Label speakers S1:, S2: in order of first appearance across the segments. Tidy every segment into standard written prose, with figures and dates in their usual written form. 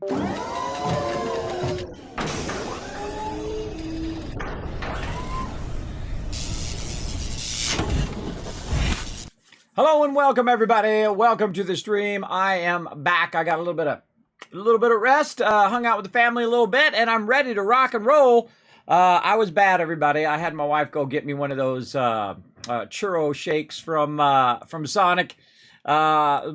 S1: Hello and welcome, everybody. Welcome to the stream. I am back. I got a little bit of rest. Hung out with the family a little bit, and I'm ready to rock and roll. I was bad, everybody. I had my wife go get me one of those churro shakes from Sonic,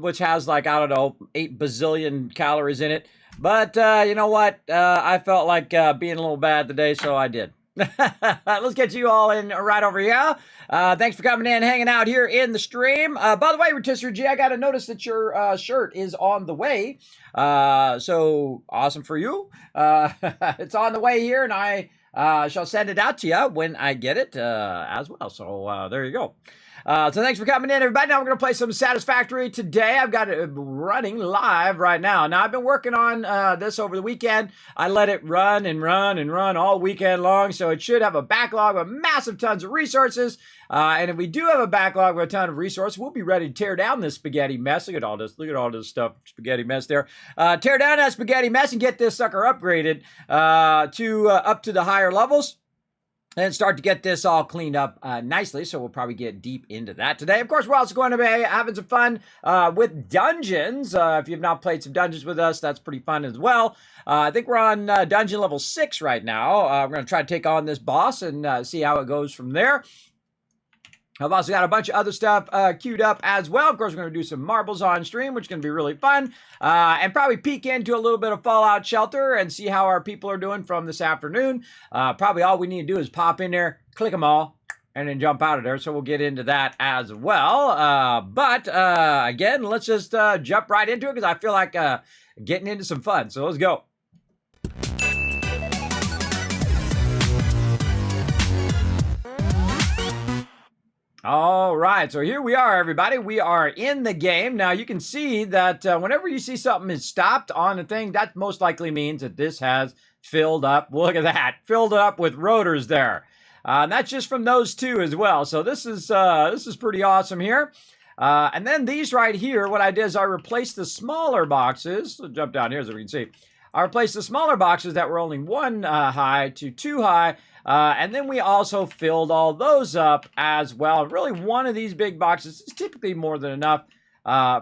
S1: which has like, I don't know, 8 bazillion calories in it. But you know what? I felt like being a little bad today, so I did. Let's get you all in right over here. Thanks for coming in, hanging out here in the stream. By the way, Rotisserie G, I got to notice that your shirt is on the way. So awesome for you. It's on the way here, and I shall send it out to you when I get it as well. So there you go. So thanks for coming in, everybody. Now we're going to play some Satisfactory today. I've got it running live right now. Now, I've been working on this over the weekend. I let it run and run and run all weekend long, so it should have a backlog of massive tons of resources. And if we do have a backlog of a ton of resources, we'll be ready to tear down this spaghetti mess. Look at all this stuff, spaghetti mess there. Tear down that spaghetti mess and get this sucker upgraded to up to the higher levels. And start to get this all cleaned up nicely, so we'll probably get deep into that today. Of course, we're also going to be having some fun with dungeons. If you've not played some dungeons with us, that's pretty fun as well. I think we're on dungeon level 6 right now. We're going to try to take on this boss and see how it goes from there. I've also got a bunch of other stuff queued up as well. Of course, we're going to do some marbles on stream, which is going to be really fun. And probably peek into a little bit of Fallout Shelter and see how our people are doing from this afternoon. Probably all we need to do is pop in there, click them all, and then jump out of there. So we'll get into that as well. But again, let's just jump right into it because I feel like getting into some fun. So let's go. All right, so here we are, everybody. We are in the game. Now, you can see that whenever you see something is stopped on a thing, that most likely means that this has filled up. Look at that, filled up with rotors there. And that's just from those two as well. So this is pretty awesome here. And then these right here, what I did is I replaced the smaller boxes. So jump down here so we can see. I replaced the smaller boxes that were only 1 high to 2 high. And then we also filled all those up as well. Really, one of these big boxes is typically more than enough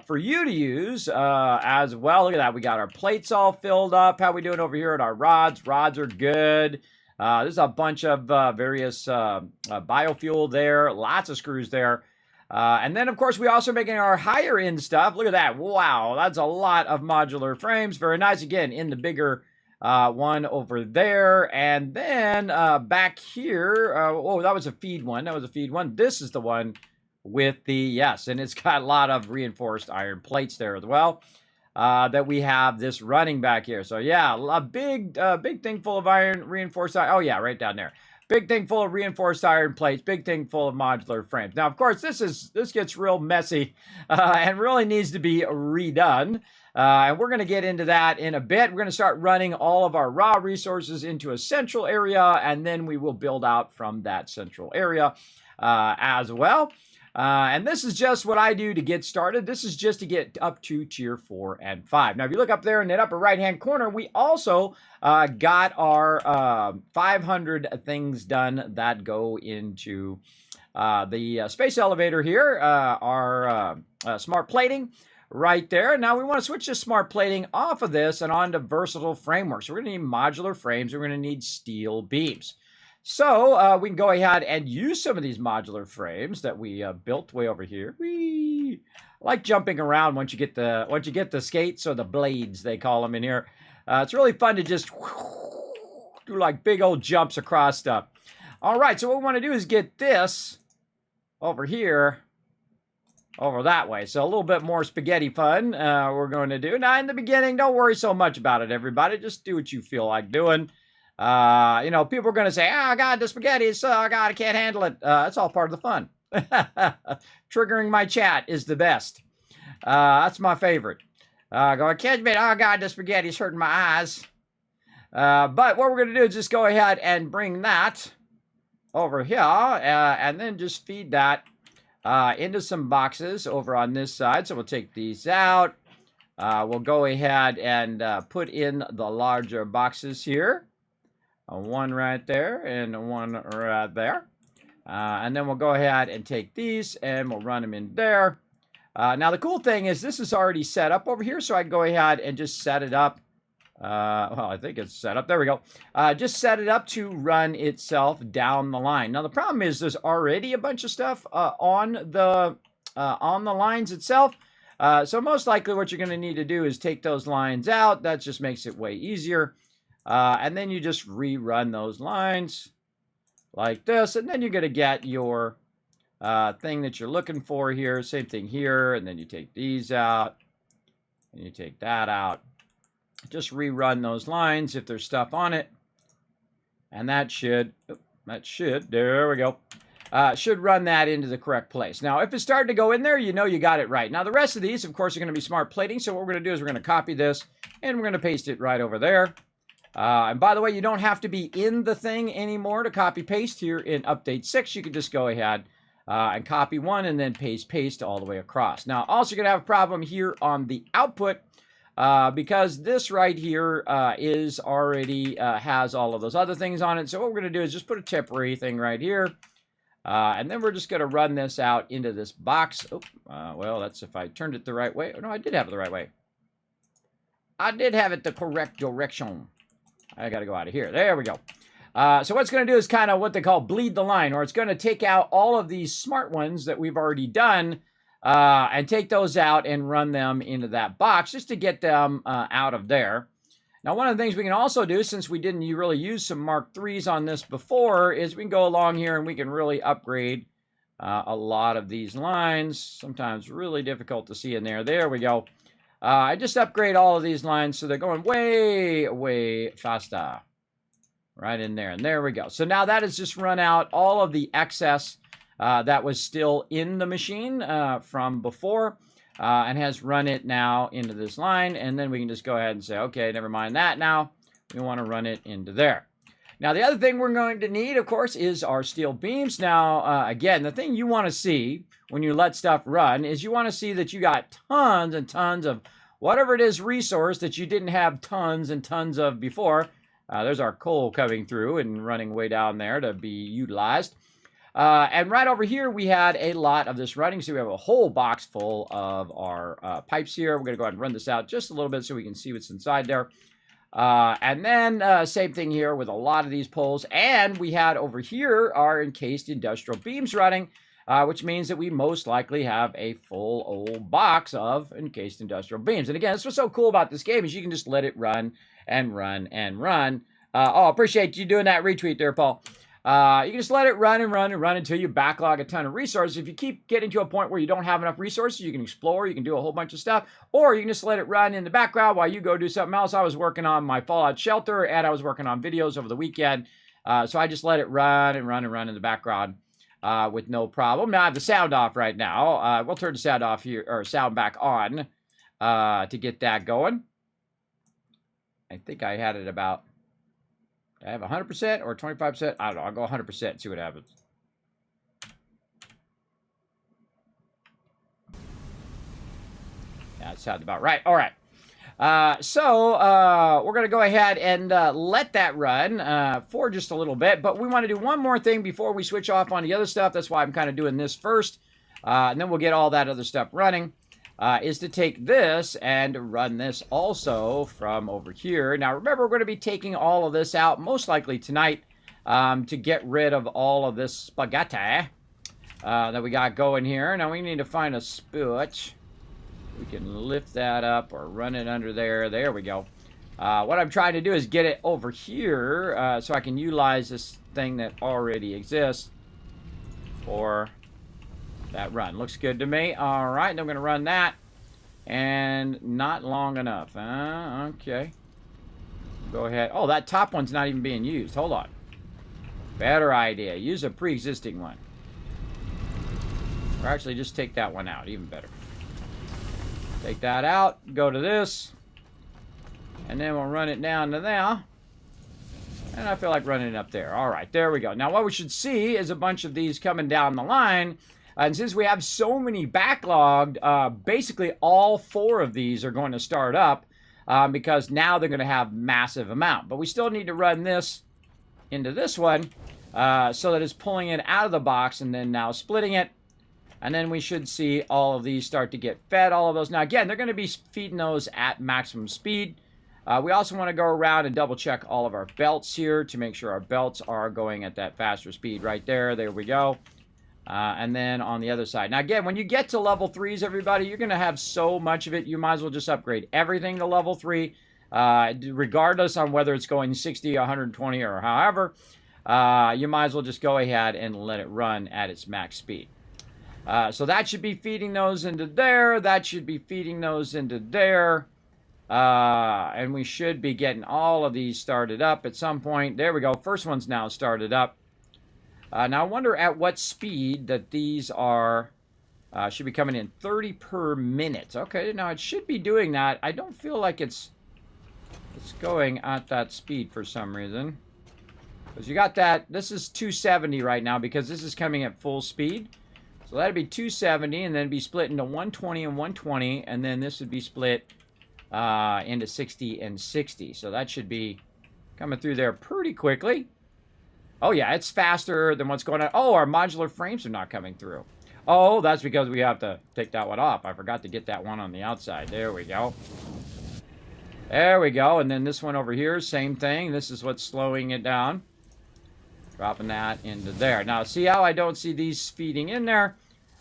S1: for you to use as well. Look at that. We got our plates all filled up. How we doing over here at our rods? Rods are good. There's a bunch of various biofuel there. Lots of screws there. And then, of course, we also making our higher end stuff. Look at that. Wow, that's a lot of modular frames. Very nice. Again, in the bigger one over there. And then back here, oh, that was a feed one. That was a feed one. This is the one with the, yes, and it's got a lot of reinforced iron plates there as well that we have this running back here. So, yeah, a big thing full of iron, reinforced iron. Oh, yeah, right down there. Big thing full of reinforced iron plates, big thing full of modular frames. Now, of course, this gets real messy and really needs to be redone. And we're going to get into that in a bit. We're going to start running all of our raw resources into a central area, and then we will build out from that central area as well. And this is just what I do to get started. This is just to get up to tier 4 and 5. Now, if you look up there in that upper right-hand corner, we also got our 500 things done that go into the space elevator here, our smart plating right there. Now, we want to switch this smart plating off of this and onto versatile frameworks. So we're going to need modular frames. We're going to need steel beams. So we can go ahead and use some of these modular frames that we built way over here. Whee! I like jumping around once you get the skates or the blades, they call them in here. It's really fun to just do like big old jumps across stuff. All right, so what we want to do is get this over here, over that way. So a little bit more spaghetti fun we're going to do. Now, in the beginning, don't worry so much about it, everybody. Just do what you feel like doing. You know, people are going to say, oh, God, the spaghetti, oh, God, I can't handle it. It's all part of the fun. Triggering my chat is the best. That's my favorite. Going, Kismet, oh, God, the spaghetti's hurting my eyes. But what we're going to do is just go ahead and bring that over here, and then just feed that into some boxes over on this side. So we'll take these out. we'll go ahead and put in the larger boxes here. One right there and one right there. And then we'll go ahead and take these and we'll run them in there. Now the cool thing is this is already set up over here, so I can go ahead and just set it up. Well, I think it's set up. There we go. Just set it up to run itself down the line. Now the problem is there's already a bunch of stuff on the lines itself. So most likely what you're going to need to do is take those lines out. That just makes it way easier. And then you just rerun those lines like this, and then you're going to get your thing that you're looking for here. Same thing here, and then you take these out, and you take that out. Just rerun those lines if there's stuff on it, and that should, there we go, should run that into the correct place. Now, if it's starting to go in there, you know you got it right. Now, the rest of these, of course, are going to be smart plating, so what we're going to do is we're going to copy this, and we're going to paste it right over there. And by the way, you don't have to be in the thing anymore to copy paste here in update 6. You can just go ahead and copy one and then paste all the way across. Now, also you're going to have a problem here on the output because this right here is already has all of those other things on it. So what we're going to do is just put a temporary thing right here. And then we're just going to run this out into this box. Oh, well, that's if I turned it the right way. Oh, no, I did have it the right way. I did have it the correct direction. I got to go out of here. There we go. So what it's going to do is kind of what they call bleed the line, or it's going to take out all of these smart ones that we've already done and take those out and run them into that box just to get them out of there. Now, one of the things we can also do, since we didn't really use some Mark IIIs on this before, is we can go along here and we can really upgrade a lot of these lines. Sometimes really difficult to see in there. There we go. I just upgrade all of these lines so they're going way, way faster. Right in there. And there we go. So now that has just run out all of the excess that was still in the machine from before and has run it now into this line. And then we can just go ahead and say, okay, never mind that now. We want to run it into there. Now, the other thing we're going to need, of course, is our steel beams. Now, again, the thing you want to see when you let stuff run is you want to see that you got tons and tons of whatever it is resource that you didn't have tons and tons of before. There's our coal coming through and running way down there to be utilized. And right over here, we had a lot of this running. So we have a whole box full of our pipes here. We're going to go ahead and run this out just a little bit so we can see what's inside there. And then same thing here with a lot of these poles. And we had over here our encased industrial beams running, which means that we most likely have a full old box of encased industrial beams. And again, that's what's so cool about this game is you can just let it run and run and run. Oh, appreciate you doing that retweet there, Paul. You can just let it run and run and run until you backlog a ton of resources. If you keep getting to a point where you don't have enough resources, you can explore, you can do a whole bunch of stuff, or you can just let it run in the background while you go do something else. I was working on my Fallout shelter, and I was working on videos over the weekend, so I just let it run and run and run in the background with no problem. Now I have the sound off right now. We'll turn the sound off here, or sound back on to get that going. I think I had it about... I have 100% or 25%. I don't know. I'll go 100%. See what happens. Yeah, that sounds about right. All right. So we're going to go ahead and let that run for just a little bit. But we want to do one more thing before we switch off on the other stuff. That's why I'm kind of doing this first. And then we'll get all that other stuff running. Is to take this and run this also from over here. Now, remember, we're going to be taking all of this out, most likely tonight, to get rid of all of this spaghetti that we got going here. Now, we need to find a spoot. We can lift that up or run it under there. There we go. What I'm trying to do is get it over here so I can utilize this thing that already exists for... that run. Looks good to me. All right, I'm going to run that. And not long enough. Okay. Go ahead. Oh, that top one's not even being used. Hold on. Better idea. Use a pre-existing one. Or actually, just take that one out. Even better. Take that out. Go to this. And then we'll run it down to there. And I feel like running it up there. All right, there we go. Now, what we should see is a bunch of these coming down the line. And since we have so many backlogged, basically all 4 of these are going to start up because now they're going to have massive amount. But we still need to run this into this one so that it's pulling it out of the box and then now splitting it. And then we should see all of these start to get fed, all of those. Now, again, they're going to be feeding those at maximum speed. We also want to go around and double check all of our belts here to make sure our belts are going at that faster speed right there. There we go. And then on the other side. Now, again, when you get to level 3s, everybody, you're going to have so much of it, you might as well just upgrade everything to level 3, regardless on whether it's going 60, 120, or however. You might as well just go ahead and let it run at its max speed. So that should be feeding those into there. That should be feeding those into there. And we should be getting all of these started up at some point. There we go. First one's now started up. Now I wonder at what speed that these are. Should be coming in 30 per minute. Okay, now it should be doing that. I don't feel like it's going at that speed for some reason. Because you got that. This is 270 right now because this is coming at full speed. So that'd be 270, and then it'd be split into 120 and 120, and then this would be split into 60 and 60. So that should be coming through there pretty quickly. Oh, yeah, it's faster than what's going on. Oh, our modular frames are not coming through. Oh, that's because we have to take that one off. I forgot to get that one on the outside. There we go. There we go. And then this one over here, same thing. This is what's slowing it down. Dropping that into there. Now, see how I don't see these feeding in there?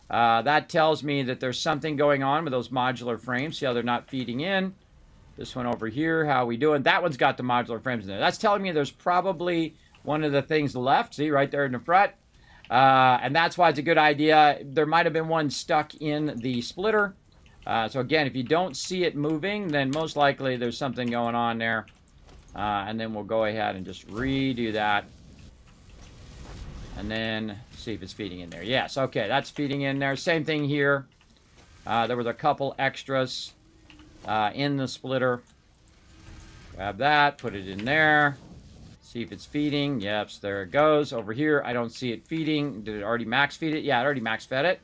S1: That tells me that there's something going on with those modular frames. See how they're not feeding in? This one over here, how are we doing? That one's got the modular frames in there. That's telling me there's probably one of the things left. See, right there in the front. And that's why it's a good idea. There might have been one stuck in the splitter. So again, if you don't see it moving, then most likely there's something going on there. And then we'll go ahead and just redo that. And then see if it's feeding in there. Yes, okay, that's feeding in there. Same thing here. There was a couple extras in the splitter. Grab that, put it in there. See if it's feeding. Yep, so there it goes. Over here, I don't see it feeding. Did it already max feed it? Yeah, it already max fed it.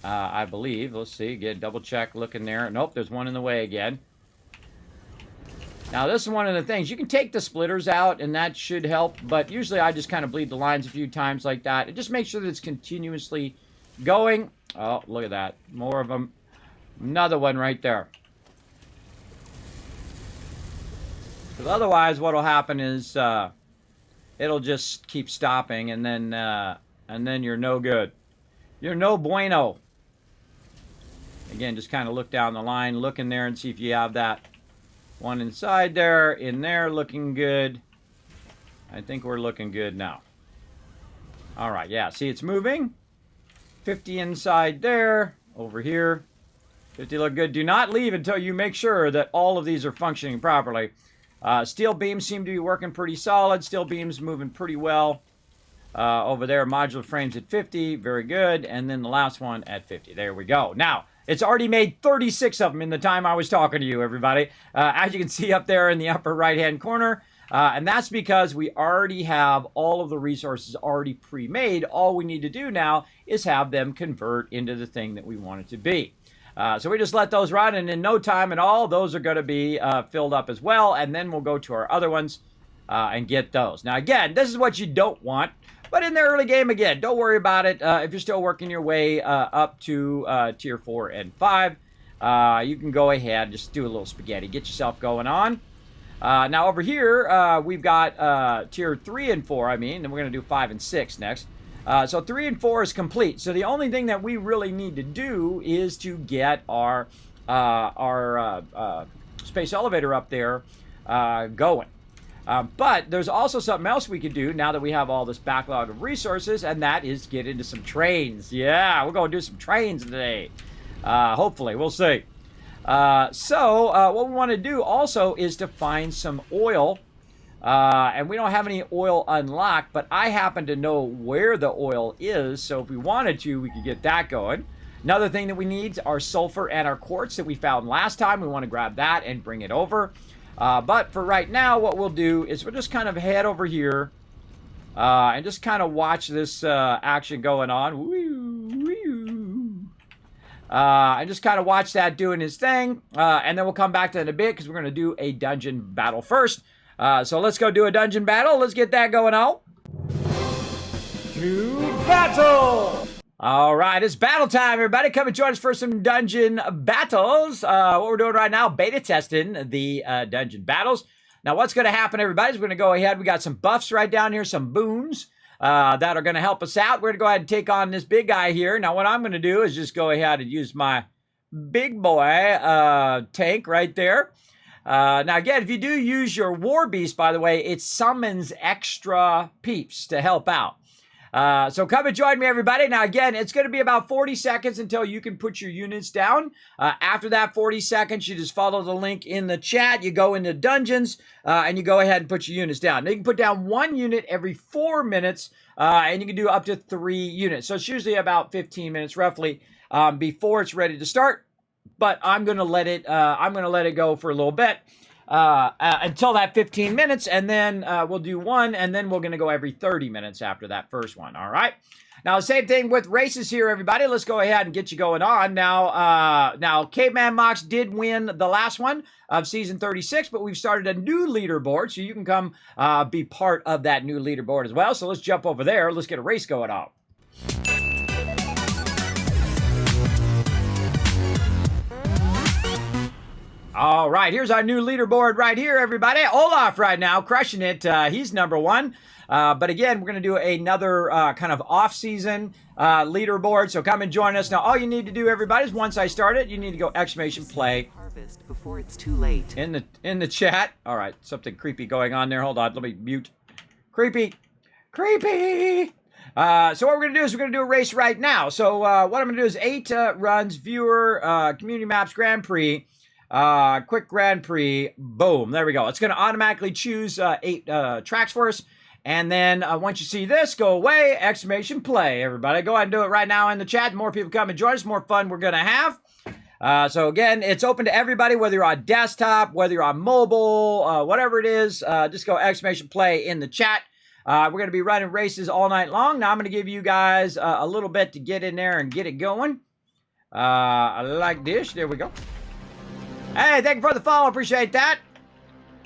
S1: I believe. Let's see. Again, double check. Look in there. Nope, there's one in the way again. Now, this is one of the things. You can take the splitters out, and that should help. But usually, I just kind of bleed the lines a few times like that. It just makes sure that it's continuously going. Oh, look at that. More of them. Another one right there. Because otherwise, what will happen is it'll just keep stopping, and then you're no good. You're no bueno. Again, just kind of look down the line, look in there, and see if you have that one inside there, in there, looking good. I think we're looking good now. All right, yeah, see it's moving. 50 inside there, over here. 50 look good. Do not leave until you make sure that all of these are functioning properly. Steel beams seem to be working pretty solid. Steel beams moving pretty well. Over there, modular frames at 50. Very good. And then the last one at 50. There we go. Now, it's already made 36 of them in the time I was talking to you, everybody. As you can see up there in the upper right-hand corner. And that's because we already have all of the resources already pre-made. All we need to do now is have them convert into the thing that we want it to be. So we just let those run, and in no time at all, those are going to be filled up as well. And then we'll go to our other ones and get those. Now, again, this is what you don't want. But in the early game, again, don't worry about it. If you're still working your way up to Tier 4 and 5, you can go ahead, just do a little spaghetti. Get yourself going on. Now, over here, we've got Tier 3 and 4, and we're going to do 5 and 6 next. So 3 and 4 is complete. So the only thing that we really need to do is to get our space elevator up there going. But there's also something else we could do now that we have all this backlog of resources, and that is get into some trains. Yeah, we're going to do some trains today. Hopefully, we'll see. So what we want to do also is to find some oil. And we don't have any oil unlocked, but I happen to know where the oil is, so if we wanted to, we could get that going. Another thing that we need are sulfur and our quartz that we found last time. We want to grab that and bring it over. But for right now, what we'll do is we'll just kind of head over here and just kind of watch this action going on. Woo-wee. And just kind of watch that doing his thing. And then we'll come back to it in a bit because we're going to do a dungeon battle first. So let's go do a dungeon battle. Let's get that going on. To battle! All right, it's battle time, everybody. Come and join us for some dungeon battles. What we're doing right now, beta testing the dungeon battles. Now, what's going to happen, everybody, is we're going to go ahead. We got some buffs right down here, some boons that are going to help us out. We're going to go ahead and take on this big guy here. Now, what I'm going to do is just go ahead and use my big boy tank right there. Now, again, if you do use your War Beast, by the way, it summons extra peeps to help out. So come and join me, everybody. Now, again, it's going to be about 40 seconds until you can put your units down. After that 40 seconds, you just follow the link in the chat. You go into dungeons, and you go ahead and put your units down. Now, you can put down 1 unit every 4 minutes, and you can do up to 3 units. So it's usually about 15 minutes, roughly, before it's ready to start. But I'm going to let it go for a little bit. Until that 15 minutes, and then we'll do 1, and then we're going to go every 30 minutes after that first one, all right? Now, same thing with races here, everybody. Let's go ahead and get you going on. Now, Caveman Mox did win the last one of Season 36, but we've started a new leaderboard, so you can come be part of that new leaderboard as well. So let's jump over there. Let's get a race going on. All right, here's our new leaderboard right here, everybody. Olaf right now, crushing it. He's number 1. But again, we're going to do another kind of off-season leaderboard, so come and join us. Now, all you need to do, everybody, is once I start it, you need to go !play
S2: harvest before it's too late.
S1: In the chat. All right, something creepy going on there. Hold on, let me mute. Creepy. So what we're going to do is we're going to do a race right now. So what I'm going to do is 8 runs, viewer, community maps, Grand Prix. Quick Grand Prix, boom, there we go. It's going to automatically choose 8 tracks for us. And then once you see this, go away, !play, everybody. Go ahead and do it right now in the chat. The more people come and join us, the more fun we're going to have. So again, it's open to everybody, whether you're on desktop, whether you're on mobile, whatever it is, just go !play in the chat. We're going to be running races all night long. Now I'm going to give you guys a little bit to get in there and get it going. Like this, there we go. Hey, thank you for the follow. Appreciate that.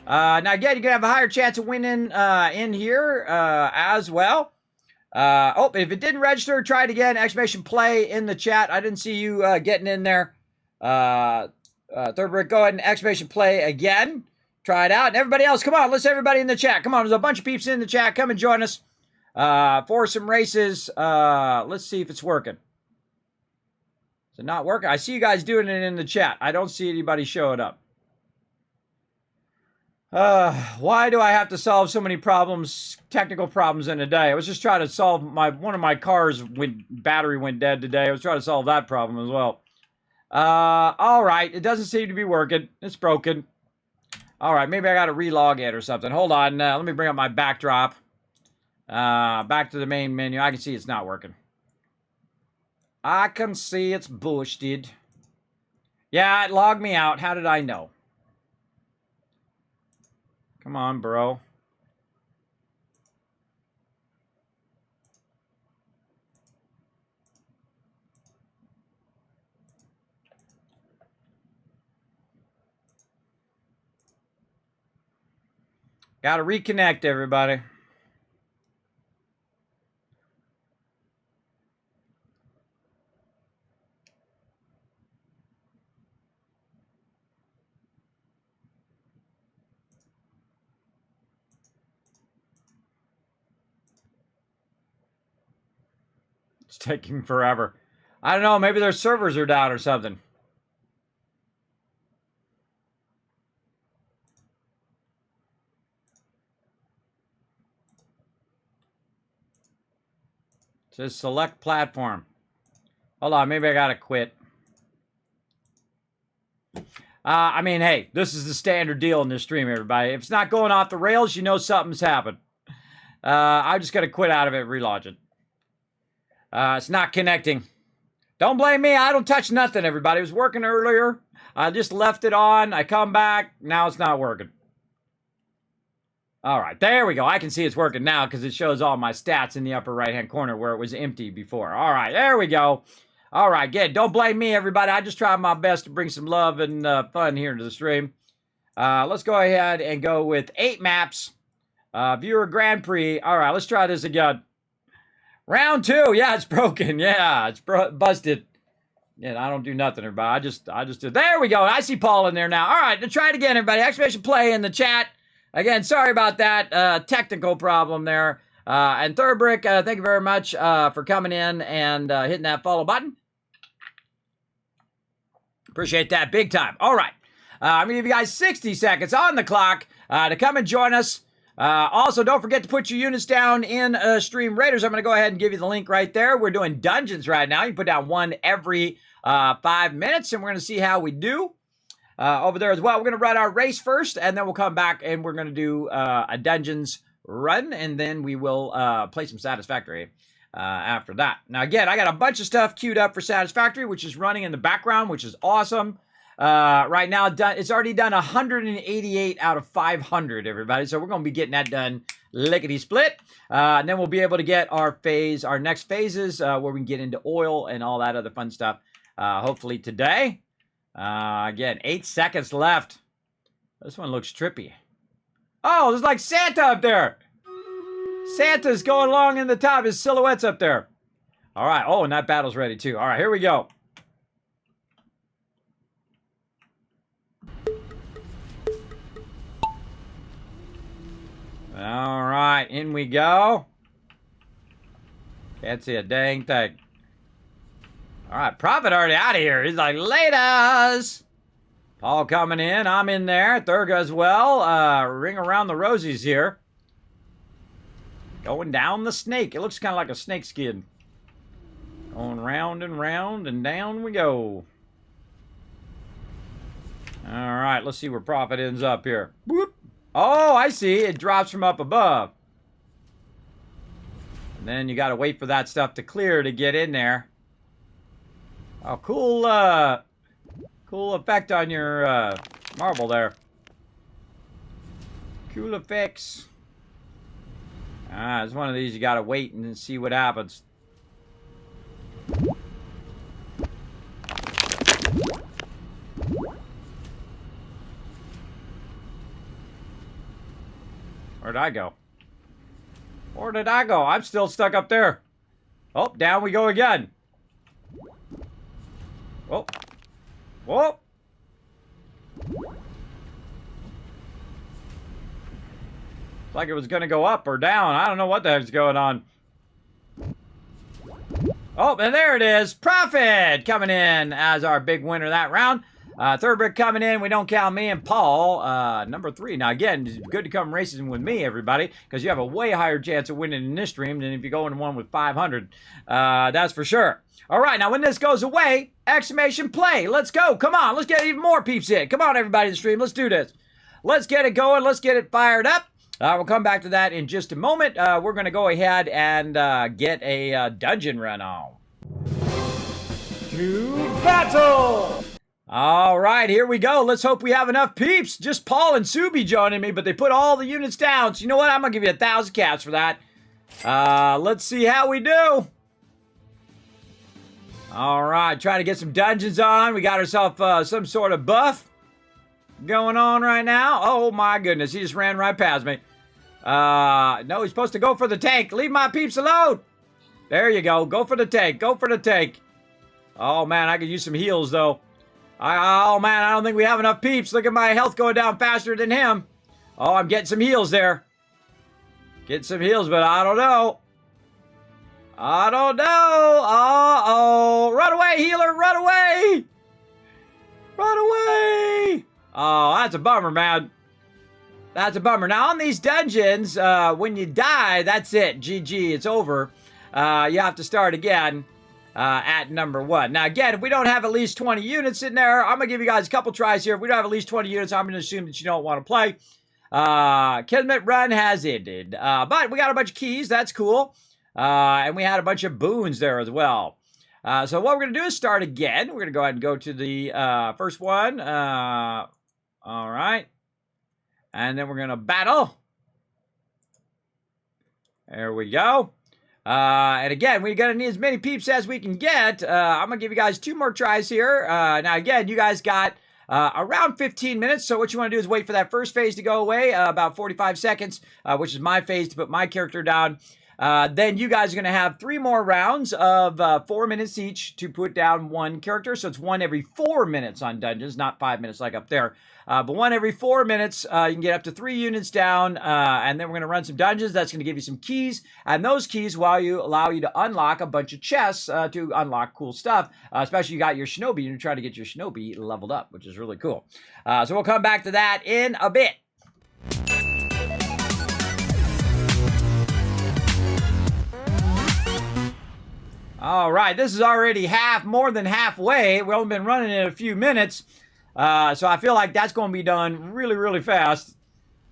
S1: Now, again, you're going to have a higher chance of winning in here as well. If it didn't register, try it again. !play in the chat. I didn't see you getting in there. Third Brick, go ahead and !play again. Try it out. And everybody else, come on. Let's everybody in the chat. Come on, there's a bunch of peeps in the chat. Come and join us for some races. Let's see if it's working. Is it not working? I see you guys doing it in the chat. I don't see anybody showing up. Why do I have to solve so many problems, technical problems in a day? I was just trying to solve one of my cars when battery went dead today. I was trying to solve that problem as well. All right. It doesn't seem to be working. It's broken. All right. Maybe I got to relog it or something. Hold on. Let me bring up my backdrop. Back to the main menu. I can see it's not working. I can see it's boosted. Yeah, it logged me out. How did I know? Come on, bro. Got to reconnect, everybody. It's taking forever. I don't know. Maybe their servers are down or something. It says select platform. Hold on. Maybe I got to quit. I mean, hey, this is the standard deal in this stream, everybody. If it's not going off the rails, you know something's happened. I'm just going to quit out of it and relaunch it. It's not connecting. Don't blame me. I don't touch nothing, everybody. It was working earlier. I just left it on. I come back. Now it's not working. All right. There we go. I can see it's working now because it shows all my stats in the upper right-hand corner where it was empty before. All right. There we go. All right, good. Don't blame me, everybody. I just tried my best to bring some love and fun here to the stream. Let's go ahead and go with 8 maps. Viewer Grand Prix. All right, let's try this again. Round 2. Yeah, it's broken. Yeah, it's busted. Yeah, I don't do nothing, everybody. I just do. There we go. I see Paul in there now. All right, let's try it again, everybody. Exclamation play in the chat. Again, sorry about that technical problem there. And Third Brick, thank you very much for coming in and hitting that follow button. Appreciate that big time. All right. I'm going to give you guys 60 seconds on the clock to come and join us. Also, don't forget to put your units down in Stream Raiders. I'm going to go ahead and give you the link right there. We're doing dungeons right now. You can put down one every 5 minutes, and we're going to see how we do over there as well. We're going to run our race first, and then we'll come back, and we're going to do a dungeons run, and then we will play some Satisfactory after that. Now, again, I got a bunch of stuff queued up for Satisfactory, which is running in the background, which is awesome. Right now, it's already done 188 out of 500, everybody. So we're going to be getting that done lickety-split. And then we'll be able to get our next phases, where we can get into oil and all that other fun stuff, hopefully today. Again, 8 seconds left. This one looks trippy. Oh, there's like Santa up there. Santa's going along in the top. His silhouette's up there. All right. Oh, and that battle's ready too. All right, here we go. All right, in we go. Can't see a dang thing. All right, Prophet already out of here. He's like, laters. Paul coming in. I'm in there. Thurga as well. Ring around the rosies here. Going down the snake. It looks kind of like a snake skin. Going round and down we go. All right, let's see where Prophet ends up here. Whoop. Oh, I see. It drops from up above. And then you got to wait for that stuff to clear to get in there. Oh, cool, cool effect on your marble there. Cool effects. It's one of these you got to wait and see what happens. Where'd I go? Where did I go? I'm still stuck up there. Oh, down we go again. Whoa. Whoa. Like it was going to go up or down. I don't know what the heck's going on. Oh, and there it is. Prophet coming in as our big winner that round. Third Brick coming in. We don't count me and Paul. Number 3. Now, again, it's good to come racing with me, everybody, because you have a way higher chance of winning in this stream than if you go into one with 500. That's for sure. All right, now when this goes away, exclamation play. Let's go. Come on. Let's get even more peeps in. Come on, everybody in the stream. Let's do this. Let's get it going. Let's get it fired up. We'll come back to that in just a moment. We're going to go ahead and get a dungeon run on. To battle! All right, here we go. Let's hope we have enough peeps. Just Paul and Subi joining me, but they put all the units down. So you know what? I'm going to give you 1,000 caps for that. Let's see how we do. All right, trying to get some dungeons on. We got ourselves some sort of buff going on right now. Oh, my goodness. He just ran right past me. No, he's supposed to go for the tank. Leave my peeps alone. There you go. Go for the tank. Go for the tank. Oh, man, I could use some heals, though. Oh, man, I don't think we have enough peeps. Look at my health going down faster than him. Oh, I'm getting some heals there. Getting some heals, but I don't know. I don't know. Uh-oh. Run away, healer. Run away. Run away. Oh, that's a bummer, man. That's a bummer. Now, on these dungeons, when you die, that's it. GG. It's over. You have to start again. At number 1. Now, again, if we don't have at least 20 units in there, I'm going to give you guys a couple tries here. If we don't have at least 20 units, I'm going to assume that you don't want to play. Kismet run has ended. But we got a bunch of keys. That's cool. And we had a bunch of boons there as well. So what we're going to do is start again. We're going to go ahead and go to the first one. All right. And then we're going to battle. There we go. And again, we're going to need as many peeps as we can get. I'm going to give you guys 2 more tries here. Now, again, you guys got around 15 minutes. So what you want to do is wait for that first phase to go away, about 45 seconds, which is my phase to put my character down. Then you guys are going to have 3 more rounds of 4 minutes each to put down 1 character. So it's 1 every 4 minutes on dungeons, not 5 minutes like up there. But 1 every 4 minutes, you can get up to 3 units down. And then we're going to run some dungeons. That's going to give you some keys. And those keys allow you to unlock a bunch of chests to unlock cool stuff. Especially you got your shinobi. You're trying to get your shinobi leveled up, which is really cool. So we'll come back to that in a bit. All right, this is already more than halfway. We've only been running it a few minutes. So I feel like that's going to be done really, really fast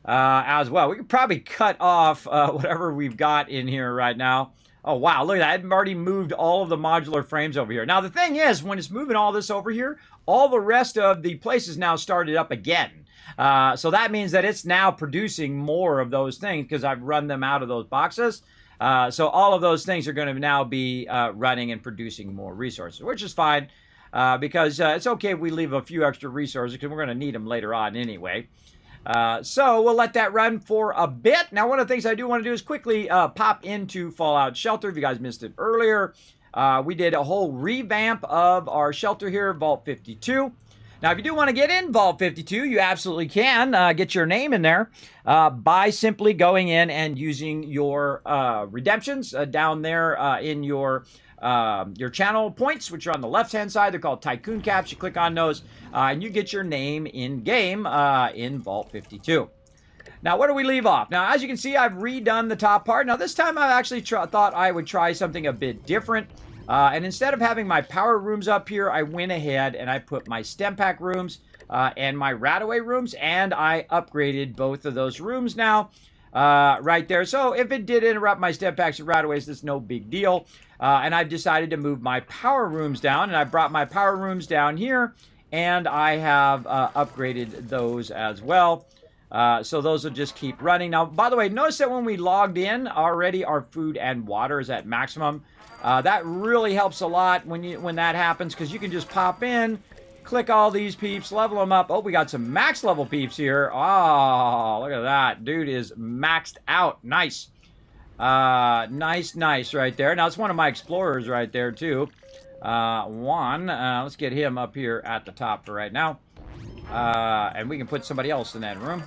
S1: as well. We could probably cut off whatever we've got in here right now. Oh, wow, look at that. I've already moved all of the modular frames over here. Now, the thing is, when it's moving all this over here, all the rest of the places now started up again. So that means that it's now producing more of those things because I've run them out of those boxes. So all of those things are going to now be running and producing more resources, which is fine because it's okay if we leave a few extra resources because we're going to need them later on anyway. So we'll let that run for a bit. Now, one of the things I do want to do is quickly pop into Fallout Shelter. If you guys missed it earlier, we did a whole revamp of our shelter here, Vault 52. Now, if you do want to get in Vault 52, you absolutely can get your name in there by simply going in and using your redemptions down there in your channel points, which are on the left-hand side. They're called Tycoon Caps. You click on those, and you get your name in-game in Vault 52. Now, where do we leave off? Now, as you can see, I've redone the top part. Now, this time I actually thought I would try something a bit different. And instead of having my power rooms up here, I went ahead and I put my stem pack rooms and my radaway rooms, and I upgraded both of those rooms now right there. So if it did interrupt my stem packs and radaways, that's no big deal. And I've decided to move my power rooms down, and I brought my power rooms down here, and I have upgraded those as well. So those will just keep running. Now, by the way, notice that when we logged in already, our food and water is at maximum. That really helps a lot when that happens, because you can just pop in, click all these peeps, level them up. Oh, we got some max level peeps here. Oh, look at that. Dude is maxed out. Nice. Nice right there. Now, it's one of my explorers right there, too. Let's get him up here at the top for right now. And we can put somebody else in that room.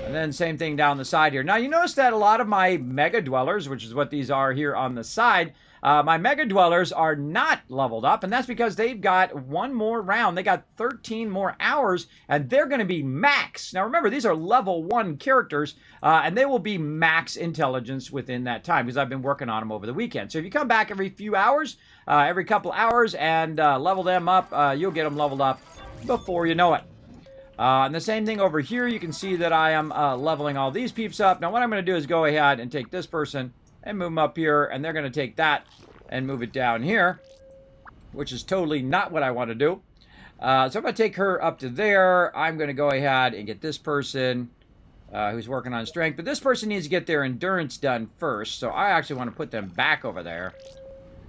S1: And then same thing down the side here. Now, you notice that a lot of my mega dwellers, which is what these are here on the side, my mega dwellers are not leveled up, and that's because they've got one more round. They got 13 more hours, and they're going to be max. Now, remember, these are level 1 characters, and they will be max intelligence within that time, because I've been working on them over the weekend. So if you come back every few hours, every couple hours, and level them up, you'll get them leveled up before you know it. And the same thing over here, you can see that I am leveling all these peeps up. Now, what I'm going to do is go ahead and take this person and move them up here, and they're going to take that and move it down here, which is totally not what I want to do. So I'm going to take her up to there. I'm going to go ahead and get this person who's working on strength, but this person needs to get their endurance done first, so I actually want to put them back over there.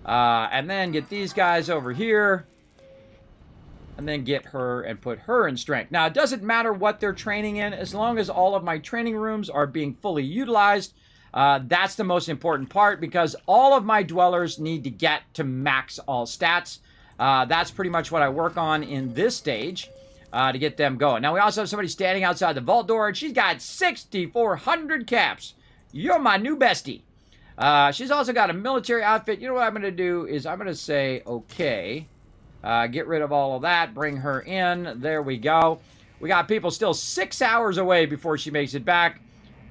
S1: And then get these guys over here. And then get her and put her in strength. Now, it doesn't matter what they're training in, as long as all of my training rooms are being fully utilized. That's the most important part, because all of my dwellers need to get to max all stats. That's pretty much what I work on in this stage to get them going. Now, we also have somebody standing outside the vault door, and she's got 6,400 caps. You're my new bestie. She's also got a military outfit. You know what I'm going to do is I'm going to say, okay. Get rid of all of that. Bring her in. There we go. We got people still 6 hours away before she makes it back.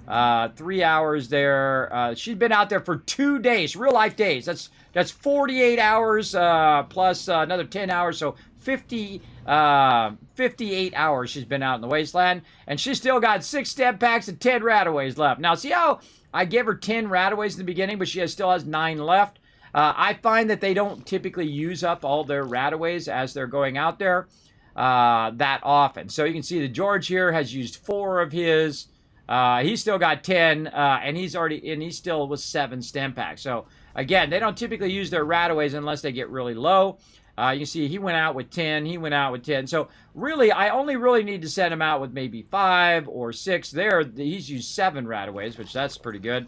S1: 3 hours there. She's been out there for 2 days. Real life days. That's 48 hours plus another 10 hours. So 58 hours she's been out in the wasteland. And she's still got 6 stem packs and 10 radaways left. Now, see how I gave her 10 radaways in the beginning, but she still has 9 left? I find that they don't typically use up all their radaways as they're going out there that often. So you can see that George here has used 4 of his. He's still got 10, and he still was 7 stem packs. So again, they don't typically use their rataways unless they get really low. You can see he went out with 10. He went out with 10. So really, I only really need to send him out with maybe 5 or 6. There, he's used 7 rataways, which that's pretty good.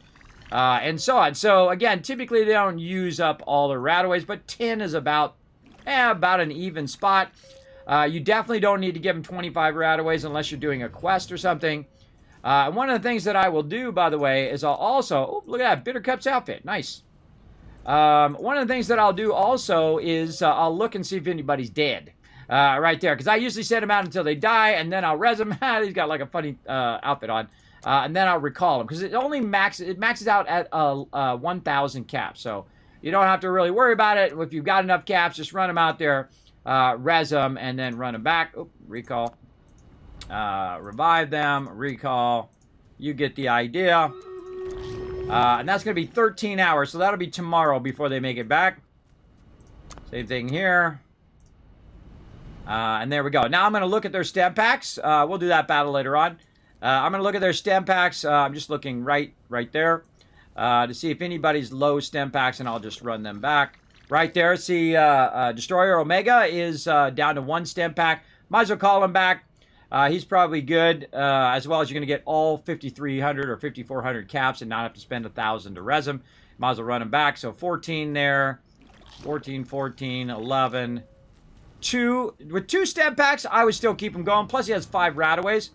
S1: And so on. So again, typically they don't use up all their rataways, but 10 is about an even spot. You definitely don't need to give them 25 rataways unless you're doing a quest or something. One of the things that I will do, by the way, is I'll also... Oh, look at that. Bittercup's outfit. Nice. One of the things that I'll do also is I'll look and see if anybody's dead. Right there. Because I usually send them out until they die, and then I'll res them. He's got like a funny outfit on. And then I'll recall them. Because it maxes out at 1,000 caps. So you don't have to really worry about it. If you've got enough caps, just run them out there, res them, and then run them back. Oh, recall. Revive them, recall. You get the idea. And that's going to be 13 hours, so that'll be tomorrow before they make it back. Same thing here. And there we go. Now I'm going to look at their stem packs. We'll do that battle later on. I'm going to look at their stem packs. I'm just looking right there to see if anybody's low stem packs, and I'll just run them back. Right there, see Destroyer Omega is down to 1 stem pack. Might as well call him back. He's probably good, as well as you're going to get all 5,300 or 5,400 caps and not have to spend 1,000 to res him. Might as well run him back. So 14 there, 14, 14, 11. With 2 stem packs, I would still keep him going. Plus, he has 5 rataways.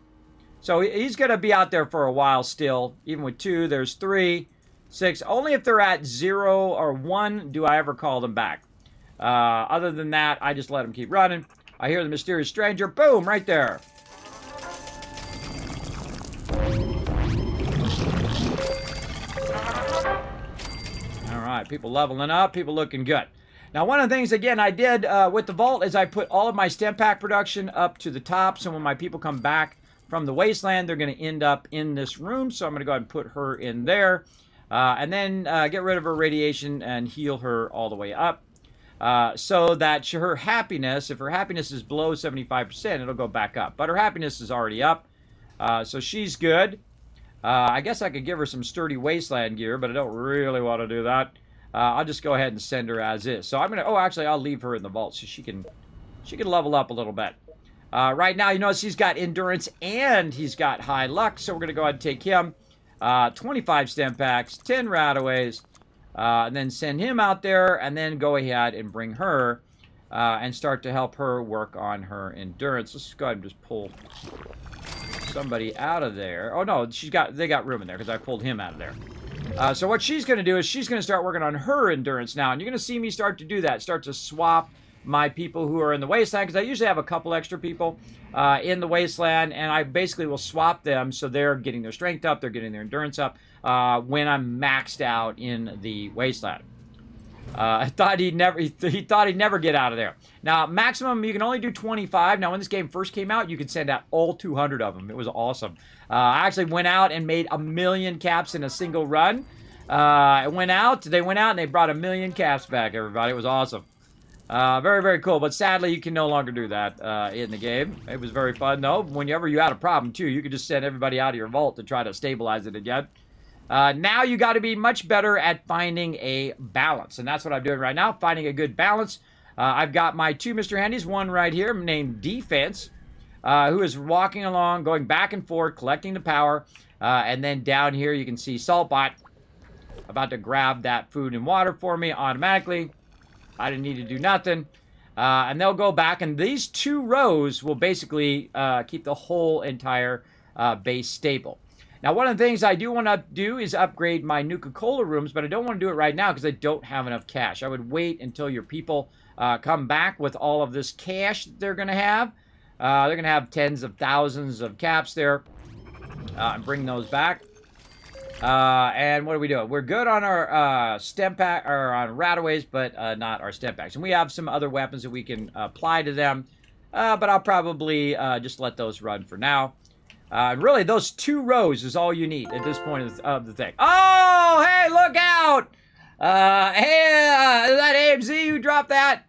S1: So he's going to be out there for a while still. Even with 2, there's 3, 6. Only if they're at 0 or 1 do I ever call them back. Other than that, I just let them keep running. I hear the mysterious stranger. Boom, right there. Alright, people leveling up, people looking good. Now, one of the things, again, I did with the vault is I put all of my stem pack production up to the top, so when my people come back from the wasteland, they're going to end up in this room, so I'm going to go ahead and put her in there, and then get rid of her radiation and heal her all the way up, so that her happiness, if her happiness is below 75%, it'll go back up, but her happiness is already up, so she's good. I guess I could give her some sturdy wasteland gear, but I don't really want to do that. I'll just go ahead and send her as is. So I'm going to... Oh, actually, I'll leave her in the vault so she can level up a little bit. Right now, you notice he's got endurance and he's got high luck. So we're going to go ahead and take him. 25 stem packs, 10 rataways, and then send him out there, and then go ahead and bring her and start to help her work on her endurance. Let's go ahead and just pull somebody out of there. Oh, no, they got room in there because I pulled him out of there. So what she's going to do is she's going to start working on her endurance now. And you're going to see me start to do that. Start to swap my people who are in the wasteland. Because I usually have a couple extra people in the wasteland. And I basically will swap them so they're getting their strength up. They're getting their endurance up when I'm maxed out in the wasteland. He thought he'd never get out of there. Now, maximum, you can only do 25. Now, when this game first came out, you could send out all 200 of them. It was awesome. I actually went out and made 1,000,000 caps in a single run. They went out, and they brought 1,000,000 caps back, everybody. It was awesome. Very, very cool. But sadly, you can no longer do that in the game. It was very fun, though. Whenever you had a problem, too, you could just send everybody out of your vault to try to stabilize it again. Now you got to be much better at finding a balance. And that's what I'm doing right now, finding a good balance. I've got my 2 Mr. Handies, one right here named Defense, who is walking along, going back and forth, collecting the power. And then down here you can see Saltbot about to grab that food and water for me automatically. I didn't need to do nothing. And they'll go back, and these 2 rows will basically keep the whole entire base stable. Now, one of the things I do want to do is upgrade my Nuka-Cola rooms, but I don't want to do it right now because I don't have enough cash. I would wait until your people come back with all of this cash that they're going to have. They're going to have tens of thousands of caps there, and bring those back. And what are we doing? We're good on our stem pack, or on rataways, but not our stem packs. And we have some other weapons that we can apply to them, but I'll probably just let those run for now. Really, those 2 rows is all you need at this point of the thing. Oh, hey, look out! Hey, is that AMZ who dropped that?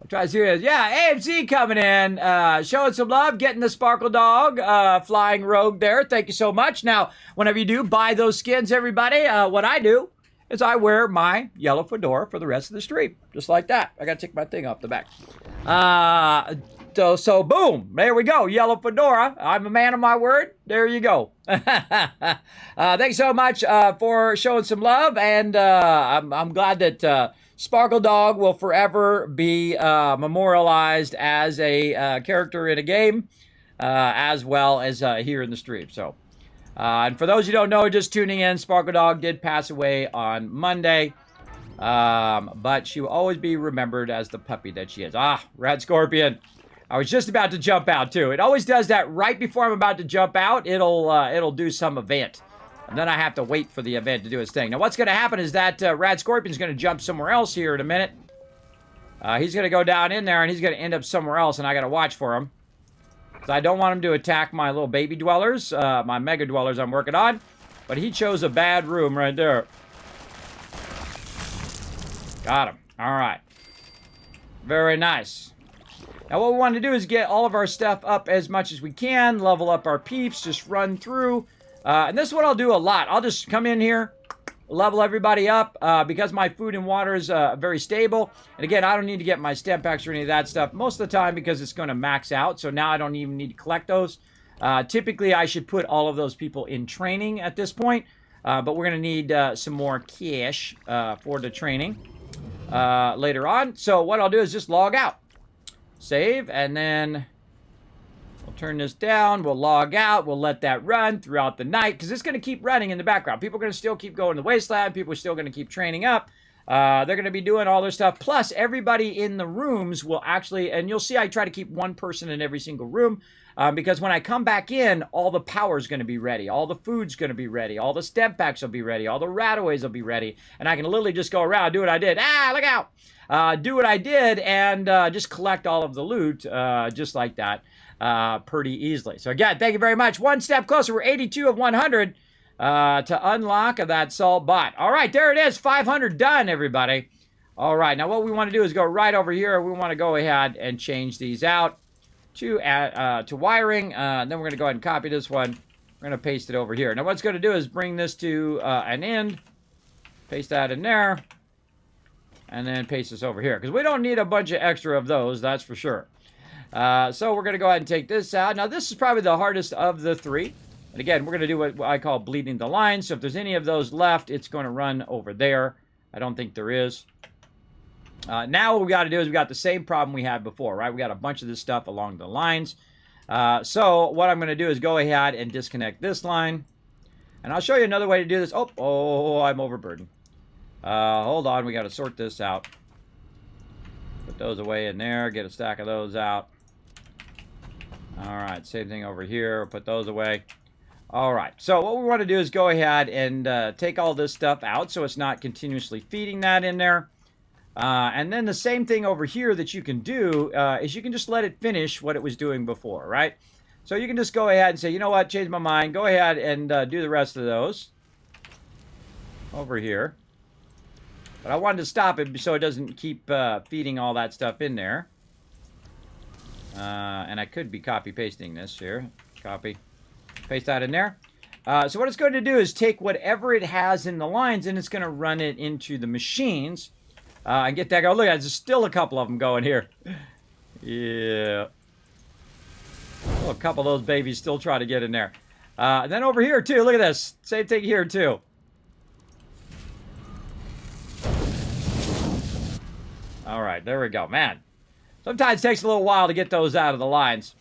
S1: Try to see it. Yeah, AMC coming in, showing some love, getting the Sparkle Dog, flying rogue there. Thank you so much. Now, whenever you do buy those skins, everybody, what I do is I wear my yellow fedora for the rest of the stream. Just like that. I got to take my thing off the back. So boom, there we go. Yellow fedora. I'm a man of my word. There you go. Thanks so much for showing some love, and I'm glad that Sparkle Dog will forever be memorialized as a character in a game, as well as here in the stream. So, and for those who don't know, just tuning in, Sparkle Dog did pass away on Monday, but she will always be remembered as the puppy that she is. Ah, Red Scorpion. I was just about to jump out too. It always does that right before I'm about to jump out. It'll do some event. And then I have to wait for the event to do its thing. Now, what's going to happen is that Rad Scorpion's going to jump somewhere else here in a minute. He's going to go down in there, and he's going to end up somewhere else, and I got to watch for him. So I don't want him to attack my little baby dwellers, my mega dwellers I'm working on. But he chose a bad room right there. Got him. All right. Very nice. Now, what we want to do is get all of our stuff up as much as we can, level up our peeps, just run through. And this is what I'll do a lot. I'll just come in here, level everybody up, because my food and water is very stable. And again, I don't need to get my stem packs or any of that stuff most of the time because it's going to max out. So now I don't even need to collect those. Typically, I should put all of those people in training at this point. But we're going to need some more cash for the training later on. So what I'll do is just log out. Save, and then we'll turn this down. We'll log out. We'll let that run throughout the night because it's going to keep running in the background. People are going to still keep going to the wasteland. People are still going to keep training up. They're going to be doing all their stuff. Plus, everybody in the rooms will actually, and you'll see I try to keep one person in every single room because when I come back in, all the power is going to be ready. All the food's going to be ready. All the stem packs will be ready. All the rataways will be ready. And I can literally just go around, do what I did. Ah, look out. Do what I did and just collect all of the loot just like that pretty easily. So again, thank you very much. One step closer. We're 82 of 100 to unlock that salt bot. All right, there it is. 500 done, everybody. All right, now what we want to do is go right over here. We want to go ahead and change these out to wiring. Then we're going to go ahead and copy this one. We're going to paste it over here. Now what's going to do is bring this to an end. Paste that in there. And then paste this over here. Because we don't need a bunch of extra of those, that's for sure. So we're going to go ahead and take this out. Now, this is probably the hardest of the three. And again, we're going to do what I call bleeding the line. So if there's any of those left, it's going to run over there. I don't think there is. Now what we got to do is we got the same problem we had before, right? We got a bunch of this stuff along the lines. So what I'm going to do is go ahead and disconnect this line. And I'll show you another way to do this. Oh, I'm overburdened. Hold on, we got to sort this out. Put those away in there, get a stack of those out. Alright, same thing over here, put those away. Alright, so what we want to do is go ahead and take all this stuff out so it's not continuously feeding that in there. And then the same thing over here that you can do is you can just let it finish what it was doing before, right? So you can just go ahead and say, you know what, change my mind, go ahead and do the rest of those over here. But I wanted to stop it so it doesn't keep feeding all that stuff in there. And I could be copy-pasting this here. Copy. Paste that in there. So what it's going to do is take whatever it has in the lines and it's going to run it into the machines. And get that going. Look, there's still a couple of them going here. Yeah. Oh, a couple of those babies still try to get in there. And then over here, too. Look at this. Same thing here, too. All right, there we go. Man, sometimes it takes a little while to get those out of the lines.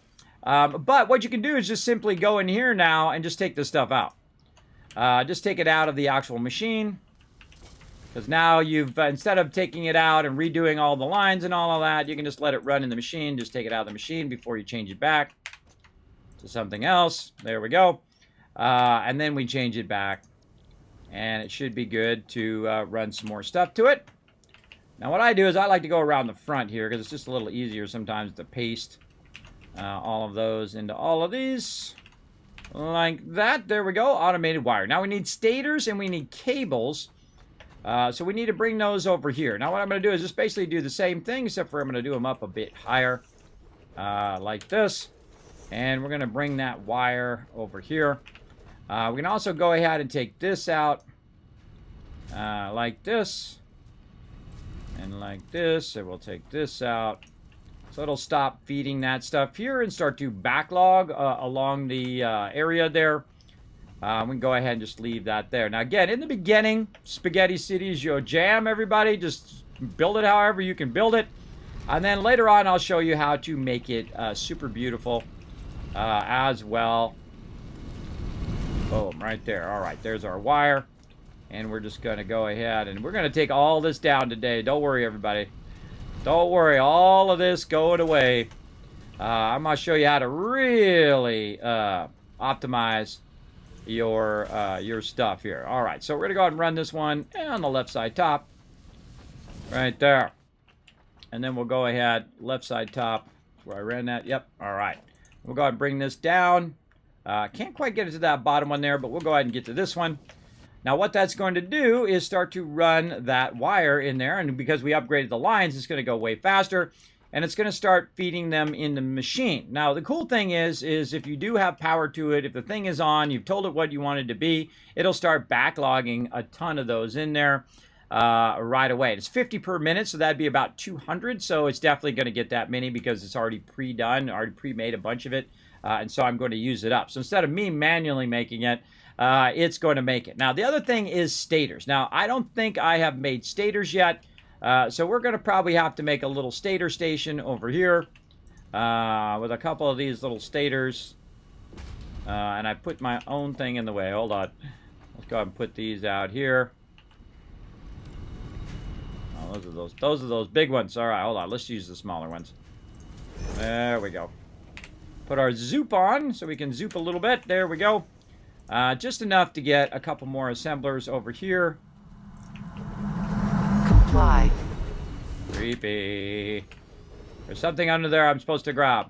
S1: But what you can do is just simply go in here now and just take this stuff out. Just take it out of the actual machine. Because now you've, instead of taking it out and redoing all the lines and all of that, you can just let it run in the machine. Just take it out of the machine before you change it back to something else. There we go. And then we change it back. And it should be good to run some more stuff to it. Now what I do is I like to go around the front here because it's just a little easier sometimes to paste all of those into all of these. Like that. There we go. Automated wire. Now we need stators and we need cables. So we need to bring those over here. Now what I'm going to do is just basically do the same thing, except for I'm going to do them up a bit higher, like this. And we're going to bring that wire over here. We can also go ahead and take this out, like this, and like this. And we'll take this out. So it'll stop feeding that stuff here and start to backlog along the area there. We can go ahead and just leave that there. Now, again, in the beginning, Spaghetti City is your jam, everybody. Just build it however you can build it. And then later on, I'll show you how to make it super beautiful as well. Boom, right there. All right, there's our wire. And we're just going to go ahead and we're going to take all this down today. Don't worry, everybody. Don't worry, all of this going away. I'm going to show you how to really optimize your stuff here. All right, so we're going to go ahead and run this one on the left side top. Right there. And then we'll go ahead, left side top, where I ran that. Yep, all right. We'll go ahead and bring this down. Can't quite get it to that bottom one there, but we'll go ahead and get to this one. Now what that's going to do is start to run that wire in there, and because we upgraded the lines, it's going to go way faster, and it's going to start feeding them in the machine. Now the cool thing is if you do have power to it, if the thing is on, you've told it what you want it to be, it'll start backlogging a ton of those in there right away. It's 50 per minute, so that'd be about 200, so it's definitely going to get that many because it's already pre-done, already pre-made a bunch of it, and so I'm going to use it up. So instead of me manually making it, it's going to make it. Now, the other thing is stators. Now, I don't think I have made stators yet, so we're going to probably have to make a little stator station over here with a couple of these little stators. And I put my own thing in the way. Hold on. Let's go ahead and put these out here. Oh, those are those big ones. All right, hold on. Let's use the smaller ones. There we go. Put our zoop on so we can zoop a little bit. There we go. Just enough to get a couple more assemblers over here.
S2: Comply.
S1: Creepy. There's something under there I'm supposed to grab.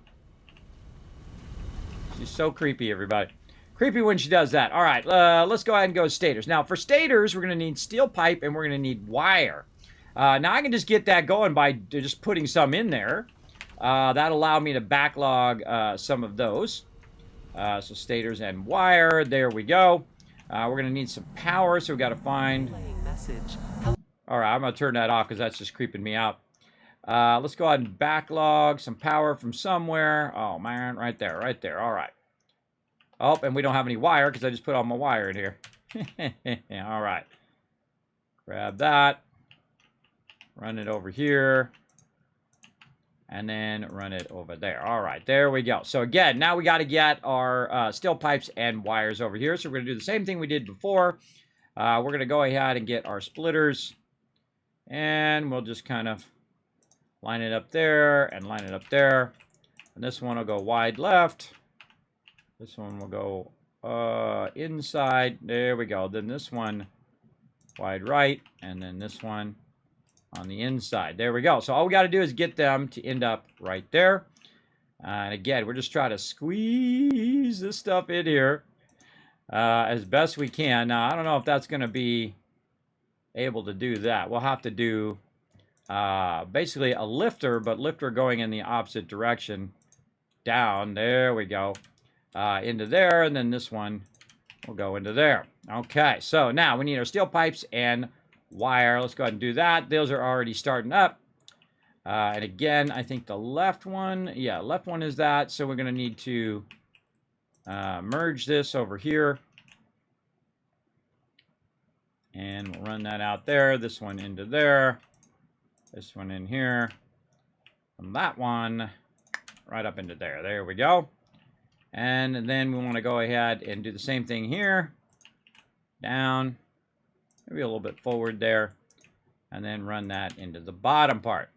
S1: She's so creepy, everybody. Creepy when she does that. All right, let's go ahead and go stators. Now, for stators, we're going to need steel pipe and we're going to need wire. Now, I can just get that going by just putting some in there. That'll allow me to backlog some of those. So stators and wire, there we go. We're going to need some power, so we've got to find... All right, I'm going to turn that off because that's just creeping me out. Let's go ahead and backlog some power from somewhere. Oh, man, right there, right there. All right. Oh, and we don't have any wire because I just put all my wire in here. All right. Grab that. Run it over here. And then run it over there. All right, there we go. So again, now we got to get our steel pipes and wires over here. So we're going to do the same thing we did before. We're going to go ahead and get our splitters. And we'll just kind of line it up there and line it up there. And this one will go wide left. This one will go inside. There we go. Then this one wide right. And then this one on the inside. There we go. So all we got to do is get them to end up right there. And again, we're just trying to squeeze this stuff in here as best we can. Now, I don't know if that's going to be able to do that. We'll have to do basically a lifter, but lifter going in the opposite direction. Down. There we go. Into there. And then this one will go into there. Okay. So now we need our steel pipes and wire. Let's go ahead and do that. Those are already starting up. And again, I think the left one, yeah, left one is that. So we're going to need to merge this over here. And we'll run that out there. This one into there. This one in here. And that one right up into there. There we go. And then we want to go ahead and do the same thing here. Down. Maybe a little bit forward there, and then run that into the bottom part.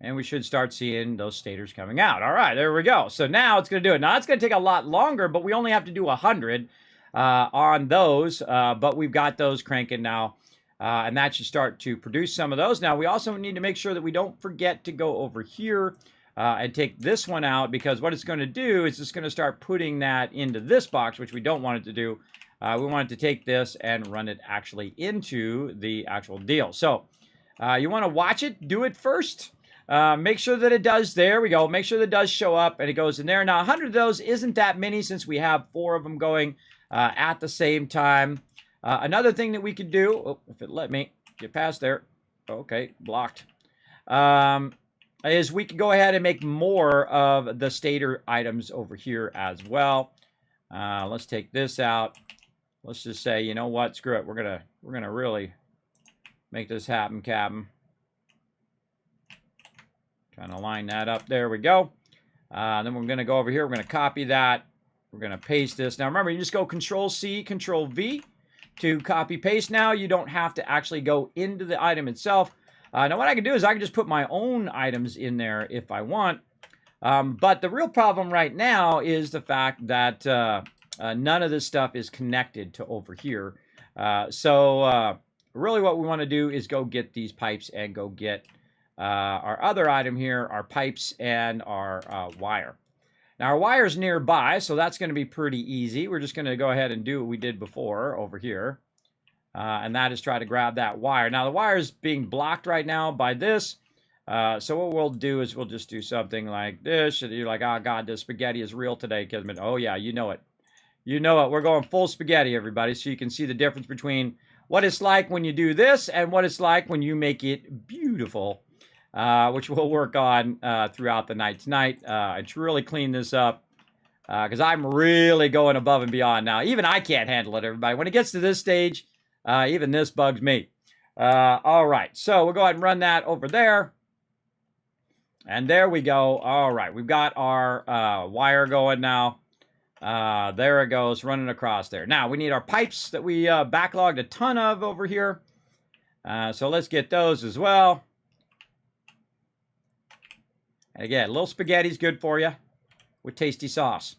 S1: And we should start seeing those stators coming out. All right, there we go. So now it's going to do it. Now, it's going to take a lot longer, but we only have to do 100 on those, but we've got those cranking now, and that should start to produce some of those. Now, we also need to make sure that we don't forget to go over here and take this one out, because what it's going to do is it's going to start putting that into this box, which we don't want it to do. We wanted to take this and run it actually into the actual deal. So you want to watch it, do it first. Make sure that it does. There we go. Make sure that it does show up and it goes in there. Now, 100 of those isn't that many since we have 4 of them going at the same time. Another thing that we could do, if it let me get past there. Okay, blocked. Is we can go ahead and make more of the stator items over here as well. Let's take this out. Let's just say, you know what? Screw it. We're gonna really make this happen, Captain. Trying to line that up. There we go. Then we're gonna go over here. We're gonna copy that. We're gonna paste this. Now remember, you just go Control-C, Control-V to copy paste. Now you don't have to actually go into the item itself. Now what I can do is I can just put my own items in there if I want. But the real problem right now is the fact that none of this stuff is connected to over here. So really what we want to do is go get these pipes and go get our other item here, our pipes and our wire. Now our wire's nearby, so that's going to be pretty easy. We're just going to go ahead and do what we did before over here. And that is try to grab that wire. Now the wire is being blocked right now by this. So what we'll do is we'll just do something like this. And you're like, oh God, this spaghetti is real today, Kismet. Oh yeah, you know it. You know it. We're going full spaghetti, everybody. So you can see the difference between what it's like when you do this and what it's like when you make it beautiful. Which we'll work on throughout the night tonight. And to really clean this up. Because I'm really going above and beyond now. Even I can't handle it, everybody. When it gets to this stage, even this bugs me. All right, so we'll go ahead and run that over there. And there we go. All right, we've got our wire going now. There it goes, running across there. Now, we need our pipes that we backlogged a ton of over here. So let's get those as well. And again, a little spaghetti's good for you with tasty sauce.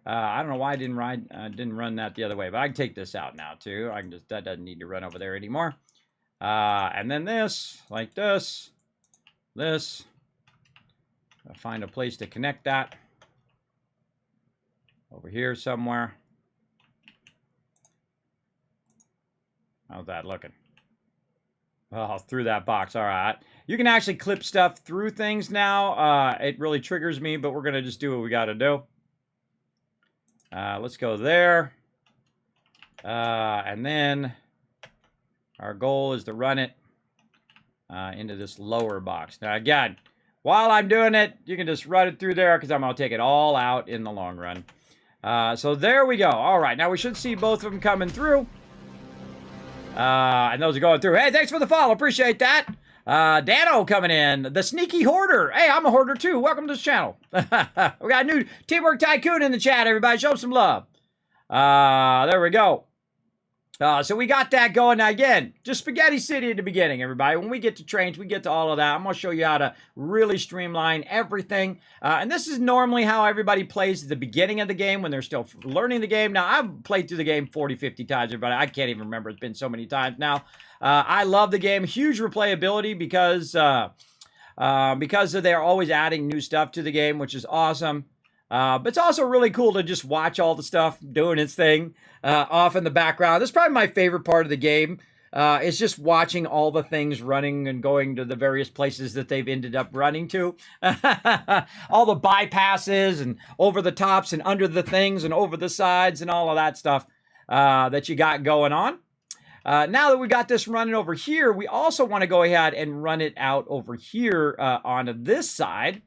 S1: I don't know why I didn't run that the other way, but I can take this out now too. I can just, that doesn't need to run over there anymore. And then this, like this. I'll find a place to connect that. Over here somewhere. How's that looking? Oh, through that box. All right. You can actually clip stuff through things now. It really triggers me, but we're going to just do what we got to do. Let's go there. And then our goal is to run it into this lower box. Now, again, while I'm doing it, you can just run it through there because I'm going to take it all out in the long run. So there we go. All right. Now, we should see both of them coming through. And those are going through. Hey, thanks for the follow. Appreciate that. Dano coming in. The Sneaky Hoarder. Hey, I'm a hoarder too. Welcome to this channel. We got a new Teamwork Tycoon in the chat, everybody. Show some love. There we go. So we got that going. Now, again, just Spaghetti City at the beginning, everybody. When we get to trains, we get to all of that. I'm going to show you how to really streamline everything. And this is normally how everybody plays at the beginning of the game when they're still learning the game. Now, I've played through the game 40, 50 times, everybody. I can't even remember. It's been so many times now. I love the game. Huge replayability because they're always adding new stuff to the game, which is awesome. But it's also really cool to just watch all the stuff doing its thing off in the background. This is probably my favorite part of the game. It's just watching all the things running and going to the various places that they've ended up running to. All the bypasses and over the tops and under the things and over the sides and all of that stuff that you got going on. Now that we got this running over here, we also want to go ahead and run it out over here onto this side.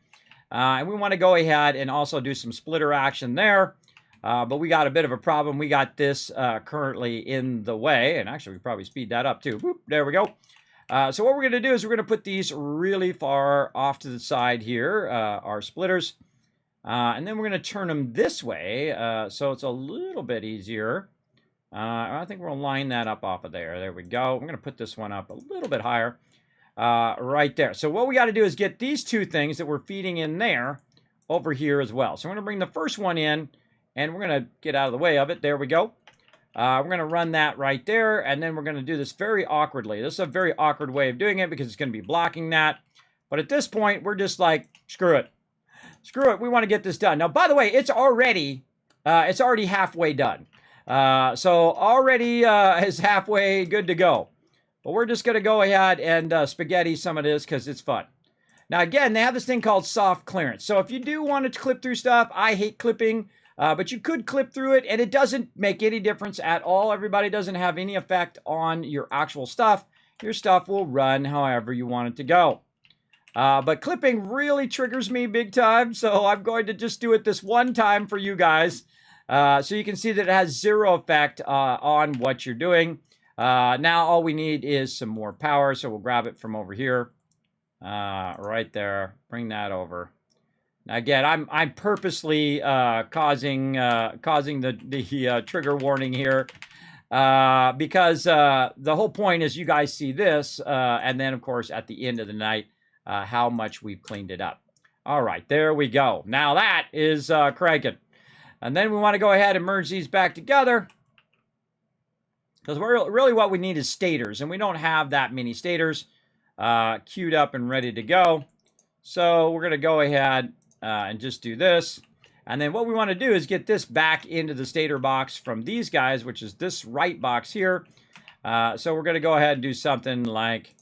S1: And we want to go ahead and also do some splitter action there. But we got a bit of a problem. We got this currently in the way. And actually, we probably speed that up too. Boop, there we go. So what we're going to do is we're going to put these really far off to the side here, our splitters. And then we're going to turn them this way so it's a little bit easier. I think we'll line that up off of there. There we go. We're going to put this one up a little bit higher. Right there. So what we got to do is get these two things that we're feeding in there over here as well. So we're going to bring the first one in, and we're going to get out of the way of it. There we go. We're going to run that right there, and then we're going to do this very awkwardly. This is a very awkward way of doing it because it's going to be blocking that. But at this point, we're just like, screw it. Screw it. We want to get this done. Now, by the way, it's already halfway done. So already is halfway good to go. But we're just going to go ahead and spaghetti some of this because it's fun. Now, again, they have this thing called soft clearance. So if you do want to clip through stuff, I hate clipping, but you could clip through it, and it doesn't make any difference at all. Everybody doesn't have any effect on your actual stuff. Your stuff will run however you want it to go. But clipping really triggers me big time, so I'm going to just do it this one time for you guys. So you can see that it has zero effect on what you're doing. Now all we need is some more power, so we'll grab it from over here. Right there. Bring that over. Now again, I'm purposely causing the trigger warning here because the whole point is you guys see this, and then of course at the end of the night, how much we've cleaned it up. All right, there we go. Now that is cranking, and then we want to go ahead and merge these back together because really what we need is stators, and we don't have that many stators queued up and ready to go. So we're going to go ahead and just do this. And then what we want to do is get this back into the stator box from these guys, which is this right box here. So we're going to go ahead and do something like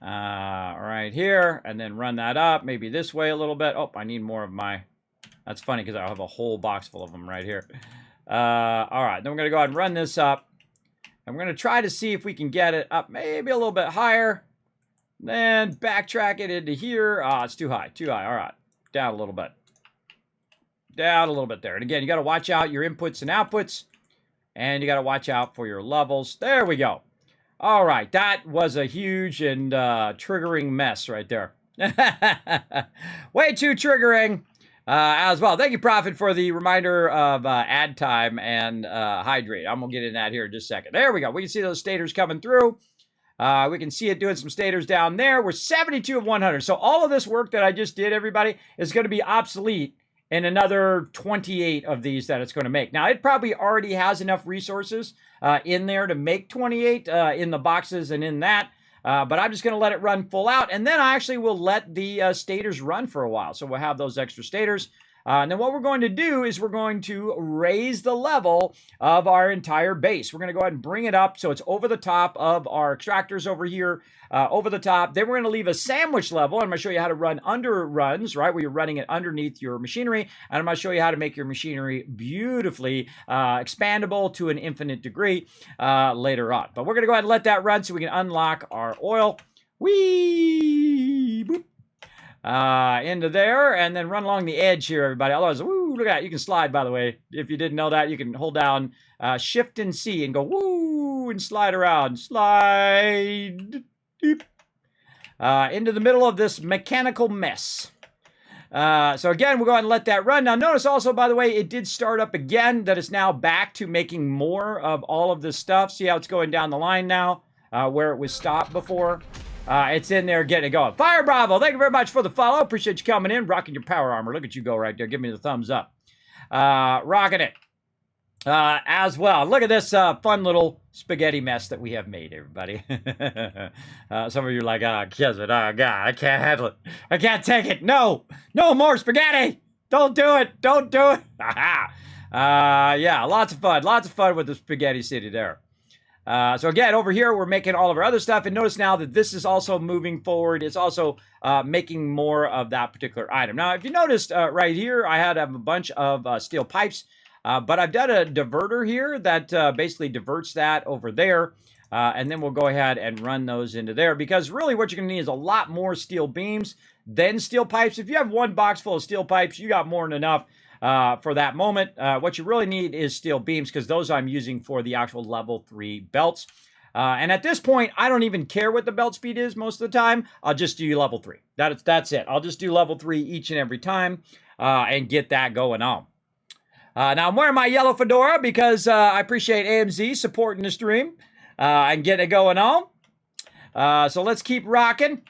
S1: right here, and then run that up, maybe this way a little bit. Oh, I need more of my... That's funny because I have a whole box full of them right here. All right, then we're going to go ahead and run this up. And we're going to try to see if we can get it up maybe a little bit higher. Then backtrack it into here. Ah, it's too high, too high. All right, down a little bit. Down a little bit there. And again, you got to watch out your inputs and outputs. And you got to watch out for your levels. There we go. All right, that was a huge and triggering mess right there. Way too triggering as well. Thank you, Prophet, for the reminder of ad time and hydrate. I'm going to get in that here in just a second. There we go. We can see those stators coming through. We can see it doing some stators down there. We're 72 of 100. So all of this work that I just did, everybody, is going to be obsolete in another 28 of these that it's going to make. Now, it probably already has enough resources in there to make 28 in the boxes and in that. But I'm just going to let it run full out. And then I actually will let the stators run for a while. So we'll have those extra stators. And then what we're going to do is we're going to raise the level of our entire base. We're going to go ahead and bring it up so it's over the top of our extractors over here, over the top. Then we're going to leave a sandwich level. I'm going to show you how to run under runs, right, where you're running it underneath your machinery. And I'm going to show you how to make your machinery beautifully expandable to an infinite degree later on. But we're going to go ahead and let that run so we can unlock our oil. Whee! Boop. Into there, and then run along the edge here, everybody. Otherwise, woo, look at that. You can slide, by the way. If you didn't know that, you can hold down Shift and C and go woo and slide around. Slide. Deep. Into the middle of this mechanical mess. So again, we'll go ahead and let that run. Now, notice also, by the way, it did start up again, that it's now back to making more of all of this stuff. See how it's going down the line now, where it was stopped before. It's in there getting it going. Fire Bravo, thank you very much for the follow. Appreciate you coming in, rocking your power armor. Look at you go right there. Give me the thumbs up. Rocking it as well. Look at this fun little spaghetti mess that we have made, everybody. Some of you are like, Kismet, oh, God, I can't handle it. I can't take it. No more spaghetti. Don't do it. Don't do it. Yeah, lots of fun with the spaghetti city there. So again, over here, we're making all of our other stuff. And notice now that this is also moving forward. It's also making more of that particular item. Now, if you noticed right here, I had a bunch of steel pipes. But I've done a diverter here that basically diverts that over there. And then we'll go ahead and run those into there. Because really what you're going to need is a lot more steel beams than steel pipes. If you have one box full of steel pipes, you got more than enough. For that moment, what you really need is steel beams because those I'm using for the actual level 3 belts. And at this point, I don't even care what the belt speed is most of the time. I'll just do level 3. That's it. I'll just do level 3 each and every time and get that going on. Now, I'm wearing my yellow fedora because I appreciate AMZ supporting the stream and getting it going on. So let's keep rocking.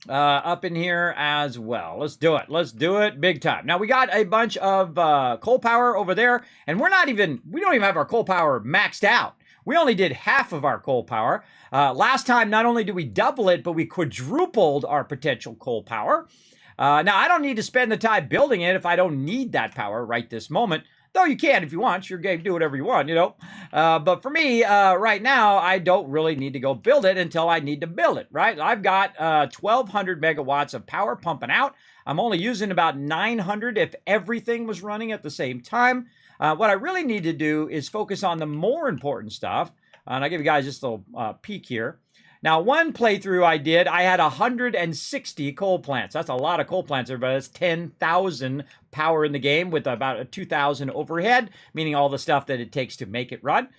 S1: Up in here as well. Let's do it. Let's do it big time. Now we got a bunch of coal power over there, and we don't even have our coal power maxed out. We only did half of our coal power. Last time, not only did we double it, but we quadrupled our potential coal power. Now I don't need to spend the time building it if I don't need that power right this moment. Though you can if you want. It's your game. Do whatever you want, you know. But for me, right now, I don't really need to go build it until I need to build it, right? I've got 1,200 megawatts of power pumping out. I'm only using about 900 if everything was running at the same time. What I really need to do is focus on the more important stuff. And I'll give you guys just a little peek here. Now, one playthrough I did, I had 160 coal plants. That's a lot of coal plants, everybody. That's 10,000 power in the game with about a 2,000 overhead, meaning all the stuff that it takes to make it run.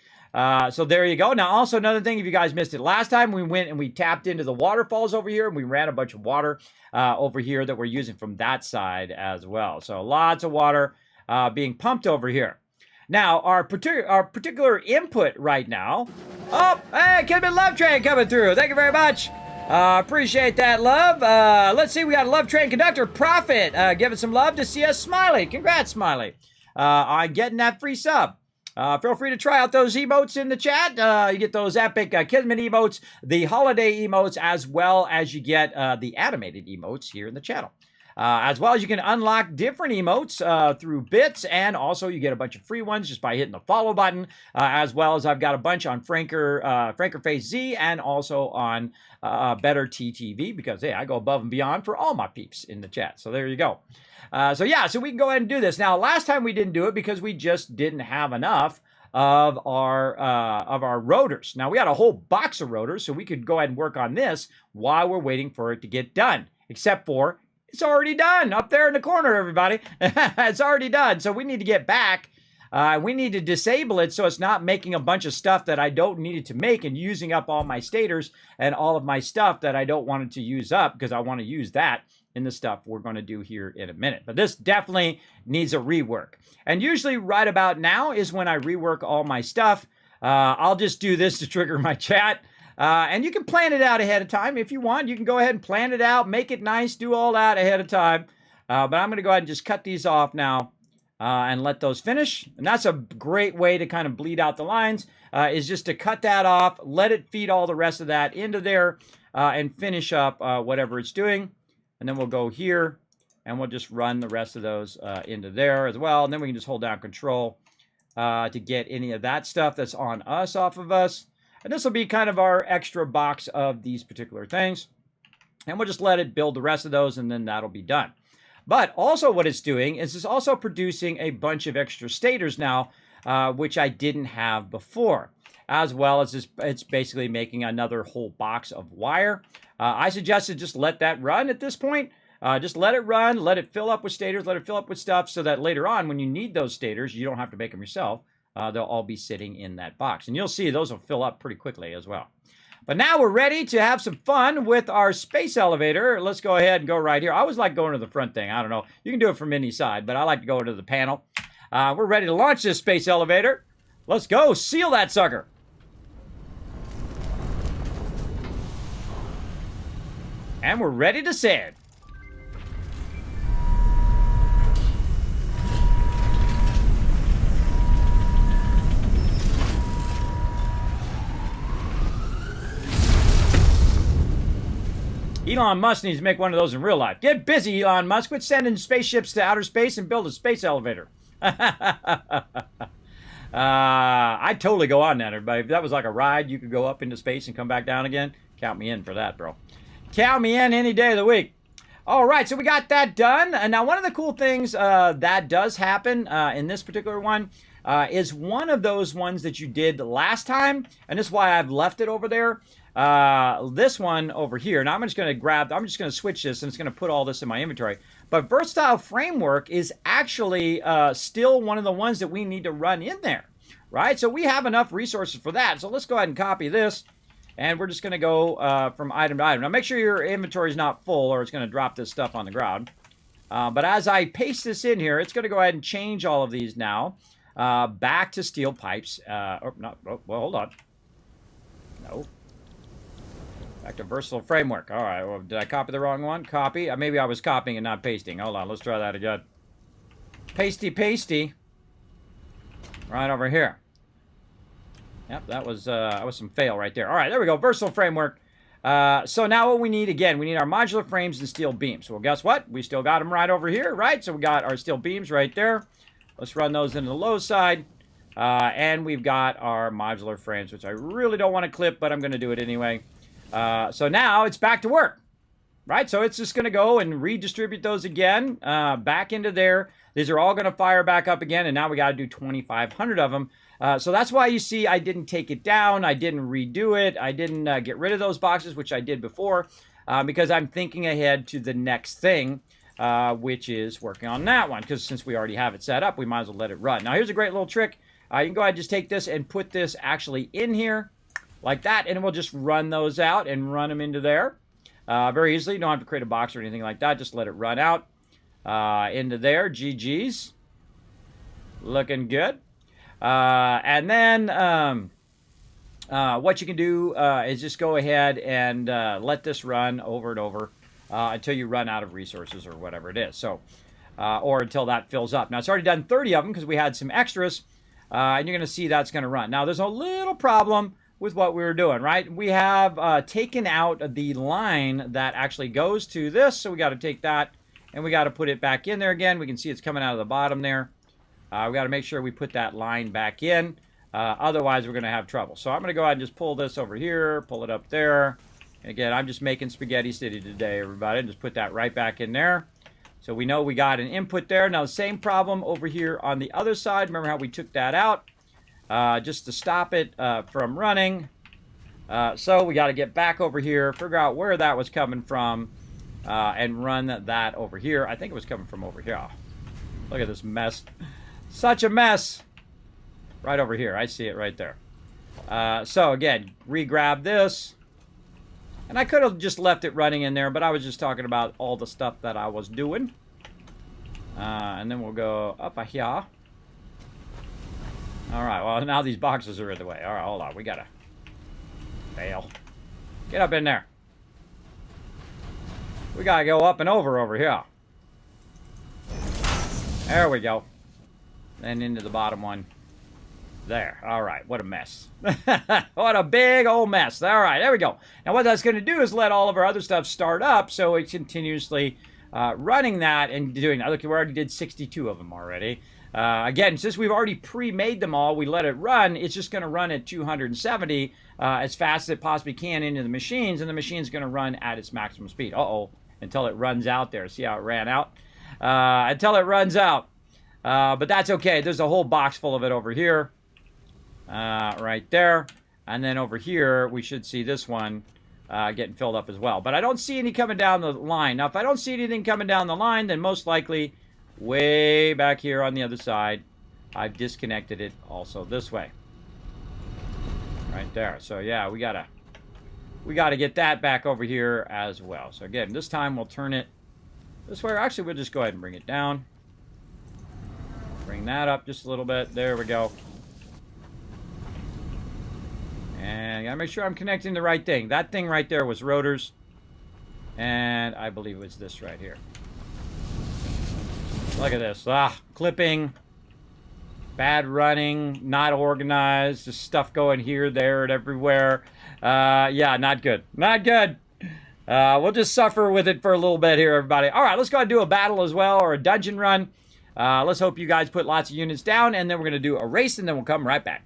S1: So there you go. Now, also another thing, if you guys missed it last time, we went and we tapped into the waterfalls over here, and we ran a bunch of water over here that we're using from that side as well. So lots of water being pumped over here. Now, our particular input right now. Oh, hey, Kismet Love Train coming through. Thank you very much. Appreciate that love. Let's see, we got a Love Train conductor, Prophet, giving some love to CS Smiley. Congrats, Smiley, on getting that free sub. Feel free to try out those emotes in the chat. You get those epic Kismet emotes, the holiday emotes, as well as you get the animated emotes here in the channel. As well as you can unlock different emotes through bits, and also you get a bunch of free ones just by hitting the follow button, as well as I've got a bunch on Franker Face Z and also on Better TTV, because, hey, I go above and beyond for all my peeps in the chat. So there you go. So we can go ahead and do this. Now, last time we didn't do it because we just didn't have enough of our rotors. Now, we had a whole box of rotors, so we could go ahead and work on this while we're waiting for it to get done, except for it's already done up there in the corner, everybody. It's already done. So we need to get back. We need to disable it so it's not making a bunch of stuff that I don't need it to make and using up all my stators and all of my stuff that I don't want it to use up, because I want to use that in the stuff we're going to do here in a minute. But this definitely needs a rework. And usually right about now is when I rework all my stuff. I'll just do this to trigger my chat. And you can plan it out ahead of time if you want. You can go ahead and plan it out, make it nice, do all that ahead of time. But I'm going to go ahead and just cut these off now and let those finish. And that's a great way to kind of bleed out the lines, is just to cut that off, let it feed all the rest of that into there, and finish up whatever it's doing. And then we'll go here, and we'll just run the rest of those into there as well. And then we can just hold down Control to get any of that stuff that's on us off of us. And this will be kind of our extra box of these particular things. And we'll just let it build the rest of those, and then that'll be done. But also what it's doing is it's also producing a bunch of extra stators now, which I didn't have before. As well as it's basically making another whole box of wire. I suggested just let that run at this point. Just let it run, let it fill up with stators, let it fill up with stuff, so that later on when you need those stators, you don't have to make them yourself. They'll all be sitting in that box. And you'll see those will fill up pretty quickly as well. But now we're ready to have some fun with our space elevator. Let's go ahead and go right here. I always like going to the front thing. I don't know. You can do it from any side, but I like to go into the panel. We're ready to launch this space elevator. Let's go. Seal that sucker. And we're ready to send. Elon Musk needs to make one of those in real life. Get busy, Elon Musk. Quit sending spaceships to outer space and build a space elevator. I'd totally go on that, everybody. If that was like a ride, you could go up into space and come back down again. Count me in for that, bro. Count me in any day of the week. All right, so we got that done. And now one of the cool things that does happen in this particular one is one of those ones that you did last time. And this is why I've left it over there. This one over here. Now I'm just going to switch this, and it's going to put all this in my inventory. But Versatile Framework is actually still one of the ones that we need to run in there, right? So we have enough resources for that. So let's go ahead and copy this, and we're just going to go from item to item. Now make sure your inventory is not full, or it's going to drop this stuff on the ground. But as I paste this in here, it's going to go ahead and change all of these now back to steel pipes. Well, hold on. No. Back to Versatile Framework. All right, well, did I copy the wrong one? Copy. Maybe I was copying and not pasting. Hold on, let's try that again. Pasty. Right over here. Yep, that was some fail right there. All right, there we go. Versatile Framework. So now what we need, again, we need our modular frames and steel beams. Well, guess what? We still got them right over here, right? So we got our steel beams right there. Let's run those into the low side. And we've got our modular frames, which I really don't want to clip, but I'm going to do it anyway. So now it's back to work, right? So it's just going to go and redistribute those again back into there. These are all going to fire back up again, and now we got to do 2,500 of them. So that's why you see I didn't take it down. I didn't redo it. I didn't get rid of those boxes, which I did before, because I'm thinking ahead to the next thing, which is working on that one. Because since we already have it set up, we might as well let it run. Now, here's a great little trick. You can go ahead and just take this and put this actually in here like that, and we'll just run those out and run them into there very easily. You don't have to create a box or anything like that. Just let it run out into there. GG's. Looking good. And then what you can do is just go ahead and let this run over and over until you run out of resources or whatever it is. So, or until that fills up. Now, it's already done 30 of them because we had some extras. And you're going to see that's going to run. Now, there's a little problem with what we were doing, right? We have taken out the line that actually goes to this. So we got to take that and we got to put it back in there again. We can see it's coming out of the bottom there. We got to make sure we put that line back in. Otherwise, we're going to have trouble. So I'm going to go ahead and just pull this over here, pull it up there. And again, I'm just making spaghetti city today, everybody. Just put that right back in there. So we know we got an input there. Now, the same problem over here on the other side. Remember how we took that out just to stop it from running. So we got to get back over here, figure out where that was coming from, and run that over here. I think it was coming from over here. Look at this mess. Such a mess. Right over here. I see it right there. So, again, re-grab this. And I could have just left it running in there, but I was just talking about all the stuff that I was doing. And then we'll go up here. All right, well, now these boxes are in the way. All right, hold on. We got to fail. Get up in there. We got to go up and over here. There we go. And into the bottom one. There. All right. What a mess. What a big old mess. All right. There we go. Now, what that's going to do is let all of our other stuff start up. So it's continuously running that and doing that. Look, we already did 62 of them already. Again, since we've already pre-made them all, we let it run. It's just going to run at 270 as fast as it possibly can into the machines. And the machine's going to run at its maximum speed. Uh-oh. Until it runs out there. See how it ran out? Until it runs out. But that's okay. There's a whole box full of it over here. Right there. And then over here, we should see this one getting filled up as well. But I don't see any coming down the line. Now, if I don't see anything coming down the line, then most likely way back here on the other side, I've disconnected it also this way. Right there. So, yeah, we gotta get that back over here as well. So, again, this time we'll turn it this way. Actually, we'll just go ahead and bring it down. Bring that up just a little bit. There we go. And I gotta make sure I'm connecting the right thing. That thing right there was rotors. And I believe it was this right here. Look at this. Clipping. Bad running. Not organized. Just stuff going here, there, and everywhere. Yeah, not good. Not good. We'll just suffer with it for a little bit here, everybody. All right, let's go ahead and do a battle as well, or a dungeon run. Let's hope you guys put lots of units down, and then we're going to do a race, and then we'll come right back.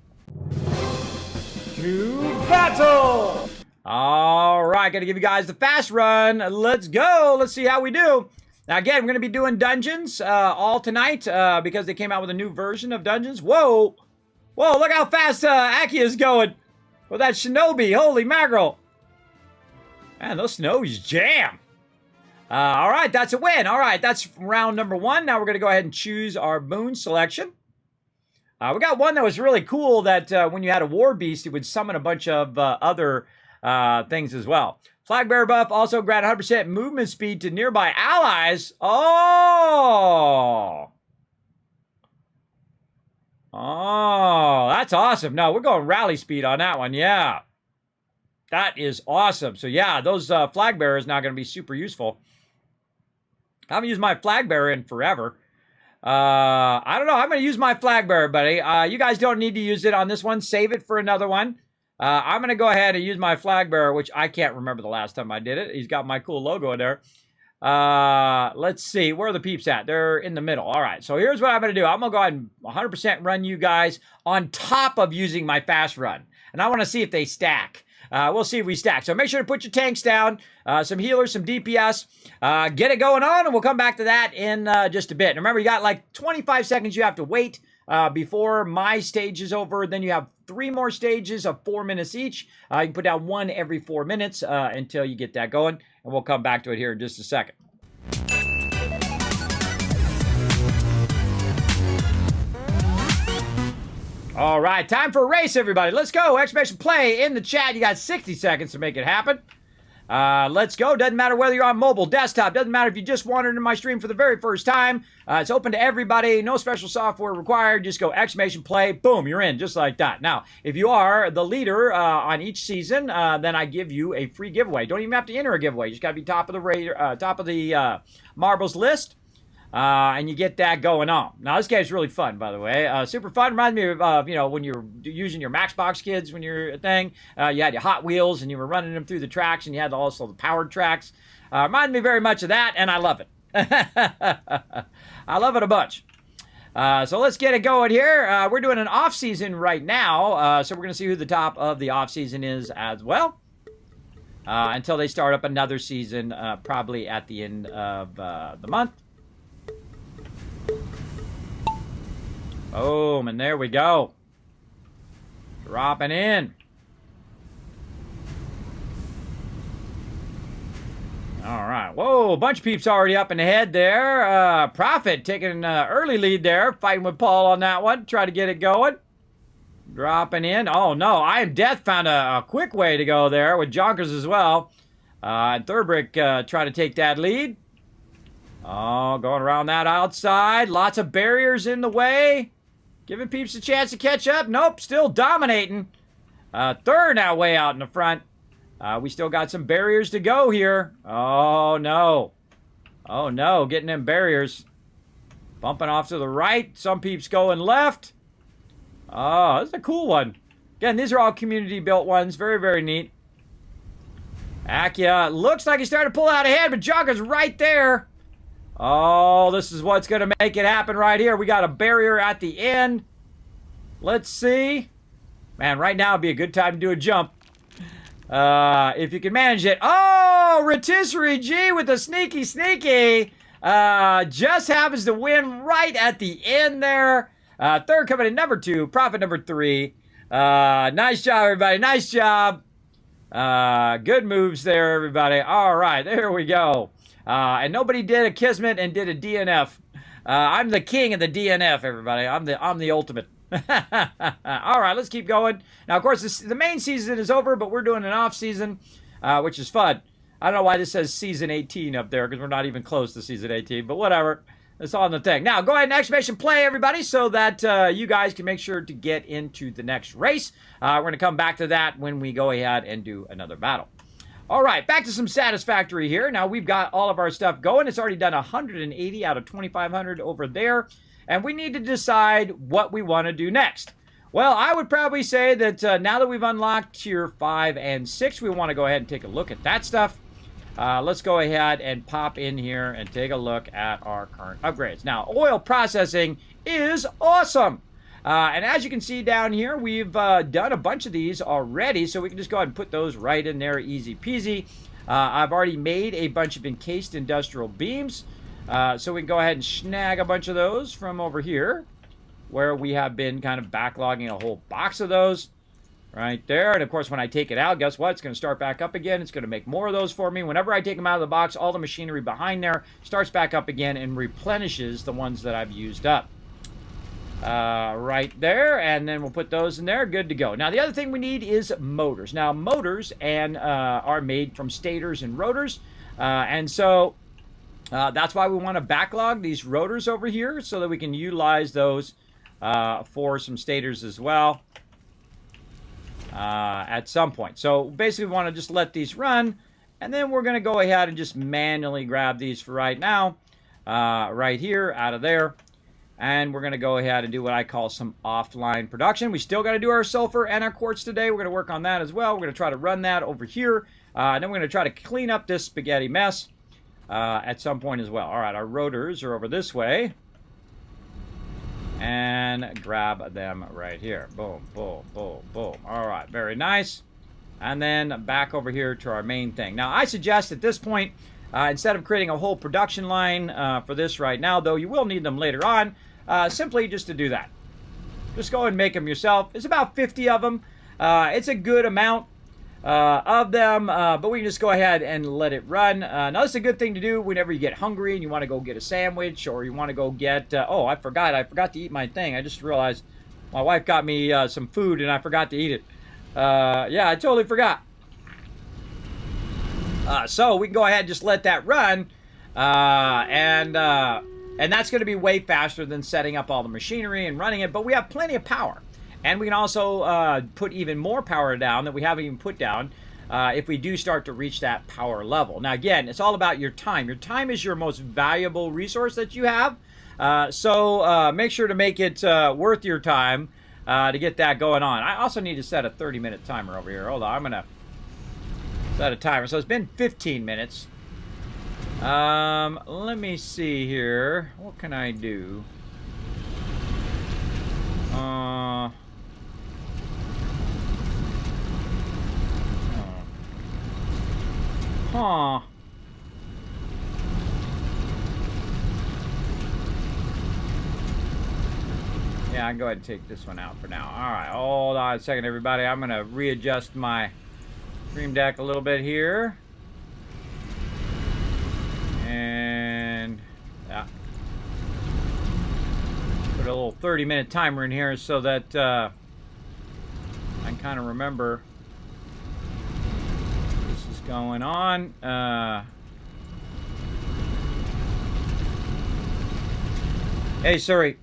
S1: To battle! All right, got to give you guys the fast run. Let's go. Let's see how we do. Now, again, we're going to be doing dungeons all tonight because they came out with a new version of dungeons. Whoa. Whoa, look how fast Aki is going with that shinobi. Holy mackerel. Man, those snows jam. All right, that's a win. All right, that's round number 1. Now we're going to go ahead and choose our moon selection. We got one that was really cool that when you had a war beast, it would summon a bunch of other things as well. Flag bearer buff also grant 100% movement speed to nearby allies. Oh, that's awesome. No, we're going rally speed on that one. Yeah, that is awesome. So yeah, those flag bearers now going to be super useful. I haven't used my flag bearer in forever. I don't know. I'm going to use my flag bearer, buddy. You guys don't need to use it on this one. Save it for another one. I'm going to go ahead and use my flag bearer, which I can't remember the last time I did it. He's got my cool logo in there. Let's see. Where are the peeps at? They're in the middle. All right. So here's what I'm going to do. I'm going to go ahead and 100% run you guys on top of using my fast run. And I want to see if they stack. We'll see if we stack. So make sure to put your tanks down, some healers, some DPS, get it going on, and we'll come back to that in just a bit. And remember, you got like 25 seconds you have to wait before my stage is over. Then you have 3 more stages of 4 minutes each. You can put down 1 every 4 minutes until you get that going, and we'll come back to it here in just a second. All right, time for a race, everybody. Let's go. Exclamation play in the chat. You got 60 seconds to make it happen. Let's go. Doesn't matter whether you're on mobile, desktop. Doesn't matter if you just wandered into my stream for the very first time. It's open to everybody. No special software required. Just go exclamation play. Boom, you're in just like that. Now, if you are the leader on each season, then I give you a free giveaway. Don't even have to enter a giveaway. You just got to be top of the marbles list. And you get that going on. Now, this game's really fun, by the way. Super fun. Reminds me of, you know, when you're using your Maxbox kids when you're a thing. You had your Hot Wheels, and you were running them through the tracks, and you had also the powered tracks. Reminds me very much of that, and I love it. I love it a bunch. So let's get it going here. We're doing an off-season right now, so we're going to see who the top of the off-season is as well. Until they start up another season, probably at the end of the month. Boom, and there we go. Dropping in. All right. Whoa, a bunch of peeps already up in the head there. Prophet taking an early lead there. Fighting with Paul on that one. Try to get it going. Dropping in. Oh, no. I Am Death found a quick way to go there with Jonkers as well. And Thurbrick trying to take that lead. Oh, going around that outside. Lots of barriers in the way. Giving peeps a chance to catch up. Nope, still dominating. Third now way out in the front. We still got some barriers to go here. Oh, no. Oh, no, getting them barriers. Bumping off to the right. Some peeps going left. Oh, this is a cool one. Again, these are all community-built ones. Very, very neat. Akia looks like he started to pull out ahead, but Jogger's right there. Oh, this is what's going to make it happen right here. We got a barrier at the end. Let's see. Man, right now would be a good time to do a jump. If you can manage it. Oh, Rotisserie G with the sneaky. Just happens to win right at the end there. Third coming in number 2. Profit number 3. Nice job, everybody. Nice job. Good moves there, everybody. All right, there we go. And nobody did a Kismet and did a DNF. I'm the king of the DNF, everybody. I'm the ultimate. All right, let's keep going. Now, of course, the main season is over, but we're doing an off season, which is fun. I don't know why this says season 18 up there, because we're not even close to season 18, but whatever. It's on the thing. Now, go ahead and exclamation play, everybody, so that you guys can make sure to get into the next race. We're going to come back to that when we go ahead and do another battle. All right, back to some Satisfactory here. Now, we've got all of our stuff going. It's already done 180 out of 2,500 over there. And we need to decide what we want to do next. Well, I would probably say that now that we've unlocked Tier 5 and 6, we want to go ahead and take a look at that stuff. Let's go ahead and pop in here and take a look at our current upgrades. Now, oil processing is awesome. And as you can see down here, we've done a bunch of these already, so we can just go ahead and put those right in there, easy peasy. I've already made a bunch of encased industrial beams, so we can go ahead and snag a bunch of those from over here, where we have been kind of backlogging a whole box of those right there. And of course, when I take it out, guess what? It's going to start back up again. It's going to make more of those for me. Whenever I take them out of the box, all the machinery behind there starts back up again and replenishes the ones that I've used up. Right there, and then we'll put those in there. Good to go. Now, the other thing we need is motors. Now, motors are made from stators and rotors, and so that's why we want to backlog these rotors over here so that we can utilize those for some stators as well at some point. So basically, we want to just let these run, and then we're going to go ahead and just manually grab these for right now, right here, out of there. And we're going to go ahead and do what I call some offline production. We still got to do our sulfur and our quartz today. We're going to work on that as well. We're going to try to run that over here. And then we're going to try to clean up this spaghetti mess. at some point as well. All right, our rotors are over this way. And grab them right here. Boom, boom, boom, boom. All right, very nice. And then back over here to our main thing. Now, I suggest at this point, instead of creating a whole production line for this right now, though you will need them later on, simply just to do that. Just go and make them yourself. It's about 50 of them. It's a good amount of them, but we can just go ahead and let it run. Now, this is a good thing to do whenever you get hungry and you want to go get a sandwich, or you want to go get... oh, I forgot to eat my thing. I just realized my wife got me some food and I forgot to eat it. Yeah, I totally forgot. So we can go ahead and just let that run, and that's going to be way faster than setting up all the machinery and running it, but we have plenty of power. And we can also put even more power down that we haven't even put down if we do start to reach that power level. Now, again, it's all about your time. Your time is your most valuable resource that you have. So make sure to make it worth your time to get that going on. I also need to set a 30-minute timer over here. Hold on, I'm going to set a timer. So it's been 15 minutes. Let me see here. What can I do? Huh. Yeah, I can go ahead and take this one out for now. All right, hold on a second, everybody. I'm going to readjust my Stream Deck a little bit here. And, yeah. Put a little 30-minute timer in here so that I can kind of remember this is going on. Hey, Siri.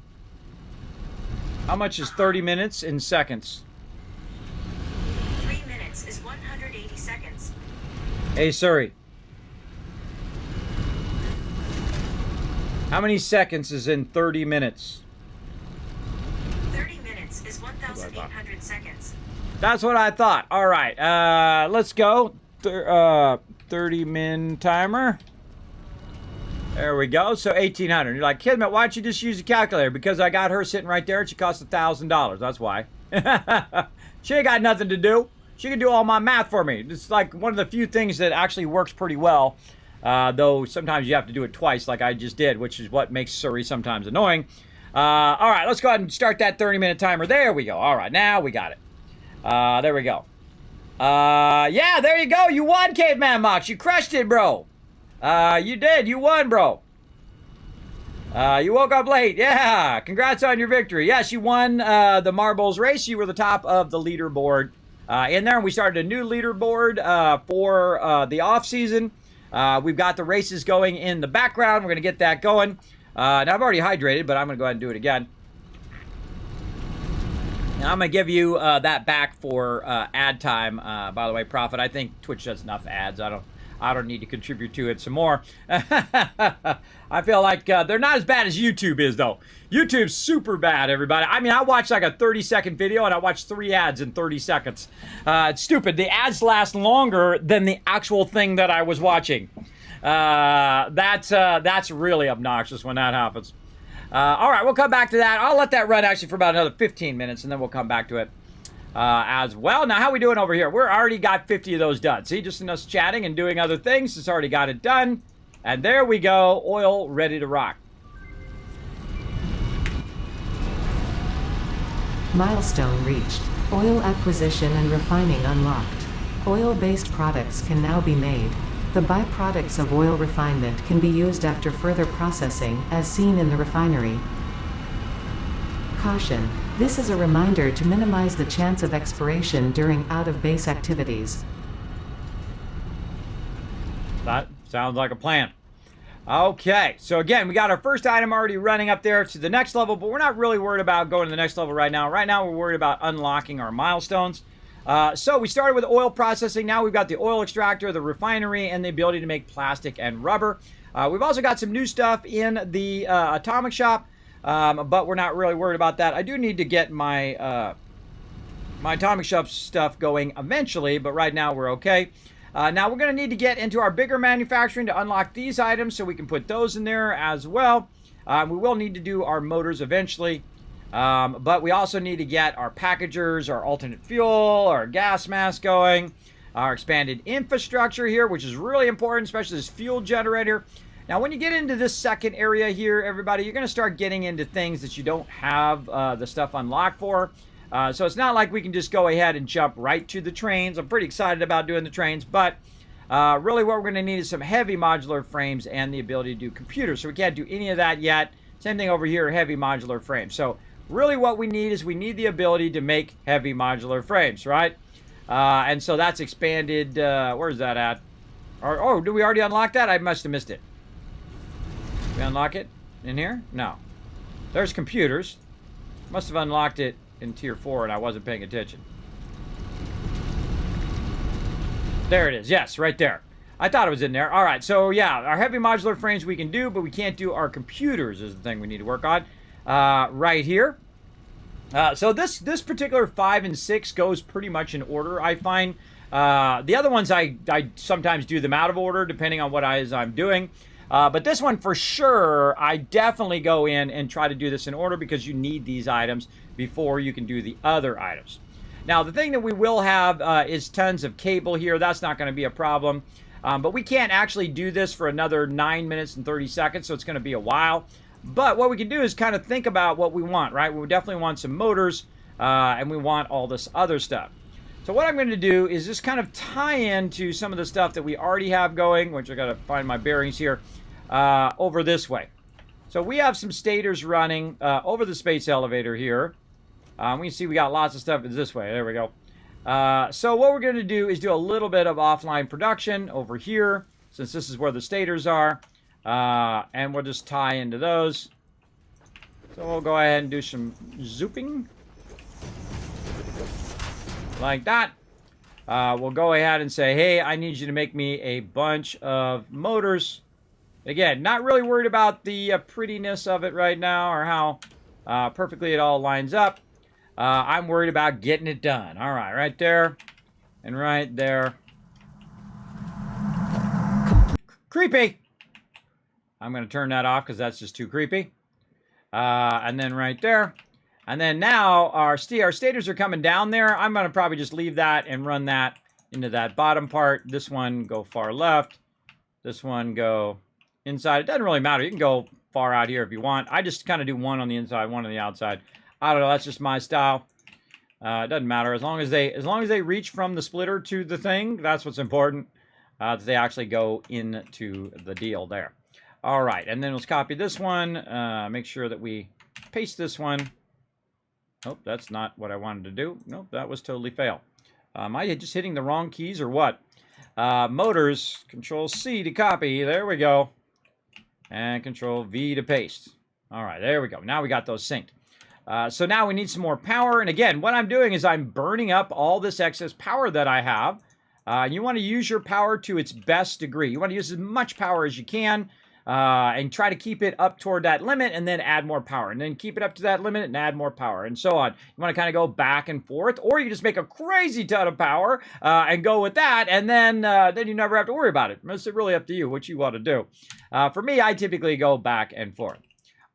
S1: How much is 30 minutes in seconds?
S2: 3 minutes is 180 seconds.
S1: Hey, Siri. How many seconds is in 30 minutes?
S2: 30 minutes is 1,800 seconds.
S1: That's what I thought. All right, let's go. 30-min timer. There we go. So 1,800. You're like, Kismet, why don't you just use a calculator? Because I got her sitting right there and she cost $1,000. That's why. She ain't got nothing to do. She can do all my math for me. It's like one of the few things that actually works pretty well. Though sometimes you have to do it twice like I just did, which is what makes Siri sometimes annoying. All right, let's go ahead and start that 30-minute timer. There we go. All right, now we got it. There we go. Yeah, there you go. You won, Caveman Mox. You crushed it, bro. You did. You won, bro. You woke up late. Yeah. Congrats on your victory. Yes, you won the marbles race. You were the top of the leaderboard in there. And we started a new leaderboard for the off season. We've got the races going in the background. We're going to get that going. Now, I've already hydrated, but I'm going to go ahead and do it again. Now, I'm going to give you that back for ad time. By the way, Prophet, I think Twitch does enough ads. I don't need to contribute to it some more. I feel like they're not as bad as YouTube is, though. YouTube's super bad, everybody. I mean, I watched like a 30-second video, and I watched 3 ads in 30 seconds. It's stupid. The ads last longer than the actual thing that I was watching. That's really obnoxious when that happens. All right, we'll come back to that. I'll let that run actually for about another 15 minutes, and then we'll come back to it. As well. Now, how we doing over here? We're already got 50 of those done. See, just in us chatting and doing other things, it's already got it done. And there we go, oil ready to rock.
S3: Milestone reached. Oil acquisition and refining unlocked. Oil-based products can now be made. The byproducts of oil refinement can be used after further processing, as seen in the refinery. Caution. This is a reminder to minimize the chance of expiration during out-of-base activities.
S1: That sounds like a plan. Okay, so again, we got our first item already running up there to the next level, but we're not really worried about going to the next level right now. Right now, we're worried about unlocking our milestones. So we started with oil processing. Now we've got the oil extractor, the refinery, and the ability to make plastic and rubber. We've also got some new stuff in the atomic shop. But we're not really worried about that. I do need to get my my atomic shop stuff going eventually, but right now we're okay. Now we're going to need to get into our bigger manufacturing to unlock these items so we can put those in there as well. We will need to do our motors eventually. But we also need to get our packagers, our alternate fuel, our gas mask going, our expanded infrastructure here, which is really important, especially this fuel generator. Now, when you get into this second area here, everybody, you're going to start getting into things that you don't have the stuff unlocked for. So it's not like we can just go ahead and jump right to the trains. I'm pretty excited about doing the trains, but really what we're going to need is some heavy modular frames and the ability to do computers. So we can't do any of that yet. Same thing over here, heavy modular frames. So really what we need is we need the ability to make heavy modular frames, right? And so that's expanded. Where's that at? Oh, did we already unlock that? I must have missed it. We unlock it in here? No. There's computers. Must have unlocked it in tier 4 and I wasn't paying attention. There it is. Yes, right there. I thought it was in there. All right. So yeah, our heavy modular frames we can do, but we can't do our computers is the thing we need to work on. Right here. So this particular 5 and 6 goes pretty much in order, I find. The other ones, I sometimes do them out of order, depending on what I'm doing. But this one, for sure, I definitely go in and try to do this in order because you need these items before you can do the other items. Now, the thing that we will have is tons of cable here. That's not going to be a problem. But we can't actually do this for another 9 minutes and 30 seconds, so it's going to be a while. But what we can do is kind of think about what we want, right? We definitely want some motors, and we want all this other stuff. So what I'm going to do is just kind of tie into some of the stuff that we already have going, which I got to find my bearings here, over this way. So we have some stators running over the space elevator here. We can see we got lots of stuff this way. There we go. So what we're going to do is do a little bit of offline production over here, since this is where the stators are. And we'll just tie into those. So we'll go ahead and do some zooping. Like that. We'll go ahead and say, hey, I need you to make me a bunch of motors. Again, not really worried about the prettiness of it right now or how perfectly it all lines up. I'm worried about getting it done. All right, right there and right there. Creepy. I'm going to turn that off because that's just too creepy. And then right there. And then now our stators are coming down there. I'm going to probably just leave that and run that into that bottom part. This one go far left. This one go inside. It doesn't really matter. You can go far out here if you want. I just kind of do one on the inside, one on the outside. I don't know. That's just my style. It doesn't matter as long as they reach from the splitter to the thing. That's what's important. That they actually go into the deal there. All right, and then let's copy this one. Make sure that we paste this one. Oh, that's not what I wanted to do. Nope, that was totally fail. Am I just hitting the wrong keys or what? Motors, Control C to copy. There we go. And Control V to paste. All right, there we go. Now we got those synced. So now we need some more power. And again, what I'm doing is I'm burning up all this excess power that I have. You want to use your power to its best degree. You want to use as much power as you can. And try to keep it up toward that limit and then add more power. And then keep it up to that limit and add more power and so on. You want to kind of go back and forth. Or you can just make a crazy ton of power and go with that. And then you never have to worry about it. It's really up to you what you want to do. For me, I typically go back and forth.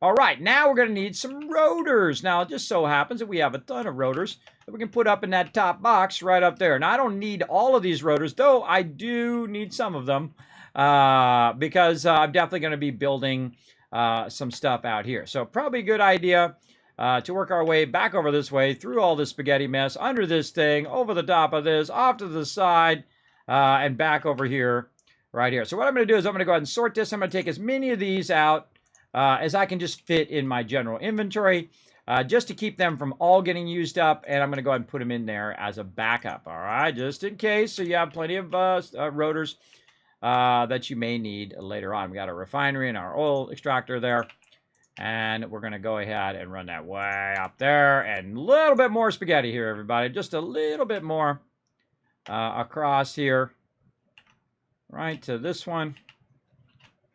S1: All right, now we're going to need some rotors. Now, it just so happens that we have a ton of rotors that we can put up in that top box right up there. Now, I don't need all of these rotors, though I do need some of them. Because I'm definitely going to be building some stuff out here. So probably a good idea to work our way back over this way, through all this spaghetti mess, under this thing, over the top of this, off to the side, and back over here, right here. So what I'm going to do is I'm going to go ahead and sort this. I'm going to take as many of these out as I can just fit in my general inventory, just to keep them from all getting used up. And I'm going to go ahead and put them in there as a backup, all right, just in case. So you have plenty of rotors that you may need later on. We got a refinery and our oil extractor there. And we're going to go ahead and run that way up there. And a little bit more spaghetti here, everybody. Just a little bit more across here. Right to this one.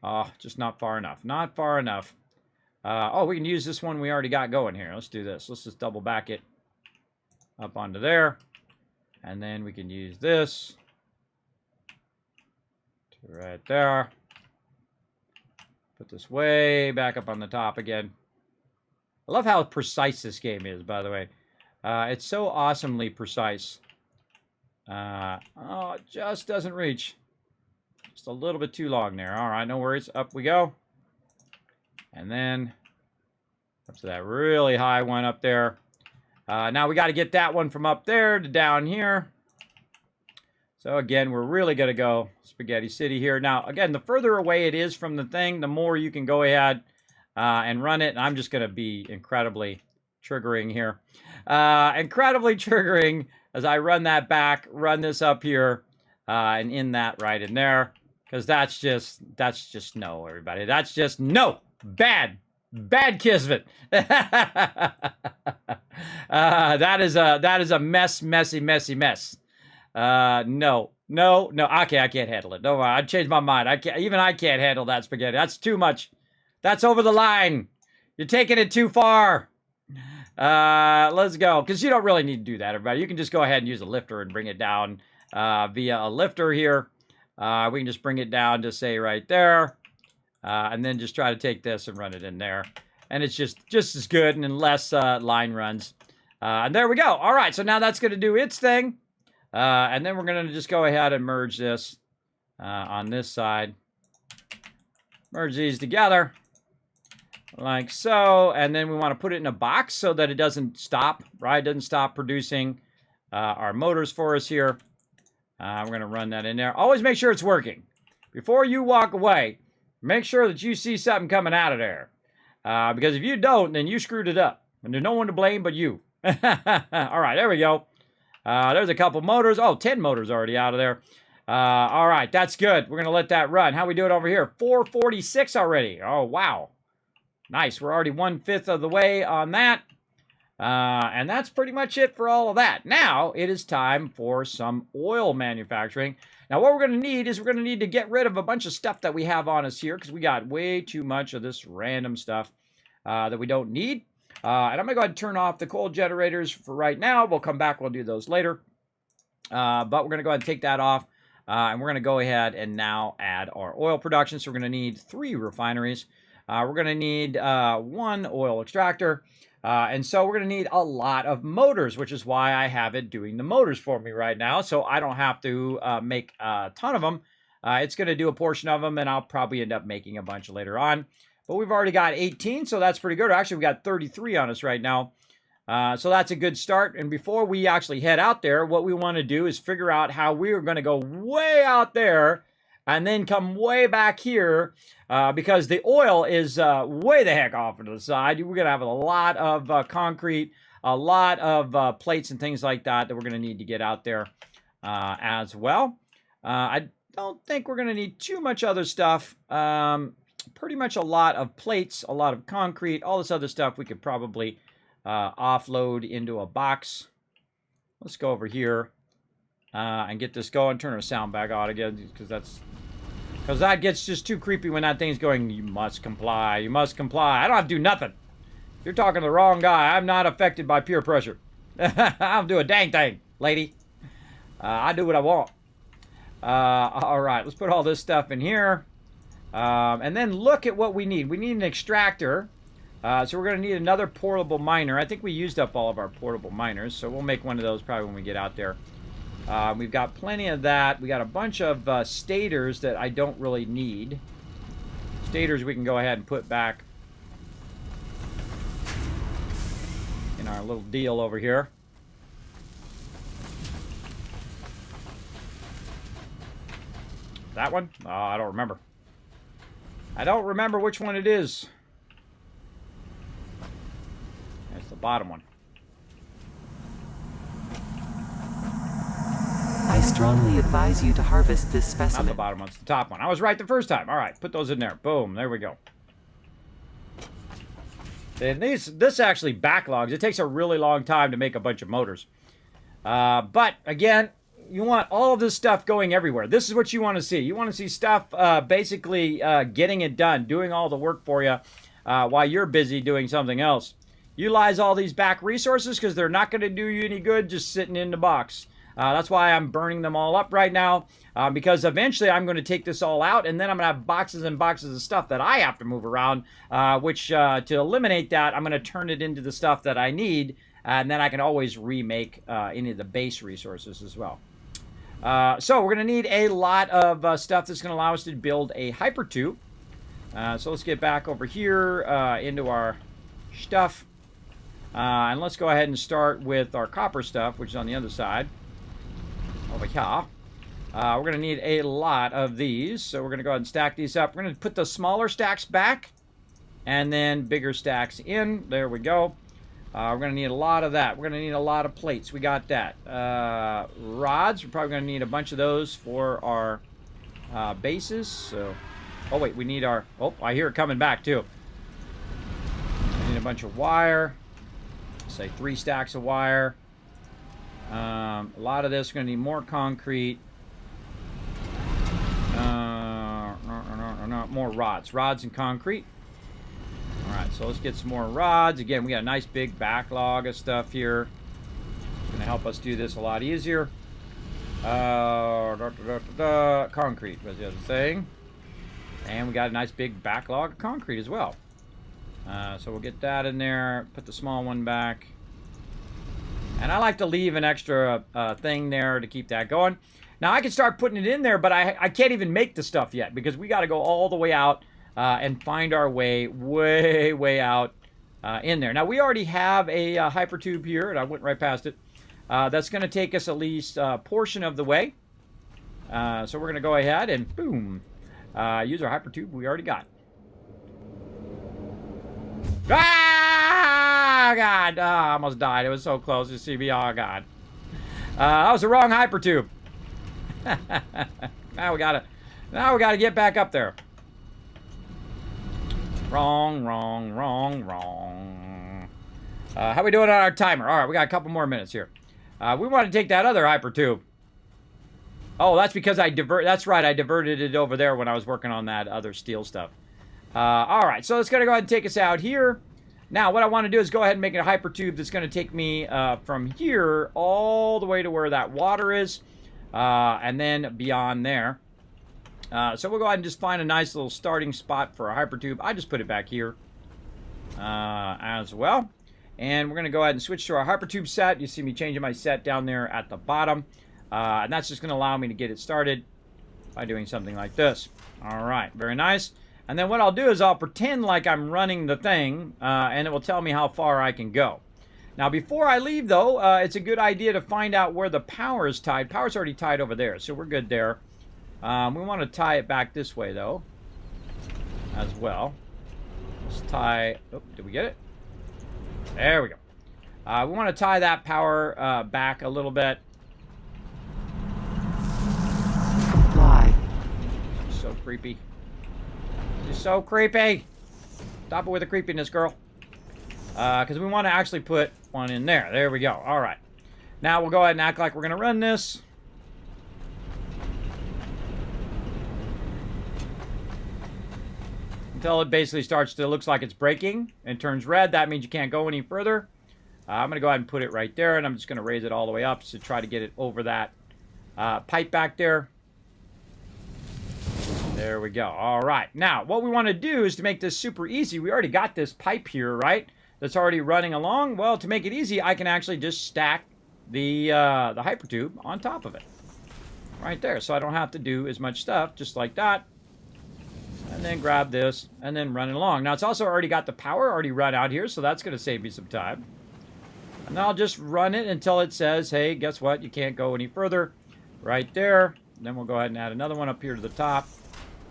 S1: Oh, just not far enough. Not far enough. Oh, we can use this one we already got going here. Let's do this. Let's just double back it up onto there. And then we can use this. Right there. Put this way back up on the top again. I love how precise this game is, by the way. It's so awesomely precise. Oh, it just doesn't reach. Just a little bit too long there. All right, no worries. Up we go. And then up to that really high one up there. Now we got to get that one from up there to down here. So again, we're really going to go Spaghetti City here. Now, again, the further away it is from the thing, the more you can go ahead and run it. And I'm just going to be incredibly triggering here. Incredibly triggering as I run that back, run this up here, and in that right in there. Because that's just no, everybody. That's just no. Bad Kismet. That is a messy mess. No. Okay, I can't handle it. No, I changed my mind. I can't handle that spaghetti. That's too much. That's over the line. You're taking it too far. Let's go. Because you don't really need to do that, everybody. You can just go ahead and use a lifter and bring it down via a lifter here. We can just bring it down to say right there. And then just try to take this and run it in there. And it's just as good and in less line runs. And there we go. All right, so now that's going to do its thing. And then we're going to just go ahead and merge this on this side. Merge these together like so. And then we want to put it in a box so that it doesn't stop, right? It doesn't stop producing our motors for us here. We're going to run that in there. Always make sure it's working. Before you walk away, make sure that you see something coming out of there. Because if you don't, then you screwed it up. And there's no one to blame but you. All right, there we go. There's a couple motors. Oh, 10 motors already out of there. All right, that's good. We're going to let that run. How we do it over here? 446 already. Oh, wow. Nice. We're already 1/5 of the way on that. And that's pretty much it for all of that. Now, it is time for some oil manufacturing. Now, what we're going to need is we're going to need to get rid of a bunch of stuff that we have on us here because we got way too much of this random stuff that we don't need. And I'm going to go ahead and turn off the coal generators for right now. We'll come back. We'll do those later. But we're going to go ahead and take that off. And we're going to go ahead and now add our oil production. So we're going to need 3 refineries. We're going to need 1 oil extractor. And so we're going to need a lot of motors, which is why I have it doing the motors for me right now. So I don't have to make a ton of them. It's going to do a portion of them, and I'll probably end up making a bunch later on. But we've already got 18, so that's pretty good. Actually, we got 33 on us right now. So that's a good start. And before we actually head out there, what we want to do is figure out how we're going to go way out there and then come way back here because the oil is way the heck off to the side. We're going to have a lot of concrete, a lot of plates and things like that we're going to need to get out there as well. I don't think we're going to need too much other stuff. Pretty much a lot of plates, a lot of concrete, all this other stuff we could probably offload into a box. Let's go over here and get this going. Turn our sound back on again because that gets just too creepy when that thing's going, you must comply, you must comply. I don't have to do nothing. You're talking to the wrong guy. I'm not affected by peer pressure. I don't do a dang thing, lady. I do what I want. All right, let's put all this stuff in here. And then look at what we need. We need an extractor. So we're going to need another portable miner. I think we used up all of our portable miners, so we'll make one of those probably when we get out there. We've got plenty of that. We got a bunch of stators that I don't really need. Stators we can go ahead and put back in our little deal over here. That one? Oh, I don't remember. I don't remember which one it is. That's the bottom one.
S3: I strongly advise you to harvest this specimen.
S1: Not the bottom one, it's the top one. I was right the first time. All right, put those in there. Boom, there we go. And this actually backlogs. It takes a really long time to make a bunch of motors. But, again, you want all of this stuff going everywhere. This is what you want to see. You want to see stuff basically getting it done, doing all the work for you while you're busy doing something else. Utilize all these back resources because they're not going to do you any good just sitting in the box. That's why I'm burning them all up right now, because eventually I'm going to take this all out, and then I'm going to have boxes and boxes of stuff that I have to move around, which to eliminate that, I'm going to turn it into the stuff that I need, and then I can always remake any of the base resources as well. So we're going to need a lot of stuff that's going to allow us to build a hypertube. So let's get back over here into our stuff. And let's go ahead and start with our copper stuff, which is on the other side. Over here. We're going to need a lot of these. So we're going to go ahead and stack these up. We're going to put the smaller stacks back. And then bigger stacks in. There we go. We're going to need a lot of that. We're going to need a lot of plates. We got that. Rods. We're probably going to need a bunch of those for our bases. So, oh, wait. We need our... Oh, I hear it coming back, too. We need a bunch of wire. Say 3 stacks of wire. A lot of this. We're going to need more concrete. More rods. Rods and concrete. Alright, so let's get some more rods. Again, we got a nice big backlog of stuff here. It's going to help us do this a lot easier. Concrete was the other thing. And we got a nice big backlog of concrete as well. So we'll get that in there. Put the small one back. And I like to leave an extra thing there to keep that going. Now, I can start putting it in there, but I can't even make the stuff yet because we got to go all the way out and find our way way out in there. Now, we already have a hypertube here, and I went right past it. That's going to take us at least a portion of the way. So we're going to go ahead and, boom, use our hypertube we already got. Ah, God. I almost died. It was so close to see me. Oh, God. That was the wrong hypertube. Now we gotta get back up there. Wrong. How we doing on our timer? All right, we got a couple more minutes here. We want to take that other hypertube. Oh, that's because that's right, I diverted it over there when I was working on that other steel stuff. All right, so it's gonna go ahead and take us out here. Now, what I want to do is go ahead and make it a hypertube that's going to take me from here all the way to where that water is, and then beyond there. So we'll go ahead and just find a nice little starting spot for a hypertube. I just put it back here as well. And we're going to go ahead and switch to our hypertube set. You see me changing my set down there at the bottom. And that's just going to allow me to get it started by doing something like this. All right, very nice. And then what I'll do is I'll pretend like I'm running the thing, and it will tell me how far I can go. Now, before I leave, though, it's a good idea to find out where the power is tied. Power's already tied over there, so we're good there. We want to tie it back this way, though, as well. Let's tie... Oh, did we get it? There we go. We want to tie that power back a little bit.
S3: Why?
S1: So creepy. It's so creepy. Stop it with the creepiness, girl. Because we want to actually put one in there. There we go. All right. Now we'll go ahead and act like we're going to run this. Until it basically starts to, looks like it's breaking and turns red. That means you can't go any further. I'm going to go ahead and put it right there, and I'm just going to raise it all the way up to try to get it over that pipe back there. There we go. All right. Now, what we want to do is to make this super easy. We already got this pipe here, right? That's already running along. Well, to make it easy, I can actually just stack the hypertube on top of it. Right there. So I don't have to do as much stuff, just like that. And then grab this, and then run it along. Now, it's also already got the power already run out here, so that's going to save me some time. And I'll just run it until it says, hey, guess what? You can't go any further. Right there. And then we'll go ahead and add another one up here to the top.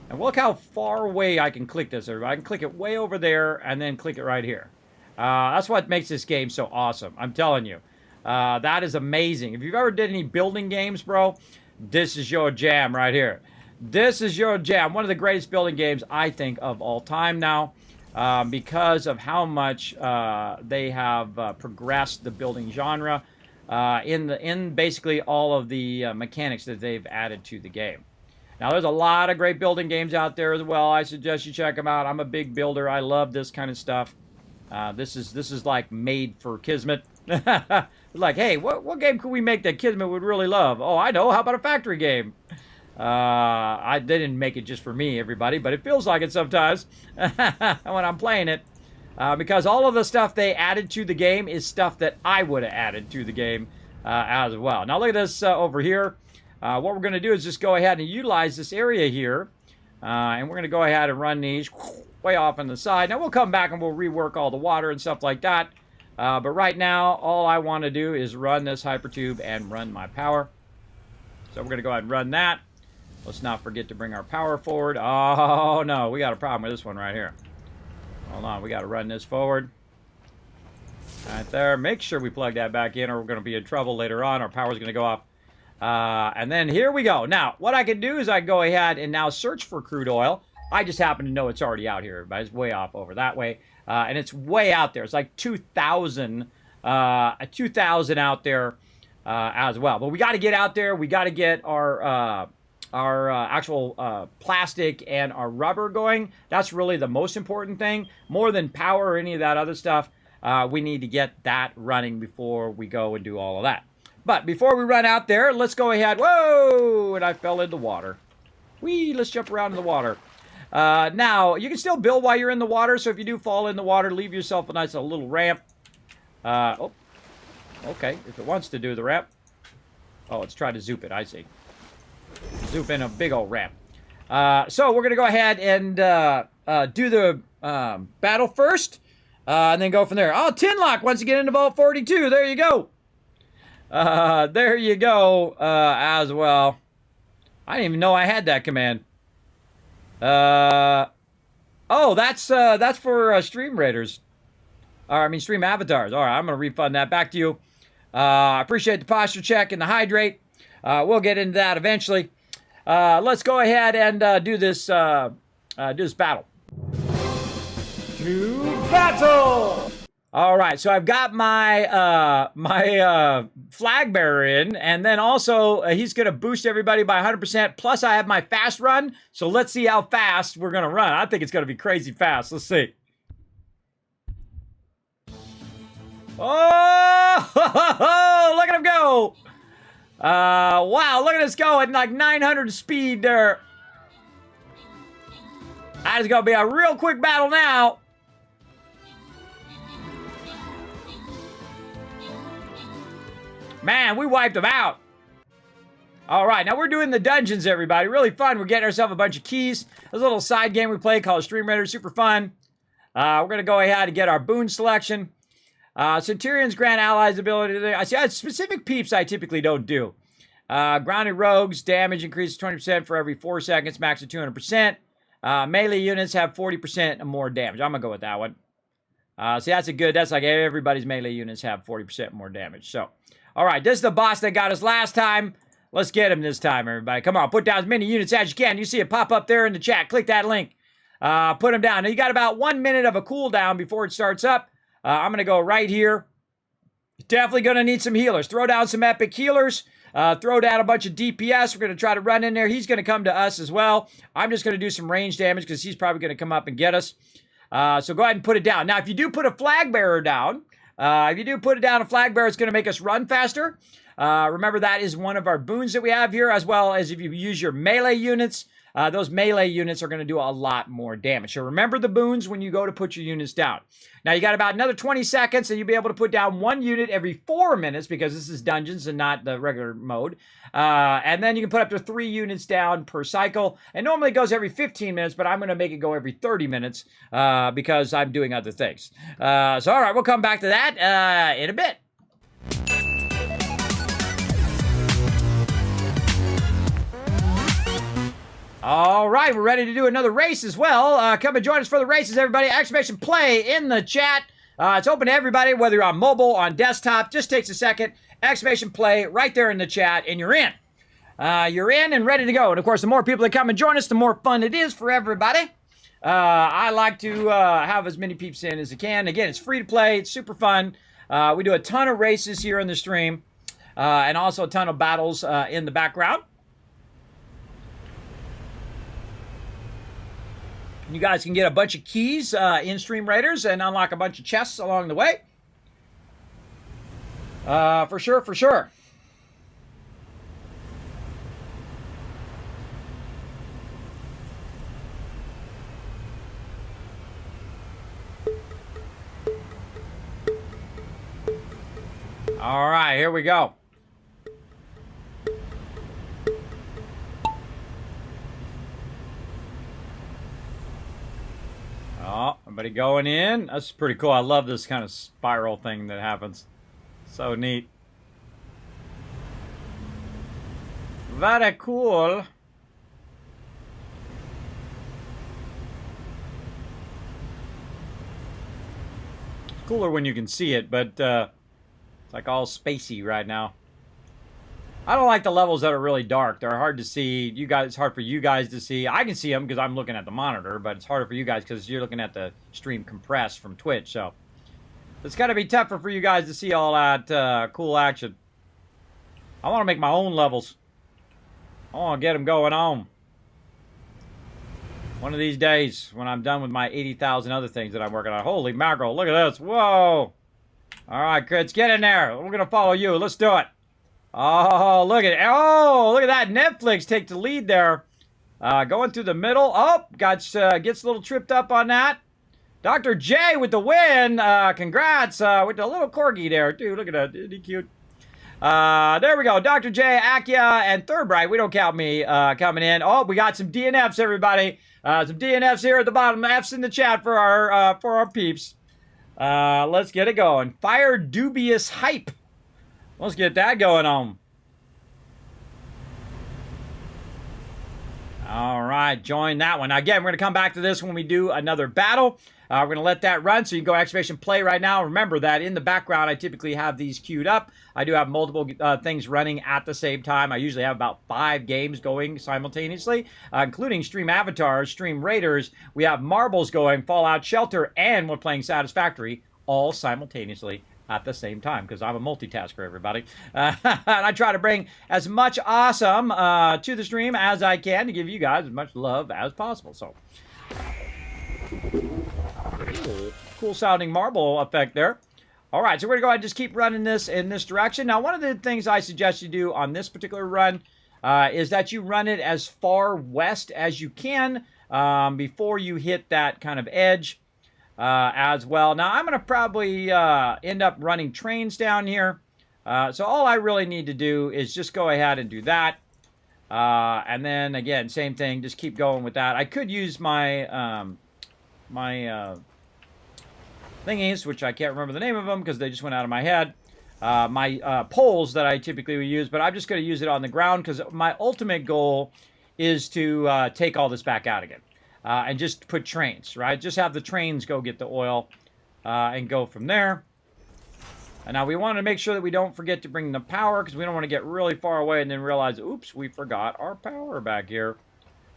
S1: And look how far away I can click this, everybody. I can click it way over there and then click it right here. That's what makes this game so awesome. I'm telling you. That is amazing. If you've ever did any building games, bro, this is your jam right here. This is your jam. One of the greatest building games, I think, of all time now. Because of how much they have progressed the building genre in basically all of the mechanics that they've added to the game. Now, there's a lot of great building games out there as well. I suggest you check them out. I'm a big builder. I love this kind of stuff. This is like made for Kismet. There's Like, hey, what game could we make that Kismet would really love? Oh, I know. How about a factory game? They didn't make it just for me, everybody, but it feels like it sometimes when I'm playing it. Because all of the stuff they added to the game is stuff that I would have added to the game as well. Now look at this over here. What we're going to do is just go ahead and utilize this area here. And we're going to go ahead and run these way off on the side. Now we'll come back and we'll rework all the water and stuff like that. But right now, all I want to do is run this hypertube and run my power. So we're going to go ahead and run that. Let's not forget to bring our power forward. Oh, no, we got a problem with this one right here. Hold on, we got to run this forward. Right there. Make sure we plug that back in or we're going to be in trouble later on. Our power's going to go off. And then here we go. Now, what I can do is I can go ahead and now search for crude oil. I just happen to know it's already out here, but it's way off over that way. And it's way out there. It's like 2,000 out there as well. But we got to get out there. We got to get our actual plastic and our rubber going. That's really the most important thing. More than power or any of that other stuff, we need to get that running before we go and do all of that. But before we run out there, let's go ahead. Whoa! And I fell in the water. Whee! Let's jump around in the water. Now, you can still build while you're in the water, so if you do fall in the water, leave yourself a nice little ramp. Oh, okay, if it wants to do the ramp. Oh, let's try to zoop it, I see. Zoop in a big old ramp. So we're going to go ahead and do the battle first, and then go from there. Oh, Tinlock wants to get into Vault 42. There you go. There you go, as well. I didn't even know I had that command. Oh, that's for Stream Raiders. I mean, Stream Avatars. All right, I'm going to refund that back to you. I appreciate the posture check and the hydrate. We'll get into that eventually. Let's go ahead and do this battle. To battle! All right, so I've got my flag bearer in, and then also he's going to boost everybody by 100%. Plus, I have my fast run, so let's see how fast we're going to run. I think it's going to be crazy fast. Let's see. Oh, look at him go. Wow, look at us go at like 900 speed there. That is going to be a real quick battle now. Man, we wiped them out. All right, now we're doing the dungeons, everybody. Really fun. We're getting ourselves a bunch of keys. There's a little side game we play called Stream Raiders. Super fun. We're going to go ahead and get our boon selection. Centurions grant allies ability. I see specific peeps I typically don't do. Grounded rogues, damage increases 20% for every 4 seconds, max of 200%. Melee units have 40% or more damage. I'm going to go with that one. See, that's like everybody's melee units have 40% more damage. So, all right, this is the boss that got us last time. Let's get him this time, everybody. Come on, put down as many units as you can. You see it pop up there in the chat. Click that link. Put them down. Now, you got about 1 minute of a cooldown before it starts up. I'm going to go right here. Definitely going to need some healers. Throw down some epic healers. Throw down a bunch of DPS. We're going to try to run in there. He's going to come to us as well. I'm just going to do some range damage because he's probably going to come up and get us. So go ahead and put it down. Now, if you do put a flag bearer down, a flag bearer, it's going to make us run faster. Remember, that is one of our boons that we have here, as well as if you use your melee units. Those melee units are going to do a lot more damage. So remember the boons when you go to put your units down. Now, you got about another 20 seconds, and you'll be able to put down 1 unit every 4 minutes, because this is dungeons and not the regular mode. And then you can put up to 3 units down per cycle. And normally it goes every 15 minutes, but I'm going to make it go every 30 minutes because I'm doing other things. So, all right, we'll come back to that in a bit. All right, we're ready to do another race as well. Come and join us for the races, everybody. Exclamation play in the chat. It's open to everybody, whether you're on mobile, on desktop. Just takes a second. Exclamation play right there in the chat, and you're in. You're in and ready to go. And, of course, the more people that come and join us, the more fun it is for everybody. I like to have as many peeps in as I can. Again, it's free to play. It's super fun. We do a ton of races here in the stream, and also a ton of battles in the background. You guys can get a bunch of keys in Stream Raiders and unlock a bunch of chests along the way. For sure, for sure. All right, here we go. Oh, everybody going in. That's pretty cool. I love this kind of spiral thing that happens. So neat. Very cool. It's cooler when you can see it, but it's like all spacey right now. I don't like the levels that are really dark. They're hard to see. You guys, it's hard for you guys to see. I can see them because I'm looking at the monitor, but it's harder for you guys because you're looking at the stream compressed from Twitch. So it's got to be tougher for you guys to see all that cool action. I want to make my own levels. I want to get them going on. One of these days when I'm done with my 80,000 other things that I'm working on. Holy mackerel, look at this. Whoa. All right, kids, get in there. We're going to follow you. Let's do it. Oh, look at it. Oh, look at that. Netflix take the lead there. Going through the middle. Oh, gets a little tripped up on that. Dr. J with the win. Congrats with the little corgi there, too. Look at that. Isn't he cute? There we go. Dr. J, Akia, and Third Bright. We don't count me coming in. Oh, we got some DNFs, everybody. Some DNFs here at the bottom. F's in the chat for our peeps. Let's get it going. Fire Dubious Hype. Let's get that going on. All right, join that one. Now, again, we're going to come back to this when we do another battle. We're going to let that run, so you can go exclamation play right now. Remember that in the background, I typically have these queued up. I do have multiple things running at the same time. I usually have about 5 games going simultaneously, including Stream Avatars, Stream Raiders. We have Marbles going, Fallout Shelter, and we're playing Satisfactory all simultaneously at the same time, because I'm a multitasker, everybody. And I try to bring as much awesome to the stream as I can to give you guys as much love as possible. So, cool sounding marble effect there. All right, so we're going to go ahead and just keep running this in this direction. Now, one of the things I suggest you do on this particular run is that you run it as far west as you can before you hit that kind of edge. As well. Now, I'm going to probably end up running trains down here. So all I really need to do is just go ahead and do that. And then, again, same thing. Just keep going with that. I could use my thingies, which I can't remember the name of them because they just went out of my head. My poles that I typically would use, but I'm just going to use it on the ground because my ultimate goal is to take all this back out again. And just put trains, right? Just have the trains go get the oil and go from there. And now we want to make sure that we don't forget to bring the power because we don't want to get really far away and then realize, oops, we forgot our power back here.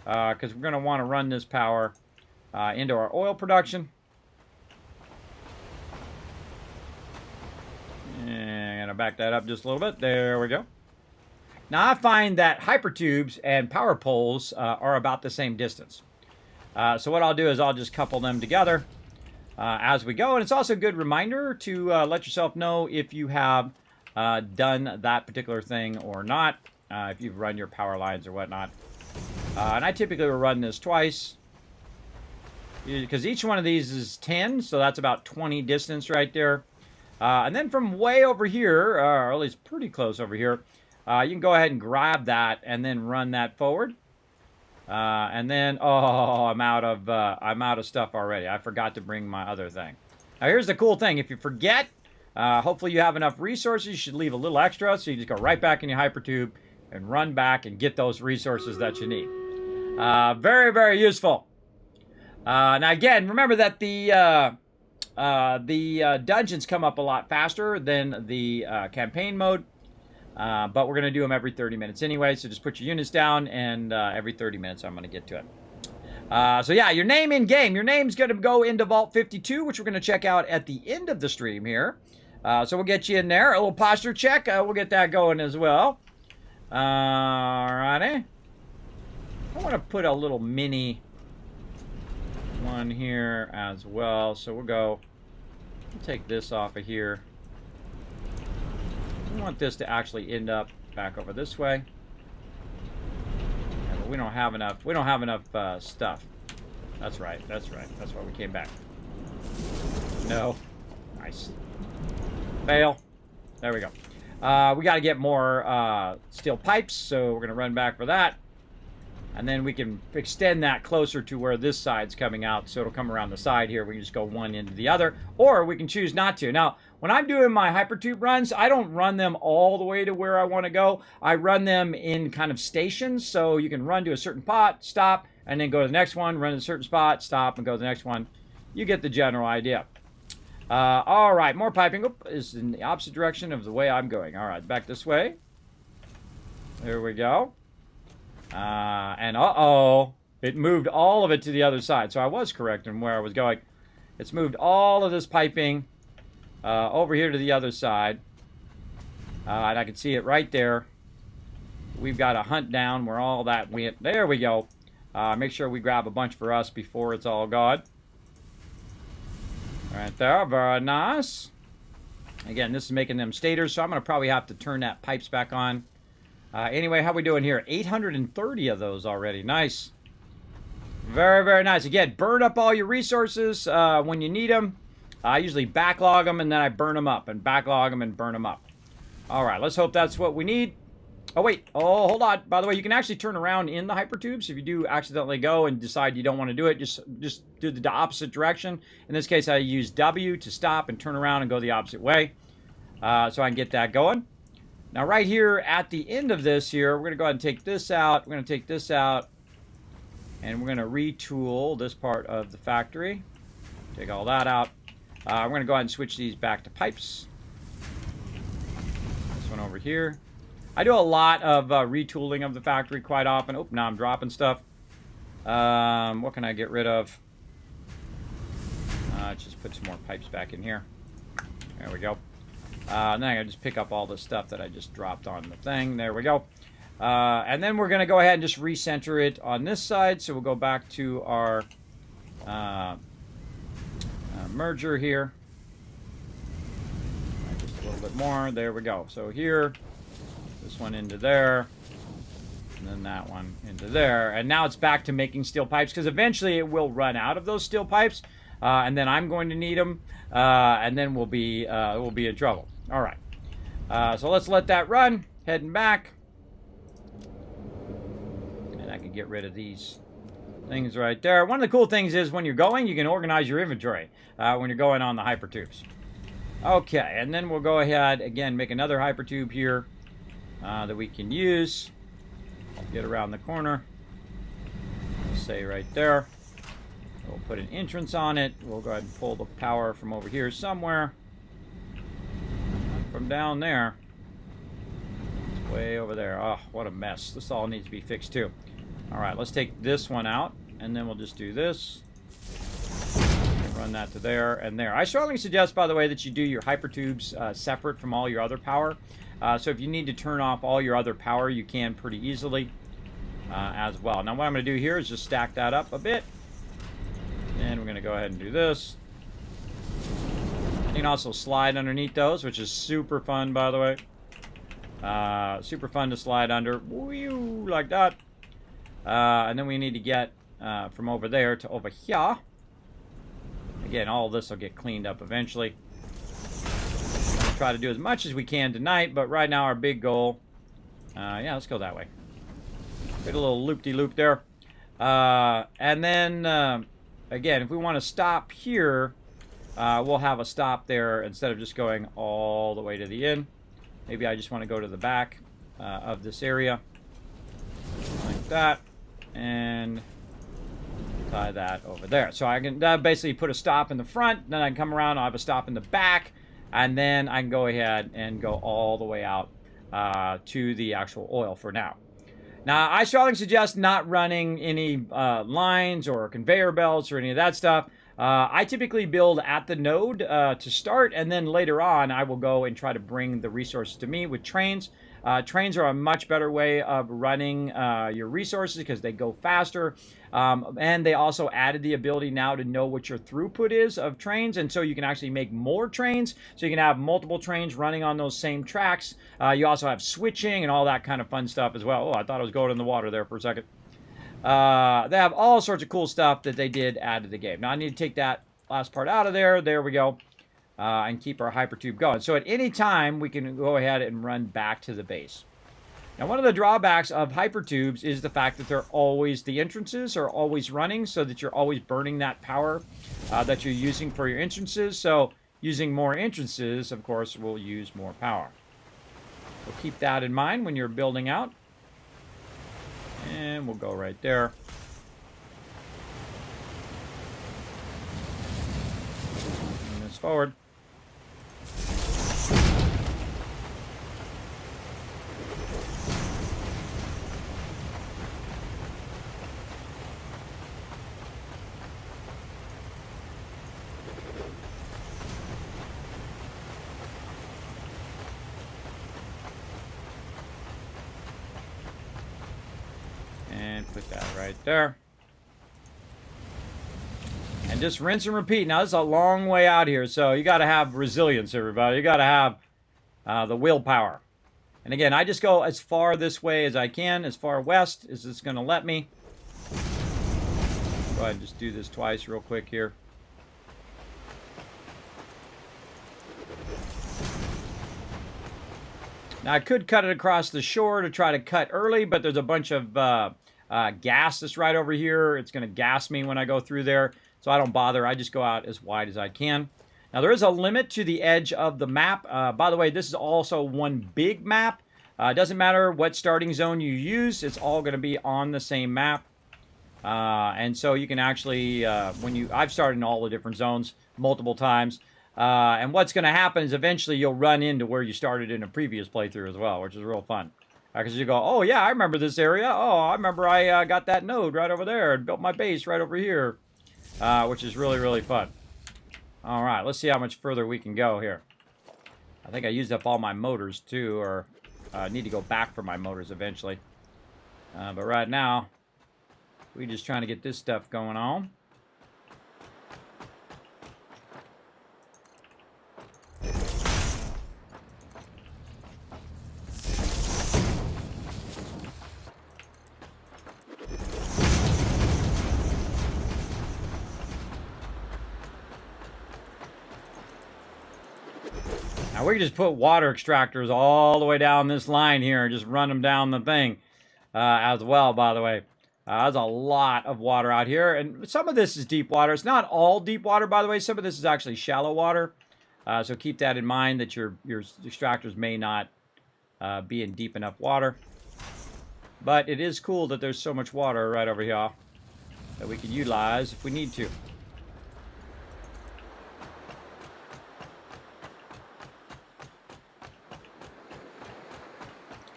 S1: Because we're going to want to run this power into our oil production. And I'm going to back that up just a little bit. There we go. Now I find that hypertubes and power poles are about the same distance. So what I'll do is I'll just couple them together as we go. And it's also a good reminder to let yourself know if you have done that particular thing or not, if you've run your power lines or whatnot. And I typically will run this twice because each one of these is 10, so that's about 20 distance right there. And then from way over here, or at least pretty close over here, you can go ahead and grab that and then run that forward. And then, oh, I'm out of stuff already. I forgot to bring my other thing. Now, here's the cool thing. If you forget, hopefully you have enough resources. You should leave a little extra, so you just go right back in your hypertube and run back and get those resources that you need. Very, very useful. Now, again, remember that the dungeons come up a lot faster than the campaign mode. But we're going to do them every 30 minutes anyway, so just put your units down, and every 30 minutes I'm going to get to it. So yeah, your name in game. Your name's going to go into Vault 52, which we're going to check out at the end of the stream here. So we'll get you in there. A little posture check. We'll get that going as well. Alrighty. I want to put a little mini one here as well. So we'll take this off of here. want this to actually end up back over this way. Yeah, but we don't have enough. We don't have enough stuff. That's right. That's right. That's why we came back. No. Nice. Fail. There we go. We got to get more steel pipes, so we're going to run back for that. And then we can extend that closer to where this side's coming out, so it'll come around the side here. We can just go one into the other, or we can choose not to. Now, when I'm doing my hypertube runs, I don't run them all the way to where I want to go. I run them in kind of stations, so you can run to a certain spot, stop, and then go to the next one, run to a certain spot, stop, and go to the next one. You get the general idea. All right, more piping. Oop, is in the opposite direction of the way I'm going. All right, back this way. There we go. And uh-oh, it moved all of it to the other side. So I was correct in where I was going. It's moved all of this piping over here to the other side. And I can see it right there. We've got to hunt down where all that went. There we go. Make sure we grab a bunch for us before it's all gone. Right there, very nice. Again, this is making them stators, so I'm going to probably have to turn that pipes back on. Anyway, how we doing here? 830 of those already. Nice. Very, very nice. Again, burn up all your resources when you need them. I usually backlog them, and then I burn them up, and backlog them and burn them up. All right, let's hope that's what we need. Oh, wait. Oh, hold on. By the way, you can actually turn around in the hypertubes. If you do accidentally go and decide you don't want to do it, just do the opposite direction. In this case, I use W to stop and turn around and go the opposite way. So I can get that going. Now, right here at the end of this here, we're going to go ahead and take this out. We're going to take this out. And we're going to retool this part of the factory. Take all that out. We're going to go ahead and switch these back to pipes. This one over here. I do a lot of retooling of the factory quite often. Oh, now I'm dropping stuff. What can I get rid of? Just put some more pipes back in here. There we go. And then I just pick up all the stuff that I just dropped on the thing. There we go. And then we're going to go ahead and just recenter it on this side. So we'll go back to our merger here. Just a little bit more. There we go. So here, this one into there, and then that one into there. And now it's back to making steel pipes, because eventually it will run out of those steel pipes. And then I'm going to need them. And then we'll be in trouble. All right. So let's let that run. Heading back. And I can get rid of these things right there. One of the cool things is when you're going, you can organize your inventory when you're going on the hypertubes. Okay, and then we'll go ahead, again, make another hypertube here that we can use. Get around the corner. Say right there. We'll put an entrance on it. We'll go ahead and pull the power from over here somewhere. From down there. It's way over there. Oh, what a mess. This all needs to be fixed too. All right, let's take this one out, and then we'll just do this. Run that to there and there. I strongly suggest, by the way, that you do your hypertubes separate from all your other power. So if you need to turn off all your other power, you can pretty easily as well. Now what I'm going to do here is just stack that up a bit. And we're going to go ahead and do this. You can also slide underneath those, which is super fun, by the way. Super fun to slide under. Whee-oo, like that. And then we need to get from over there to over here. Again, all of this will get cleaned up eventually. We'll try to do as much as we can tonight, but right now our big goal... yeah, let's go that way. Get a little loop-de-loop there. And then, again, if we want to stop here, we'll have a stop there instead of just going all the way to the end. Maybe I just want to go to the back of this area. Like that. And... tie that over there. So I can basically put a stop in the front, then I can come around, I'll have a stop in the back, and then I can go ahead and go all the way out to the actual oil for now. Now, I strongly suggest not running any lines or conveyor belts or any of that stuff. I typically build at the node to start, and then later on I will go and try to bring the resources to me with trains. Trains are a much better way of running your resources because they go faster. And they also added the ability now to know what your throughput is of trains, and so you can actually make more trains, so you can have multiple trains running on those same tracks. You also have switching and all that kind of fun stuff as well. Oh, I thought I was going in the water there for a second. They have all sorts of cool stuff that they did add to the game. Now I need to take that last part out of there. There we go. And keep our hypertube going. So at any time, we can go ahead and run back to the base. Now, one of the drawbacks of hypertubes is the fact that the entrances are always running, so that you're always burning that power that you're using for your entrances. So using more entrances, of course, will use more power. So keep that in mind when you're building out. And we'll go right there. Move this forward. Put that right there. And just rinse and repeat. Now, this is a long way out here, so you got to have resilience, everybody. You got to have the willpower. And again, I just go as far this way as I can, as far west as it's going to let me. Go ahead and just do this twice real quick here. Now, I could cut it across the shore to try to cut early, but there's a bunch of gas that's right over here. It's going to gas me when I go through there, so I don't bother. I just go out as wide as I can. Now, there is a limit to the edge of the map. By the way, this is also one big map. It doesn't matter what starting zone you use. It's all going to be on the same map. And so you can actually, I've started in all the different zones multiple times. And what's going to happen is eventually you'll run into where you started in a previous playthrough as well, which is real fun. Because you go, oh, yeah, I remember this area. Oh, I remember I got that node right over there and built my base right over here, which is really, really fun. All right, let's see how much further we can go here. I think I used up all my motors, too, or need to go back for my motors eventually. But right now, we're just trying to get this stuff going on. Now, we can just put water extractors all the way down this line here and just run them down the thing as well, by the way. There's a lot of water out here, and some of this is deep water. It's not all deep water, by the way. Some of this is actually shallow water, so keep that in mind that your extractors may not be in deep enough water. But it is cool that there's so much water right over here that we can utilize if we need to.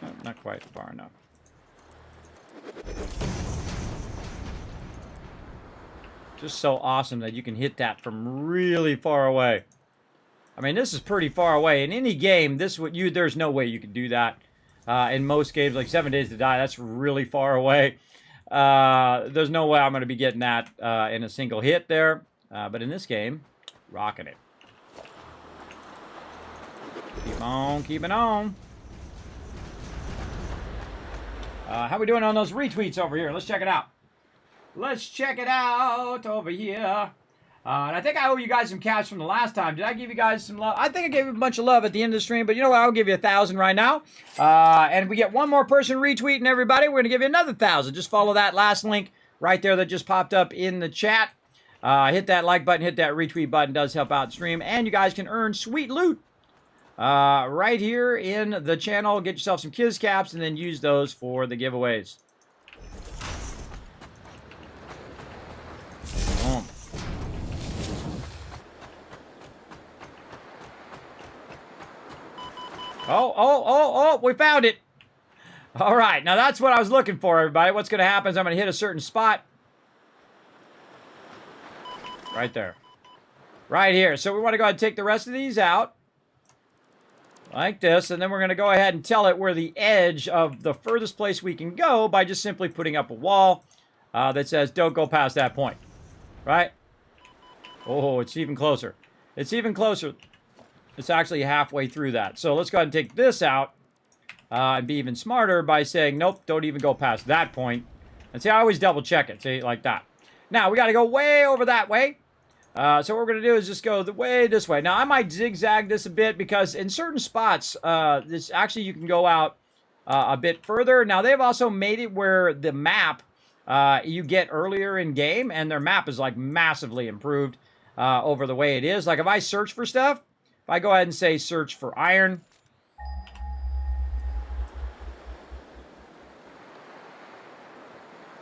S1: Oh, not quite far enough. Just so awesome that you can hit that from really far away. I mean, this is pretty far away. In any game, there's no way you could do that. In most games, like 7 Days to Die, that's really far away. There's no way I'm going to be getting that in a single hit there. But in this game, rocking it. Keep on keeping on. How we doing on those retweets over here? Let's check it out. Let's check it out over here. And I think I owe you guys some cash from the last time. Did I give you guys some love? I think I gave you a bunch of love at the end of the stream, but you know what? I'll give you 1,000 right now. And if we get one more person retweeting everybody, we're going to give you another 1,000. Just follow that last link right there that just popped up in the chat. Hit that like button, hit that retweet button. It does help out the stream. And you guys can earn sweet loot right here in the channel. Get yourself some Kiz caps and then use those for the giveaways. Boom. Oh, we found it. All right, now that's what I was looking for, everybody. What's going to happen is I'm going to hit a certain spot. Right there. Right here. So we want to go ahead and take the rest of these out. like this, and then we're going to go ahead and tell it where the edge of the furthest place we can go by just simply putting up a wall that says don't go past that point, right? Oh, it's even closer. It's even closer. It's actually halfway through that. So let's go ahead and take this out and be even smarter by saying, nope, don't even go past that point. And see, I always double check it, see, like that. Now, we got to go way over that way. So what we're going to do is just go the way this way. Now, I might zigzag this a bit because in certain spots, this actually you can go out a bit further. Now, they've also made it where the map you get earlier in game, and their map is like massively improved over the way it is. Like if I search for stuff, if I go ahead and say search for iron,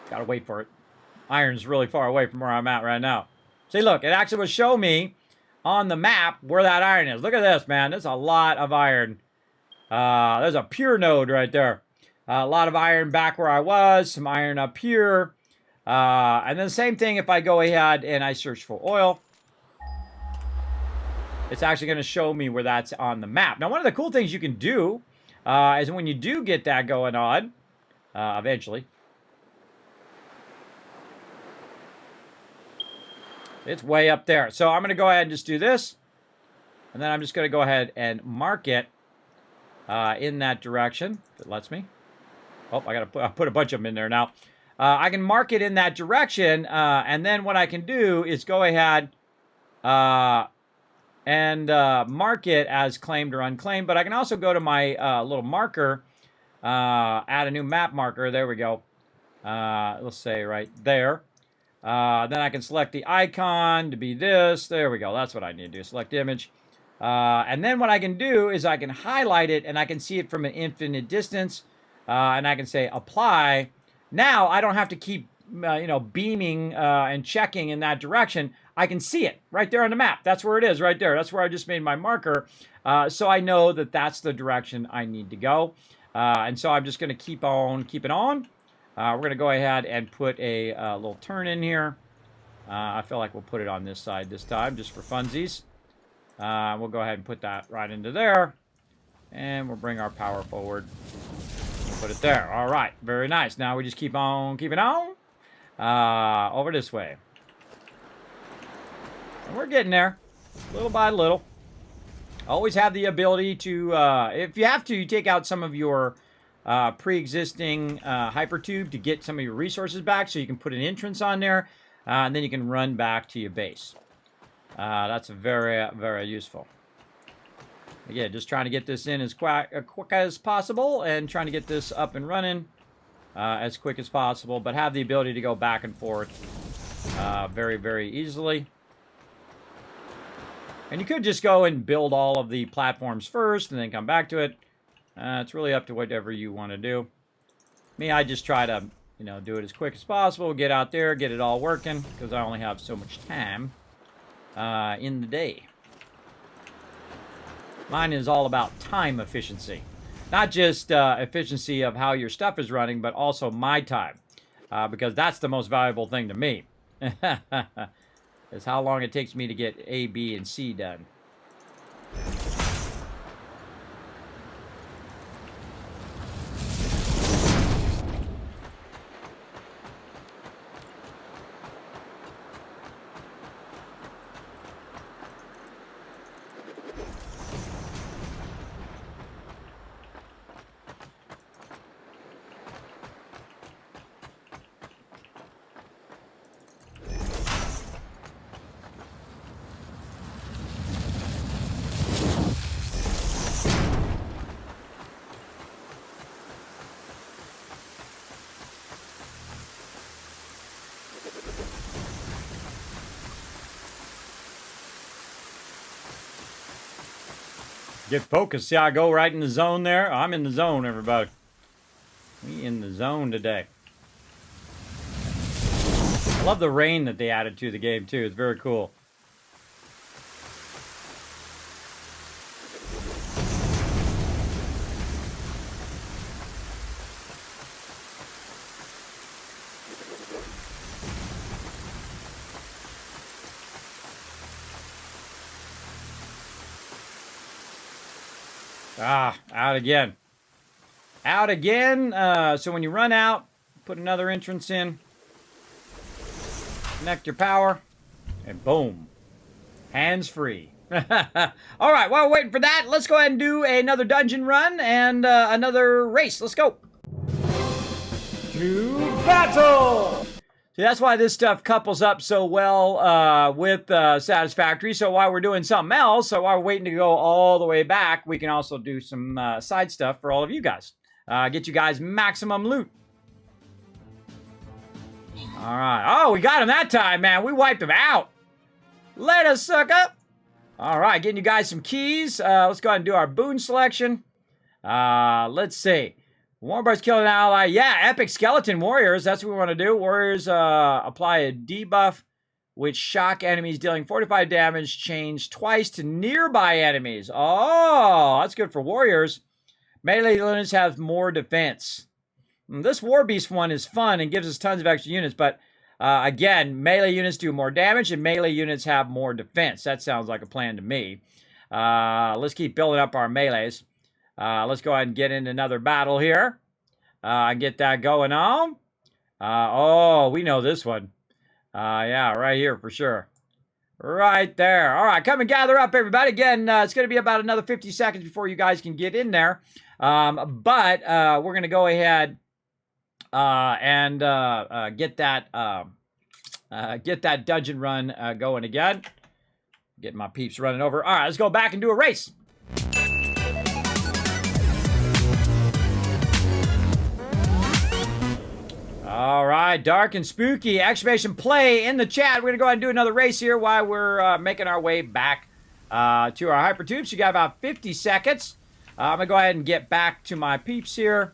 S1: gotta wait for it. Iron's really far away from where I'm at right now. See, look, it actually will show me on the map where that iron is. Look at this, man. There's a lot of iron. There's a pure node right there. A lot of iron back where I was. Some iron up here. And then the same thing if I go ahead and I search for oil. It's actually going to show me where that's on the map. Now, one of the cool things you can do is when you do get that going on, eventually, it's way up there. So I'm going to go ahead and just do this. And then I'm just going to go ahead and mark it in that direction, if it lets me. Oh, I got to put a bunch of them in there now. I can mark it in that direction. And then what I can do is go ahead and mark it as claimed or unclaimed. But I can also go to my little marker, add a new map marker. There we go. Let's say right there. Then I can select the icon to be this. There we go. That's what I need to do. Select image. And then what I can do is I can highlight it and I can see it from an infinite distance. And I can say apply. Now I don't have to keep beaming and checking in that direction. I can see it right there on the map. That's where it is right there. That's where I just made my marker. So I know that that's the direction I need to go. And so I'm just going to keep on keeping on. We're going to go ahead and put a little turn in here. I feel like we'll put it on this side this time, just for funsies. We'll go ahead and put that right into there. And we'll bring our power forward. We'll put it there. All right. Very nice. Now we just keep on keeping on. Over this way. And we're getting there. Little by little. Always have the ability to, if you have to, you take out some of your pre-existing hypertube to get some of your resources back, so you can put an entrance on there, and then you can run back to your base. That's very, very useful. Again, just trying to get this in as quick as possible, and trying to get this up and running as quick as possible, but have the ability to go back and forth very, very easily. And you could just go and build all of the platforms first and then come back to it. It's really up to whatever you want to do. Me, I just try to, do it as quick as possible, get out there, get it all working, because I only have so much time in the day. Mine is all about time efficiency. Not just efficiency of how your stuff is running, but also my time. Because that's the most valuable thing to me. Is how long it takes me to get A, B, and C done. Get focused. See how I go right in the zone there? I'm in the zone, everybody. We in the zone today. I love the rain that they added to the game, too. It's very cool. Ah, out again. Out again. So when you run out, put another entrance in. Connect your power. And boom. Hands free. All right, while we're waiting for that, let's go ahead and do another dungeon run and another race. Let's go. To battle! See, that's why this stuff couples up so well with Satisfactory. So while we're doing something else, so while we're waiting to go all the way back, we can also do some side stuff for all of you guys. Get you guys maximum loot. All right. Oh, we got him that time, man. We wiped him out. Later, sucker. All right, getting you guys some keys. Let's go ahead and do our boon selection. Let's see. Warbar's killing an ally. Yeah, epic skeleton warriors. That's what we want to do. Warriors apply a debuff, which shock enemies dealing 45 damage, change twice to nearby enemies. Oh, that's good for warriors. Melee units have more defense. This War Beast one is fun and gives us tons of extra units, but again, melee units do more damage and melee units have more defense. That sounds like a plan to me. Let's keep building up our melees. Let's go ahead and get into another battle here. Get that going on. Oh, we know this one. Yeah, right here for sure. Right there. All right, come and gather up, everybody. Again, it's going to be about another 50 seconds before you guys can get in there. But we're going to go ahead and get that dungeon run going again. Get my peeps running over. All right, let's go back and do a race. All right, dark and spooky, exclamation play in the chat. We're going to go ahead and do another race here while we're making our way back to our hypertubes. You got about 50 seconds. I'm going to go ahead and get back to my peeps here.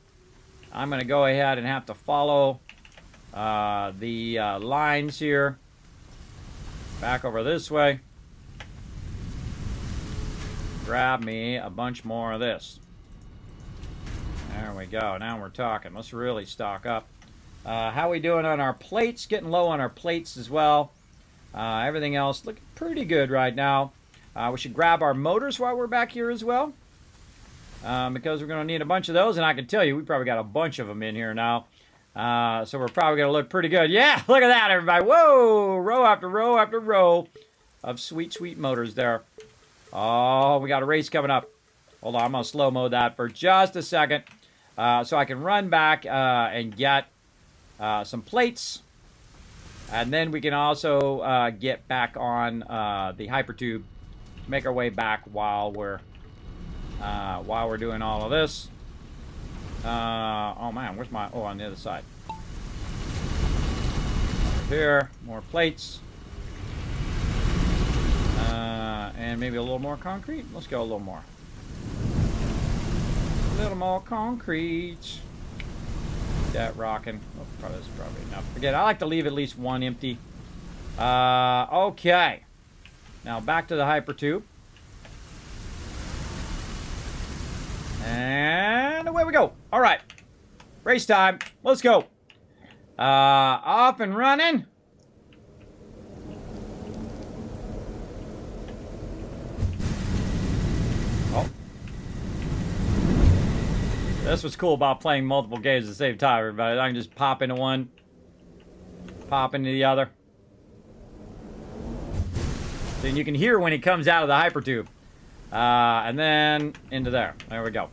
S1: I'm going to go ahead and have to follow the lines here. Back over this way. Grab me a bunch more of this. There we go. Now we're talking. Let's really stock up. How we doing on our plates? Getting low on our plates as well. Everything else looking pretty good right now. We should grab our motors while we're back here as well. Because we're going to need a bunch of those. And I can tell you, we probably got a bunch of them in here now. So we're probably going to look pretty good. Yeah, look at that, everybody. Whoa! Row after row after row of sweet, sweet motors there. Oh, we got a race coming up. Hold on, I'm going to slow-mo that for just a second. So I can run back and get some plates. And then we can also get back on the hypertube. Make our way back while we're doing all of this. Oh man, where's my... Oh, on the other side. Over here, more plates. And maybe a little more concrete. Let's go a little more. A little more concrete. Get that rocking. Oh, that's probably enough. Again, I like to leave at least one empty. Okay. Now back to the hypertube. And away we go. All right. Race time. Let's go. Off and running. Oh. That's what's cool about playing multiple games at the same time, everybody. I can just pop into one, pop into the other. Then you can hear when he comes out of the hypertube. And then into there. There we go.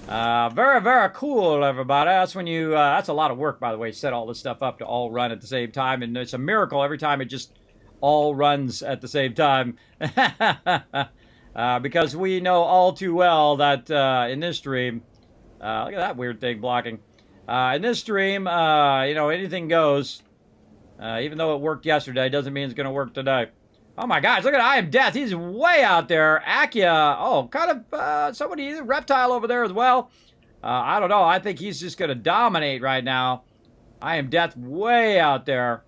S1: Very, very cool, everybody. That's when you, that's a lot of work, by the way, set all this stuff up to all run at the same time. And it's a miracle every time it just all runs at the same time. Because we know all too well that in this stream, look at that weird thing blocking. In this stream, you know, anything goes. Even though it worked yesterday, doesn't mean it's going to work today. Oh my gosh, look at I Am Death. He's way out there. Akia, oh, kind of somebody, reptile over there as well. I don't know. I think he's just going to dominate right now. I Am Death way out there.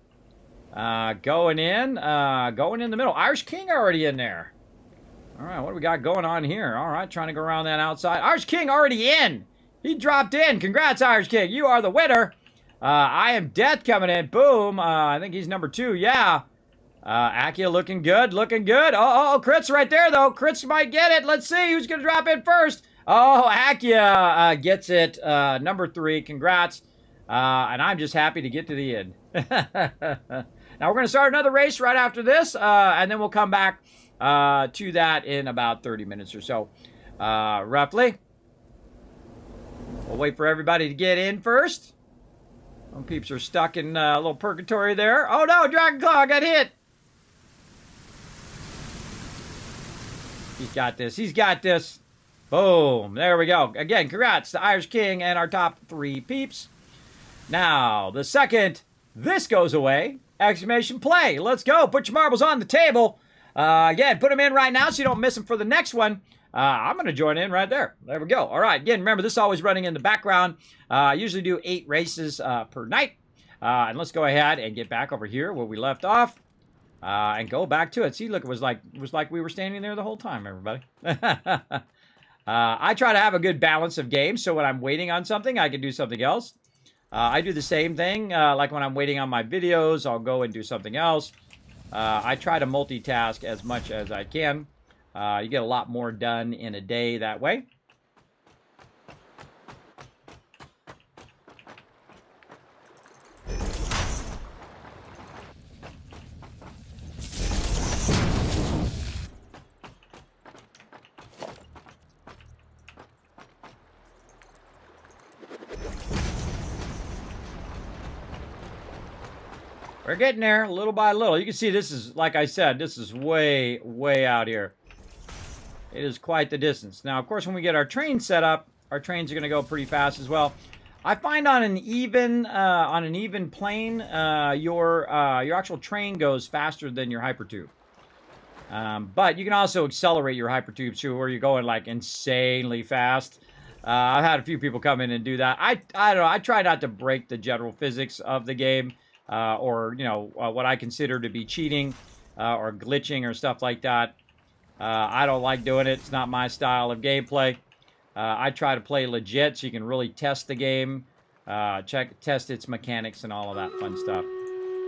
S1: Going in the middle. Irish King already in there. All right, what do we got going on here? All right, trying to go around that outside. Irish King already in. He dropped in. Congrats, Irish King. You are the winner. I Am Death coming in. Boom. I think he's number 2. Yeah. Akia looking good, looking good. Oh, Crits right there, though. Crits might get it. Let's see who's going to drop in first. Oh, Akia gets it. Number 3. Congrats. And I'm just happy to get to the end. Now, we're going to start another race right after this, and then we'll come back to that in about 30 minutes or so, roughly. We'll wait for everybody to get in first. Some peeps are stuck in a little purgatory there. Oh, no, Dragon Claw got hit. He's got this. He's got this. Boom. There we go. Again, congrats to Irish King and our top 3 peeps. Now, the second this goes away, exclamation play. Let's go. Put your marbles on the table. Again, put them in right now so you don't miss them for the next one. I'm going to join in right there. There we go. All right. Again, remember, this is always running in the background. I usually do 8 races per night. And let's go ahead and get back over here where we left off. And go back to it. See, look, it was like we were standing there the whole time, everybody. I try to have a good balance of games, so when I'm waiting on something, I can do something else. I do the same thing, like when I'm waiting on my videos, I'll go and do something else. I try to multitask as much as I can. You get a lot more done in a day that way. We're getting there little by little. You can see this is, like I said, this is way, way out here. It is quite the distance. Now, of course, when we get our train set up, our trains are going to go pretty fast as well. I find on an even plane, your actual train goes faster than your hypertube. But you can also accelerate your hypertube too, where you're going like insanely fast. I've had a few people come in and do that. I don't know. I try not to break the general physics of the game. Or, you know, what I consider to be cheating or glitching or stuff like that. I don't like doing it. It's not my style of gameplay. I try to play legit so you can really test the game, test its mechanics and all of that fun stuff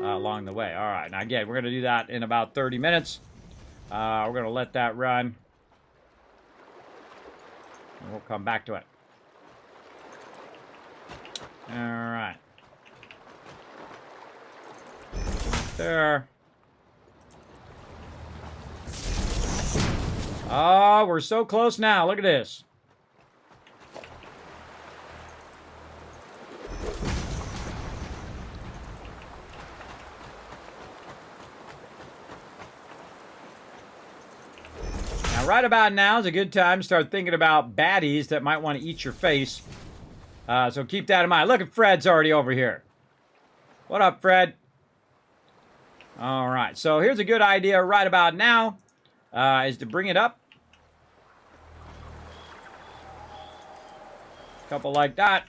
S1: along the way. All right, now again, we're going to do that in about 30 minutes. We're going to let that run. And we'll come back to it. All right. There. Oh, we're so close now. Look at this. Now, right about now is a good time to start thinking about baddies that might want to eat your face. So keep that in mind. Look at Fred's already over here. What up, Fred? All right, so here's a good idea right about now, is to bring it up. A couple like that.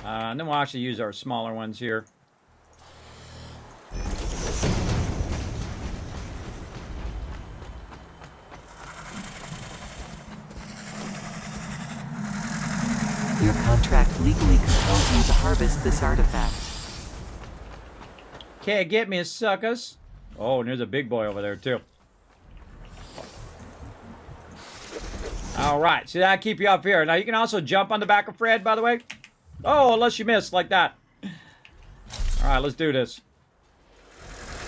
S1: And then we'll actually use our smaller ones here.
S3: Your contract legally compels you to harvest this artifact.
S1: Can't get me, suckers. Oh, and there's a big boy over there, too. All right, see that? Keep you up here. Now, you can also jump on the back of Fred, by the way. Oh, unless you miss, like that. All right, let's do this.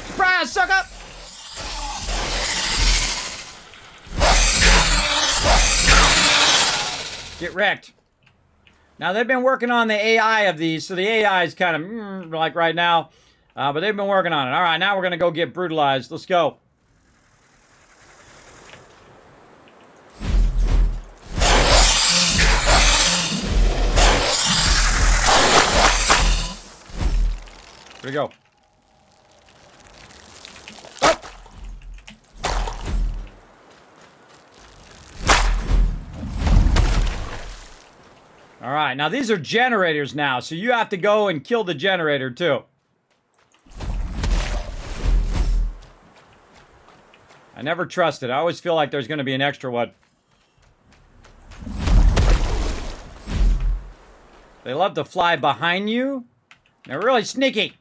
S1: Surprise, sucker! Get wrecked. Now, they've been working on the AI of these, so the AI is kind of like right now. But they've been working on it. All right, now we're going to go get brutalized. Let's go. Here we go. Up. All right, now these are generators now, so you have to go and kill the generator too. I never trust it. I always feel like there's going to be an extra one. They love to fly behind you. They're really sneaky.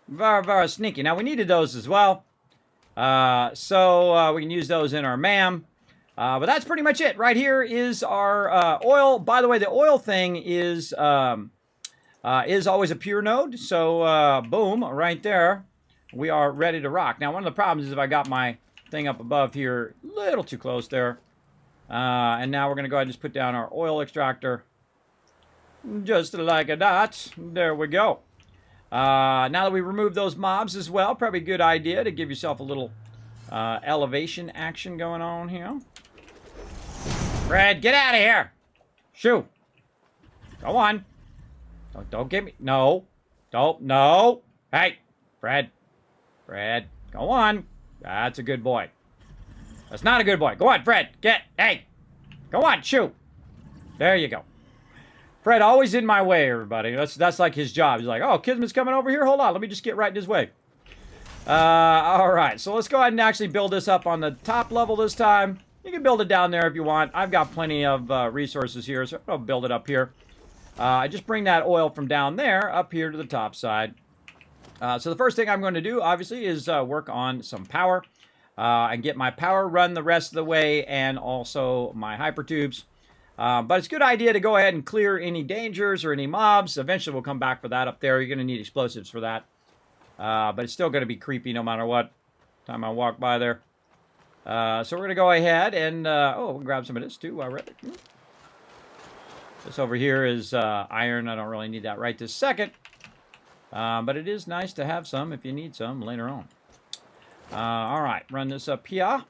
S1: Very, very sneaky. Now, we needed those as well. So we can use those in our MAM. But that's pretty much it. Right here is our oil. By the way, the oil thing is always a pure node. So boom, right there. We are ready to rock. Now, one of the problems is if I got my thing up above here, a little too close there. And now we're going to go ahead and just put down our oil extractor. Just like a dot. There we go. Now that we removed those mobs as well, probably a good idea to give yourself a little elevation action going on here. Fred, get out of here! Shoo! Go on. Don't get me. No. Don't. No. Hey, Fred. Fred, go on. That's a good boy. That's not a good boy. Go on, Fred. Get. Hey. Go on. Shoo. There you go. Fred always in my way, everybody. That's like his job. He's like, oh, Kismet's coming over here. Hold on. Let me just get right in his way. All right. So let's go ahead and actually build this up on the top level this time. You can build it down there if you want. I've got plenty of resources here, so I'll build it up here. I just bring that oil from down there up here to the top side. So the first thing I'm going to do, obviously, is work on some power and get my power run the rest of the way and also my hypertubes. But it's a good idea to go ahead and clear any dangers or any mobs. Eventually, we'll come back for that up there. You're going to need explosives for that. But it's still going to be creepy no matter what time I walk by there. So we're going to go ahead and... we'll grab some of this too while we're at it. This over here is iron. I don't really need that right this second. But it is nice to have some if you need some later on. All right, run this up here.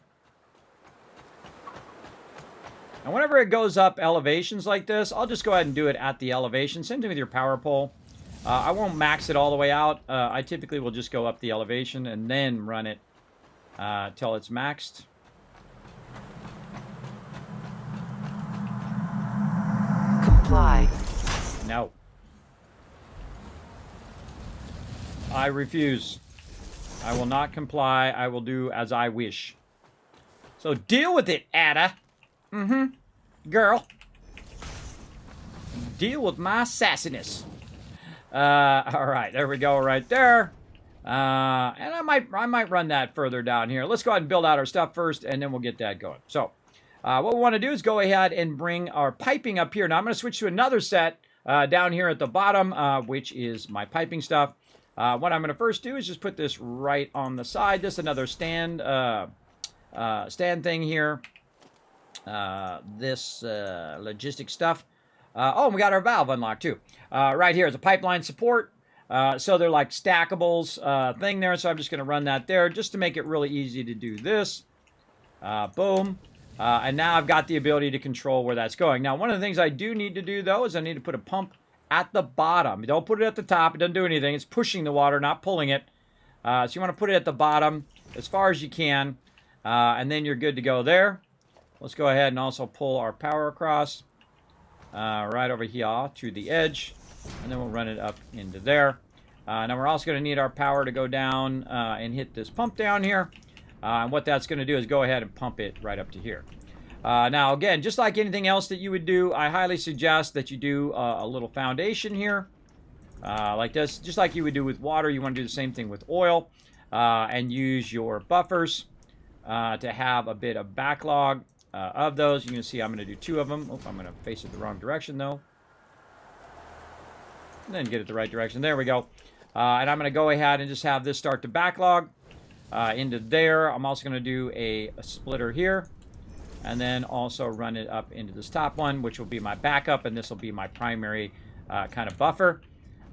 S1: And whenever it goes up elevations like this, I'll just go ahead and do it at the elevation. Same thing with your power pole. I won't max it all the way out. I typically will just go up the elevation and then run it till it's maxed.
S3: Comply.
S1: No. I refuse. I will not comply. I will do as I wish. So deal with it, Ada. Girl. Deal with my sassiness. All right, there we go right there. And I might run that further down here. Let's go ahead and build out our stuff first, and then we'll get that going. So what we want to do is go ahead and bring our piping up here. Now I'm going to switch to another set down here at the bottom, which is my piping stuff. What I'm going to first do is just put this right on the side. This is another stand thing here. This logistic stuff. Oh, we got our valve unlocked too. Right here is a pipeline support. So they're like stackables thing there. So I'm just going to run that there just to make it really easy to do this. Boom. And now I've got the ability to control where that's going. Now, one of the things I do need to do, though, is I need to put a pump at the bottom. Don't put it at the top. It doesn't do anything. It's pushing the water, not pulling it. So you want to put it at the bottom as far as you can. And then you're good to go there. Let's go ahead and also pull our power across right over here to the edge. And then we'll run it up into there. Now we're also going to need our power to go down and hit this pump down here. And what that's going to do is go ahead and pump it right up to here. Now, again, just like anything else that you would do, I highly suggest that you do a little foundation here. Like this. Just like you would do with water, you want to do the same thing with oil. And use your buffers to have a bit of backlog of those. You can see I'm going to do 2 of them. Oh, I'm going to face it the wrong direction, though. And then get it the right direction. There we go. And I'm going to go ahead and just have this start to backlog into there. I'm also going to do a splitter here. And then also run it up into this top one, which will be my backup. And this will be my primary kind of buffer.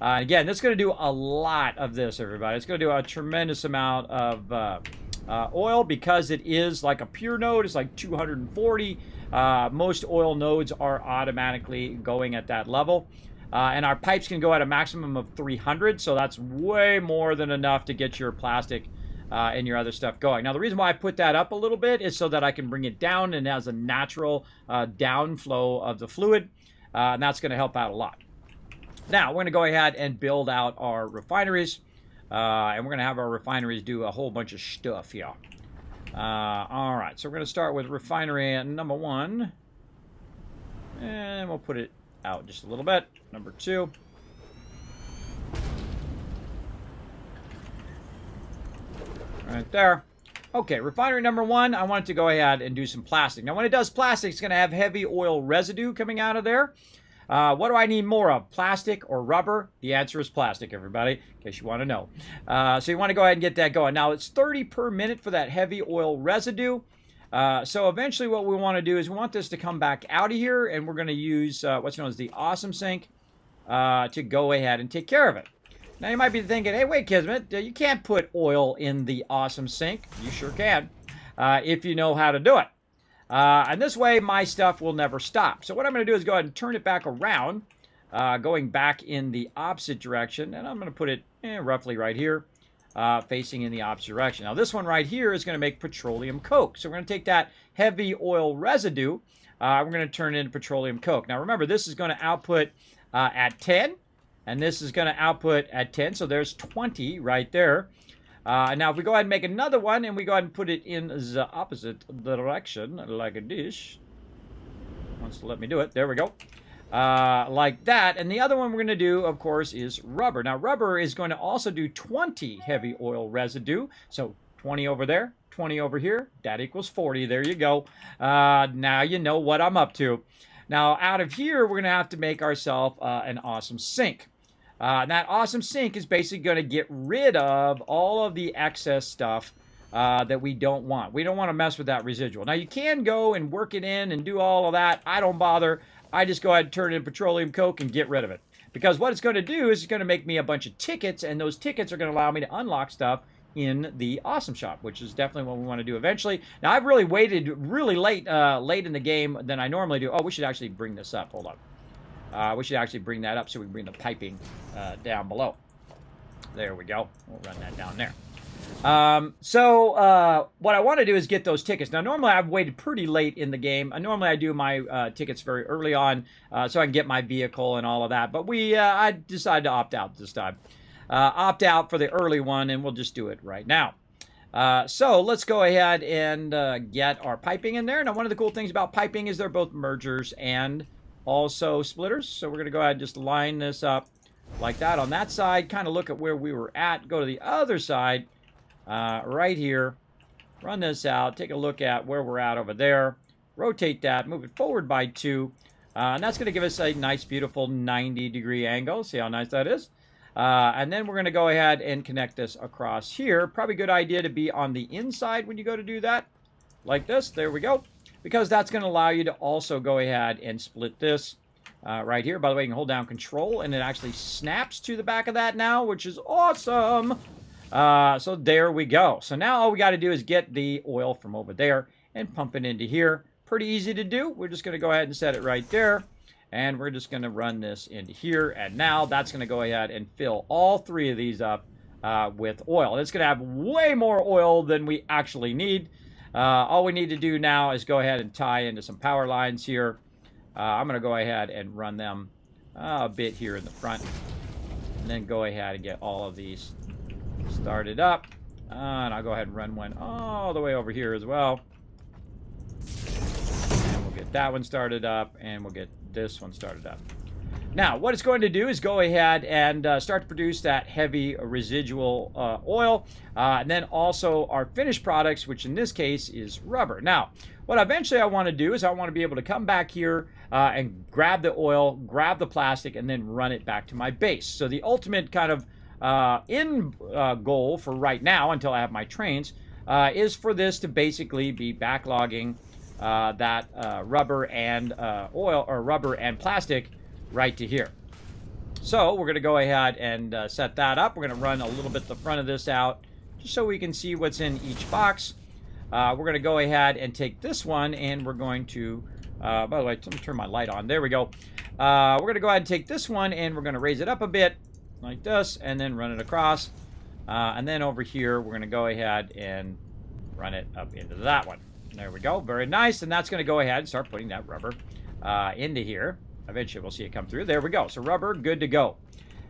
S1: Again, this is going to do a lot of this, everybody. It's going to do a tremendous amount of oil because it is like a pure node. It's like 240. Most oil nodes are automatically going at that level. And our pipes can go at a maximum of 300. So that's way more than enough to get your plastic and your other stuff going. Now, the reason why I put that up a little bit is so that I can bring it down and it has a natural downflow of the fluid. And that's going to help out a lot. Now, we're going to go ahead and build out our refineries. And we're going to have our refineries do a whole bunch of stuff here. All right, so we're going to start with refinery number 1. And we'll put it out just a little bit. Number 2. right there. Okay, refinery number 1, I want it to go ahead and do some plastic. Now, when it does plastic, it's going to have heavy oil residue coming out of there. What do I need more of, plastic or rubber? The answer is plastic, everybody, in case you want to know. So you want to go ahead and get that going. Now, it's 30 per minute for that heavy oil residue. So eventually what we want to do is we want this to come back out of here, and we're going to use what's known as the Awesome Sink to go ahead and take care of it. Now, you might be thinking, hey, wait, Kismet, you can't put oil in the Awesome Sink. You sure can, if you know how to do it. And this way, my stuff will never stop. So what I'm going to do is go ahead and turn it back around, going back in the opposite direction. And I'm going to put it roughly right here, facing in the opposite direction. Now, this one right here is going to make petroleum coke. So we're going to take that heavy oil residue. We're going to turn it into petroleum coke. Now, remember, this is going to output at 10. And this is going to output at 10, so there's 20 right there. Now, if we go ahead and make another one, and we go ahead and put it in the opposite direction, like a dish. Wants to let me do it. There we go. Like that. And the other one we're going to do, of course, is rubber. Now, rubber is going to also do 20 heavy oil residue. So 20 over there, 20 over here. That equals 40. There you go. Now you know what I'm up to. Now, out of here, we're going to have to make ourselves an awesome sink. And that awesome sink is basically going to get rid of all of the excess stuff that we don't want. We don't want to mess with that residual. Now, you can go and work it in and do all of that. I don't bother. I just go ahead and turn it into petroleum coke and get rid of it. Because what it's going to do is it's going to make me a bunch of tickets, and those tickets are going to allow me to unlock stuff in the Awesome Shop, which is definitely what we want to do eventually. Now, I've really waited really late in the game than I normally do. Oh, we should actually bring this up. Hold on. We should actually bring that up so we can bring the piping down below. There we go. We'll run that down there. What I want to do is get those tickets. Now, normally I've waited pretty late in the game. Normally I do my tickets very early on so I can get my vehicle and all of that. But I decided to opt out this time. Opt out for the early one, and we'll just do it right now. So let's go ahead and get our piping in there. Now, one of the cool things about piping is they're both mergers and also splitters. So we're going to go ahead and just line this up like that on that side, kind of look at where we were at, go to the other side right here, run this out, take a look at where we're at over there, rotate that, move it forward by 2, and that's going to give us a nice, beautiful 90-degree angle. See how nice that is? And then we're going to go ahead and connect this across here. Probably a good idea to be on the inside when you go to do that, like this. There we go. Because that's going to allow you to also go ahead and split this right here. By the way, you can hold down Control, and it actually snaps to the back of that now, which is awesome. So there we go. So now all we got to do is get the oil from over there and pump it into here. Pretty easy to do. We're just going to go ahead and set it right there. And we're just going to run this into here. And now that's going to go ahead and fill all 3 of these up with oil. And it's going to have way more oil than we actually need. All we need to do now is go ahead and tie into some power lines here. I'm going to go ahead and run them a bit here in the front. And then go ahead and get all of these started up. And I'll go ahead and run one all the way over here as well. And we'll get that one started up. And we'll get this one started up. Now, what it's going to do is go ahead and start to produce that heavy residual oil, and then also our finished products, which in this case is rubber. Now, what eventually I want to do is I want to be able to come back here and grab the oil, grab the plastic, and then run it back to my base. So the ultimate kind of end goal for right now, until I have my trains, is for this to basically be backlogging that rubber and oil, or rubber and plastic, right to here. So we're going to go ahead and set that up. We're going to run a little bit the front of this out just so we can see what's in each box. We're going to go ahead and take this one, and we're going to, by the way, let me turn my light on. There we go. We're going to go ahead and take this one, and we're going to raise it up a bit like this, and then run it across. And then over here, we're going to go ahead and run it up into that one. There we go. Very nice. And that's going to go ahead and start putting that rubber into here. Eventually, we'll see it come through. There we go. So rubber, good to go.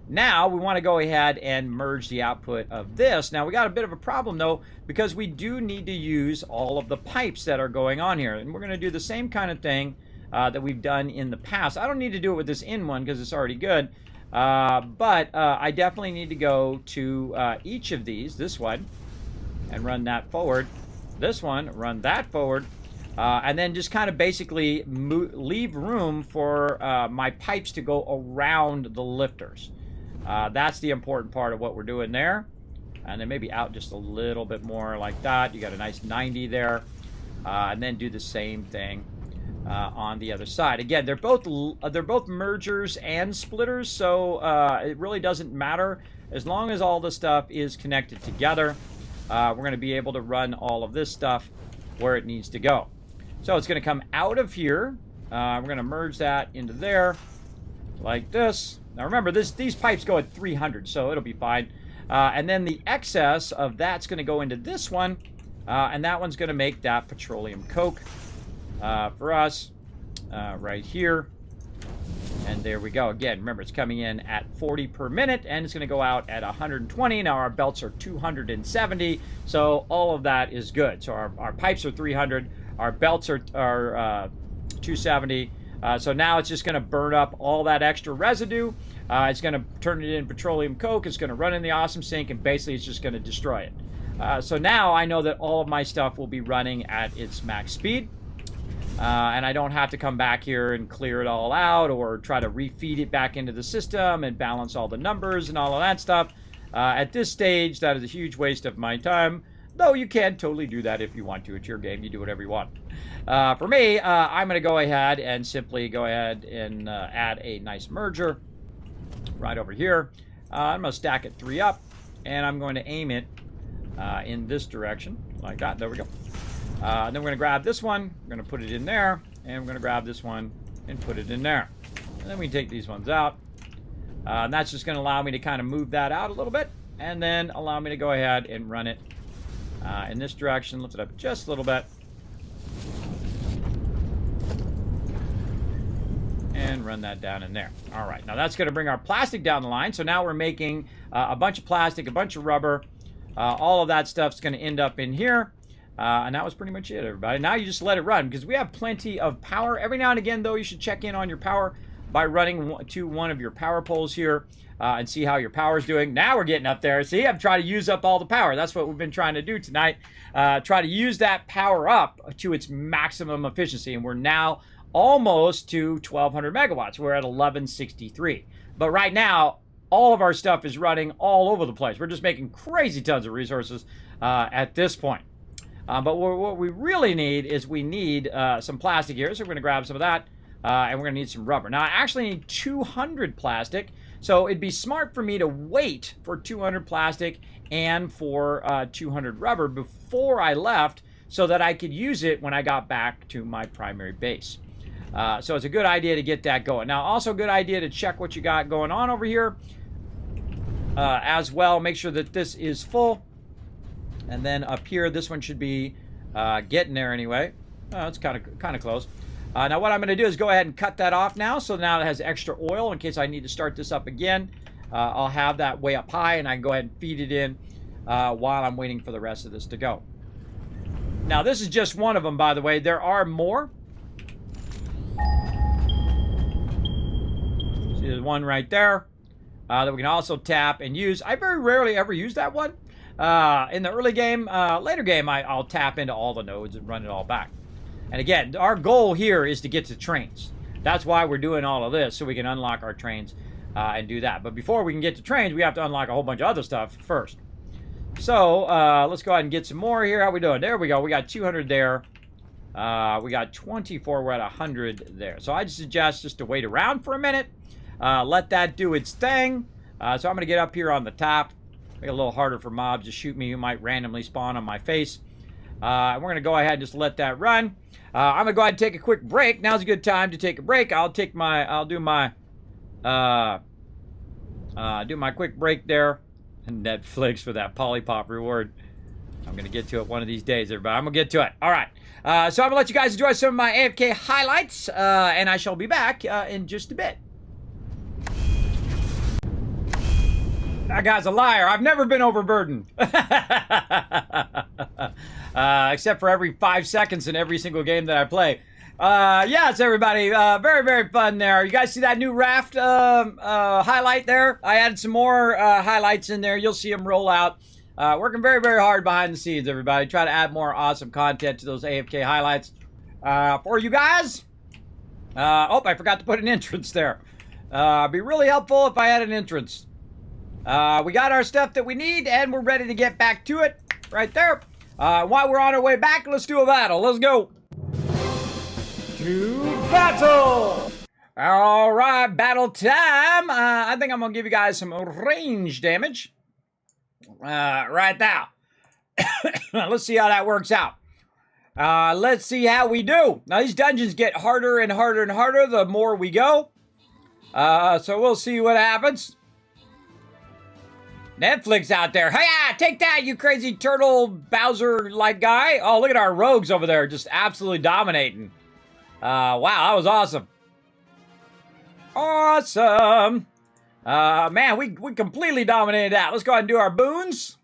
S1: Now, we want to go ahead and merge the output of this. Now, we got a bit of a problem, though, because we do need to use all of the pipes that are going on here. And we're going to do the same kind of thing that we've done in the past. I don't need to do it with this in one because it's already good. But I definitely need to go to each of these, this one, and run that forward. This one, run that forward. And then just kind of basically leave room for my pipes to go around the lifters. That's the important part of what we're doing there. And then maybe out just a little bit more like that. You got a nice 90 there. And then do the same thing on the other side. Again, they're both mergers and splitters, so it really doesn't matter. As long as all the stuff is connected together, we're going to be able to run all of this stuff where it needs to go. So it's going to come out of here. We're going to merge that into there like this. Now remember, these pipes go at 300, so it'll be fine. And then the excess of that's going to go into this one, and that one's going to make that petroleum coke for us right here. And there we go. Again, remember, it's coming in at 40 per minute, and it's going to go out at 120. Now our belts are 270, so all of that is good. So our pipes are 300. Our belts are 270. So now it's just going to burn up all that extra residue. It's going to turn it into petroleum coke. It's going to run in the awesome sink, and basically it's just going to destroy it. So now I know that all of my stuff will be running at its max speed. And I don't have to come back here and clear it all out or try to refeed it back into the system and balance all the numbers and all of that stuff. At this stage, that is a huge waste of my time. Though you can totally do that if you want to. It's your game. You do whatever you want. For me, I'm going to go ahead and simply go ahead and add a nice merger right over here. I'm going to stack it 3 up, and I'm going to aim it in this direction like that. There we go. Then we're going to grab this one. We're going to put it in there, and we're going to grab this one and put it in there. And then we take these ones out. And that's just going to allow me to kind of move that out a little bit, and then allow me to go ahead and run it in this direction. Lift it up just a little bit. And run that down in there. All right, now that's going to bring our plastic down the line. So now we're making a bunch of plastic, a bunch of rubber. All of that stuff's going to end up in here. And that was pretty much it, everybody. Now you just let it run because we have plenty of power. Every now and again, though, you should check in on your power by running to one of your power poles here and see how your power is doing. Now we're getting up there. See, I'm trying to use up all the power. That's what we've been trying to do tonight. Try to use that power up to its maximum efficiency. And we're now almost to 1,200 megawatts. We're at 1163. But right now, all of our stuff is running all over the place. We're just making crazy tons of resources at this point. But what we really need is we need some plastic here. So we're going to grab some of that. And we're going to need some rubber. Now, I actually need 200 plastic. So it'd be smart for me to wait for 200 plastic and for 200 rubber before I left so that I could use it when I got back to my primary base. So it's a good idea to get that going. Now, also a good idea to check what you got going on over here as well. Make sure that this is full. And then up here, this one should be getting there anyway. It's kind of close. Now what I'm going to do is go ahead and cut that off now. So now it has extra oil in case I need to start this up again. I'll have that way up high, and I can go ahead and feed it in while I'm waiting for the rest of this to go. Now this is just one of them, by the way. There are more. See, there's one right there that we can also tap and use. I very rarely ever use that one. In the early game, later game, I'll tap into all the nodes and run it all back. And again, our goal here is to get to trains. That's why we're doing all of this, so we can unlock our trains and do that. But before we can get to trains, we have to unlock a whole bunch of other stuff first. So let's go ahead and get some more here. How we doing? There we go. We got 200 there. We got 24. We're at 100 there. So I suggest just to wait around for a minute. Let that do its thing. So I'm going to get up here on the top. Make it a little harder for mobs to shoot me who might randomly spawn on my face. We're going to go ahead and just let that run. I'm going to go ahead and take a quick break. Now's a good time to take a break. I'll do my quick break there. And Netflix for that Polypop reward. I'm going to get to it one of these days, everybody. I'm going to get to it. All right. So I'm going to let you guys enjoy some of my AFK highlights. And I shall be back in just a bit. That guy's a liar. I've never been overburdened. Except for every 5 seconds in every single game that I play. Yes, everybody. Very, very fun there. You guys see that new raft highlight there? I added some more highlights in there. You'll see them roll out Working very, very hard behind the scenes, everybody. Try to add more awesome content to those AFK highlights for you guys. Oh, I forgot to put an entrance there. Be really helpful if I had an entrance. We got our stuff that we need, and we're ready to get back to it. Right there. While we're on our way back, let's do a battle. Let's go. To battle! All right, battle time. I think I'm going to give you guys some range damage. Right now. Let's see how that works out. Let's see how we do. Now, these dungeons get harder and harder and harder the more we go. So we'll see what happens. Netflix out there. Hey, take that, you crazy turtle Bowser-like guy. Oh, look at our rogues over there just absolutely dominating. Wow, that was awesome. Awesome. Man, we completely dominated that. Let's go ahead and do our boons.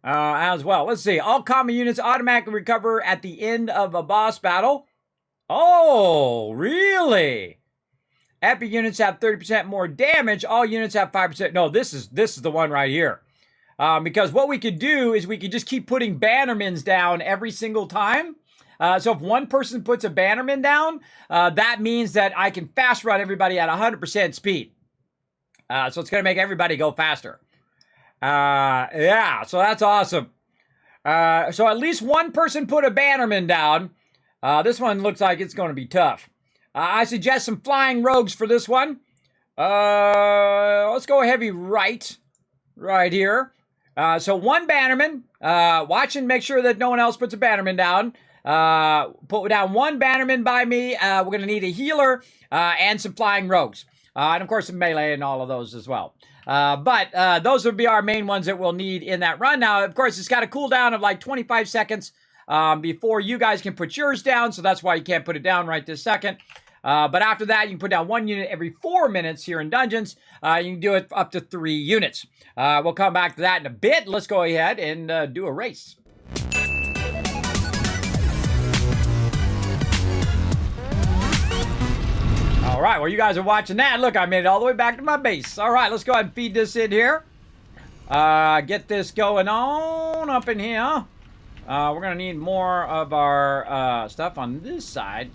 S1: As well. Let's see. All common units automatically recover at the end of a boss battle. Oh, really? Epic units have 30% more damage. All units have 5%. No, this is the one right here. Because what we could do is we could just keep putting bannermans down every single time. So if one person puts a bannerman down, that means that I can fast run everybody at 100% speed. So it's going to make everybody go faster. Yeah, so that's awesome. So at least one person put a bannerman down. This one looks like it's going to be tough. I suggest some flying rogues for this one. Let's go heavy right here. So one bannerman. Watch and make sure that no one else puts a bannerman down. Put down one bannerman by me. We're going to need a healer and some flying rogues. And of course some melee and all of those as well. But those would be our main ones that we'll need in that run. Now, of course, it's got a cooldown of like 25 seconds before you guys can put yours down. So that's why you can't put it down right this second. But after that, you can put down one unit every 4 minutes here in Dungeons. You can do it up to 3 units. We'll come back to that in a bit. Let's go ahead and do a race. All right, well, you guys are watching that. Look, I made it all the way back to my base. All right, let's go ahead and feed this in here. Get this going on up in here. We're going to need more of our stuff on this side.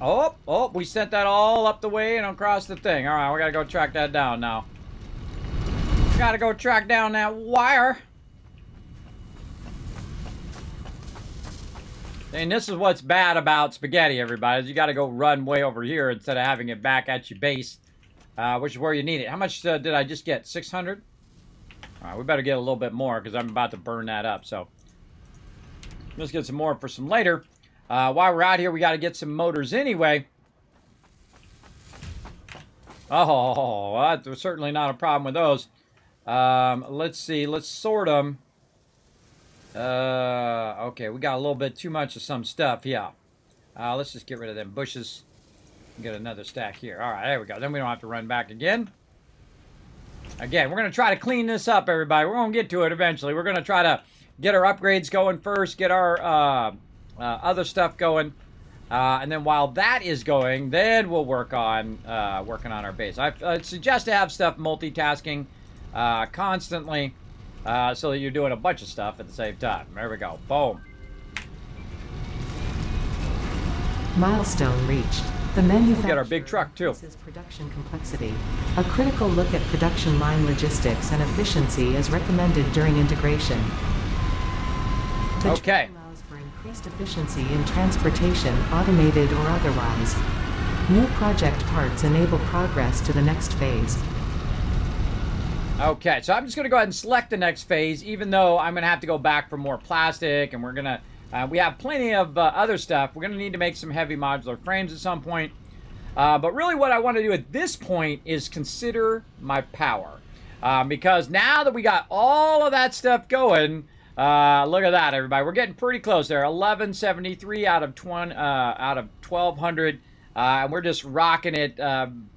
S1: Oh, we sent that all up the way and across the thing. All right, we got to go track that down now. Got to go track down that wire. And this is what's bad about spaghetti, everybody, is you got to go run way over here instead of having it back at your base, which is where you need it. How much did I just get? 600? All right, we better get a little bit more because I'm about to burn that up. So let's get some more for some later. While we're out here, we got to get some motors anyway. Oh, that's certainly not a problem with those. Let's see. Let's sort them. Okay, we got a little bit too much of some stuff. Yeah. Let's just get rid of them bushes. Get another stack here. All right, there we go. Then we don't have to run back again. Again, we're going to try to clean this up, everybody. We're going to get to it eventually. We're going to try to get our upgrades going first, get our other stuff going. And then while that is going, then we'll work on working on our base. I suggest to have stuff multitasking constantly so that you're doing a bunch of stuff at the same time. There we go. Boom.
S3: Milestone reached. The manufacturer
S1: get our big truck, too.
S3: increases production complexity. A critical look at production line logistics and efficiency is recommended during integration. The
S1: Okay.
S3: tool allows for increased efficiency in transportation, automated or otherwise. New project parts enable progress to the next phase.
S1: Okay, so I'm just going to go ahead and select the next phase, even though I'm going to have to go back for more plastic, and we're going to, we have plenty of other stuff. We're going to need to make some heavy modular frames at some point. But really what I want to do at this point is consider my power. Because now that we got all of that stuff going, look at that, everybody. We're getting pretty close there. 1173 out of 1200, and we're just rocking it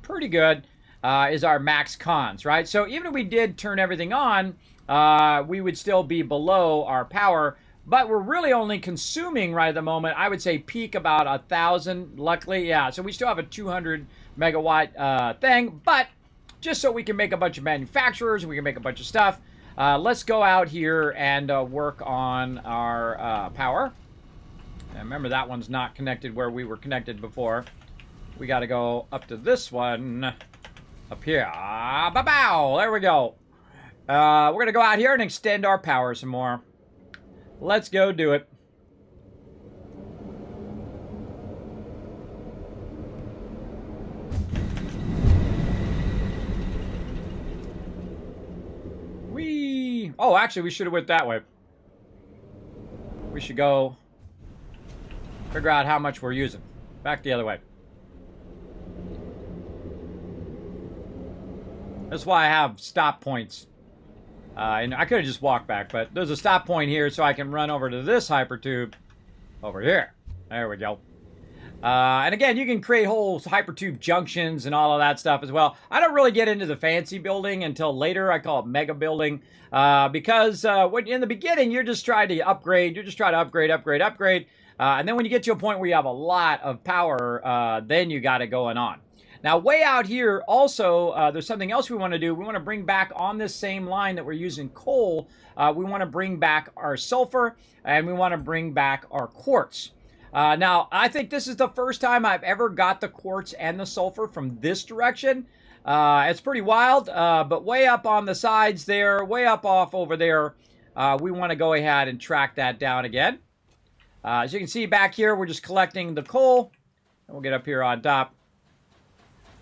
S1: pretty good. Is our max cons, right? So even if we did turn everything on, we would still be below our power, but we're really only consuming right at the moment, I would say peak about 1,000, luckily, yeah. So we still have a 200 megawatt thing, but just so we can make a bunch of manufacturers, we can make a bunch of stuff, let's go out here and work on our power. And remember, that one's not connected where we were connected before. We got to go up to this one up here. Bow! There we go. We're going to go out here and extend our power some more. Let's go do it. Whee! Oh, actually, we should have went that way. We should go figure out how much we're using. Back the other way. That's why I have stop points. And I could have just walked back, but there's a stop point here so I can run over to this hypertube over here. There we go. And again, you can create whole hypertube junctions and all of that stuff as well. I don't really get into the fancy building until later. I call it mega building because when in the beginning, you're just trying to upgrade. You're just trying to upgrade. And then when you get to a point where you have a lot of power, then you got it going on. Now, way out here, also, there's something else we want to do. We want to bring back on this same line that we're using coal. We want to bring back our sulfur, and we want to bring back our quartz. Now, I think this is the first time I've ever got the quartz and the sulfur from this direction. It's pretty wild, but way up on the sides there, way up off over there, we want to go ahead and track that down again. As you can see back here, we're just collecting the coal. And we'll get up here on top.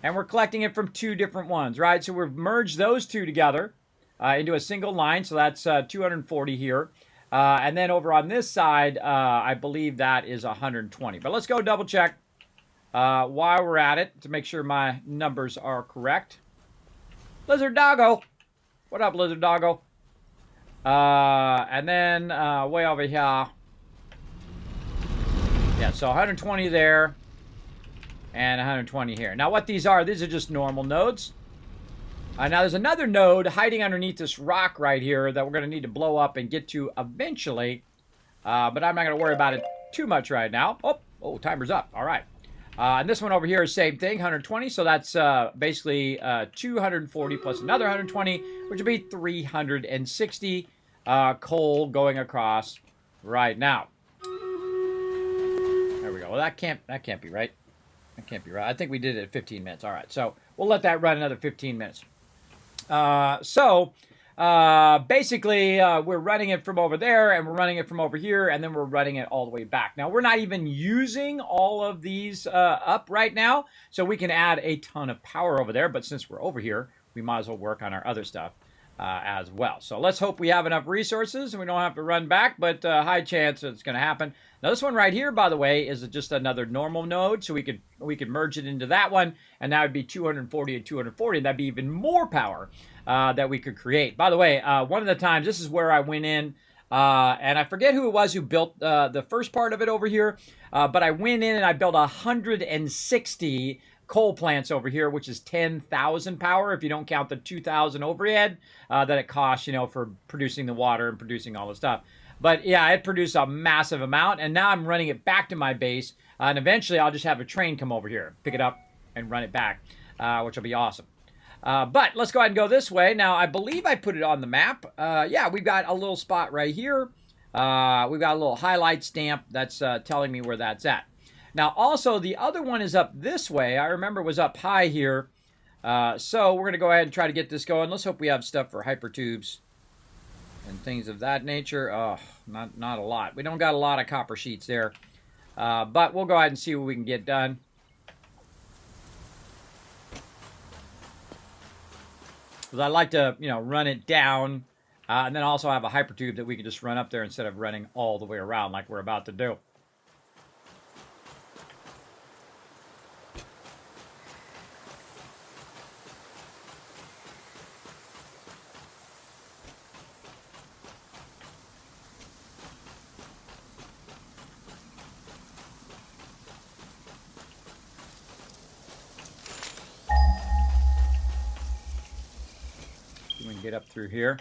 S1: And we're collecting it from two different ones, right? So we've merged those two together into a single line. So that's 240 here. And then over on this side, I believe that is 120. But let's go double check while we're at it to make sure my numbers are correct. Lizard Doggo. What up, Lizard Doggo? And then way over here. Yeah, so 120 there. And 120 here. Now, what these are just normal nodes. Now, there's another node hiding underneath this rock right here that we're going to need to blow up and get to eventually. But I'm not going to worry about it too much right now. Oh, timer's up. All right. And this one over here is same thing, 120. So that's basically 240 plus another 120, which would be 360 coal going across right now. There we go. Well, that can't be right. That can't be right. I think we did it at 15 minutes. All right, so we'll let that run another 15 minutes. Basically, we're running it from over there, and we're running it from over here, and then we're running it all the way back. Now, we're not even using all of these up right now, so we can add a ton of power over there. But since we're over here, we might as well work on our other stuff as well. So let's hope we have enough resources, and we don't have to run back, but high chance it's going to happen. Now, this one right here, by the way, is just another normal node, so we could merge it into that one, and that would be 240 and 240, and that'd be even more power that we could create. By the way, one of the times, this is where I went in, and I forget who it was who built the first part of it over here, but I went in and I built 160 coal plants over here, which is 10,000 power if you don't count the 2,000 overhead that it costs, for producing the water and producing all the stuff. But yeah, it produced a massive amount, and now I'm running it back to my base, and eventually I'll just have a train come over here, pick it up, and run it back, which will be awesome. But let's go ahead and go this way. Now, I believe I put it on the map. Yeah, we've got a little spot right here. We've got a little highlight stamp that's telling me where that's at. Now, also, the other one is up this way. I remember it was up high here. So we're going to go ahead and try to get this going. Let's hope we have stuff for hypertubes and things of that nature. Oh, not a lot. We don't got a lot of copper sheets there. But we'll go ahead and see what we can get done. Because I like to, run it down. And then also have a hypertube that we can just run up there instead of running all the way around like we're about to do. We can get up through here.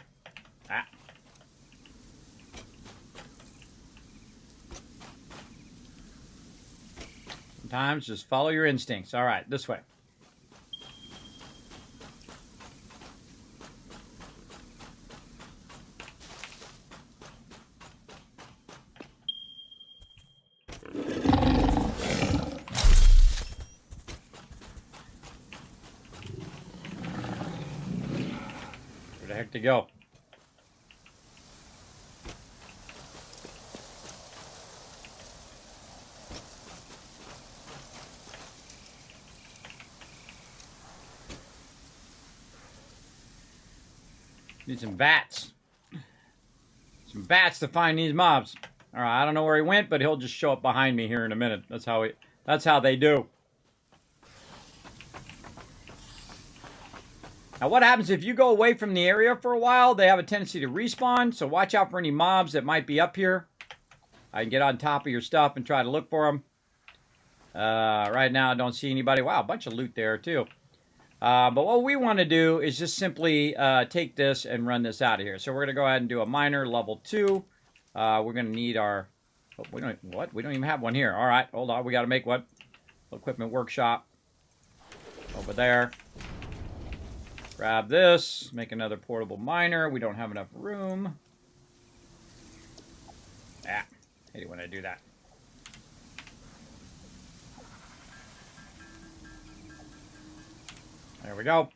S1: Sometimes just follow your instincts. All right, this way. the heck to go? Need some bats. Some bats to find these mobs. All right, I don't know where he went, but he'll just show up behind me here in a minute. That's how they do. Now, what happens if you go away from the area for a while? They have a tendency to respawn, so watch out for any mobs that might be up here. I can get on top of your stuff and try to look for them. Right now, I don't see anybody. Wow, a bunch of loot there, too. But what we want to do is just simply take this and run this out of here. So we're going to go ahead and do a miner level 2. We're going to need our... Oh, we don't even have one here. All right, hold on. We got to make one. Equipment workshop. Over there. Grab this. Make another portable miner. We don't have enough room. Ah, I hate it when I do that. There we go.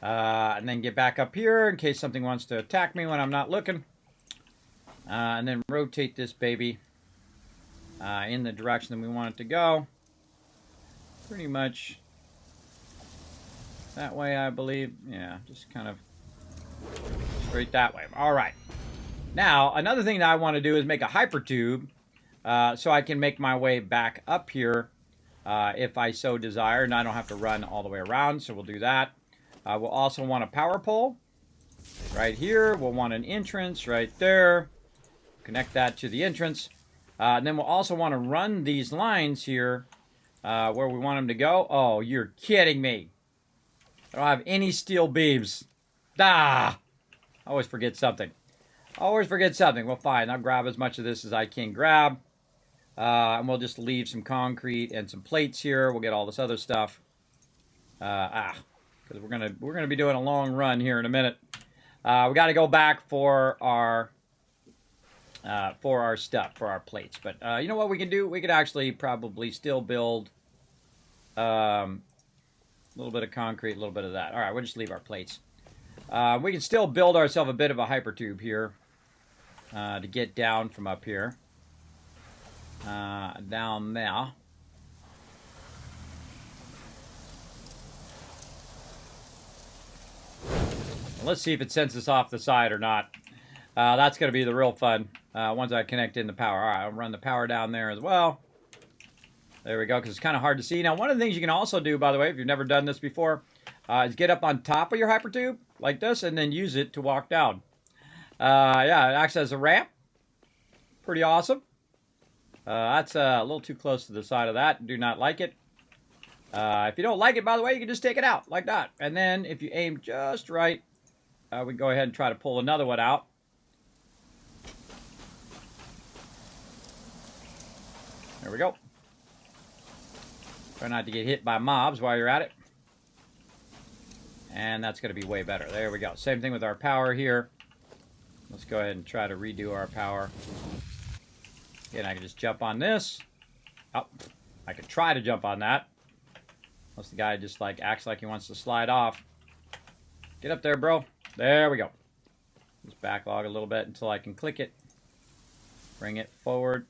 S1: And then get back up here in case something wants to attack me when I'm not looking. And then rotate this baby in the direction that we want it to go. Pretty much that way, I believe. Yeah, just kind of straight that way. All right. Now, another thing that I want to do is make a hypertube so I can make my way back up here if I so desire, and I don't have to run all the way around, so we'll do that. We'll also want a power pole right here. We'll want an entrance right there. Connect that to the entrance. And then we'll also want to run these lines here where we want them to go. Oh, you're kidding me. I don't have any steel beams. Ah! I always forget something. Always forget something. Well, fine. I'll grab as much of this as I can grab. And we'll just leave some concrete and some plates here. We'll get all this other stuff. Because we're gonna be doing a long run here in a minute. We got to go back for our stuff, for our plates. But you know what we can do? We could actually probably still build a little bit of concrete, a little bit of that. All right, we'll just leave our plates. We can still build ourselves a bit of a hypertube here to get down from up here. Down there. Let's see if it sends us off the side or not. That's going to be the real fun once I connect in the power. All right, I'll run the power down there as well. There we go, because it's kind of hard to see. Now, one of the things you can also do, by the way, if you've never done this before, is get up on top of your hypertube like this and then use it to walk down. Yeah, it acts as a ramp. Pretty awesome. That's a little too close to the side of that. Do not like it. If you don't like it, by the way, you can just take it out like that. And then if you aim just right, we can go ahead and try to pull another one out. There we go. Try not to get hit by mobs while you're at it. And that's going to be way better. There we go. Same thing with our power here. Let's go ahead and try to redo our power. Again, I can just jump on this. Oh, I could try to jump on that. Unless the guy just like acts like he wants to slide off. Get up there, bro. There we go. Just backlog a little bit until I can click it. Bring it forward.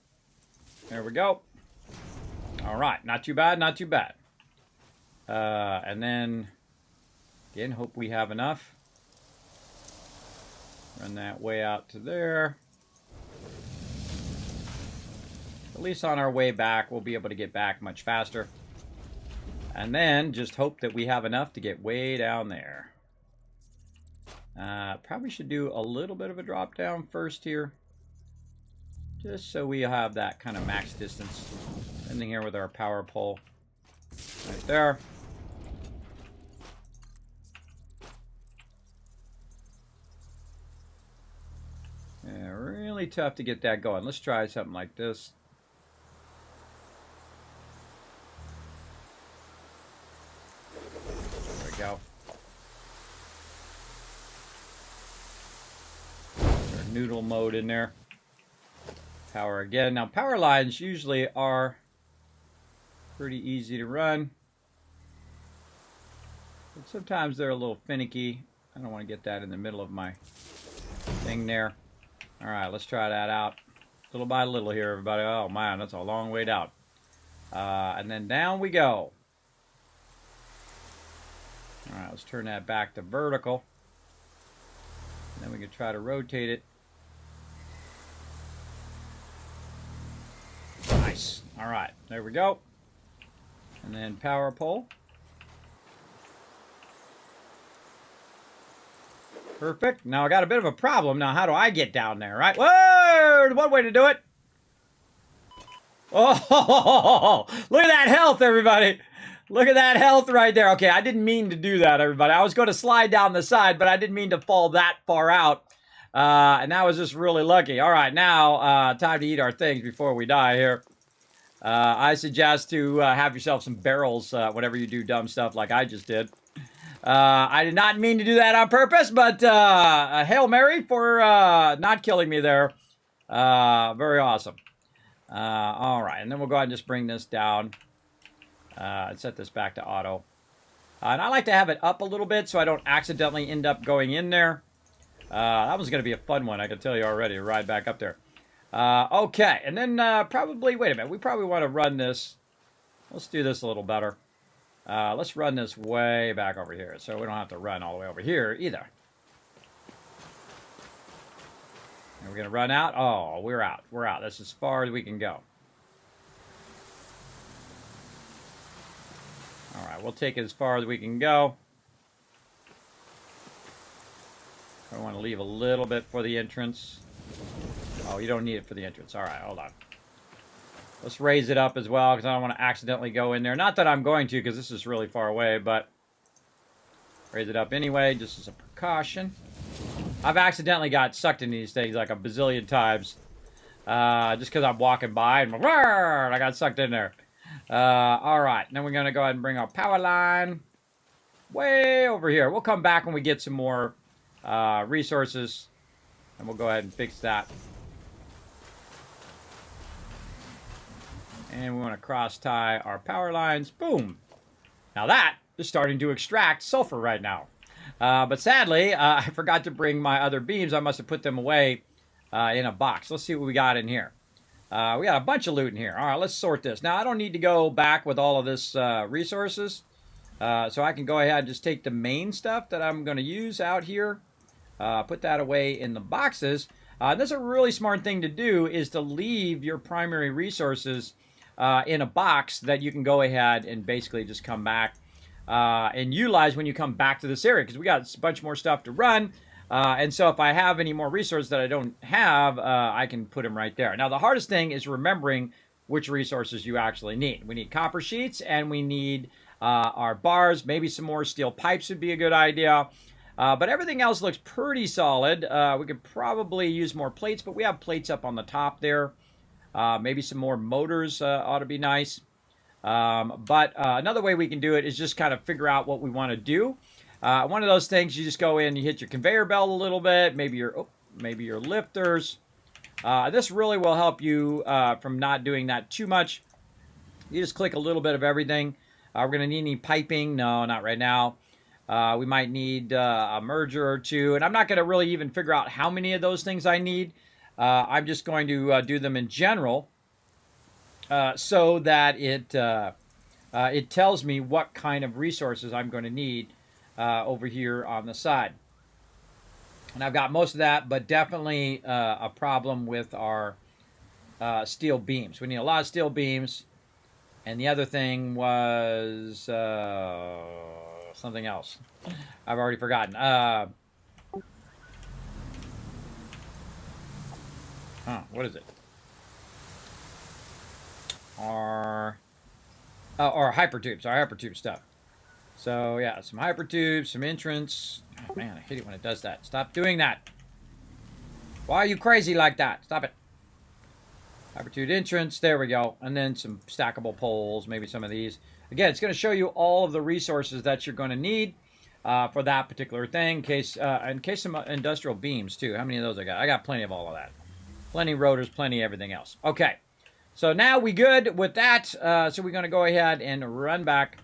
S1: There we go. All right, not too bad, not too bad. And then, again, hope we have enough. Run that way out to there. At least on our way back, we'll be able to get back much faster. And then just hope that we have enough to get way down there. Probably should do a little bit of a drop down first here. Just so we have that kind of max distance. Ending here with our power pole. Right there. Yeah, really tough to get that going. Let's try something like this. There we go. Our noodle mode in there. Power again. Now, power lines usually are pretty easy to run. But sometimes they're a little finicky. I don't want to get that in the middle of my thing there. All right, let's try that out. Little by little here, everybody. Oh, man, that's a long way down. And then down we go. All right, let's turn that back to vertical. And then we can try to rotate it. Nice. All right, there we go. And then power pole. Perfect. Now I got a bit of a problem. Now how do I get down there, right? Whoa! One way to do it. Oh, look at that health, everybody. Look at that health right there. Okay, I didn't mean to do that, everybody. I was going to slide down the side, but I didn't mean to fall that far out. And that was just really lucky. All right, now time to eat our things before we die here. I suggest to have yourself some barrels whenever you do dumb stuff like I just did. I did not mean to do that on purpose, but a Hail Mary for not killing me there. Very awesome. All right, and then we'll go ahead and just bring this down and set this back to auto. And I like to have it up a little bit so I don't accidentally end up going in there. That was going to be a fun one, I can tell you already, to ride back up there. Okay, and then probably, wait a minute, we probably want to run this. Let's do this a little better. Let's run this way back over here so we don't have to run all the way over here either. And we're going to run out. Oh, we're out. We're out. That's as far as we can go. All right, we'll take it as far as we can go. I want to leave a little bit for the entrance. Oh, you don't need it for the entrance. All right, hold on. Let's raise it up as well because I don't want to accidentally go in there. Not that I'm going to because this is really far away, but raise it up anyway just as a precaution. I've accidentally got sucked into these things like a bazillion times just because I'm walking by and I got sucked in there. All right, then we're going to go ahead and bring our power line way over here. We'll come back when we get some more resources, and we'll go ahead and fix that. And we want to cross-tie our power lines. Boom. Now that is starting to extract sulfur right now. But sadly, I forgot to bring my other beams. I must have put them away in a box. Let's see what we got in here. We got a bunch of loot in here. All right, let's sort this. Now, I don't need to go back with all of this resources. So I can go ahead and just take the main stuff that I'm going to use out here. Put that away in the boxes. That's a really smart thing to do is to leave your primary resources in a box that you can go ahead and basically just come back and utilize when you come back to this area, because we got a bunch more stuff to run. And so if I have any more resources that I don't have, I can put them right there. Now, the hardest thing is remembering which resources you actually need. We need copper sheets, and we need our bars. Maybe some more steel pipes would be a good idea. But everything else looks pretty solid. We could probably use more plates, but we have plates up on the top there. Maybe some more motors ought to be nice. But another way we can do it is just kind of figure out what we want to do. One of those things, you just go in, you hit your conveyor belt a little bit, maybe your lifters. This really will help you from not doing that too much. You just click a little bit of everything. We're going to need any piping. No, not right now. We might need a merger or two, and I'm not going to really even figure out how many of those things I need. I'm just going to do them in general so that it tells me what kind of resources I'm going to need over here on the side. And I've got most of that, but definitely a problem with our steel beams. We need a lot of steel beams. And the other thing was something else. I've already forgotten. What is it? Our hypertubes. Our hypertube stuff. So, yeah, some hypertubes, some entrance. Oh, man, I hate it when it does that. Stop doing that. Why are you crazy like that? Stop it. Hypertube entrance. There we go. And then some stackable poles, maybe some of these. Again, it's going to show you all of the resources that you're going to need for that particular thing. In case some industrial beams, too. How many of those I got? I got plenty of all of that. Plenty of rotors, plenty of everything else. Okay. So now we good with that. So we're going to go ahead and run back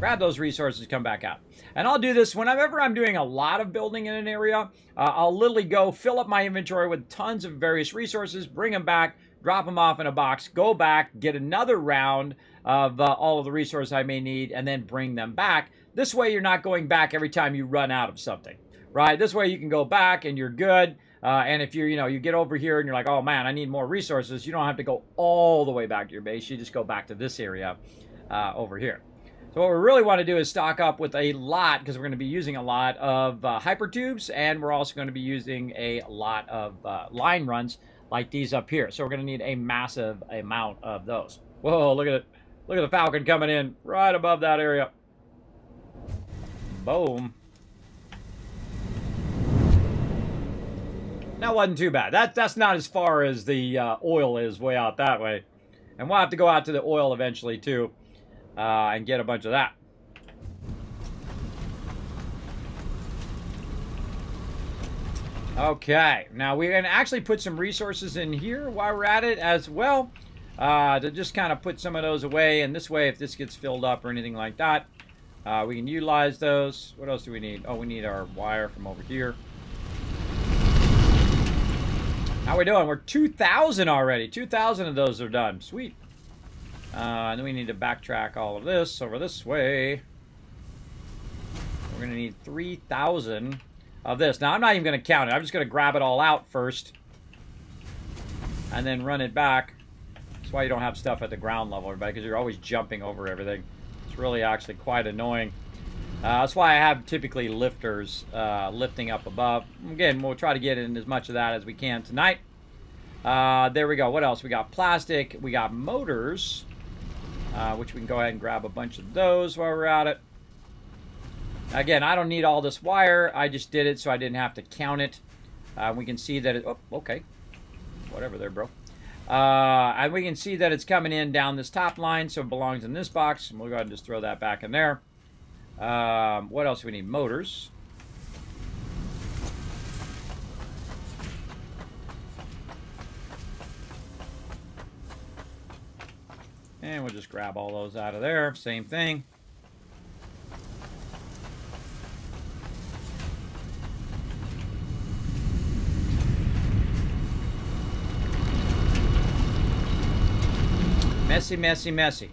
S1: grab those resources, come back out. And I'll do this whenever I'm doing a lot of building in an area. I'll literally go fill up my inventory with tons of various resources, bring them back, drop them off in a box, go back, get another round of all of the resources I may need, and then bring them back. This way you're not going back every time you run out of something, right? This way you can go back and you're good. And if you're, you get over here and you're like, oh man, I need more resources, you don't have to go all the way back to your base. You just go back to this area over here. So what we really want to do is stock up with a lot, because we're going to be using a lot of hypertubes, and we're also going to be using a lot of line runs like these up here. So we're going to need a massive amount of those. Whoa, look at it. Look at the Falcon coming in right above that area. Boom. That wasn't too bad. That's not as far as the oil is way out that way. And we'll have to go out to the oil eventually too. And get a bunch of that. Okay, now we're going to actually put some resources in here while we're at it as well, to just kind of put some of those away, and this way if this gets filled up or anything like that, we can utilize those. What else do we need? Oh, we need our wire from over here. How we doing? We're 2,000 already. 2,000 of those are done. Sweet. And then we need to backtrack all of this over this way. We're going to need 3,000 of this. Now, I'm not even going to count it. I'm just going to grab it all out first. And then run it back. That's why you don't have stuff at the ground level, everybody, because you're always jumping over everything. It's really actually quite annoying. That's why I have typically lifters lifting up above. Again, we'll try to get in as much of that as we can tonight. There we go. What else? We got plastic. We got motors. Which we can go ahead and grab a bunch of those while we're at it. Again, I don't need all this wire. I just did it so I didn't have to count it. We can see that it... Oh, okay. Whatever there, bro. And we can see that it's coming in down this top line, so it belongs in this box. And we'll go ahead and just throw that back in there. What else do we need? Motors. And we'll just grab all those out of there. Same thing. Messy, messy, messy.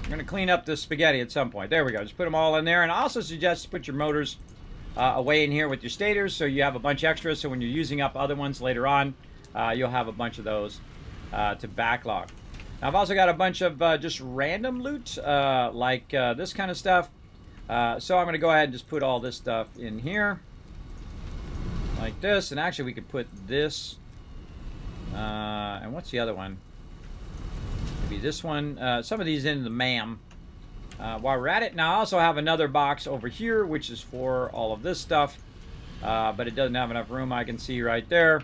S1: We're going to clean up this spaghetti at some point. There we go. Just put them all in there. And I also suggest put your motors away in here with your stators so you have a bunch extra. So when you're using up other ones later on, you'll have a bunch of those to backlog. Now, I've also got a bunch of just random loot, like this kind of stuff. So I'm going to go ahead and just put all this stuff in here. Like this. And actually, we could put this. And what's the other one? Maybe this one. Some of these in the MAM. While we're at it. Now, I also have another box over here, which is for all of this stuff. But it doesn't have enough room, I can see right there.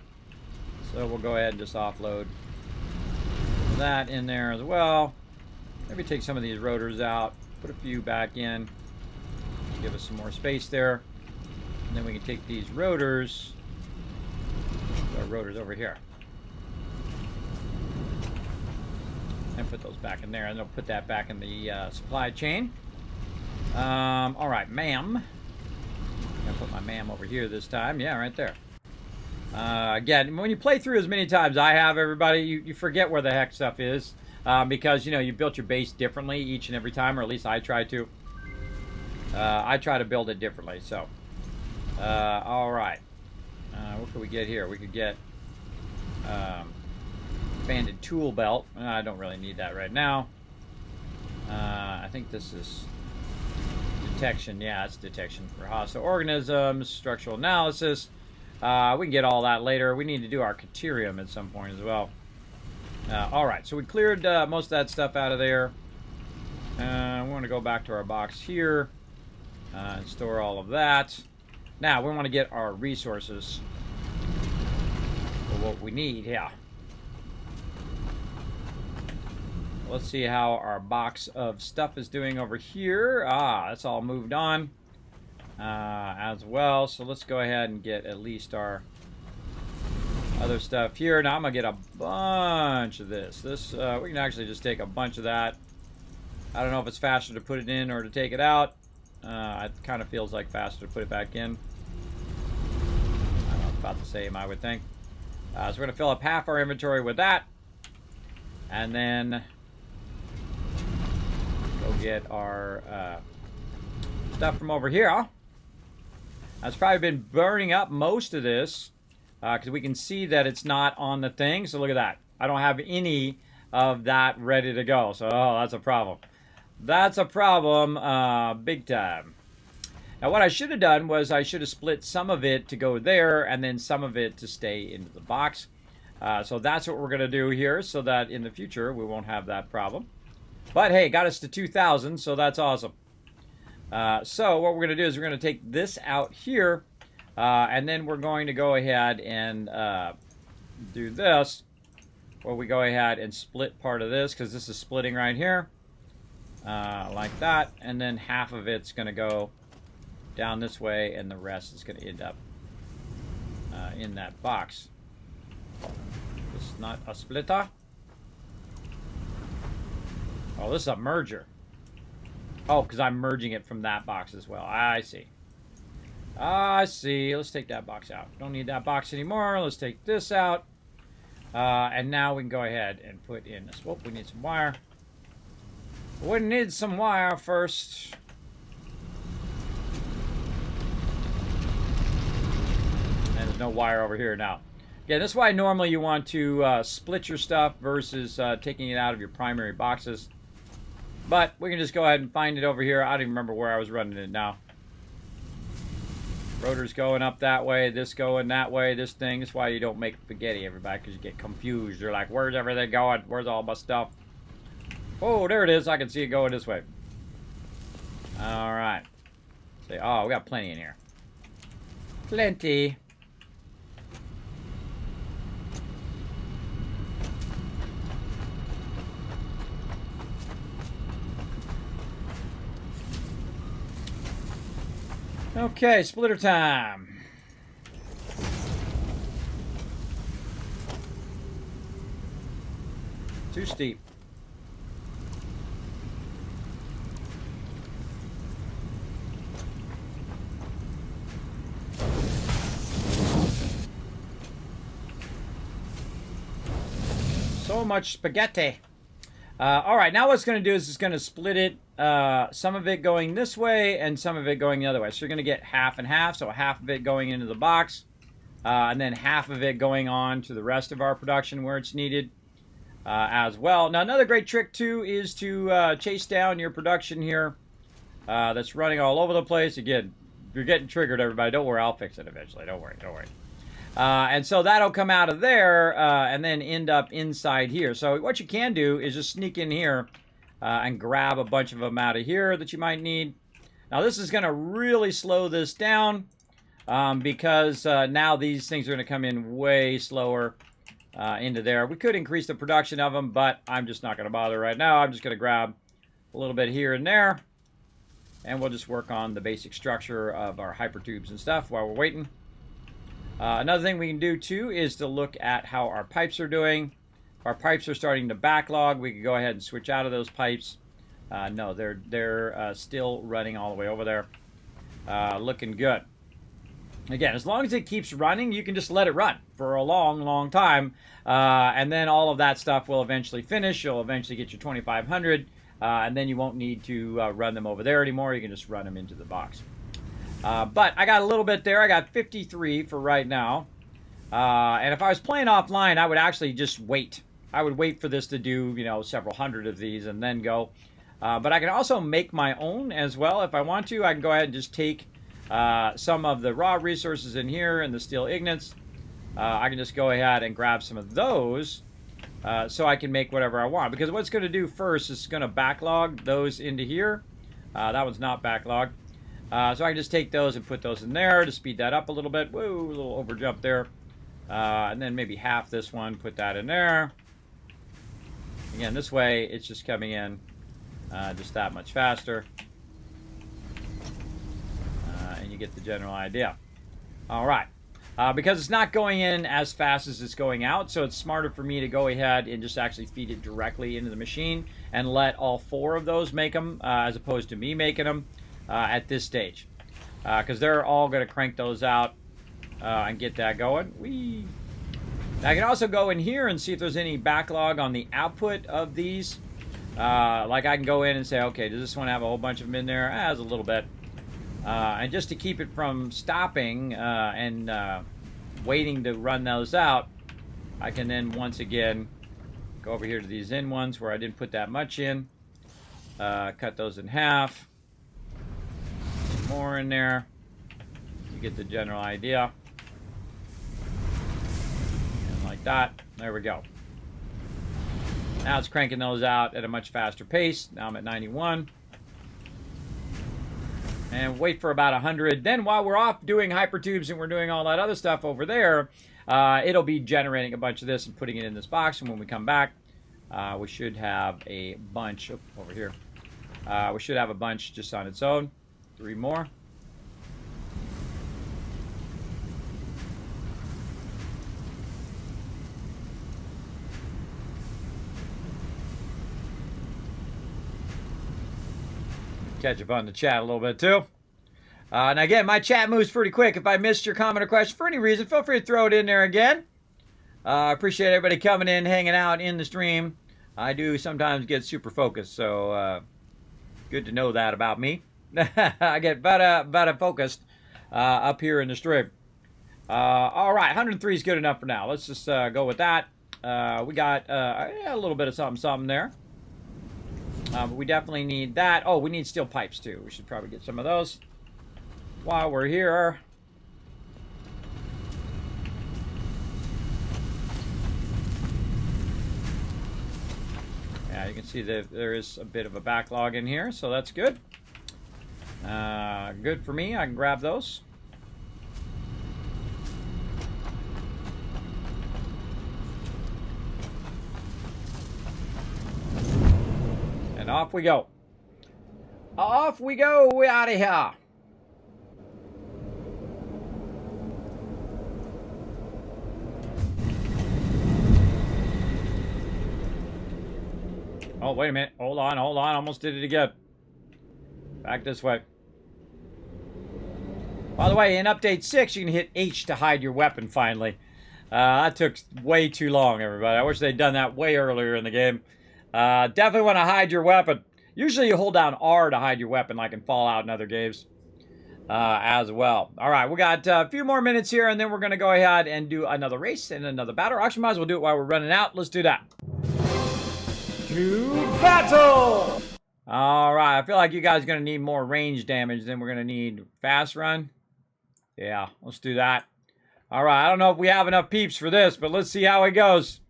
S1: So we'll go ahead and just offload that in there as well. Maybe take some of these rotors out, put a few back in, give us some more space there, and then we can take these rotors, our rotors over here, and put those back in there, and they'll put that back in the supply chain. All right, ma'am. I'm gonna put my ma'am over here this time. Yeah, right there. Again, when you play through as many times I have, everybody, you forget where the heck stuff is, because you built your base differently each and every time, or at least I try to. I try to build it differently. So, all right, what could we get here? We could get expanded tool belt. I don't really need that right now. I think this is detection. Yeah, it's detection for hostile organisms, structural analysis. We can get all that later. We need to do our Caterium at some point as well. Alright, so we cleared most of that stuff out of there. We want to go back to our box here and store all of that. Now, we want to get our resources for what we need. Yeah. Let's see how our box of stuff is doing over here. That's all moved on. As well, so let's go ahead and get at least our other stuff here. Now I'm gonna get a bunch of this. We can actually just take a bunch of that I don't know if it's faster to put it in or to take it out. It kind of feels like faster to put it back in. I don't know, it's about the same, I would think. So we're going to fill up half our inventory with that. And then go get our stuff from over here. That's probably been burning up most of this because we can see that it's not on the thing. So look at that. I don't have any of that ready to go. So, oh, that's a problem. That's a problem big time. Now, what I should have done was I should have split some of it to go there and then some of it to stay into the box. So that's what we're going to do here so that in the future we won't have that problem. But, hey, got us to 2,000, so that's awesome. So what we're going to do is we're going to take this out here, and then we're going to go ahead and do this, where we go ahead and split part of this, because this is splitting right here, like that, and then half of it's going to go down this way, and the rest is going to end up in that box. This is not a splitter. Oh, this is a merger. Oh, because I'm merging it from that box as well. I see. I see. Let's take that box out. Don't need that box anymore. Let's take this out. And now we can go ahead and put in this. Whoop, we need some wire. We need some wire first. And there's no wire over here now. Yeah, that's why normally you want to split your stuff versus taking it out of your primary boxes. But we can just go ahead and find it over here. I don't even remember where I was running it now. Rotor's going up that way, this going that way, this thing. That's why you don't make spaghetti, everybody, because you get confused. You're like, where's everything going? Where's all my stuff? Oh, there it is. I can see it going this way. All right. Say, oh, we got plenty in here. Plenty. Okay, splitter time. Too steep. So much spaghetti. All right, now what it's going to do is it's going to split it, some of it going this way and some of it going the other way. So you're going to get half and half, so half of it going into the box, and then half of it going on to the rest of our production where it's needed as well. Now, another great trick, too, is to chase down your production here that's running all over the place. Again, if you're getting triggered, everybody, don't worry, I'll fix it eventually. Don't worry, don't worry. And so that'll come out of there and then end up inside here. So what you can do is just sneak in here and grab a bunch of them out of here that you might need. Now this is going to really slow this down because now these things are going to come in way slower into there. We could increase the production of them, but I'm just not going to bother right now. I'm just going to grab a little bit here and there, and we'll just work on the basic structure of our hypertubes and stuff while we're waiting. Another thing we can do, too, is to look at how our pipes are doing. If our pipes are starting to backlog, we can go ahead and switch out of those pipes. No, they're still running all the way over there. Looking good. Again, as long as it keeps running, you can just let it run for a long, long time. And then all of that stuff will eventually finish. You'll eventually get your 2,500. And then you won't need to run them over there anymore. You can just run them into the box. But I got a little bit there. I got 53 for right now. And if I was playing offline, I would actually just wait. I would wait for this to do, you know, several hundred of these and then go. But I can also make my own as well. If I want to, I can go ahead and just take some of the raw resources in here and the steel ignits. I can just go ahead and grab some of those so I can make whatever I want. Because what it's going to do first is it's going to backlog those into here. That one's not backlogged. So I can just take those and put those in there to speed that up a little bit. Whoa, a little over jump there. And then maybe half this one, put that in there. Again, this way it's just coming in just that much faster. And you get the general idea. All right. because it's not going in as fast as it's going out, so it's smarter for me to go ahead and just actually feed it directly into the machine and let all 4 of those make them, as opposed to me making them at this stage. Because they're all going to crank those out and get that going. I can also go in here and see if there's any backlog on the output of these. Like I can go in and say, okay, does this one have a whole bunch of them in there? It has a little bit. And just to keep it from stopping and waiting to run those out, I can then once again go over here to these in ones where I didn't put that much in. Cut those in half. More in there. You get the general idea. And like that. There we go. Now it's cranking those out at a much faster pace. Now I'm at 91. And wait for about 100. Then while we're off doing hypertubes and we're doing all that other stuff over there, it'll be generating a bunch of this and putting it in this box. And when we come back, we should have a bunch over here. We should have a bunch just on its own. 3 more. Catch up on the chat a little bit too. And again, my chat moves pretty quick. If I missed your comment or question for any reason, feel free to throw it in there again. I appreciate everybody coming in, hanging out in the stream. I do sometimes get super focused, so good to know that about me. I get better focused up here in the stream. All right, 103 is good enough for now. Let's just go with that. We got a little bit of something there. But we definitely need that. Oh, we need steel pipes too. We should probably get some of those while we're here. Yeah, you can see that there is a bit of a backlog in here, so that's good. Good for me. I can grab those. And off we go. Off we go. We're out of here. Oh, wait a minute. Hold on, hold on. Almost did it again. Back this way. By the way, in Update 6, you can hit H to hide your weapon finally. That took way too long, everybody. I wish they'd done that way earlier in the game. Definitely want to hide your weapon. Usually you hold down R to hide your weapon, like in Fallout and other games as well. All right, we got a few more minutes here, and then we're going to go ahead and do another race and another battle. Actually, might as well do it while we're running out. Let's do that. To battle! All right, I feel like you guys are going to need more range damage than we're going to need fast run. Yeah, let's do that. All right, I don't know if we have enough peeps for this, but let's see how it goes.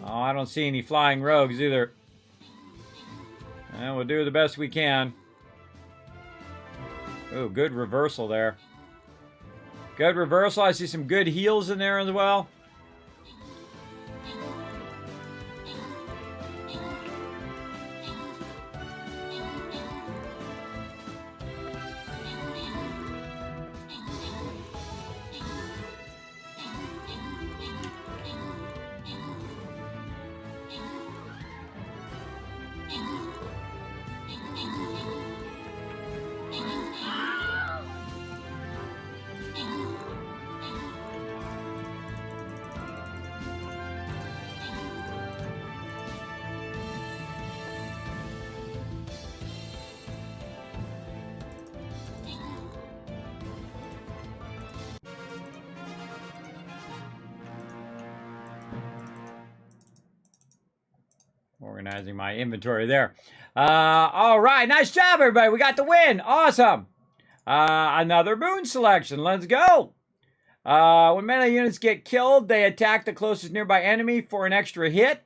S1: Oh, I don't see any flying rogues either. And we'll do the best we can. Ooh, good reversal there. Good reversal. I see some good heals in there as well. Organizing my inventory there. All right, nice job, everybody. We got the win. Awesome. Another moon selection. Let's go. When melee units get killed, they attack the closest nearby enemy for an extra hit.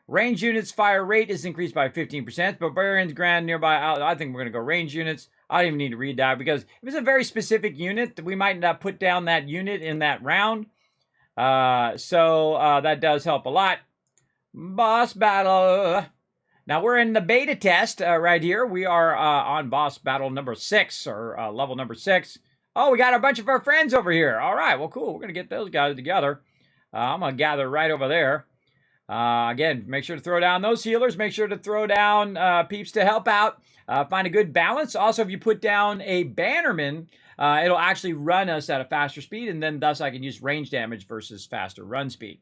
S1: Range units' fire rate is increased by 15%. Barbarians grant nearby. I think we're going to go range units. I don't even need to read that because if it's a very specific unit, we might not put down that unit in that round. So that does help a lot. Boss battle. Now we're in the beta test right here. We are on boss battle number 6 or level number 6. Oh, we got a bunch of our friends over here. All right, well, cool. We're going to get those guys together. I'm going to gather right over there. Again, make sure to throw down those healers. Make sure to throw down peeps to help out. Find a good balance. Also, if you put down a bannerman, it'll actually run us at a faster speed, and then thus I can use range damage versus faster run speed.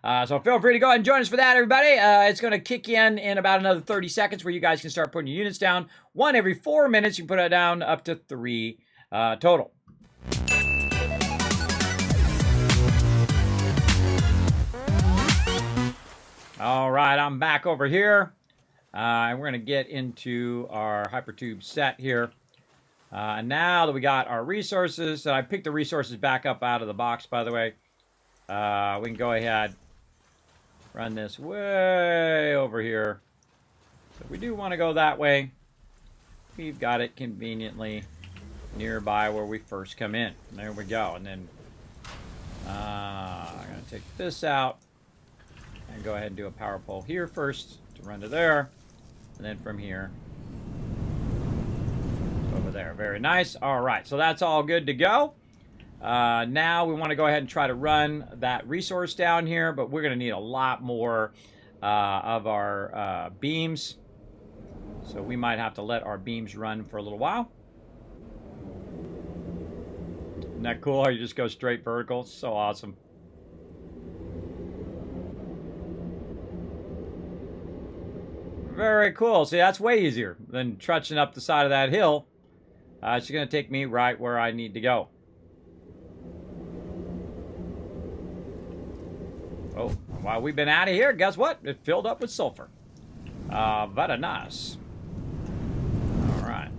S1: So feel free to go ahead and join us for that, everybody. It's going to kick in about another 30 seconds where you guys can start putting your units down. 1 every 4 minutes. You can put it down up to 3 total. All right, I'm back over here. And we're going to get into our hypertube set here. And now that we got our resources, and I picked the resources back up out of the box, by the way, we can go ahead, run this way over here. So if we do want to go that way, we've got it conveniently nearby where we first come in. There we go. And then I'm going to take this out and go ahead and do a power pole here first to run to there. And then from here over there. Very nice. All right, so that's all good to go. Now we want to go ahead and try to run that resource down here, but we're going to need a lot more of our beams. So we might have to let our beams run for a little while. Isn't that cool how you just go straight vertical? So awesome. Very cool. See, that's way easier than trudging up the side of that hill. It's going to take me right where I need to go. Oh, while we've been out of here, guess what? It filled up with sulfur. Very nice. All right.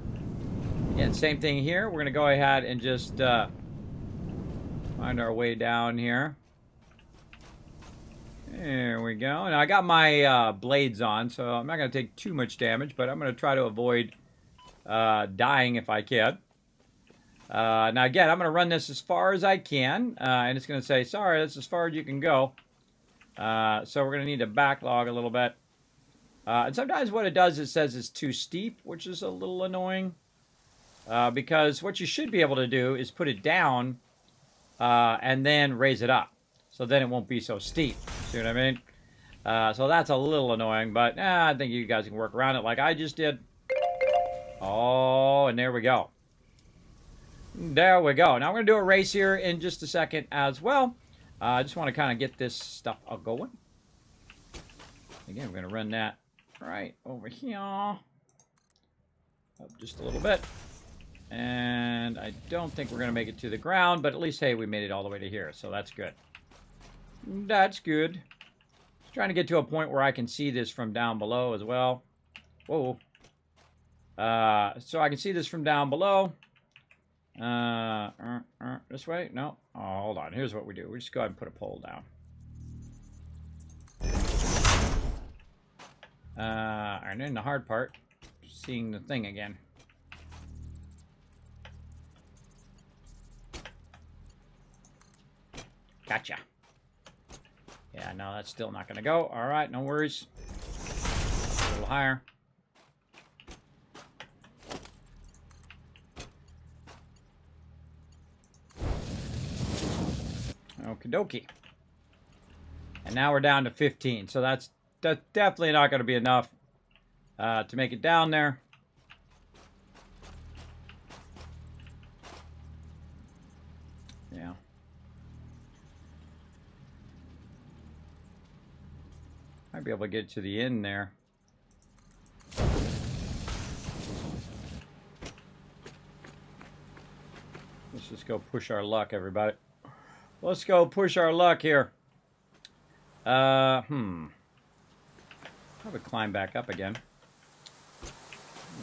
S1: Again, same thing here. We're going to go ahead and just find our way down here. There we go. Now I got my blades on, so I'm not going to take too much damage, but I'm going to try to avoid dying if I can. Now again, I'm going to run this as far as I can, and it's going to say, sorry, that's as far as you can go. So we're going to need to backlog a little bit. And sometimes what it does, it says it's too steep, which is a little annoying. Because what you should be able to do is put it down and then raise it up. So then it won't be so steep. See what I mean? So that's a little annoying, but I think you guys can work around it like I just did. Oh, and there we go. There we go. Now we're going to do a race here in just a second as well. I just want to kind of get this stuff going. Again, we're going to run that right over here. Up just a little bit. And I don't think we're going to make it to the ground, but at least, hey, we made it all the way to here, so that's good. That's good. Just trying to get to a point where I can see this from down below as well. Whoa. So I can see this from down below. This way? No. Oh, hold on. Here's what we do. We just go ahead and put a pole down. And then the hard part, seeing the thing again. Gotcha. Yeah, no, that's still not going to go. All right, no worries. A little higher. Okie dokie. And now we're down to 15. So that's definitely not going to be enough to make it down there. Yeah. Might be able to get to the end there. Let's just go push our luck, everybody. Let's go push our luck here. Probably climb back up again.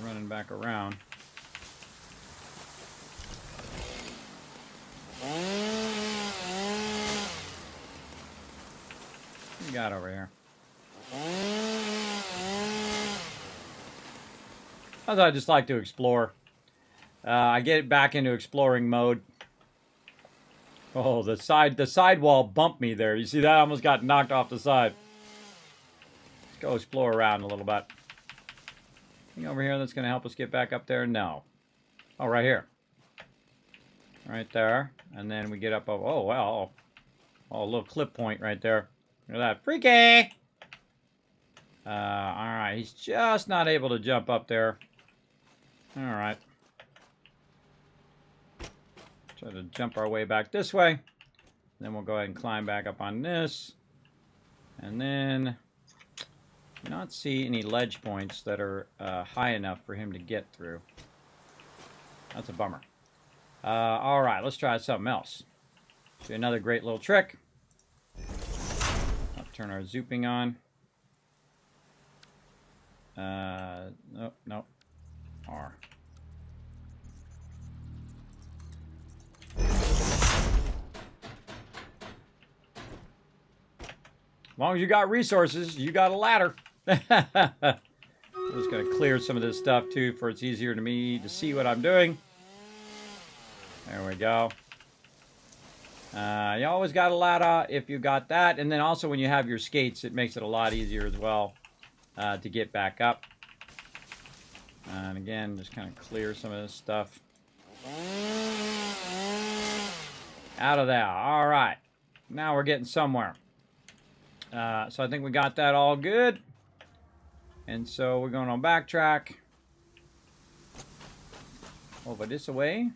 S1: Running back around. What we got over here? I just like to explore. I get back into exploring mode. Oh, the sidewall bumped me there. You see that? I almost got knocked off the side. Let's go explore around a little bit. Anything over here that's going to help us get back up there? No. Oh, right here. right there. And then we get up over, oh, well. Oh, a little clip point right there. Look at that. Freaky! Alright, he's just not able to jump up there. Alright. Try to jump our way back this way. Then we'll go ahead and climb back up on this. And then not see any ledge points that are high enough for him to get through. That's a bummer. Alright, let's try something else. Do another great little trick. I'll turn our zooping on. Nope, nope. R. As long as you got resources, you got a ladder. I'm just going to clear some of this stuff too, for it's easier to me to see what I'm doing. There we go. You always got a ladder if you got that. And then also when you have your skates, it makes it a lot easier as well to get back up. And again, just kind of clear some of this stuff out of there. All right. Now we're getting somewhere. So I think we got that all good. And so we're going to backtrack over this way.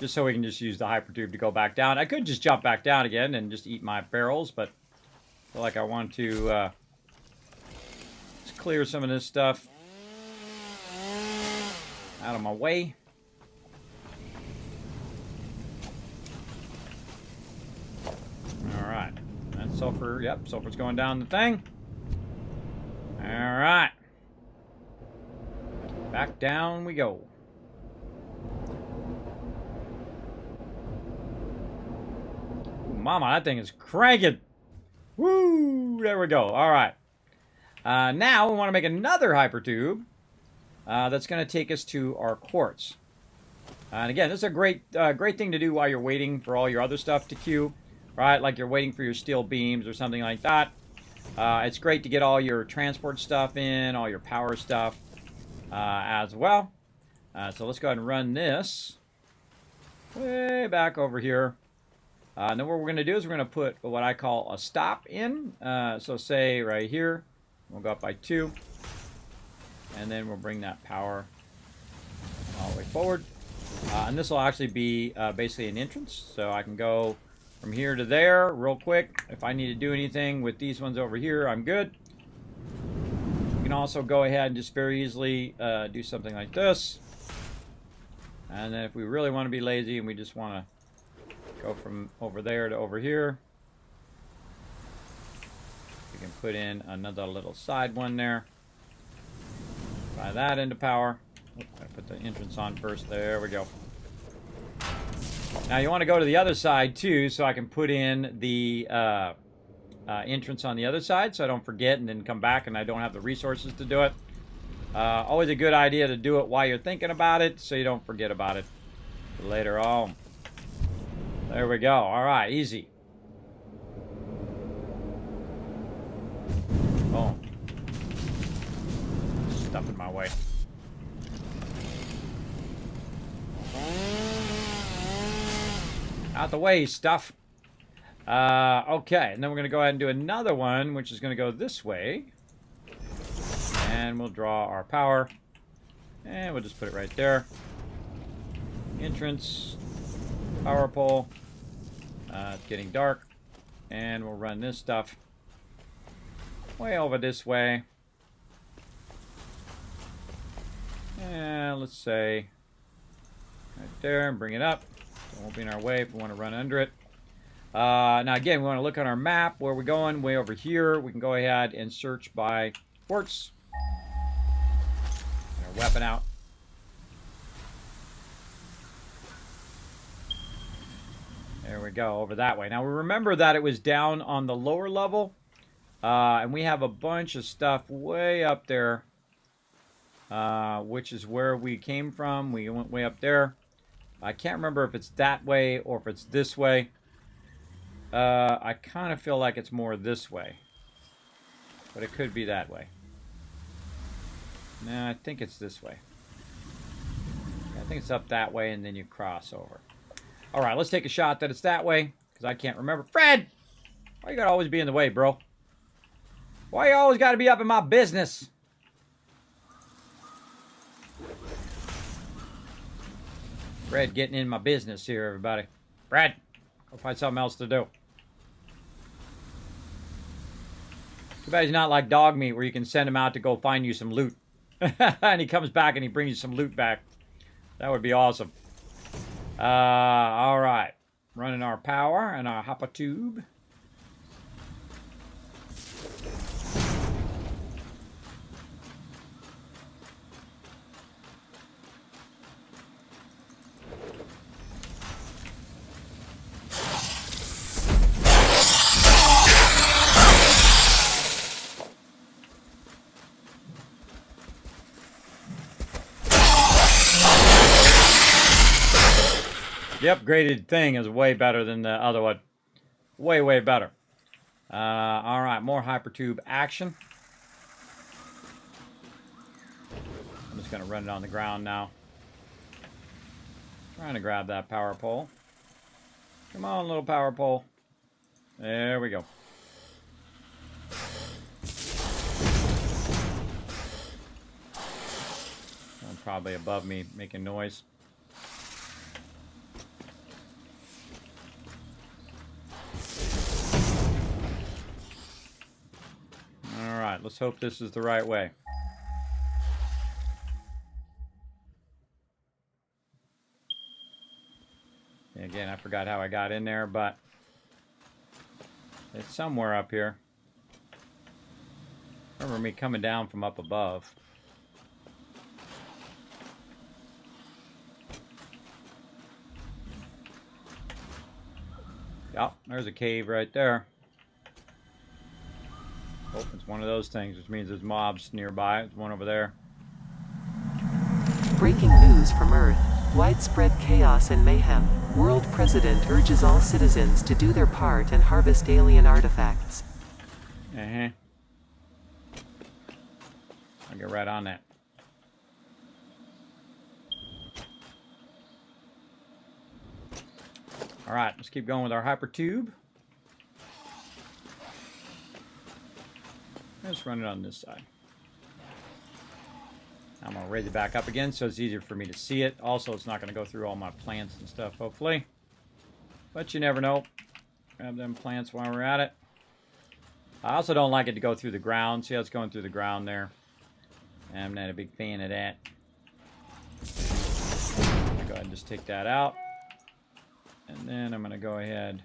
S1: Just so we can just use the hyper tube to go back down. I could just jump back down again and just eat my barrels, but I feel like I want to just clear some of this stuff out of my way. Alright. That's sulfur. Yep, sulfur's going down the thing. Alright. Back down we go. Mama, that thing is cranking. Woo! There we go. All right. Now we want to make another hypertube that's going to take us to our quartz. And again, this is a great thing to do while you're waiting for all your other stuff to queue, right? Like you're waiting for your steel beams or something like that. It's great to get all your transport stuff in, all your power stuff as well. So let's go ahead and run this way back over here. And then what we're going to do is we're going to put what I call a stop in. So say right here, we'll go up by 2. And then we'll bring that power all the way forward. And this will actually be basically an entrance. So I can go from here to there real quick. If I need to do anything with these ones over here, I'm good. You can also go ahead and just very easily do something like this. And then if we really want to be lazy and we just want to go from over there to over here, we can put in another little side one there. Tie that into power. Oops, I put the entrance on first. There we go. Now you want to go to the other side too, so I can put in the entrance on the other side, so I don't forget and then come back and I don't have the resources to do it. Always a good idea to do it while you're thinking about it, so you don't forget about it later on. There we go. All right, easy. Boom. Stuff in my way. Out the way, stuff. Okay, and then we're going to go ahead and do another one, which is going to go this way. And we'll draw our power. And we'll just put it right there. Entrance. Power pole. It's getting dark. And we'll run this stuff way over this way. And let's say right there and bring it up. So it won't be in our way if we want to run under it. Now again, we want to look on our map. Where we're going, way over here. We can go ahead and search by quartz. Get our weapon out. There we go, over that way. Now we remember that it was down on the lower level. And we have a bunch of stuff way up there. Which is where we came from. We went way up there. I can't remember if it's that way or if it's this way. I kind of feel like it's more this way. But it could be that way. No, I think it's this way. think it's up that way, and then you cross over. All right, let's take a shot that it's that way, because I can't remember. Fred! Why you gotta always be in the way, bro? Why you always gotta be up in my business? Fred getting in my business here, everybody. Fred, go find something else to do. Too bad he's not like dog meat, where you can send him out to go find you some loot. And he comes back and he brings you some loot back. That would be awesome. All right. Running our power and our hopper tube. The upgraded thing is way better than the other one. Way, way better. All right, more hypertube action. I'm just going to run it on the ground now. Trying to grab that power pole. Come on, little power pole. There we go. Probably above me, making noise. Alright, let's hope this is the right way. And again, I forgot how I got in there, but it's somewhere up here. Remember me coming down from up above. Yep, there's a cave right there. Hope it's one of those things, which means there's mobs nearby. There's one over there.
S3: Breaking news from Earth. Widespread chaos and mayhem. World President urges all citizens to do their part and harvest alien artifacts.
S1: Uh-huh. I'll get right on that. Alright, let's keep going with our hyper tube. Let's run it on this side. I'm going to raise it back up again so it's easier for me to see it. Also, it's not going to go through all my plants and stuff, hopefully. But you never know. Grab them plants while we're at it. I also don't like it to go through the ground. See how it's going through the ground there? I'm not a big fan of that. I'm going to go ahead and just take that out. And then I'm going to go ahead,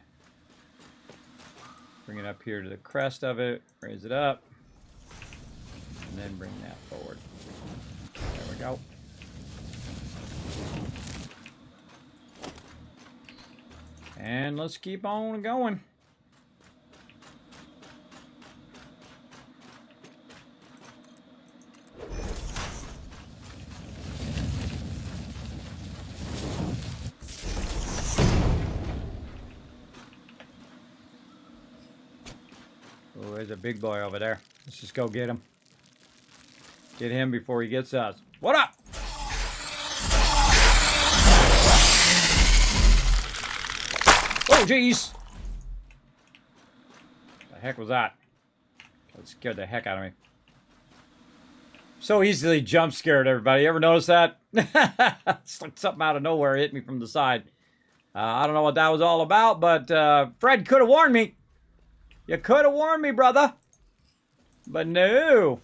S1: bring it up here to the crest of it, raise it up, and then bring that forward. There we go. And let's keep on going. Oh, there's a big boy over there. Let's just go get him. Get him before he gets us. What up? Oh, jeez. The heck was that? That scared the heck out of me. So easily jump scared, everybody. You ever notice that? It's like something out of nowhere hit me from the side. I don't know what that was all about, but Fred could have warned me. You could have warned me, brother. But no.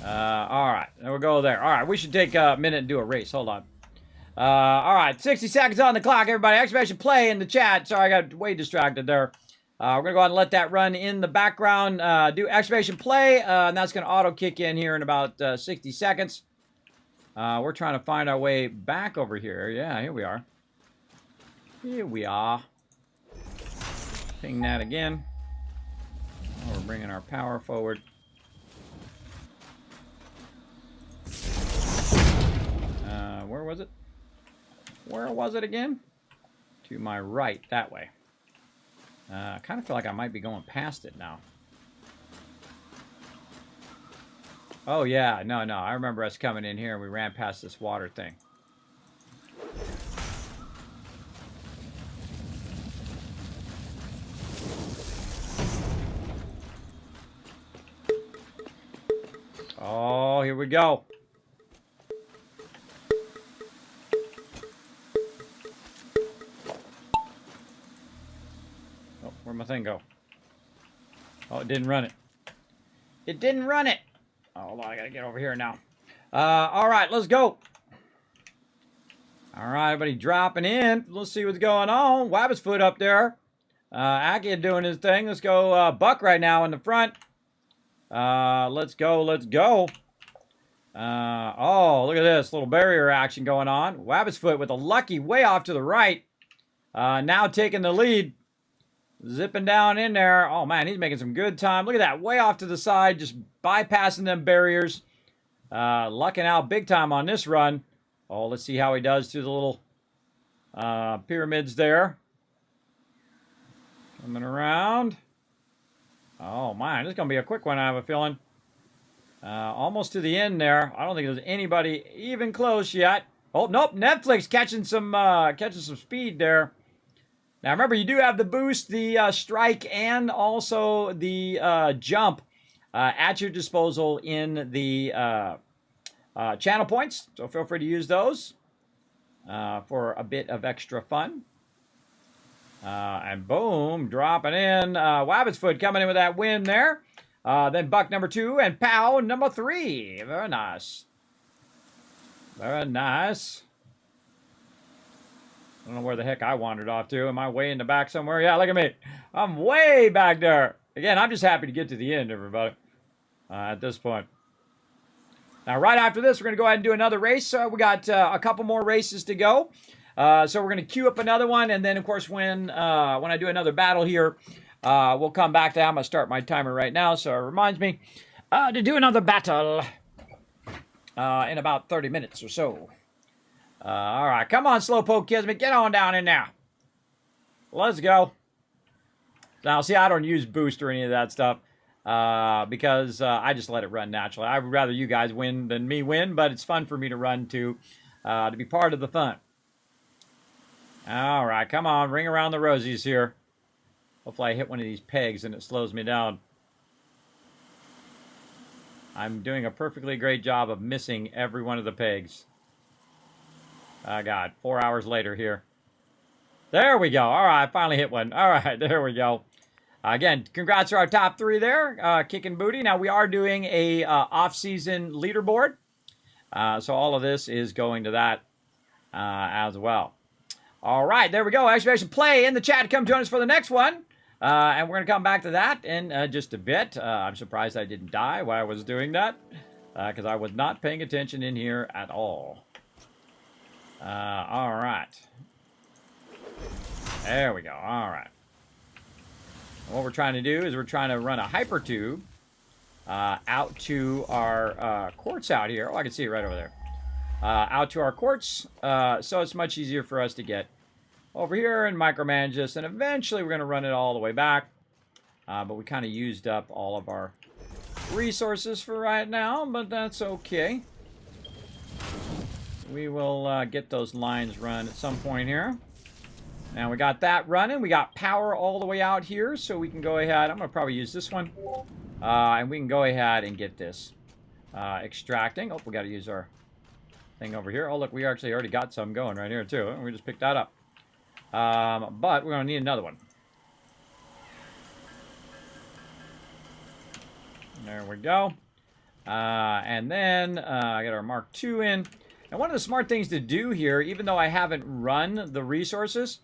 S1: All right. Then we'll go there. All right. We should take a minute and do a race. Hold on. All right. 60 seconds on the clock, everybody. Exclamation play in the chat. Sorry, I got way distracted there. We're going to go ahead and let that run in the background. Do exclamation play. And that's going to auto kick in here in about 60 seconds. We're trying to find our way back over here. Yeah, here we are. Here we are. Ping that again. Oh, we're bringing our power forward. Where was it? Where was it again? To my right, that way. I kind of feel like I might be going past it now. Oh, yeah. No, no. I remember us coming in here and we ran past this water thing. Oh, here we go. Oh, where'd my thing go? Oh, it didn't run it. It didn't run it. Oh, hold on, I gotta get over here now. All right, let's go. All right, everybody dropping in. Let's see what's going on. Wabbit's foot up there. Aki doing his thing. Let's go Buck right now in the front. Let's go, let's go. Oh, look at this. Little barrier action going on. Wabbit's foot with a lucky way off to the right. Now taking the lead. Zipping down in there. Oh, man, he's making some good time. Look at that. Way off to the side. Just bypassing them barriers. Lucking out big time on this run. Oh, let's see how he does through the little pyramids there. Coming around. Oh, man. This is going to be a quick one, I have a feeling. Almost to the end there. I don't think there's anybody even close yet. Oh, nope. Netflix catching some speed there. Now, remember, you do have the boost, the strike, and also the jump at your disposal in the channel points. So feel free to use those for a bit of extra fun. And boom, dropping in. Wabbit's foot coming in with that win there. Then Buck number 2 and Pow number 3. Very nice. Very nice. I don't know where the heck I wandered off to. Am I way in the back somewhere? Yeah, look at me. I'm way back there. Again, I'm just happy to get to the end, everybody, at this point. Now, right after this, we're going to go ahead and do another race. We got a couple more races to go. So we're going to queue up another one. And then, of course, when I do another battle here, we'll come back to that. I'm going to start my timer right now. So it reminds me to do another battle in about 30 minutes or so. All right, come on, Slowpoke Kismet, get on down in there. Let's go. Now, see, I don't use boost or any of that stuff because I just let it run naturally. I would rather you guys win than me win, but it's fun for me to run to be part of the fun. All right, come on, ring around the rosies here. Hopefully I hit one of these pegs and it slows me down. I'm doing a perfectly great job of missing every one of the pegs. Oh, God, 4 hours later here. There we go. All right, finally hit one. All right, there we go. Again, congrats to our top 3 there, kicking booty. Now, we are doing a off-season leaderboard. So all of this is going to that as well. All right, there we go. Exclamation play in the chat. Come join us for the next one. And we're going to come back to that in just a bit. I'm surprised I didn't die while I was doing that because I was not paying attention in here at all. All right. There we go. All right. What we're trying to do is we're trying to run a hyper tube out to our quartz out here. Oh, I can see it right over there. Out to our quartz, so it's much easier for us to get over here and micromanage this. And eventually we're going to run it all the way back. But we kind of used up all of our resources for right now, but that's okay. We will get those lines run at some point here. Now we got that running. We got power all the way out here, so we can go ahead. I'm going to probably use this one. And we can go ahead and get this extracting. Oh, we got to use our thing over here. Oh, look, we actually already got some going right here, too. We just picked that up. But we're going to need another one. There we go. And then I got our Mark II in. And one of the smart things to do here, even though I haven't run the resources,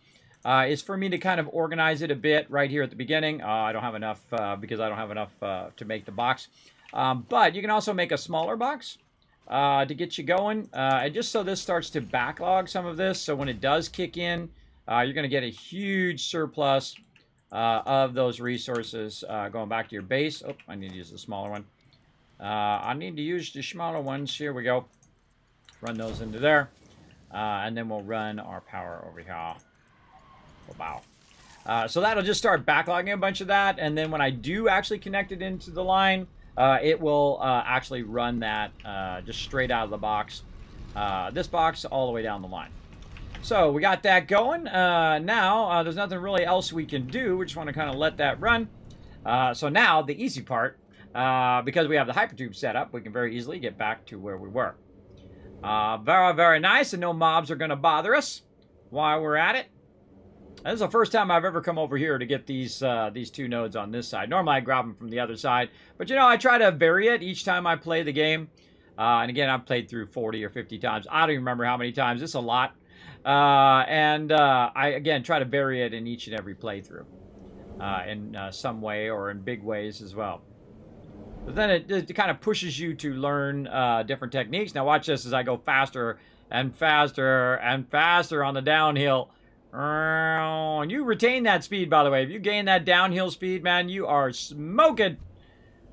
S1: is for me to kind of organize it a bit right here at the beginning. I don't have enough because I don't have enough to make the box. But you can also make a smaller box to get you going. And just so this starts to backlog some of this, so when it does kick in, you're going to get a huge surplus of those resources going back to your base. Oh, I need to use the smaller one. I need to use the smaller ones. Here we go. Run those into there. And then we'll run our power over here. Oh, wow. So that'll just start backlogging a bunch of that. And then when I do actually connect it into the line, it will actually run that just straight out of the box. This box all the way down the line. So we got that going. Now there's nothing really else we can do. We just want to kind of let that run. So now the easy part, because we have the hypertube set up, we can very easily get back to where we were. Very, very nice, and no mobs are going to bother us while we're at it. This is the first time I've ever come over here to get these two nodes on this side. Normally I grab them from the other side, but you know, I try to vary it each time I play the game. And again, I've played through 40 or 50 times. I don't even remember how many times. It's a lot. I, again, try to vary it in each and every playthrough in some way or in big ways as well. But then it kind of pushes you to learn different techniques. Now watch this as I go faster and faster and faster on the downhill. And you retain that speed, by the way. If you gain that downhill speed, man, you are smoking.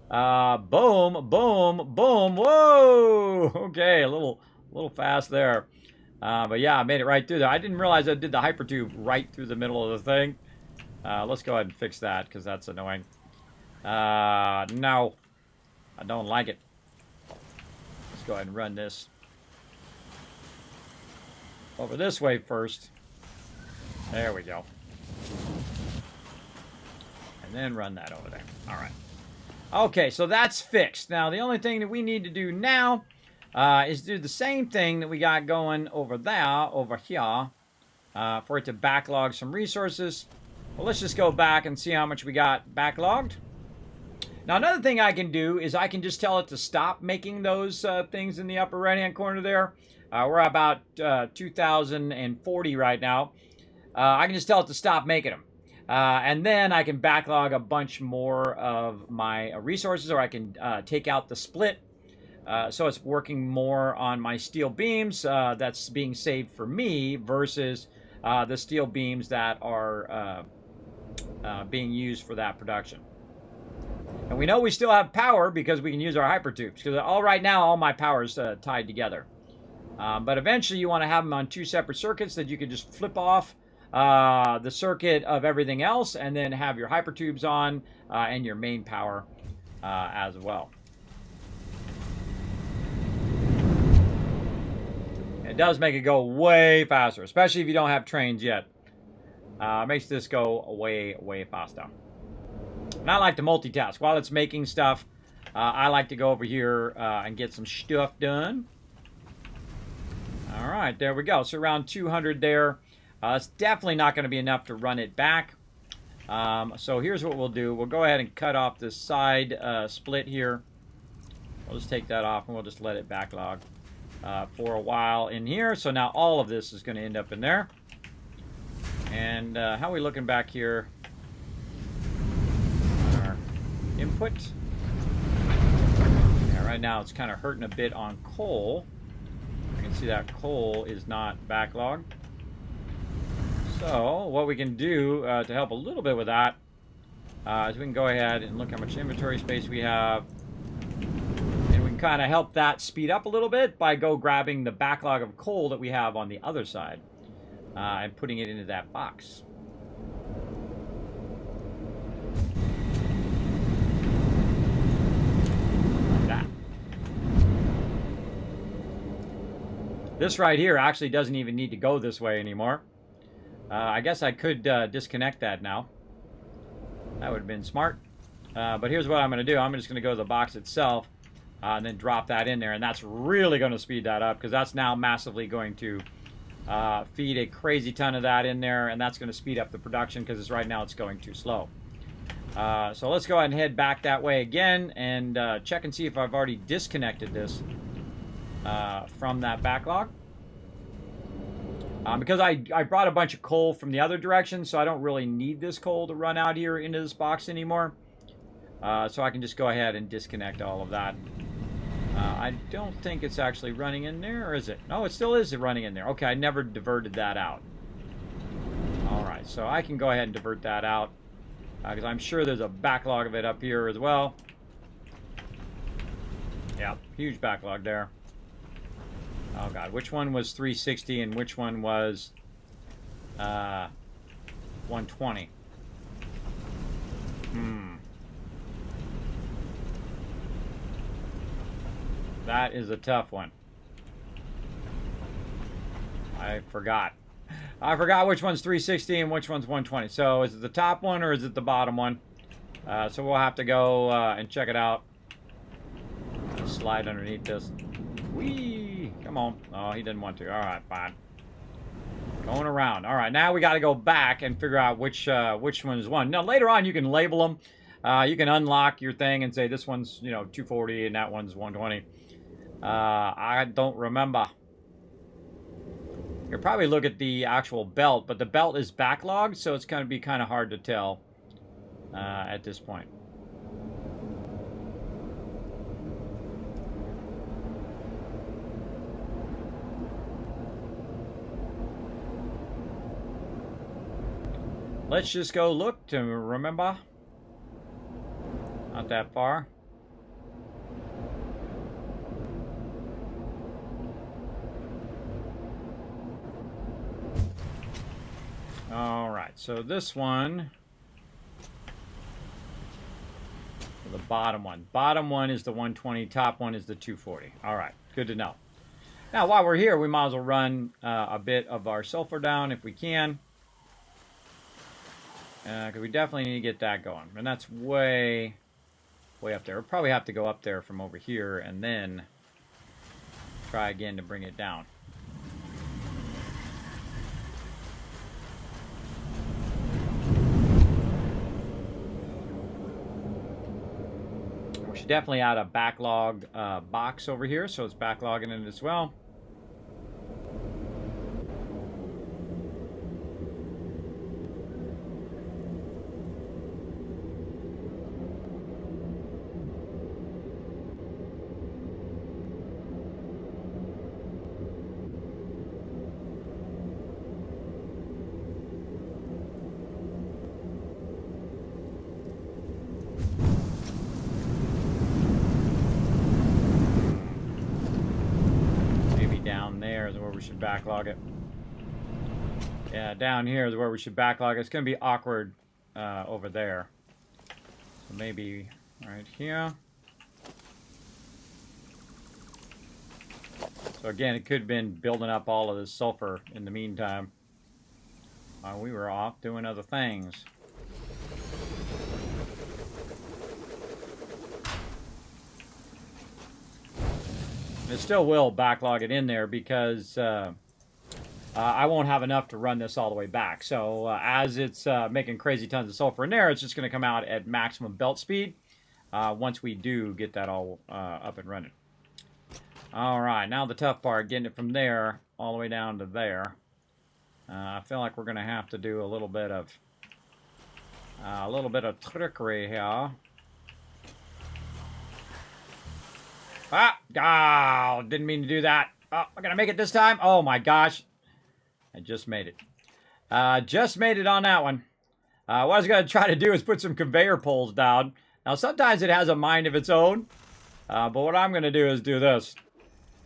S1: Boom, boom, boom. Whoa! Okay, a little fast there. But yeah, I made it right through there. I didn't realize I did the hypertube right through the middle of the thing. Let's go ahead and fix that, because that's annoying. No. I don't like it. Let's go ahead and run this over this way first. There we go. And then run that over there. All right. Okay, so that's fixed. Now, the only thing that we need to do now is do the same thing that we got going over here, for it to backlog some resources. Well, let's just go back and see how much we got backlogged. Now, another thing I can do is I can just tell it to stop making those things in the upper right-hand corner there. We're about 2,040 right now. I can just tell it to stop making them. And then I can backlog a bunch more of my resources, or I can take out the split. So it's working more on my steel beams that's being saved for me versus the steel beams that are being used for that production. And we know we still have power because we can use our hypertubes. Because right now, all my power is tied together. But eventually, you want to have them on two separate circuits that you can just flip off the circuit of everything else, and then have your hypertubes on and your main power as well. It does make it go way faster, especially if you don't have trains yet. Makes this go way, way faster. And I like to multitask. While it's making stuff, I like to go over here and get some stuff done. All right, there we go. So around 200 there. It's definitely not going to be enough to run it back. So here's what we'll do. We'll go ahead and cut off this side split here. We'll just take that off and we'll just let it backlog for a while in here. So now all of this is going to end up in there. And how are we looking back here? Our input. Yeah, right now it's kind of hurting a bit on coal. I can see that coal is not backlogged. So what we can do to help a little bit with that is we can go ahead and look how much inventory space we have. And we can kind of help that speed up a little bit by grabbing the backlog of coal that we have on the other side and putting it into that box. Like that. This right here actually doesn't even need to go this way anymore. I guess I could disconnect that now. That would have been smart. But here's what I'm going to do. I'm just going to go to the box itself and then drop that in there. And that's really going to speed that up because that's now massively going to feed a crazy ton of that in there. And that's going to speed up the production because right now it's going too slow. So let's go ahead and head back that way again and check and see if I've already disconnected this from that backlog. Because I brought a bunch of coal from the other direction, so I don't really need this coal to run out here into this box anymore. So I can just go ahead and disconnect all of that. I don't think it's actually running in there, or is it? No, it still is running in there. Okay, I never diverted that out. Alright, so I can go ahead and divert that out. Because I'm sure there's a backlog of it up here as well. Yeah, huge backlog there. Oh god, which one was 360 and which one was 120? That is a tough one. I forgot. I forgot which one's 360 and which one's 120. So is it the top one or is it the bottom one? So we'll have to go and check it out. Slide underneath this. Whee! Come on. Oh, he didn't want to. All right, fine. Going around. All right, now we got to go back and figure out which one is one. Now, later on, you can label them. You can unlock your thing and say this one's, 240 and that one's 120. I don't remember. You'll probably look at the actual belt, but the belt is backlogged, so it's going to be kind of hard to tell at this point. Let's just go look to remember. Not that far. All right, so this one, the bottom one. Bottom one is the 120, top one is the 240. All right, good to know. Now, while we're here, we might as well run a bit of our sulfur down if we can. Because we definitely need to get that going. And that's way up there. We'll probably have to go up there from over here and then try again to bring it down. We should definitely add a backlog box over here, so it's backlogging it as well. Should backlog it. Yeah, down here is where we should backlog it. It's going to be awkward over there. So maybe right here. So again, it could have been building up all of this sulfur in the meantime while we were off doing other things. It still will backlog it in there because I won't have enough to run this all the way back. So as it's making crazy tons of sulfur in there, it's just going to come out at maximum belt speed once we do get that all up and running. All right, now the tough part, getting it from there all the way down to there. I feel like we're going to have to do a little bit of trickery here. Oh, didn't mean to do that. Oh, I'm going to make it this time. Oh, my gosh. I just made it. Just made it on that one. What I was going to try to do is put some conveyor poles down. Now, sometimes it has a mind of its own. But what I'm going to do is do this.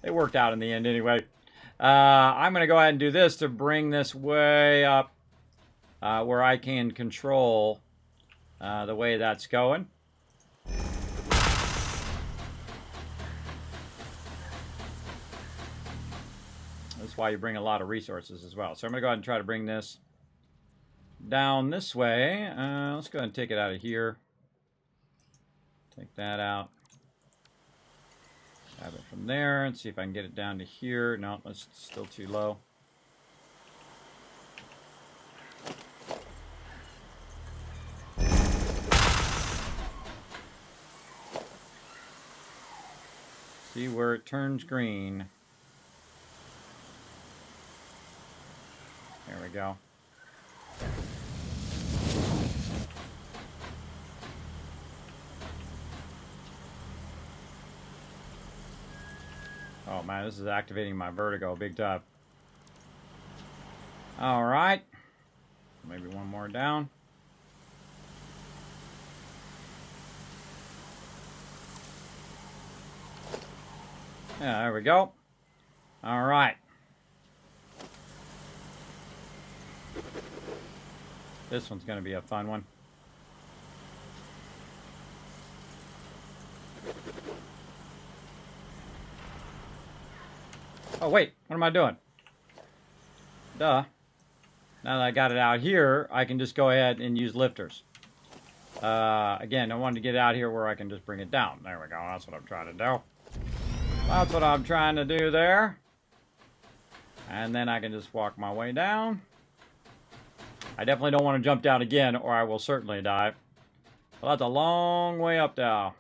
S1: It worked out in the end anyway. I'm going to go ahead and do this to bring this way up where I can control the way that's going. That's why you bring a lot of resources as well. So I'm going to go ahead and try to bring this down this way. Let's go ahead and take it out of here. Take that out. Have it from there and see if I can get it down to here. No, it's still too low. See where it turns green. There we go. Oh man, this is activating my vertigo big time. All right. Maybe one more down. Yeah, there we go. All right. This one's going to be a fun one. What am I doing? Duh. Now that I got it out here, I can just go ahead and use lifters. Again, I wanted to get it out here where I can just bring it down. There we go. That's what I'm trying to do. That's what I'm trying to do there. And then I can just walk my way down. I definitely don't want to jump down again, or I will certainly die. Well, that's a long way up now.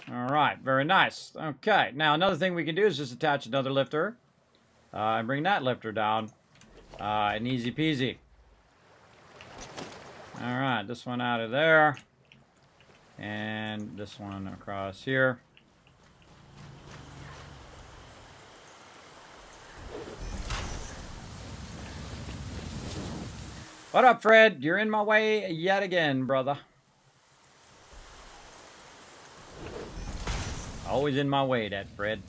S1: All right, very nice. Okay, now another thing we can do is just attach another lifter and bring that lifter down. And easy peasy. All right, this one out of there. And this one across here. What up, Fred? You're in my way yet again, brother. Always in my way, that Fred.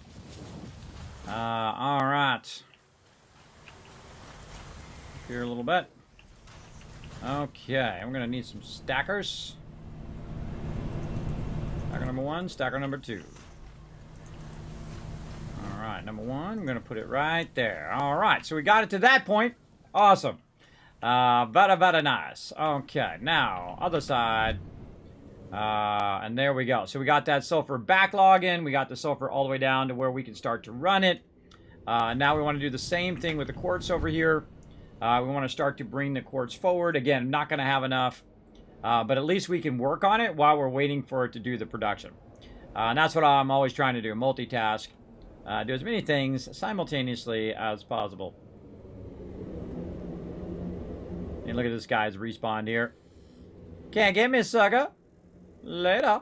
S1: All right. Here a little bit. Okay, I'm gonna need some stackers. Stacker number 1, stacker number 2. All right, number 1, I'm gonna put it right there. All right, so we got it to that point. Awesome. Very nice. Okay, now, other side. And there we go. So we got that sulfur backlog in. We got the sulfur all the way down to where we can start to run it. Now we want to do the same thing with the quartz over here. We want to start to bring the quartz forward. Again, not going to have enough. But at least we can work on it while we're waiting for it to do the production. And that's what I'm always trying to do. Multitask. Do as many things simultaneously as possible. And look at this guy's respawn here. Can't get me, sucker. Later.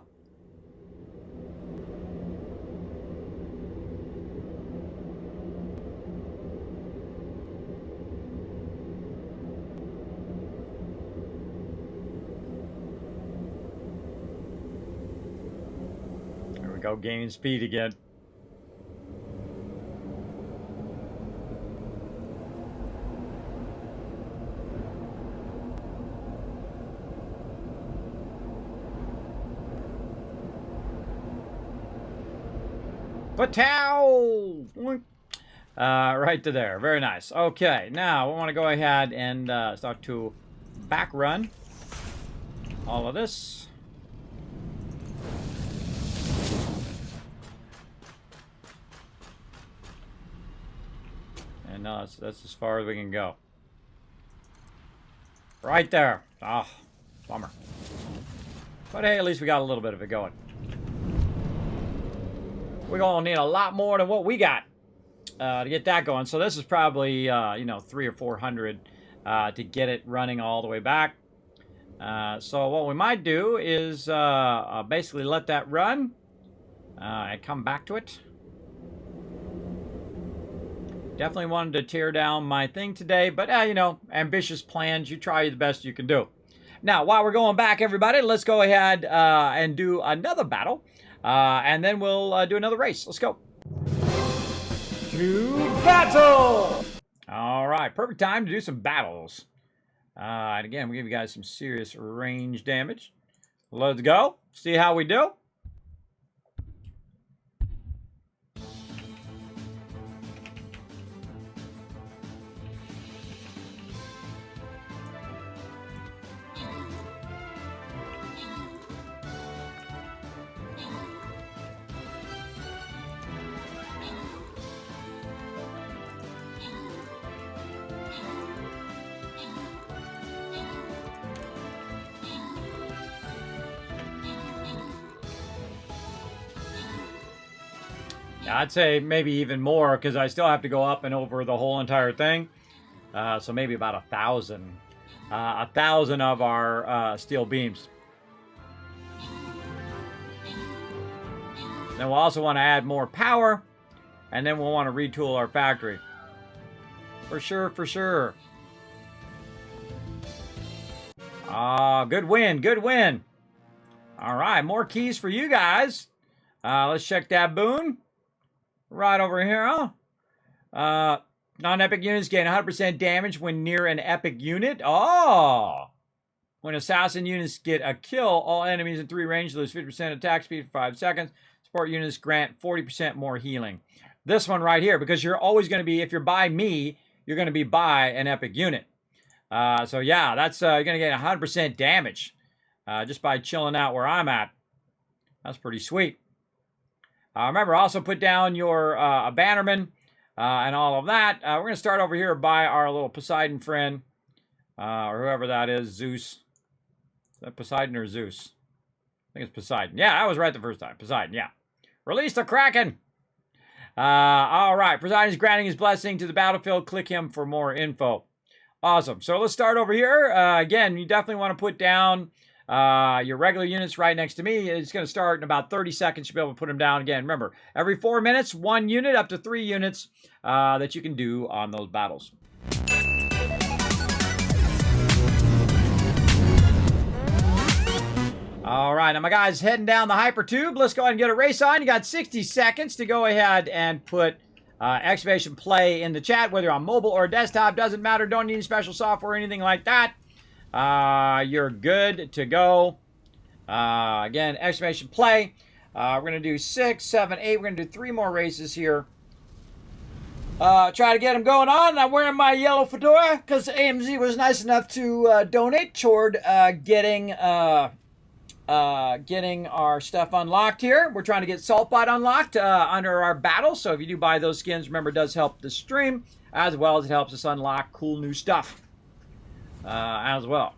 S1: There we go, gaining speed again. Patow! Right to there. Very nice. Okay, now we want to go ahead and start to back run all of this. And that's as far as we can go. Right there. Oh, bummer. But hey, at least we got a little bit of it going. We're going to need a lot more than what we got to get that going. So this is probably, you know, 300 or 400 to get it running all the way back. So what we might do is basically let that run and come back to it. Definitely wanted to tear down my thing today, but, you know, ambitious plans. You try the best you can do. Now, while we're going back, everybody, let's go ahead and do another battle. And then we'll do another race. Let's go. To battle! All right, perfect time to do some battles. And again, we give you guys some serious range damage. Let's go. See how we do. I'd say maybe even more because I still have to go up and over the whole entire thing. So maybe about 1,000. 1,000 of our steel beams. Then we'll also want to add more power. And then we'll want to retool our factory. For sure, for sure. Good win, good win. All right, more keys for you guys. Let's check that boon. Right over here, huh? Non-epic units gain 100% damage when near an epic unit. Oh! When assassin units get a kill, all enemies in 3 range lose 50% attack speed for 5 seconds. Support units grant 40% more healing. This one right here, because you're always going to be, if you're by me, you're going to be by an epic unit. So yeah, that's you're going to get 100% damage just by chilling out where I'm at. That's pretty sweet. Remember, also put down your bannerman and all of that. We're going to start over here by our little Poseidon friend, or whoever that is, Zeus. Is that Poseidon or Zeus? I think it's Poseidon. Yeah, I was right the first time. Poseidon, yeah. Release the Kraken! All right, Poseidon is granting his blessing to the battlefield. Click him for more info. Awesome. So let's start over here. Again, you definitely want to put down your regular units right next to me. It's going to start in about 30 seconds. You'll be able to put them down again. Remember, every 4 minutes, 1 unit, up to 3 units that you can do on those battles. All right, now my guys heading down the hypertube. Let's go ahead and get a race on. You got 60 seconds to go ahead and put exclamation play in the chat, whether on mobile or desktop. Doesn't matter. Don't need any special software or anything like that. You're good to go. Again, exclamation play. We're going to do 6, 7, 8. We're going to do 3 more races here. Try to get them going on. I'm wearing my yellow fedora because AMZ was nice enough to donate toward getting our stuff unlocked here. We're trying to get Saltbot unlocked under our battle. So if you do buy those skins, remember, it does help the stream as well as it helps us unlock cool new stuff as well.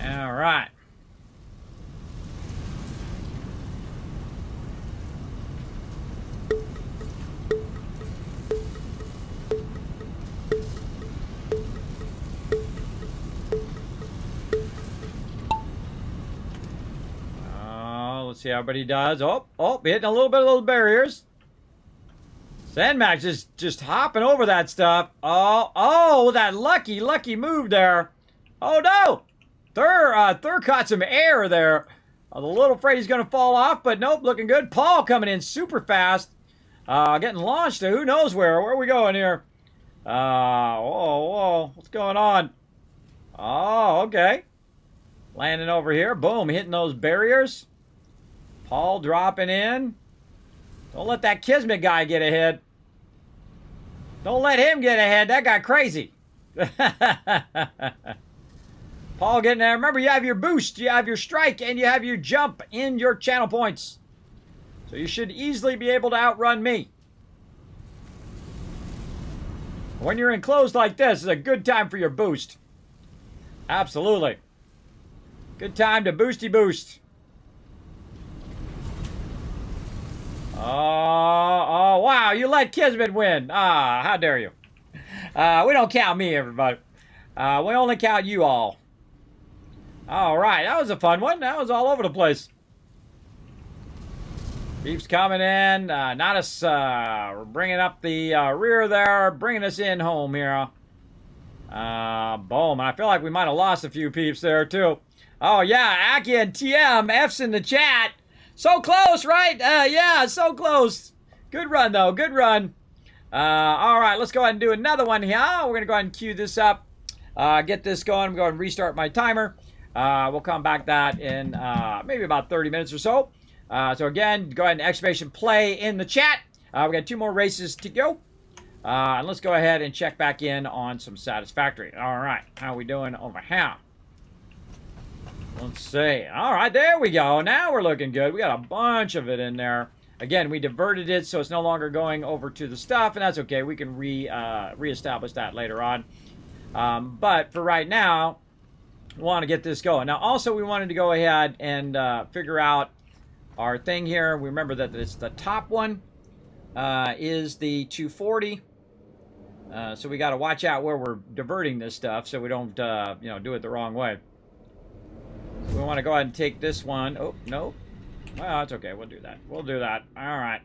S1: All right. Let's see how everybody does. Oh, hitting a little bit of those barriers. Sandmax is just hopping over that stuff. Oh, that lucky move there. Oh no! Thur caught some air there. I'm a little afraid he's going to fall off, but nope, looking good. Paul coming in super fast. Getting launched to who knows where. Where are we going here? Whoa. What's going on? Oh, okay. Landing over here. Boom, hitting those barriers. Paul dropping in. Don't let that Kismet guy get ahead. Don't let him get ahead. That got crazy. Paul getting there. Remember, you have your boost, you have your strike, and you have your jump in your channel points. So you should easily be able to outrun me. When you're enclosed like this, it's a good time for your boost. Absolutely. Good time to boosty boost. Oh, wow, you let Kismet win. How dare you. We don't count me, everybody. We only count you all. All right, that was a fun one. That was all over the place. Beef's coming in. Not us. We're bringing up the rear there, bringing us in home here. Boom. I feel like we might have lost a few peeps there, too. Oh, yeah, Aki and TM, F's in the chat. So close, right? Yeah, so close. Good run, though. Good run. All right, let's go ahead and do another one here. We're going to go ahead and queue this up. Get this going. I'm going to restart my timer. We'll come back that in maybe about 30 minutes or so. So again, go ahead and exclamation play in the chat. We got 2 more races to go. And let's go ahead and check back in on some Satisfactory. All right, how are we doing over here? Let's see. All right, there we go. Now we're looking good. We got a bunch of it in there. Again, we diverted it, so it's no longer going over to the stuff, and that's okay. We can reestablish that later on. But for right now, we want to get this going. Now, also, we wanted to go ahead and figure out our thing here. We remember that it's the top one is the 240. So we got to watch out where we're diverting this stuff so we don't, do it the wrong way. We want to go ahead and take this one. Oh, no. Well, it's okay. We'll do that. We'll do that. All right.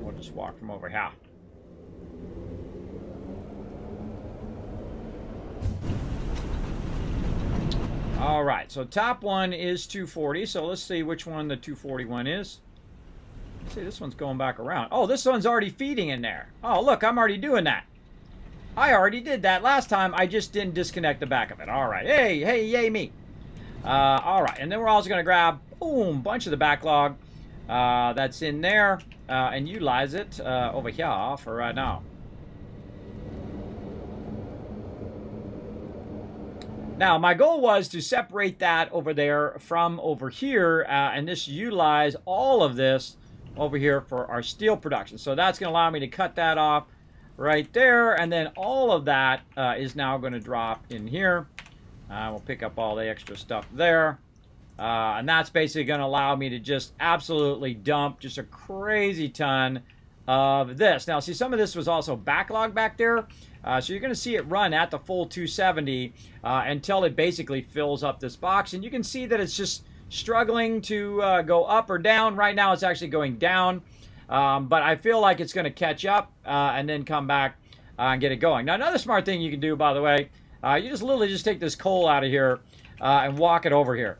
S1: We'll just walk from over here. All right. So top one is 240. So let's see which one the 241 is. Let's see, this one's going back around. Oh, this one's already feeding in there. Oh, look, I'm already doing that. I already did that last time. I just didn't disconnect the back of it. All right. Hey, yay me. All right, and then we're also going to grab, boom, bunch of the backlog that's in there and utilize it over here for right now. Now, my goal was to separate that over there from over here and just utilize all of this over here for our steel production. So that's going to allow me to cut that off right there, and then all of that is now going to drop in here. We'll pick up all the extra stuff there. And that's basically going to allow me to just absolutely dump just a crazy ton of this. Now, see, some of this was also backlogged back there. So you're going to see it run at the full 270 until it basically fills up this box. And you can see that it's just struggling to go up or down. Right now, it's actually going down. But I feel like it's going to catch up and then come back and get it going. Now, another smart thing you can do, by the way, you just literally just take this coal out of here and walk it over here.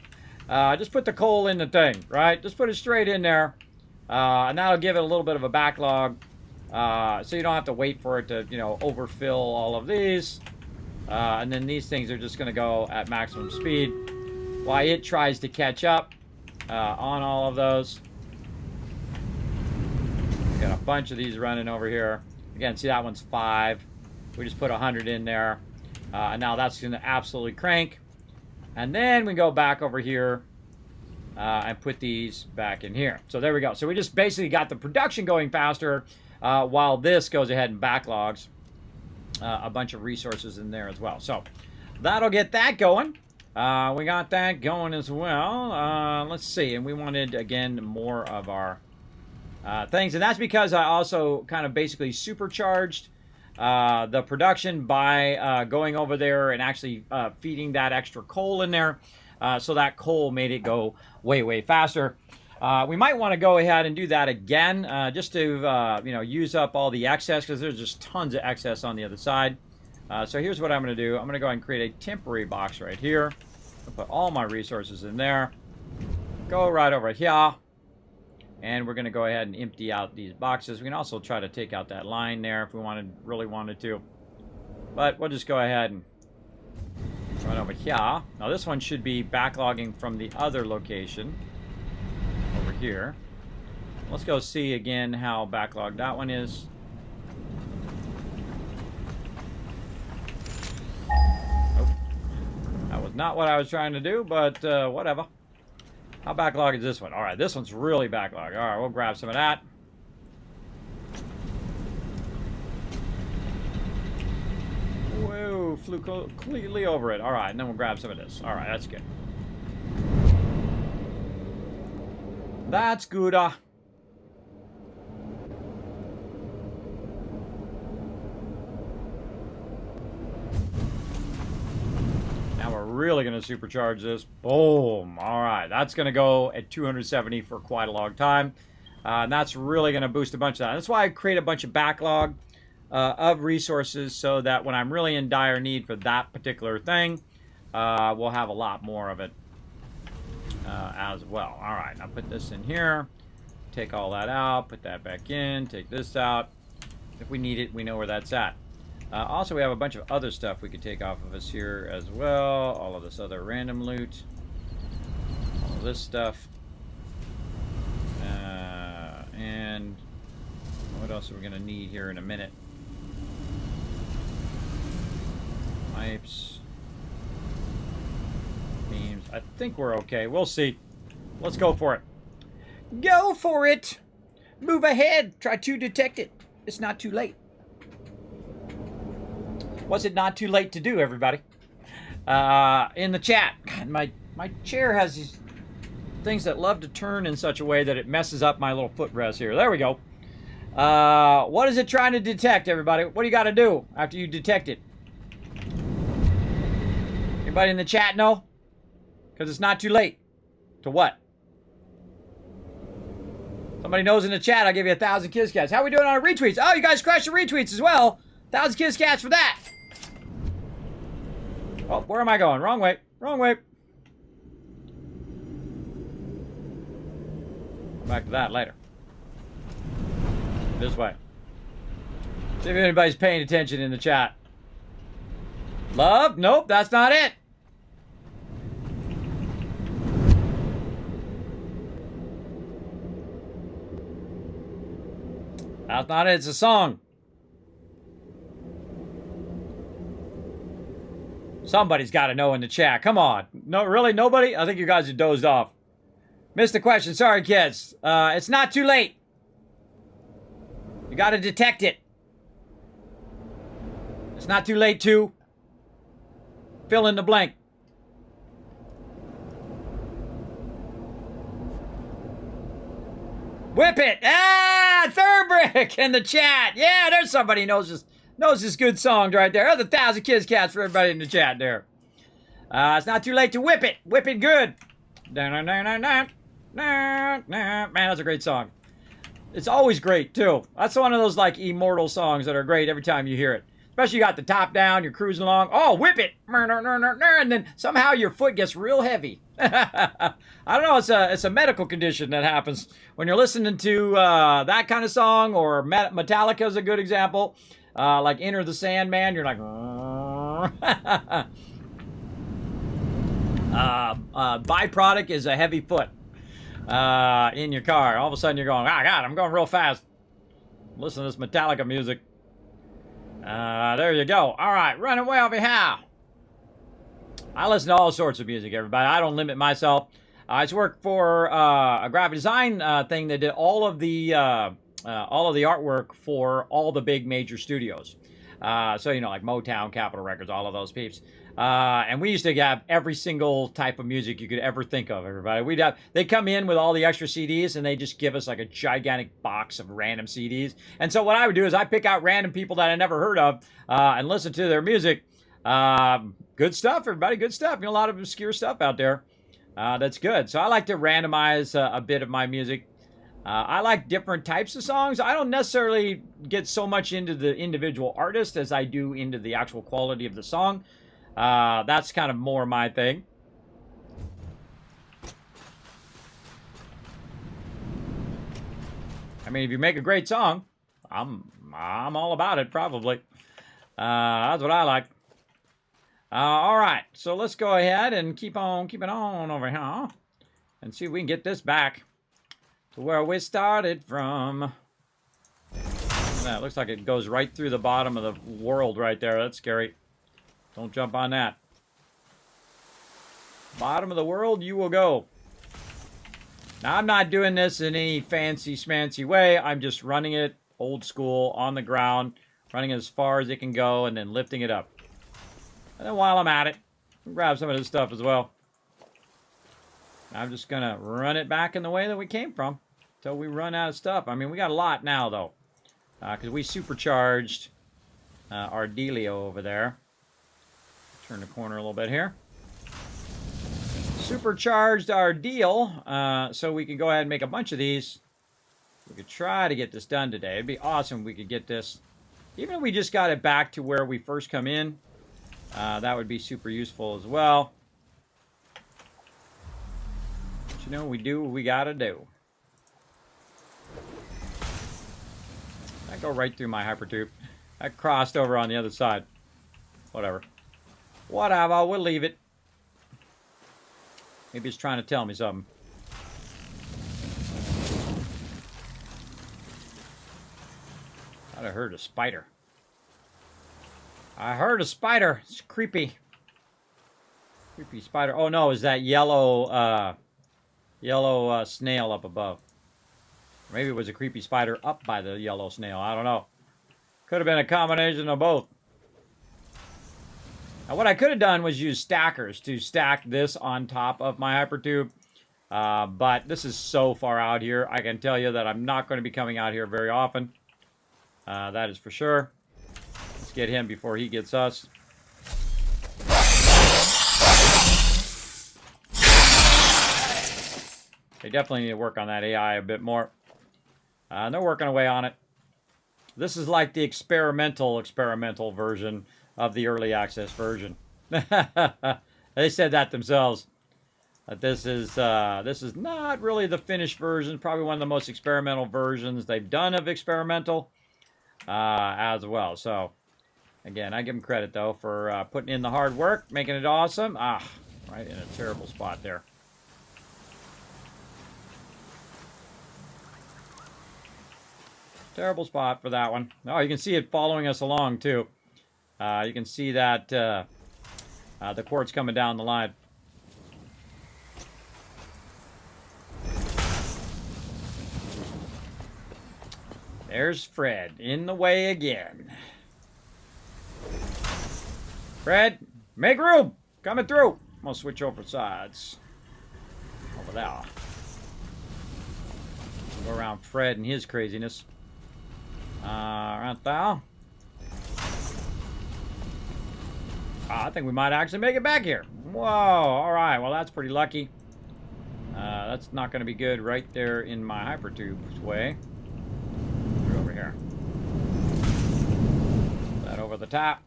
S1: Just put the coal in the thing, right? Just put it straight in there. And that'll give it a little bit of a backlog. So you don't have to wait for it to, overfill all of these. And then these things are just going to go at maximum speed while it tries to catch up on all of those. Got a bunch of these running over here. Again, see, that one's 5. We just put 100 in there. And now that's going to absolutely crank. And then we go back over here and put these back in here. So there we go. So we just basically got the production going faster while this goes ahead and backlogs a bunch of resources in there as well. So that'll get that going. We got that going as well. Let's see. And we wanted, again, more of our things. And that's because I also kind of basically supercharged the production by going over there and actually feeding that extra coal in there. So that coal made it go way, way faster. We might want to go ahead and do that again just to, use up all the excess, because there's just tons of excess on the other side. So here's what I'm going to do. I'm going to go ahead and create a temporary box right here. I'll put all my resources in there. Go right over here. And we're going to go ahead and empty out these boxes. We can also try to take out that line there if we really wanted to. But we'll just go ahead and run over here. Now this one should be backlogging from the other location over here. Let's go see again how backlogged that one is. Nope. That was not what I was trying to do, but whatever. How backlogged is this one? All right, this one's really backlogged. All right, we'll grab some of that. Whoa, flew completely over it. All right, and then we'll grab some of this. All right, that's good. That's good. Now we're really going to supercharge this. Boom. All right, that's going to go at 270 for quite a long time. And that's really going to boost a bunch of that. That's why I create a bunch of backlog of resources so that when I'm really in dire need for that particular thing, we'll have a lot more of it as well. All right, I'll put this in here. Take all that out. Put that back in. Take this out. If we need it, we know where that's at. Also, we have a bunch of other stuff we could take off of us here as well. All of this other random loot. All this stuff. And what else are we going to need here in a minute? Pipes. Beams. I think we're okay. We'll see. Let's go for it. Go for it! Move ahead. Try to detect it. It's not too late. What's it not too late to do, everybody? In the chat. God, my chair has these things that love to turn in such a way that it messes up my little footrest here. There we go. What is it trying to detect, everybody? What do you got to do after you detect it? Anybody in the chat know? Because it's not too late. To what? Somebody knows in the chat, I'll give you 1,000 Kiss Cats. How are we doing on our retweets? Oh, you guys crushed the retweets as well. 1,000 Kiss Cats for that. Oh, where am I going? Wrong way. Wrong way. Come back to that later. This way. See if anybody's paying attention in the chat. Love? Nope, that's not it. That's not it. It's a song. Somebody's got to know in the chat. Come on. No, really? Nobody? I think you guys are dozed off. Missed the question. Sorry, kids. It's not too late. You got to detect it. It's not too late to fill in the blank. Whip it! Ah, third brick in the chat. Yeah, there's somebody who knows this good songs right there. There's 1,000 kids cats for everybody in the chat there. It's not too late to whip it. Whip it good. Man, that's a great song. It's always great too. That's one of those like immortal songs that are great every time you hear it. Especially you got the top down, you're cruising along. Oh, whip it! And then somehow your foot gets real heavy. I don't know. It's a medical condition that happens when you're listening to that kind of song, or Metallica is a good example. Like Enter the Sandman, you're like. Byproduct is a heavy foot in your car. All of a sudden you're going, God, I'm going real fast. Listen to this Metallica music. There you go. All right, running way over here. I listen to all sorts of music, everybody. I don't limit myself. I used to work for a graphic design thing that did all of the artwork for all the big major studios. So, you know, like Motown, Capitol Records, all of those peeps. And we used to have every single type of music you could ever think of, everybody. They'd come in with all the extra CDs, and they just give us like a gigantic box of random CDs. And so what I would do is I pick out random people that I never heard of and listen to their music. Good stuff, everybody. Good stuff. You know, a lot of obscure stuff out there. That's good. So I like to randomize a bit of my music. I like different types of songs. I don't necessarily get so much into the individual artist as I do into the actual quality of the song. That's kind of more my thing. I mean, if you make a great song, I'm all about it, probably. That's what I like. All right, so let's go ahead and keep it on over here and see if we can get this back to where we started from. That looks like it goes right through the bottom of the world right there. That's scary. Don't jump on that. Bottom of the world, you will go. Now, I'm not doing this in any fancy schmancy way. I'm just running it old school on the ground, running it as far as it can go, and then lifting it up. And then while I'm at it, I'll grab some of this stuff as well. I'm just going to run it back in the way that we came from until we run out of stuff. I mean, we got a lot now, though, because we supercharged our dealio over there. Turn the corner a little bit here. Supercharged our deal, so we can go ahead and make a bunch of these. We could try to get this done today. It'd be awesome if we could get this. Even if we just got it back to where we first come in, that would be super useful as well. But you know, we do what we gotta do. I go right through my hypertube. I crossed over on the other side. Whatever. Whatever, we'll leave it. Maybe it's trying to tell me something. I heard a spider. I heard a spider. It's creepy. Creepy spider. Oh no, is that yellow snail up above. Maybe it was a creepy spider up by the yellow snail. I don't know. Could have been a combination of both. Now, what I could have done was use stackers to stack this on top of my hypertube. But this is so far out here. I can tell you that I'm not going to be coming out here very often. That is for sure. Let's get him before he gets us. They definitely need to work on that AI a bit more. They're working away on it. This is like the experimental version of the early access version. They said that themselves. That this is not really the finished version. Probably one of the most experimental versions they've done of experimental as well. So, again, I give them credit, though, for putting in the hard work, making it awesome. Right in a terrible spot there. Terrible spot for that one. Oh, you can see it following us along, too. You can see that the quartz coming down the line. There's Fred in the way again. Fred, make room! Coming through! I'm gonna switch over sides. Over there. Go around Fred and his craziness. Right there. I think we might actually make it back here. Whoa, alright, well that's pretty lucky. That's not going to be good right there in my hypertube's way. Go over here. That over the top.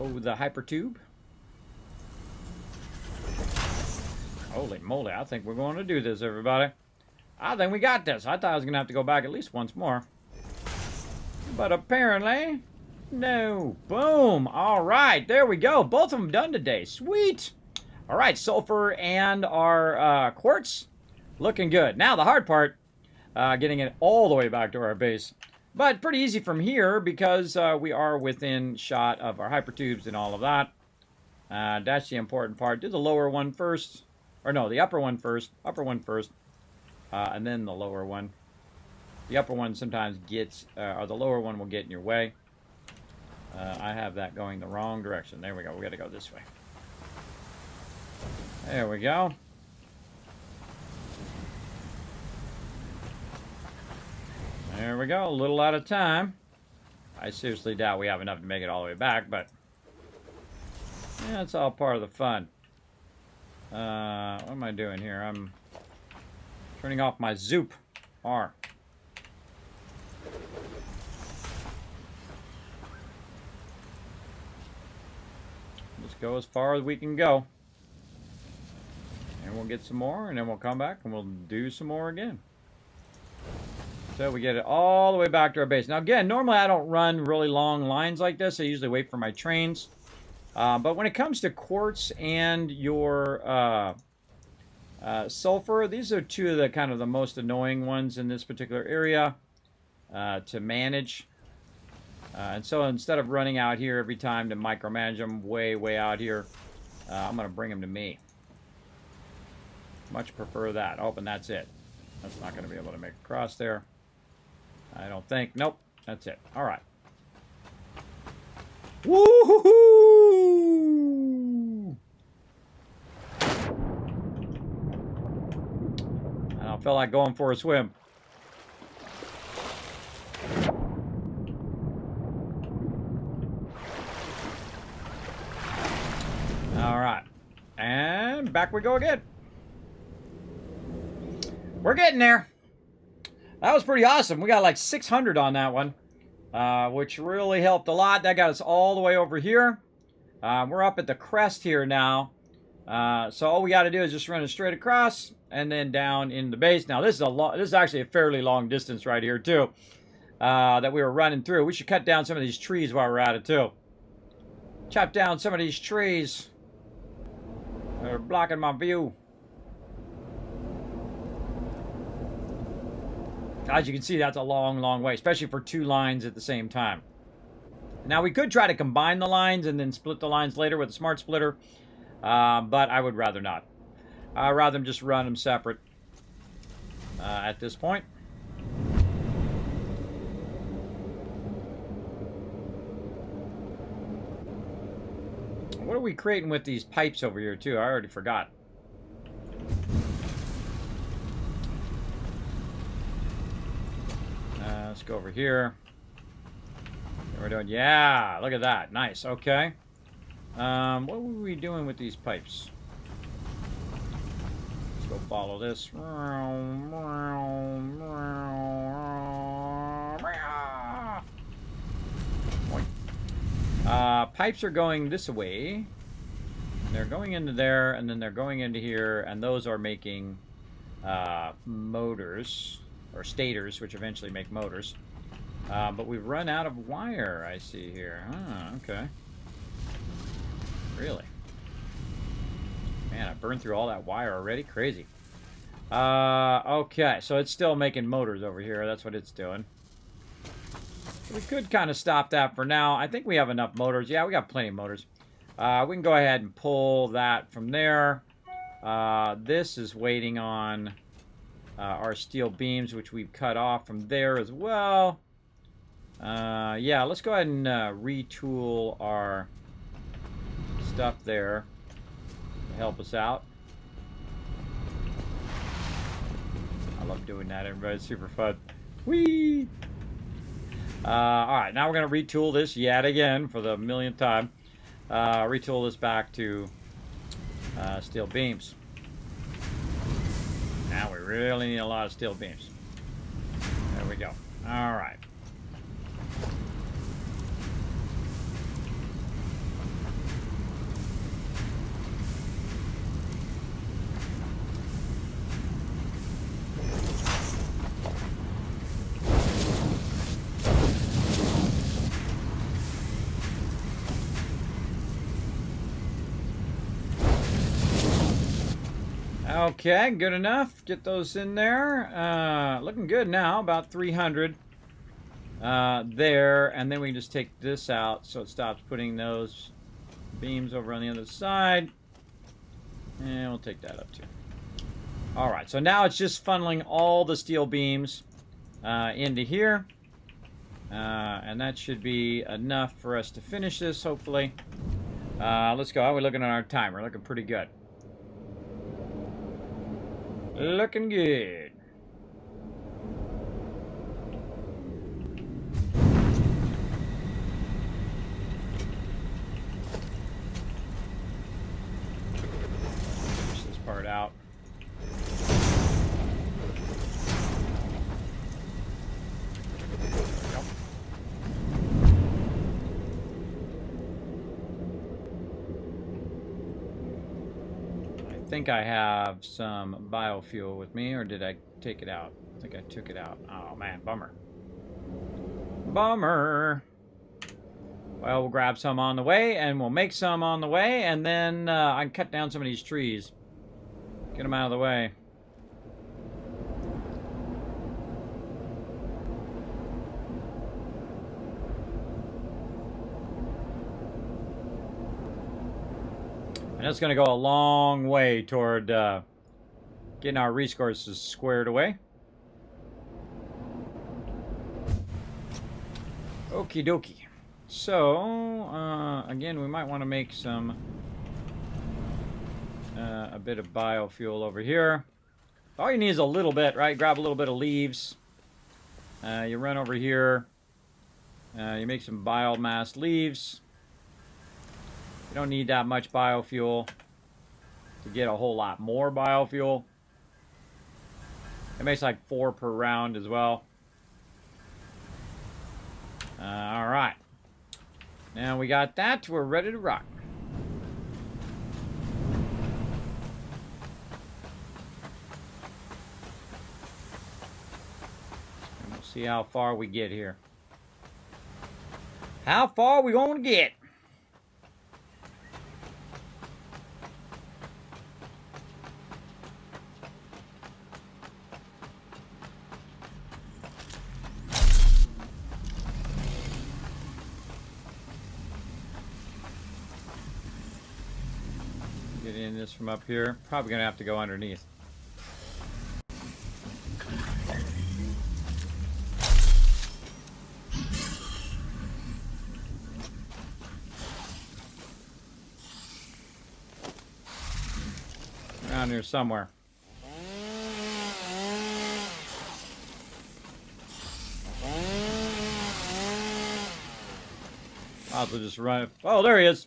S1: Oh, the hypertube. Holy moly, I think we're going to do this, everybody. I think we got this. I thought I was going to have to go back at least once more. But apparently, no. Boom. All right, there we go. Both of them done today. Sweet. All right, sulfur and our quartz. Looking good. Now, the hard part, getting it all the way back to our base. But pretty easy from here because we are within shot of our hypertubes and all of that. That's the important part. Do the lower one first. Or no, the upper one first. Upper one first. And then the lower one. The upper one sometimes gets, or the lower one will get in your way. I have that going the wrong direction. There we go. We got to go this way. There we go. There we go. A little out of time. I seriously doubt we have enough to make it all the way back, but yeah, it's all part of the fun. What am I doing here? I'm turning off my zoop. R. Let's go as far as we can go. And we'll get some more, and then we'll come back and we'll do some more again. So we get it all the way back to our base. Now again, normally I don't run really long lines like this. I usually wait for my trains. But when it comes to quartz and your sulfur, these are two of the kind of the most annoying ones in this particular area to manage. And so instead of running out here every time to micromanage them way out here, I'm going to bring them to me. Much prefer that. Oh, and that's it. That's not going to be able to make a cross there. I don't think. Nope. That's it. All right. Woo-hoo-hoo! I don't feel like going for a swim. All right. And back we go again. We're getting there. That was pretty awesome. We got like 600 on that one, which really helped a lot. That got us all the way over here. We're up at the crest here now. So all we got to do is just run it straight across and then down in the base. Now this is actually a fairly long distance right here too, that we were running through. We should cut down some of these trees while we're at it too. Chop down some of these trees. They're blocking my view. As you can see, that's a long way, especially for two lines at the same time. Now, we could try to combine the lines and then split the lines later with a smart splitter, but I would rather not. I'd rather just run them separate at this point. What are we creating with these pipes over here, too? I already forgot. Let's go over here. We're doing, yeah, look at that. Nice, okay. What were we doing with these pipes? Let's go follow this. Pipes are going this way. They're going into there, and then they're going into here, and those are making motors. Or stators, which eventually make motors. But we've run out of wire, I see here. Ah, okay. Really? Man, I burned through all that wire already? Crazy. Okay, so it's still making motors over here. That's what it's doing. We could kind of stop that for now. I think we have enough motors. Yeah, we got plenty of motors. We can go ahead and pull that from there. This is waiting on our steel beams, which we've cut off from there as well. Yeah, let's go ahead and retool our stuff there to help us out. I love doing that, everybody. It's super fun. Whee! Alright, now we're going to retool this yet again for the millionth time. Retool this back to steel beams. Now we really need a lot of steel beams. There we go. Alright. Okay, good enough. Get those in there. Looking good now, about 300 there. And then we can just take this out so it stops putting those beams over on the other side. And we'll take that up too. Alright, so now it's just funneling all the steel beams into here. And that should be enough for us to finish this, hopefully. Let's go. How are we looking at our timer? Looking pretty good. Looking good. Push this part out. I think I have some biofuel with me, or did I take it out? I think I took it out. Oh man, bummer. Bummer. Well, we'll grab some on the way, and we'll make some on the way, and then I can cut down some of these trees. Get them out of the way. And that's going to go a long way toward getting our resources squared away. Okie dokie. So, again, we might want to make some, a bit of biofuel over here. All you need is a little bit, right? Grab a little bit of leaves. You run over here. You make some biomass leaves. You don't need that much biofuel to get a whole lot more biofuel. It makes like 4 per round as well. Alright. Now we got that. We're ready to rock. And we'll see how far we get here. How far we gonna get? Get in this from up here. Probably gonna have to go underneath. Around here somewhere. I'll just run. Oh, there he is.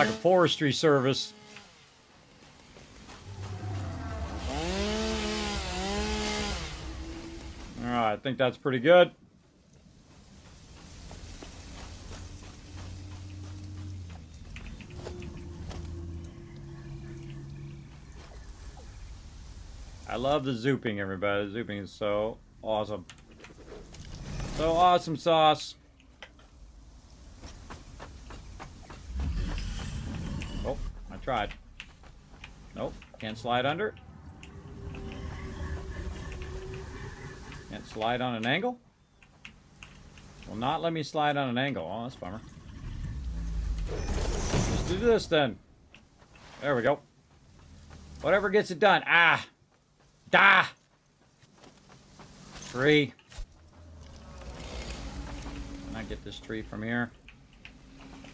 S1: like a forestry service. Alright, I think that's pretty good. I love the zooping, everybody. The zooping is so awesome. So awesome sauce. Oh, I tried. Nope, can't slide under. Can't slide on an angle? Will not let me slide on an angle. Oh, that's a bummer. Let's do this then. There we go. Whatever gets it done. Ah! Da! Tree. Can I get this tree from here?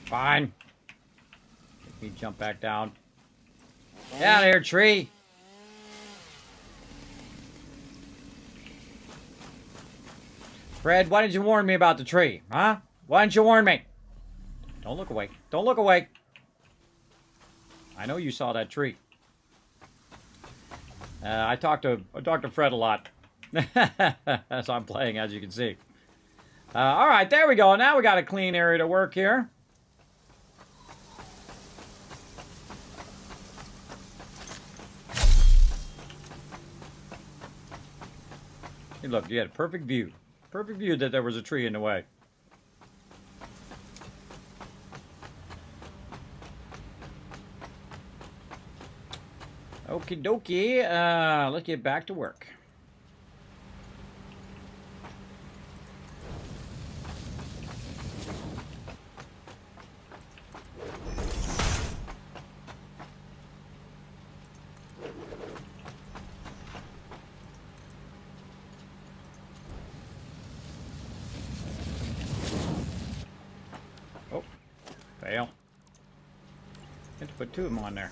S1: Fine. Make me jump back down. Get out of here, tree! Fred, why didn't you warn me about the tree? Huh? Why didn't you warn me? Don't look away. Don't look away. I know you saw that tree. I talked to Fred a lot. As I'm playing, as you can see. Alright, there we go. Now we got a clean area to work here. Hey, look, you had a perfect view. Perfect view that there was a tree in the way. Okie dokie. Let's get back to work. Oh, fail. Have to put two of them on there.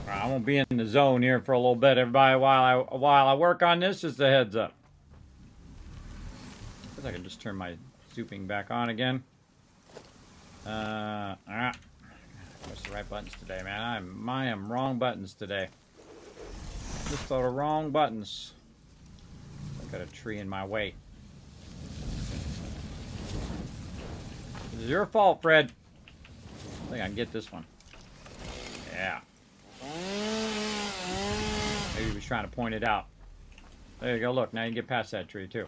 S1: I'm gonna be in the zone here for a little bit, everybody, while I work on this. Just a heads up. I guess I can just turn my zooping back on again. What's the right buttons today, man? I am wrong buttons today. Just the wrong buttons. I've got a tree in my way. This is your fault, Fred. I think I can get this one. Yeah. Maybe he was trying to point it out. There you go. Look, now you can get past that tree too.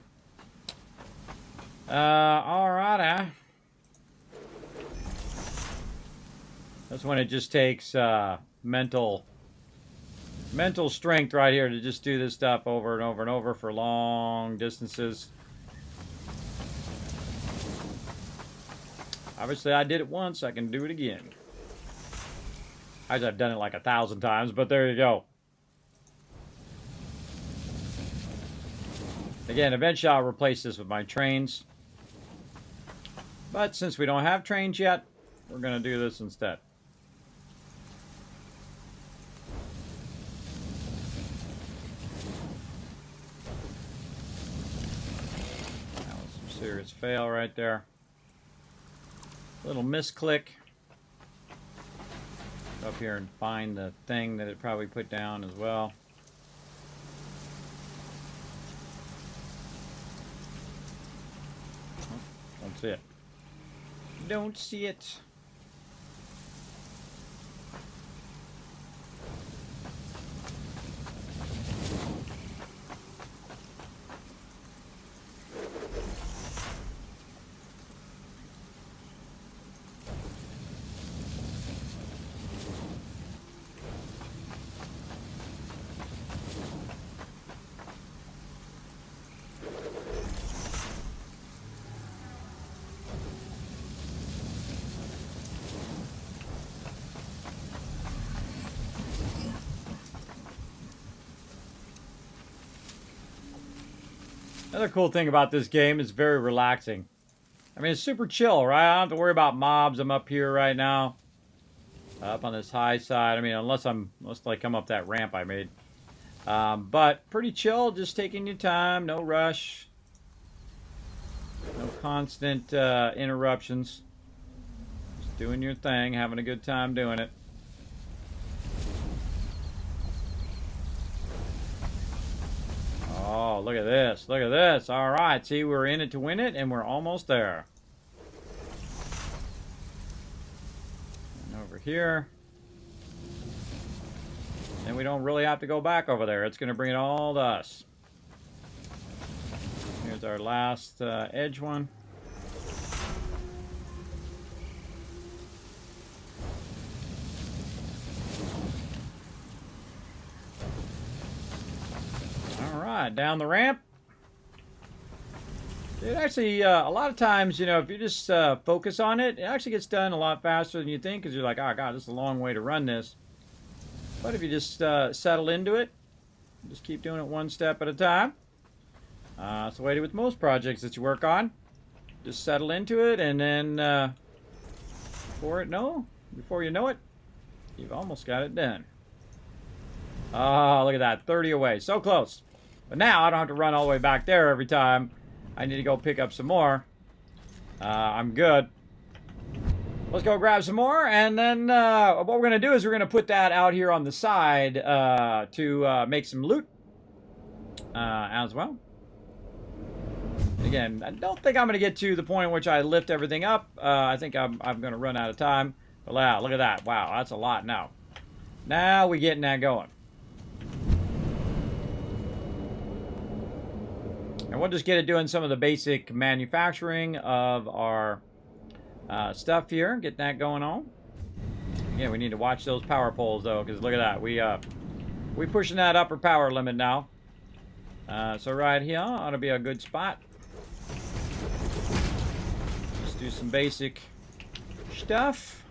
S1: Alright. That's when it just takes mental strength right here to just do this stuff over and over and over for long distances. Obviously, I did it once. I can do it again. I've done it like 1,000 times, but there you go. Again, eventually I'll replace this with my trains. But since we don't have trains yet, we're going to do this instead. That was some serious fail right there. Little misclick. Up here and find the thing that it probably put down as well. Oh, don't see it. Don't see it. Another cool thing about this game is very relaxing. I mean, it's super chill, right? I don't have to worry about mobs. I'm up here right now. Up on this high side. I mean, unless I come up that ramp I made. But pretty chill, just taking your time, no rush. No constant interruptions. Just doing your thing, having a good time doing it. Oh, look at this. Look at this. All right. See, we're in it to win it, and we're almost there. And over here. And we don't really have to go back over there. It's going to bring it all to us. Here's our last edge one. All right, down the ramp. It actually, a lot of times, you know, if you just focus on it, it actually gets done a lot faster than you think, because you're like, oh, God, this is a long way to run this. But if you just settle into it, just keep doing it one step at a time. That's the way to do with most projects that you work on. Just settle into it, and then before you know it, you've almost got it done. Oh, look at that, 30 away, so close. But now I don't have to run all the way back there every time. I need to go pick up some more. I'm good. Let's go grab some more, and then what we're going to do is we're going to put that out here on the side to make some loot as well. Again, I don't think I'm going to get to the point in which I lift everything up. I think I'm going to run out of time. But wow, look at that. Wow, that's a lot now. Now we're getting that going. And we'll just get it doing some of the basic manufacturing of our stuff here. Get that going on. Yeah, we need to watch those power poles though, because look at that. We pushing that upper power limit now. So right here ought to be a good spot. Just do some basic stuff.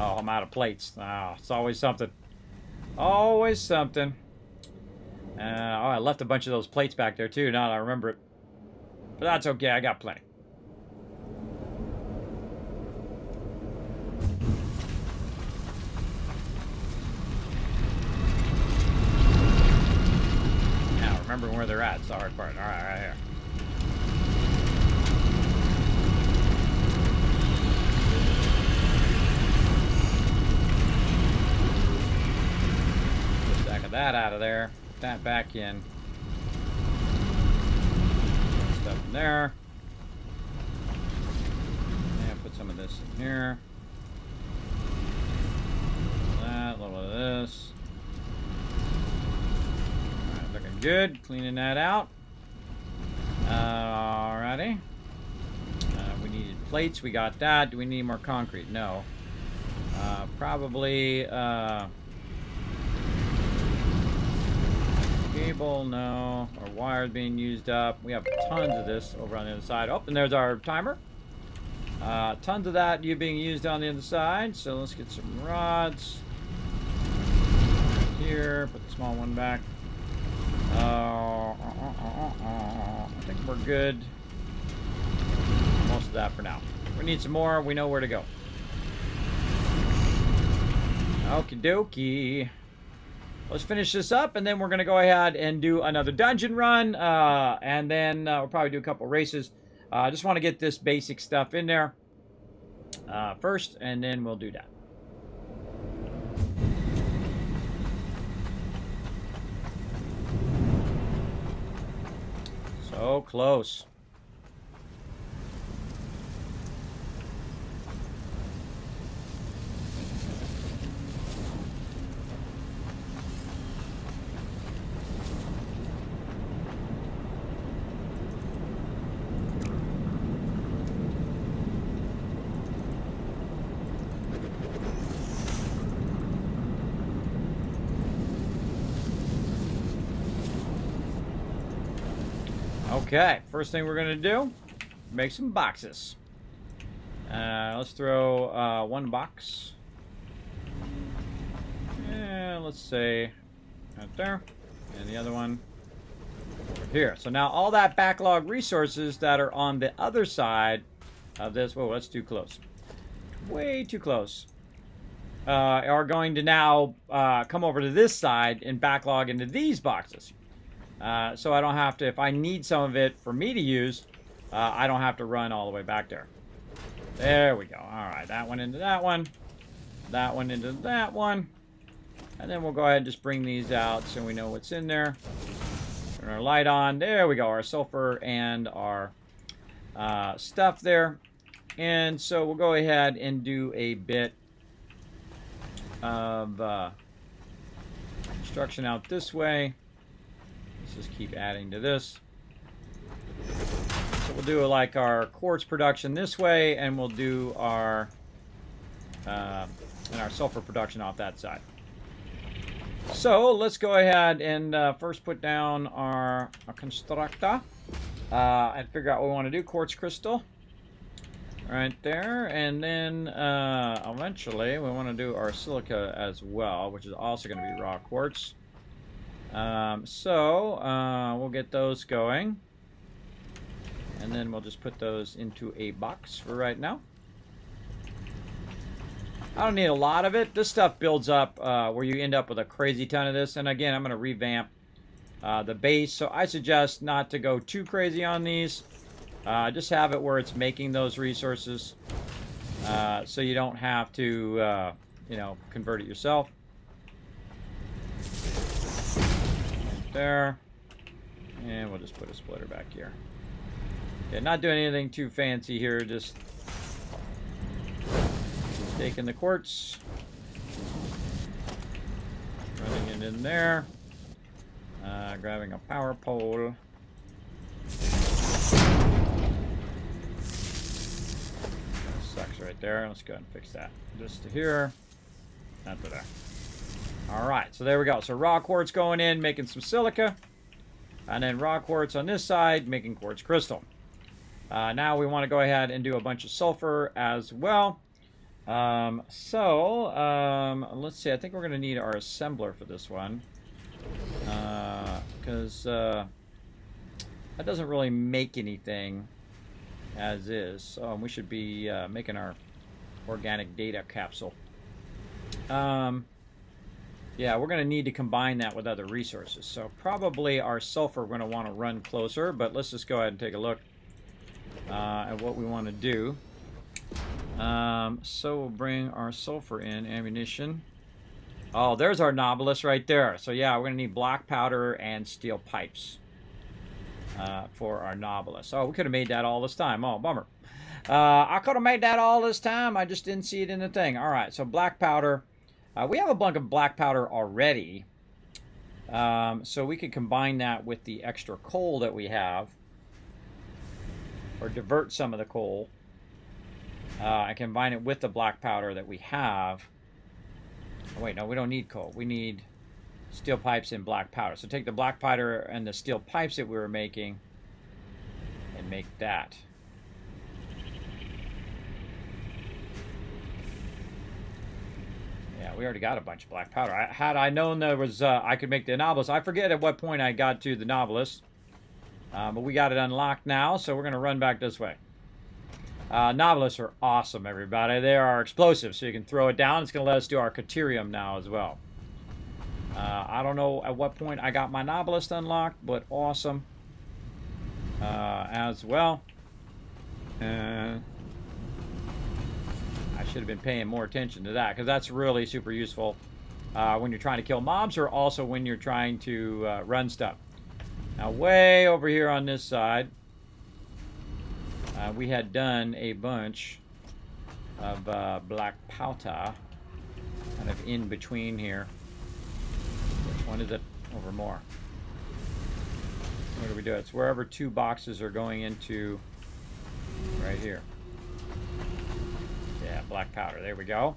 S1: Oh, I'm out of plates. Oh, it's always something. Always something. Oh, I left a bunch of those plates back there too, now that I remember it. But that's okay, I got plenty. Now, remembering where they're at, it's the hard part. Alright, right here. That out of there, put that back in. Stuff in there. And put some of this in here. That, a little of this. Alright, looking good. Cleaning that out. Alrighty. We needed plates, we got that. Do we need more concrete? No. Probably, cable, no. Our wire's being used up. We have tons of this over on the other side. Oh, and there's our timer. Tons of that being used on the other side. So let's get some rods. Here, put the small one back. I think we're good. Most of that for now. We need some more. We know where to go. Okie dokie. Let's finish this up, and then we're going to go ahead and do another dungeon run, and then we'll probably do a couple races. I just want to get this basic stuff in there first, and then we'll do that. So close. Okay, first thing we're going to do, make some boxes. Let's throw one box. Yeah, let's say right there. And the other one over here. So now all that backlog resources that are on the other side of this, whoa, that's too close. Way too close. Are going to now come over to this side and backlog into these boxes. So I don't have to, if I need some of it for me to use, I don't have to run all the way back there. There we go. All right, that one into that one. That one into that one. And then we'll go ahead and just bring these out so we know what's in there. Turn our light on. There we go, our sulfur and our stuff there. And so we'll go ahead and do a bit of construction out this way. Let's just keep adding to this. So we'll do like our quartz production this way, and we'll do our sulfur production off that side. So let's go ahead and first put down our constructor and figure out what we want to do. Quartz crystal. Right there, and then eventually we want to do our silica as well, which is also going to be raw quartz. We'll get those going, and then we'll just put those into a box for right now. I don't need a lot of it. This stuff builds up where you end up with a crazy ton of this, and again, I'm going to revamp the base, so I suggest not to go too crazy on these. Just have it where it's making those resources, so you don't have to, convert it yourself. Right there, and we'll just put a splitter back here. Okay, not doing anything too fancy here. Just taking the quartz, running it in there, grabbing a power pole. Sucks right there. Let's go ahead and fix that. Just to here, not to there. All right, so there we go. So raw quartz going in, making some silica, and then raw quartz on this side, making quartz crystal. Now we want to go ahead and do a bunch of sulfur as well. Let's see. I think we're going to need our assembler for this one, because that doesn't really make anything as is. So we should be making our organic data capsule. Yeah, we're going to need to combine that with other resources. So probably our sulfur we're going to want to run closer, but let's just go ahead and take a look at what we want to do. So we'll bring our sulfur in, ammunition. Oh, there's our Nautilus right there. So yeah, we're going to need black powder and steel pipes for our Nautilus. Oh, we could have made that all this time. Oh, bummer. I could have made that all this time. I just didn't see it in the thing. All right, so black powder. We have a bunch of black powder already. So we could combine that with the extra coal that we have. Or divert some of the coal. And combine it with the black powder that we have. Oh, wait, no, we don't need coal. We need steel pipes and black powder. So take the black powder and the steel pipes that we were making and make that. Yeah, we already got a bunch of black powder. Had I known there was, I could make the Nautilus. I forget at what point I got to the Nautilus. But we got it unlocked now, so we're going to run back this way. Nautilus are awesome, everybody. They are explosive, so you can throw it down. It's going to let us do our Caterium now as well. I don't know at what point I got my Nautilus unlocked, but awesome as well. I should have been paying more attention to that, because that's really super useful when you're trying to kill mobs, or also when you're trying to run stuff. Now, way over here on this side, we had done a bunch of black powder kind of in between here. Which one is it? Over more. Where do we do it? It's wherever two boxes are going into right here. Yeah, black powder. There we go.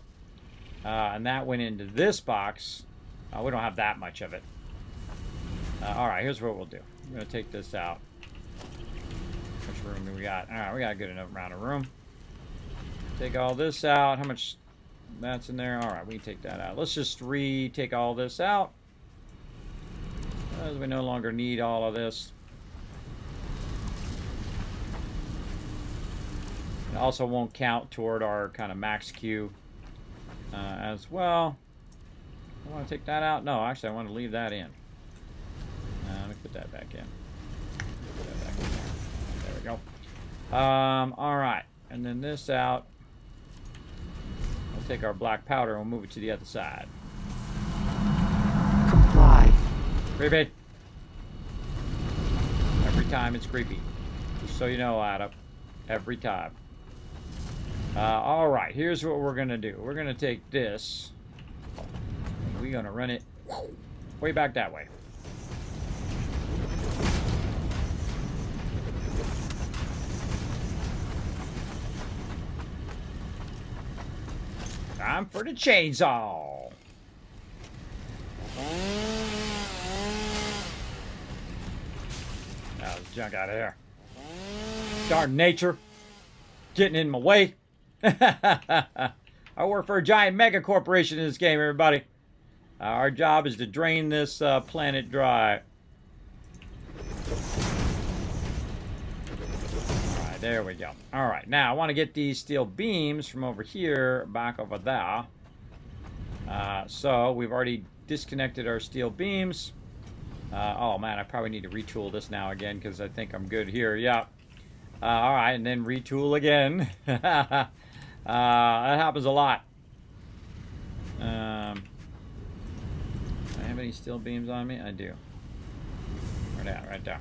S1: And that went into this box. We don't have that much of it. All right, here's what we'll do. I'm going to take this out. How much room do we got? All right, we got a good enough amount of room. Take all this out. How much that's in there? All right, we can take that out. Let's just take all this out. As we no longer need all of this. It also won't count toward our kind of max Q as well. I want to take that out. No, actually, I want to leave that in. Let me put that back in. Put that back in there. There we go. All right, and then this out. We'll take our black powder and we'll move it to the other side.
S3: Comply.
S1: Creepy. Every time it's creepy. Just so you know, Adam. Every time. All right, here's what we're gonna do. We're gonna take this. And we're gonna run it way back that way. Time for the chainsaw. Now there's junk out of here. Darn nature. Getting in my way. I work for a giant mega corporation in this game, everybody. Our job is to drain this planet dry. Alright, there we go. Alright, now I want to get these steel beams from over here back over there. So we've already disconnected our steel beams. Oh man, I probably need to retool this now again because I think I'm good here. Yeah. Alright, and then retool again. That happens a lot. Do I have any steel beams on me? I do. Right there, right there.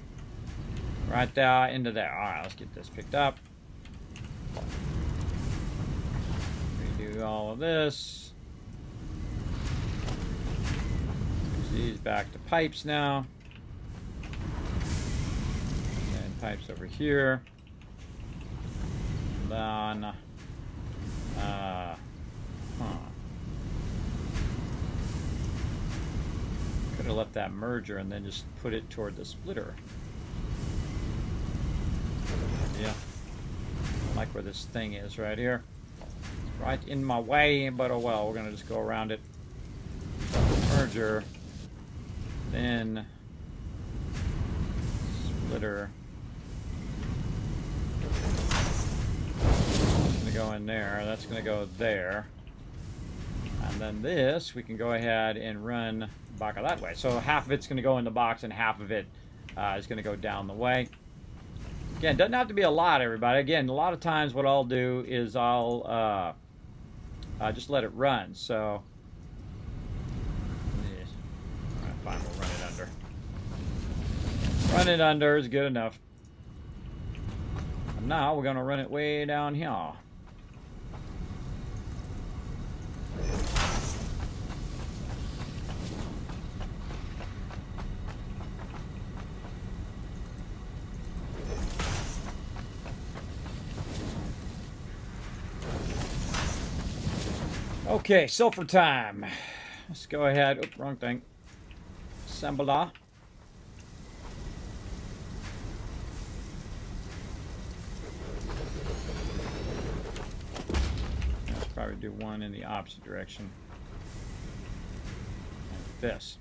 S1: Right there, into there. Alright, let's get this picked up. Redo all of this. Push these back to pipes now. And pipes over here. Then, could have left that merger and then just put it toward the splitter. Yeah. I like where this thing is right here. It's right in my way, but oh well, we're gonna just go around it. Merger. Then splitter. Go in there. That's going to go there. And then this, we can go ahead and run back that way. So half of it's going to go in the box and half of it is going to go down the way. Again, doesn't have to be a lot, everybody. Again, a lot of times what I'll do is I'll just let it run. So, yeah. All right, fine, we'll run it under. Run it under is good enough. And now we're going to run it way down here. Okay, sulfur time. Let's go ahead. Oops, wrong thing. Assemble that. Let's probably do one in the opposite direction. Like this.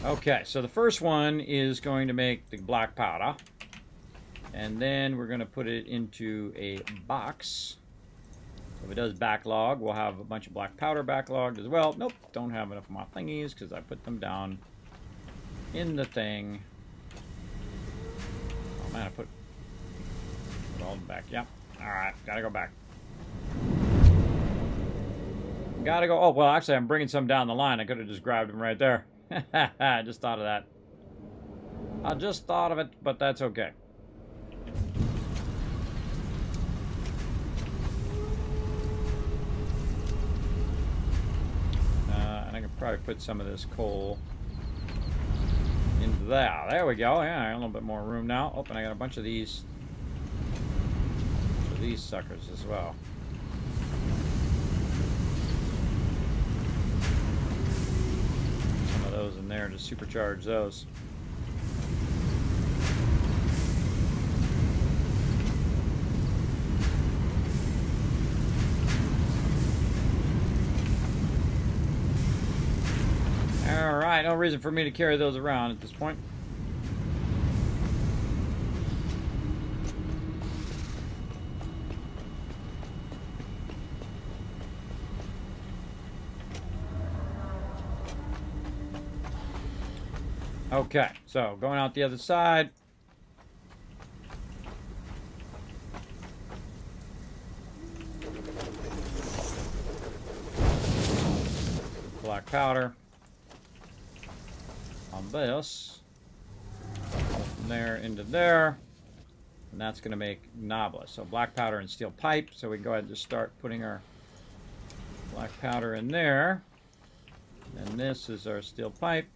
S1: Okay, so the first one is going to make the black powder. And then we're going to put it into a box. So if it does backlog, we'll have a bunch of black powder backlogged as well. Nope, don't have enough of my thingies because I put them down in the thing. Oh man, I put all them back. Yep. Alright, gotta go back. Gotta go. Oh, well, actually, I'm bringing some down the line. I could have just grabbed them right there. I just thought of that. I just thought of it, but that's okay. And I can probably put some of this coal into that. There we go. Yeah, a little bit more room now. Oh, and I got a bunch of these suckers as well. Some of those in there to supercharge those. right, no reason for me to carry those around at this point. Okay, so going out the other side. Black powder on this. From there into there. And that's going to make Noblis. So black powder and steel pipe. So we can go ahead and just start putting our black powder in there. And this is our steel pipe.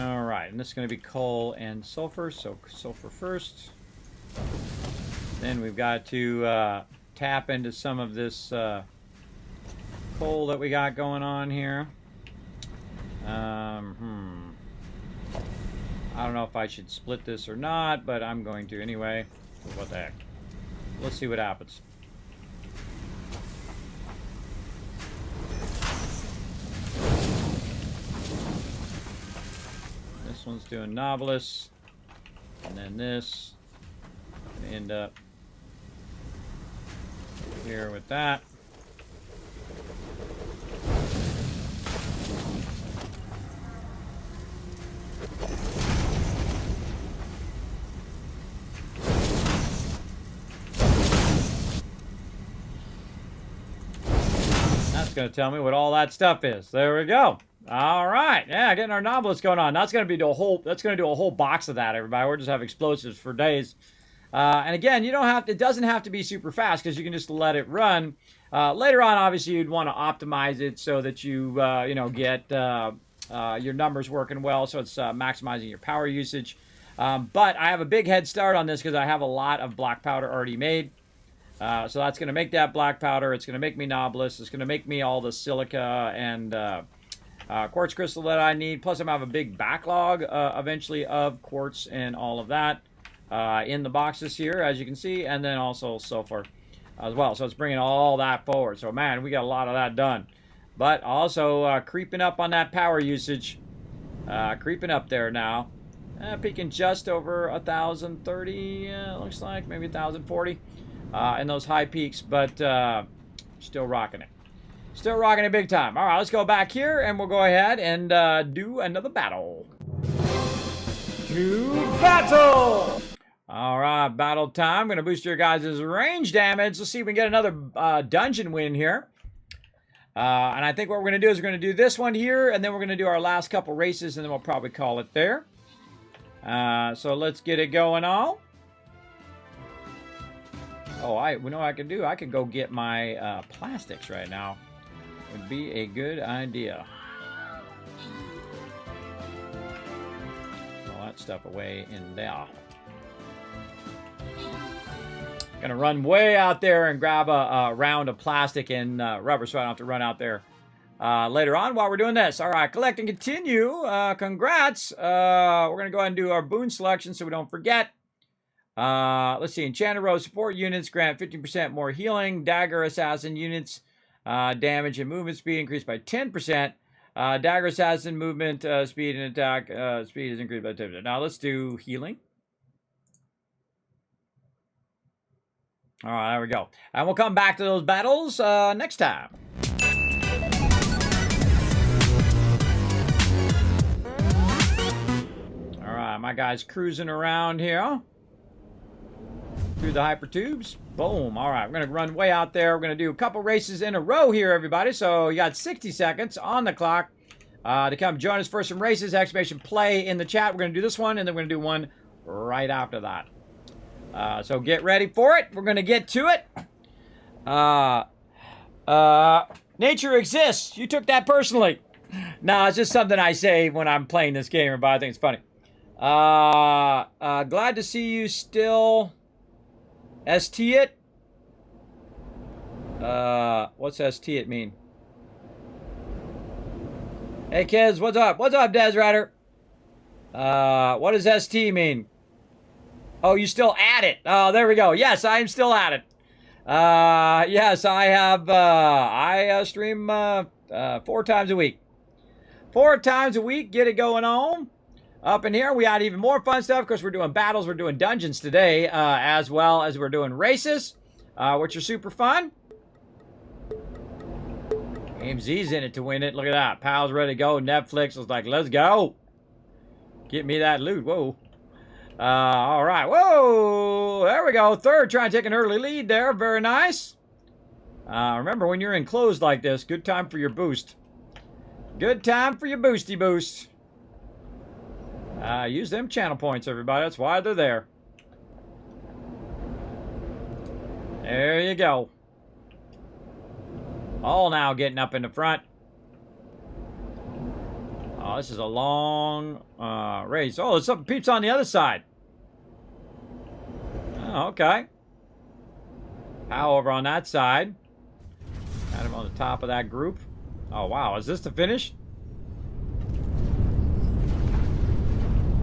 S1: Alright, and this is going to be coal and sulfur, so sulfur first. Then we've got to tap into some of this coal that we got going on here. I don't know if I should split this or not, but I'm going to anyway. What the heck? Let's see what happens. This one's doing Nobilis, and then this gonna end up here with that. That's gonna tell me what all that stuff is. There we go. All right, yeah, getting our Nobilis going on. That's gonna be a whole. That's gonna do a whole box of that, everybody. We'll just have explosives for days. And again, you don't have to, it doesn't have to be super fast because you can just let it run. Later on, obviously, you'd want to optimize it so that you you know, get your numbers working well, so it's maximizing your power usage. But I have a big head start on this because I have a lot of black powder already made. So that's going to make that black powder. It's going to make me Nobilis. It's going to make me all the silica and quartz crystal that I need. Plus, I'm going to have a big backlog eventually of quartz and all of that in the boxes here, as you can see. And then also sulfur as well. So it's bringing all that forward. So, man, we got a lot of that done. But also creeping up on that power usage. Creeping up there now. Peaking just over 1,030, looks like. Maybe 1,040 in those high peaks. But still rocking it. Still rocking it big time. All right, let's go back here, and we'll go ahead and do another battle. To battle! All right, battle time. I'm going to boost your guys' range damage. Let's see if we can get another dungeon win here. And I think what we're going to do is we're going to do this one here, and then we're going to do our last couple races, and then we'll probably call it there. So let's get it going on. Oh, you know what I can do? I can go get my plastics right now. Would be a good idea. All that stuff away in there. Gonna run way out there and grab a round of plastic and rubber so I don't have to run out there later on while we're doing this. All right, collect and continue. Congrats. We're gonna go ahead and do our boon selection so we don't forget. Let's see. Enchanted Rose support units grant 15% more healing. Dagger Assassin units damage and movement speed increased by 10%. Dagger Assassin movement speed and attack speed is increased by 10%. Now let's do healing. All right, there we go. And we'll come back to those battles next time. All right, my guy's cruising around here. Through the hyper tubes. Boom. All right, we're going to run way out there. We're going to do a couple races in a row here, everybody. So you got 60 seconds on the clock to come join us for some races. Exclamation play in the chat. We're going to do this one, and then we're going to do one right after that. So get ready for it. We're going to get to it. Nature exists. You took that personally. No, it's just something I say when I'm playing this game, everybody. I think it's funny. Glad to see you still... ST it? What's ST it mean? Hey kids, what's up? What's up, Des Rider? What does ST mean? Oh, you still at it. Oh, there we go. Yes, I am still at it. Yes, I have, I stream 4 times a week. 4 times a week, get it going on. Up in here, we got even more fun stuff. Of course, we're doing battles, we're doing dungeons today, as well as we're doing races, which are super fun. AMZ's in it to win it. Look at that. Pal's ready to go. Netflix was like, let's go. Get me that loot. Whoa. All right. Whoa. There we go. Third, trying to take an early lead there. Very nice. Remember, when you're enclosed like this, good time for your boost. Good time for your boosty boost. Use them channel points, everybody. That's why they're there. There you go. All now getting up in the front. Oh, this is a long race. Oh, there's some peeps on the other side. Oh, okay. How over on that side. Got him on the top of that group. Oh, wow. Is this the finish?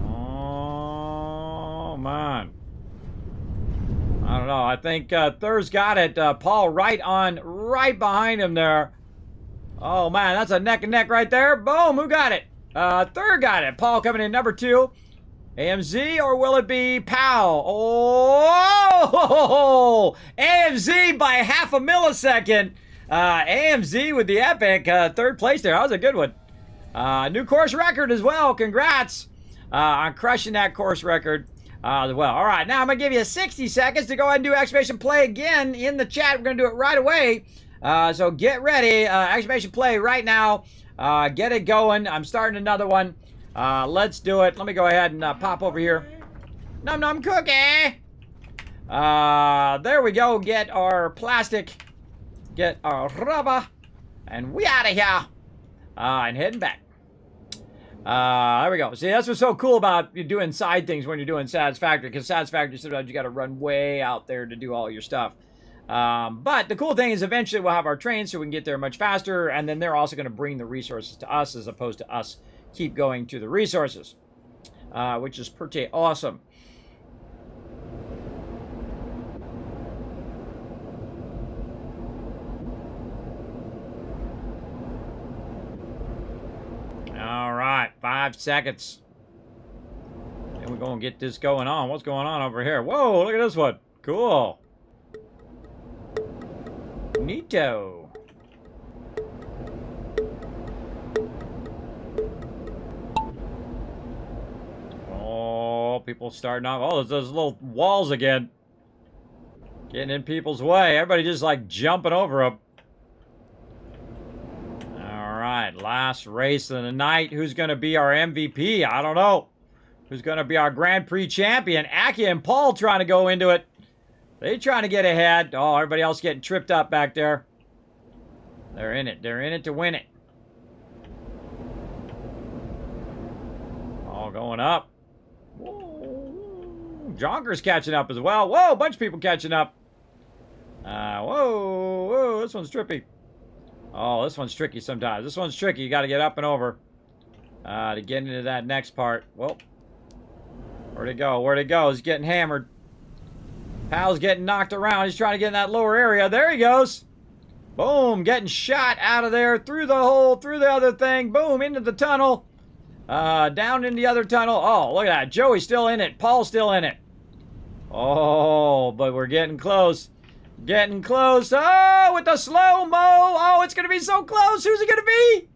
S1: Oh, man. I don't know. I think Thur's got it. Paul right behind him there. Oh, man. That's a neck and neck right there. Boom. Who got it? Thur got it. Paul coming in number 2. AMZ, or will it be Powell? Oh, AMZ by half a millisecond. AMZ with the epic 3rd place there. That was a good one. New course record as well. Congrats on crushing that course record as well. All right, now I'm going to give you 60 seconds to go ahead and do exclamation play again in the chat. We're going to do it right away. So get ready. Exclamation play right now. Get it going. I'm starting another one. Let's do it. Let me go ahead and pop over here. Num num cookie. There we go. Get our plastic. Get our rubber. And we out of here. And heading back. There we go. See, that's what's so cool about you doing side things when you're doing Satisfactory. Because Satisfactory, sometimes you got to run way out there to do all your stuff. But the cool thing is eventually we'll have our trains so we can get there much faster. And then they're also going to bring the resources to us as opposed to us keep going to the resources, which is pretty awesome. All right, 5 seconds. And we're going to get this going on. What's going on over here? Whoa, look at this one. Cool. Neato. Oh, people starting off. Oh, there's those little walls again. Getting in people's way. Everybody just like jumping over them. All right, last race of the night. Who's going to be our MVP? I don't know. Who's going to be our Grand Prix champion? Aki and Paul trying to go into it. They trying to get ahead. Oh, everybody else getting tripped up back there. They're in it. They're in it to win it. All going up. Whoa. Jonker's catching up as well. Whoa, a bunch of people catching up. Whoa, this one's trippy. Oh, this one's tricky sometimes. This one's tricky. You got to get up and over to get into that next part. Whoa. Where'd it go? Where'd it go? He's getting hammered. Pal's getting knocked around. He's trying to get in that lower area. There he goes. Boom. Getting shot out of there. Through the hole. Through the other thing. Boom. Into the tunnel. Down in the other tunnel. Oh, look at that. Joey's still in it. Paul's still in it. Oh, but we're getting close. Getting close. Oh, with the slow-mo. Oh, it's going to be so close. Who's it going to be?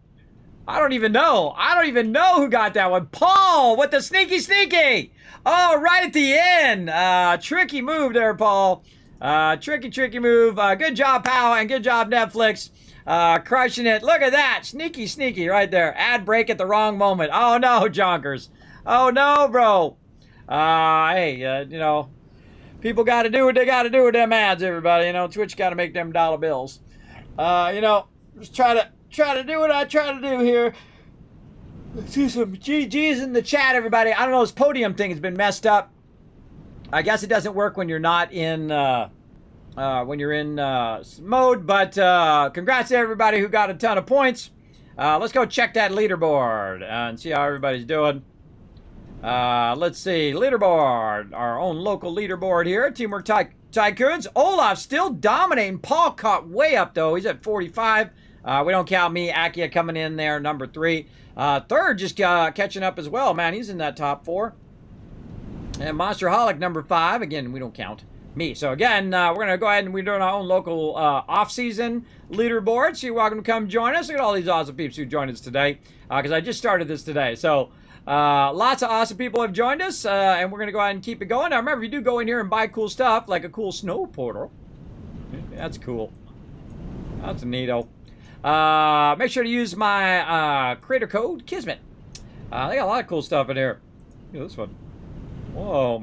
S1: I don't even know. I don't even know who got that one. Paul with the sneaky. Oh, right at the end. Tricky move there, Paul. Tricky move. Good job, Pal, and good job, Netflix. Crushing it. Look at that. Sneaky right there. Ad break at the wrong moment. Oh, no, Jonkers. Oh, no, bro. Hey, you know, people got to do what they got to do with them ads, everybody. You know, Twitch got to make them dollar bills. You know, just try to do what I try to do here. See some GGs in the chat, everybody. I don't know, this podium thing has been messed up. I guess it doesn't work when you're not in mode, but congrats to everybody who got a ton of points. Let's go check that leaderboard and see how everybody's doing. Let's see. Leaderboard. Our own local leaderboard here. Teamwork Tycoons. Olaf still dominating. Paul caught way up, though. He's at 45. We don't count me. Akia coming in there, number 3. Third, just catching up as well. Man, he's in that top 4. And Monsterholic, number 5. Again, we don't count me. So again, we're going to go ahead and we're doing our own local off-season leaderboard. So you're welcome to come join us. Look at all these awesome peeps who joined us today. Because I just started this today. So lots of awesome people have joined us. And we're going to go ahead and keep it going. Now remember, if you do go in here and buy cool stuff, like a cool snow portal. That's cool. That's neato. Make sure to use my creator code, Kismet. They got a lot of cool stuff in here. Look at this one. Whoa.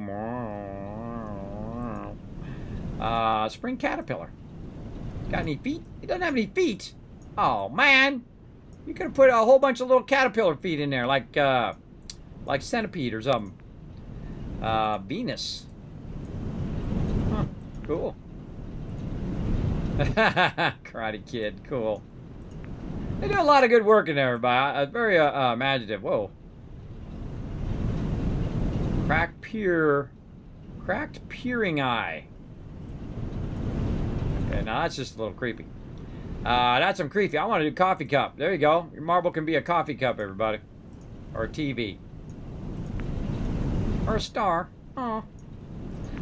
S1: Spring caterpillar. Got any feet? It doesn't have any feet. Oh, man. You could have put a whole bunch of little caterpillar feet in there, like centipede or something. Venus. Huh. Cool. Karate Kid. Cool. They do a lot of good work in there, everybody. Very imaginative. Whoa. Cracked peering eye. Okay, now that's just a little creepy. That's some creepy. I want to do coffee cup. There you go. Your marble can be a coffee cup, everybody. Or a TV. Or a star. Oh.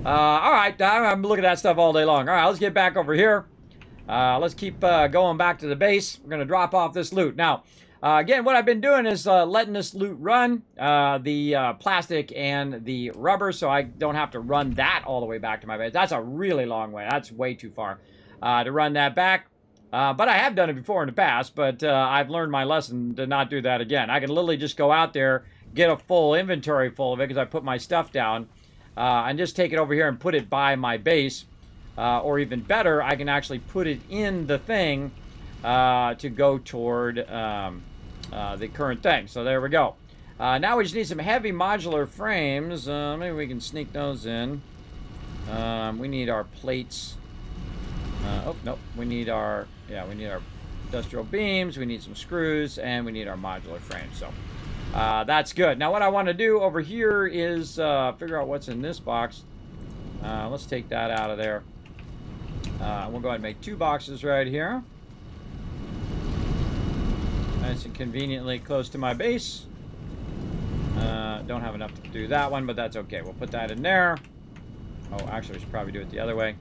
S1: All right. I'm looking at that stuff all day long. All right, let's get back over here. Let's keep going back to the base. We're going to drop off this loot. Now, again, what I've been doing is letting this loot run, the plastic and the rubber, so I don't have to run that all the way back to my base. That's a really long way. That's way too far to run that back. But I have done it before in the past, but I've learned my lesson to not do that again. I can literally just go out there, get a full inventory full of it because I put my stuff down, and just take it over here and put it by my base. Or even better, I can actually put it in the thing to go toward the current thing. So there we go. Now we just need some heavy modular frames. Maybe we can sneak those in. We need our plates. Oh, nope. We need our industrial beams. We need some screws, and we need our modular frames. So that's good. Now what I want to do over here is figure out what's in this box. Let's take that out of there. We'll go ahead and make 2 boxes right here. Nice and conveniently close to my base. Don't have enough to do that one, but that's okay. We'll put that in there. Oh, actually, we should probably do it the other way.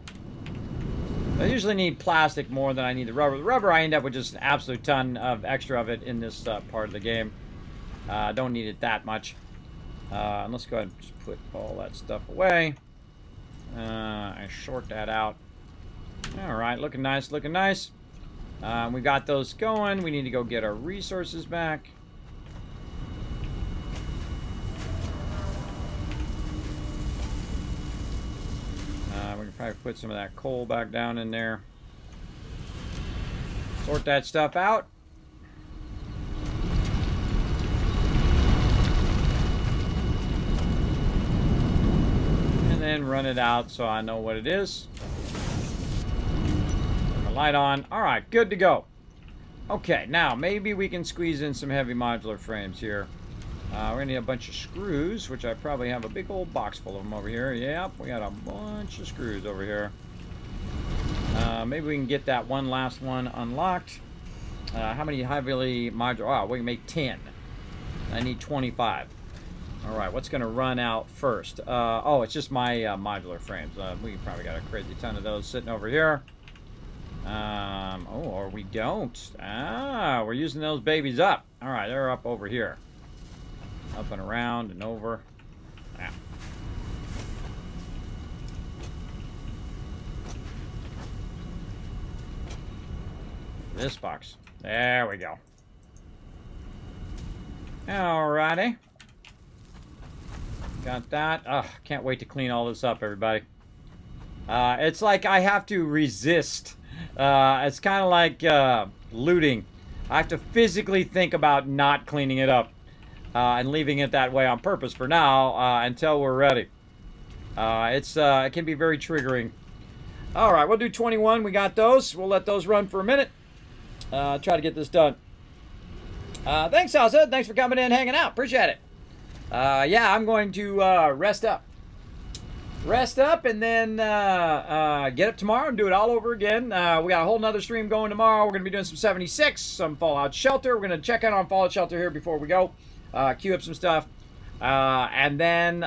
S1: I usually need plastic more than I need the rubber. The rubber, I end up with just an absolute ton of extra of it in this part of the game. Don't need it that much. And let's go ahead and just put all that stuff away. And short that out. All right, looking nice, looking nice. We got those going. We need to go get our resources back. We can probably put some of that coal back down in there. Sort that stuff out. And then run it out so I know what it is. Light on. All right, good to go. Okay, now maybe we can squeeze in some heavy modular frames here. We're gonna need a bunch of screws, which I probably have a big old box full of them over here. Yep, we got a bunch of screws over here. Maybe we can get that one last one unlocked. How many heavily modular? Oh, we can make 10. I need 25. All right, what's gonna run out first? Oh, it's just my modular frames. We probably got a crazy ton of those sitting over here. Oh, or we don't. We're using those babies up. All right, they're up over here. Up and around and over. Yeah. This box. There we go. Alrighty. Got that. Can't wait to clean all this up, everybody. It's like I have to resist. It's kind of like looting. I have to physically think about not cleaning it up and leaving it that way on purpose for now until we're ready. It can be very triggering. All right, we'll do 21. We got those. We'll let those run for a minute. Try to get this done. Thanks, Salsa. Thanks for coming in and hanging out. Appreciate it. Yeah, I'm going to rest up. Rest up and then get up tomorrow and do it all over again. We got a whole nother stream going tomorrow. We're going to be doing some 76, some Fallout Shelter. We're going to check in on Fallout Shelter here before we go. Queue up some stuff. And then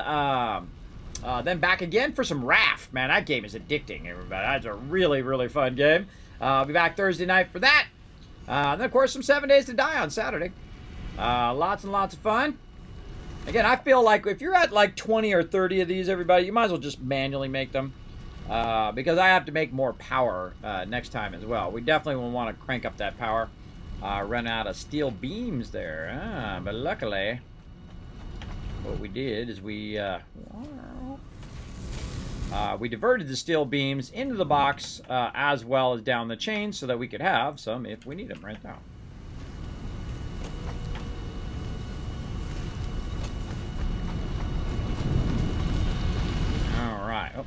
S1: back again for some Raft. Man, that game is addicting, everybody. That's a really, really fun game. I'll be back Thursday night for that. And then, of course, some 7 Days to Die on Saturday. Lots and lots of fun. Again, I feel like if you're at like 20 or 30 of these, everybody, you might as well just manually make them. Because I have to make more power next time as well. We definitely will want to crank up that power. Run out of steel beams there. But luckily, what we did is we diverted the steel beams into the box as well as down the chain so that we could have some if we need them right now. All right. Oh.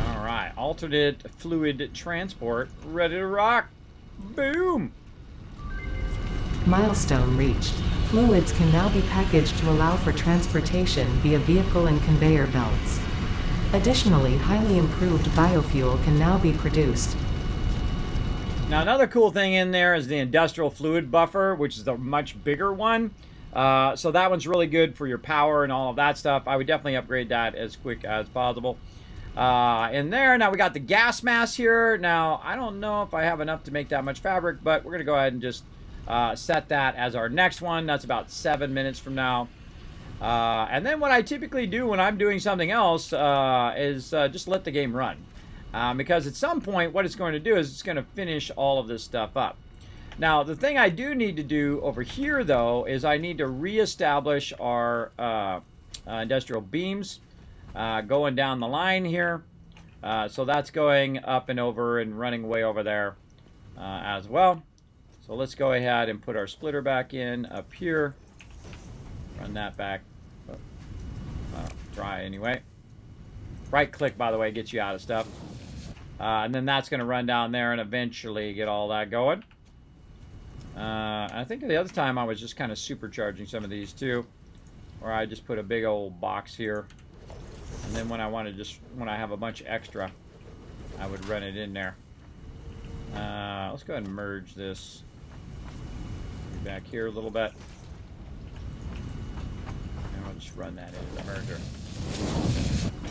S1: All right. Alternate fluid transport ready to rock. Boom!
S3: Milestone reached. Fluids can now be packaged to allow for transportation via vehicle and conveyor belts. Additionally, highly improved biofuel can now be produced.
S1: Now, another cool thing in there is the industrial fluid buffer, which is the much bigger one. So that one's really good for your power and all of that stuff. I would definitely upgrade that as quick as possible. In there, now we got the gas mask here. Now, I don't know if I have enough to make that much fabric, but we're going to go ahead and just set that as our next one. That's about 7 minutes from now. And then what I typically do when I'm doing something else is just let the game run. Because at some point, what it's going to do is it's going to finish all of this stuff up. Now, the thing I do need to do over here, though, is I need to reestablish our industrial beams going down the line here. So that's going up and over and running way over there as well. So let's go ahead and put our splitter back in up here. Run that back. Try anyway. Right click, by the way, gets you out of stuff. And then that's going to run down there and eventually get all that going. I think the other time I was just kind of supercharging some of these too. Where I just put a big old box here. And then when I have a bunch extra, I would run it in there. Let's go ahead and merge this back here a little bit. And I'll just run that into the merger.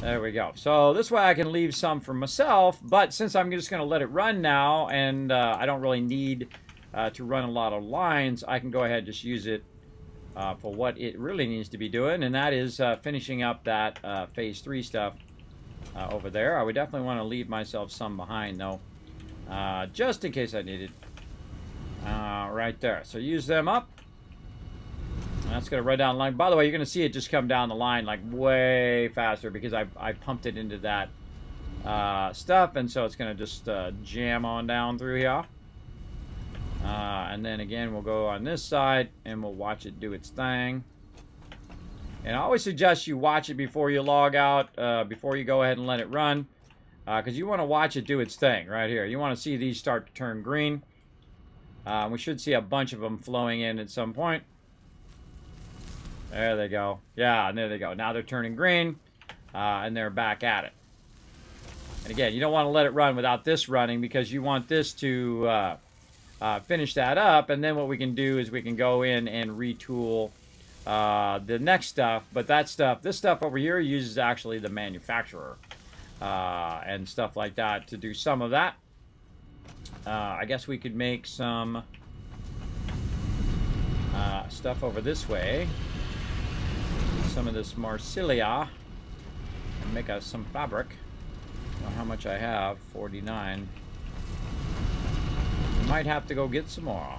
S1: There we go. So this way I can leave some for myself, but since I'm just going to let it run now, and I don't really need to run a lot of lines, I can go ahead and just use it for what it really needs to be doing, and that is finishing up that phase 3 stuff over there. I would definitely want to leave myself some behind, though, just in case I need it. Right there. So use them up. That's going to run down the line. By the way, you're going to see it just come down the line like way faster because I pumped it into that stuff, and so it's going to just jam on down through here. And then again, we'll go on this side and we'll watch it do its thing. And I always suggest you watch it before you log out, before you go ahead and let it run, because you want to watch it do its thing right here. You want to see these start to turn green. We should see a bunch of them flowing in at some point. There they go. Yeah, and there they go. Now they're turning green, and they're back at it. And again, you don't want to let it run without this running because you want this to finish that up. And then what we can do is we can go in and retool the next stuff. But that stuff, this stuff over here uses actually the manufacturer and stuff like that to do some of that. I guess we could make some stuff over this way. Some of this Marsilia and make us some fabric. I don't know how much I have, 49. We might have to go get some more.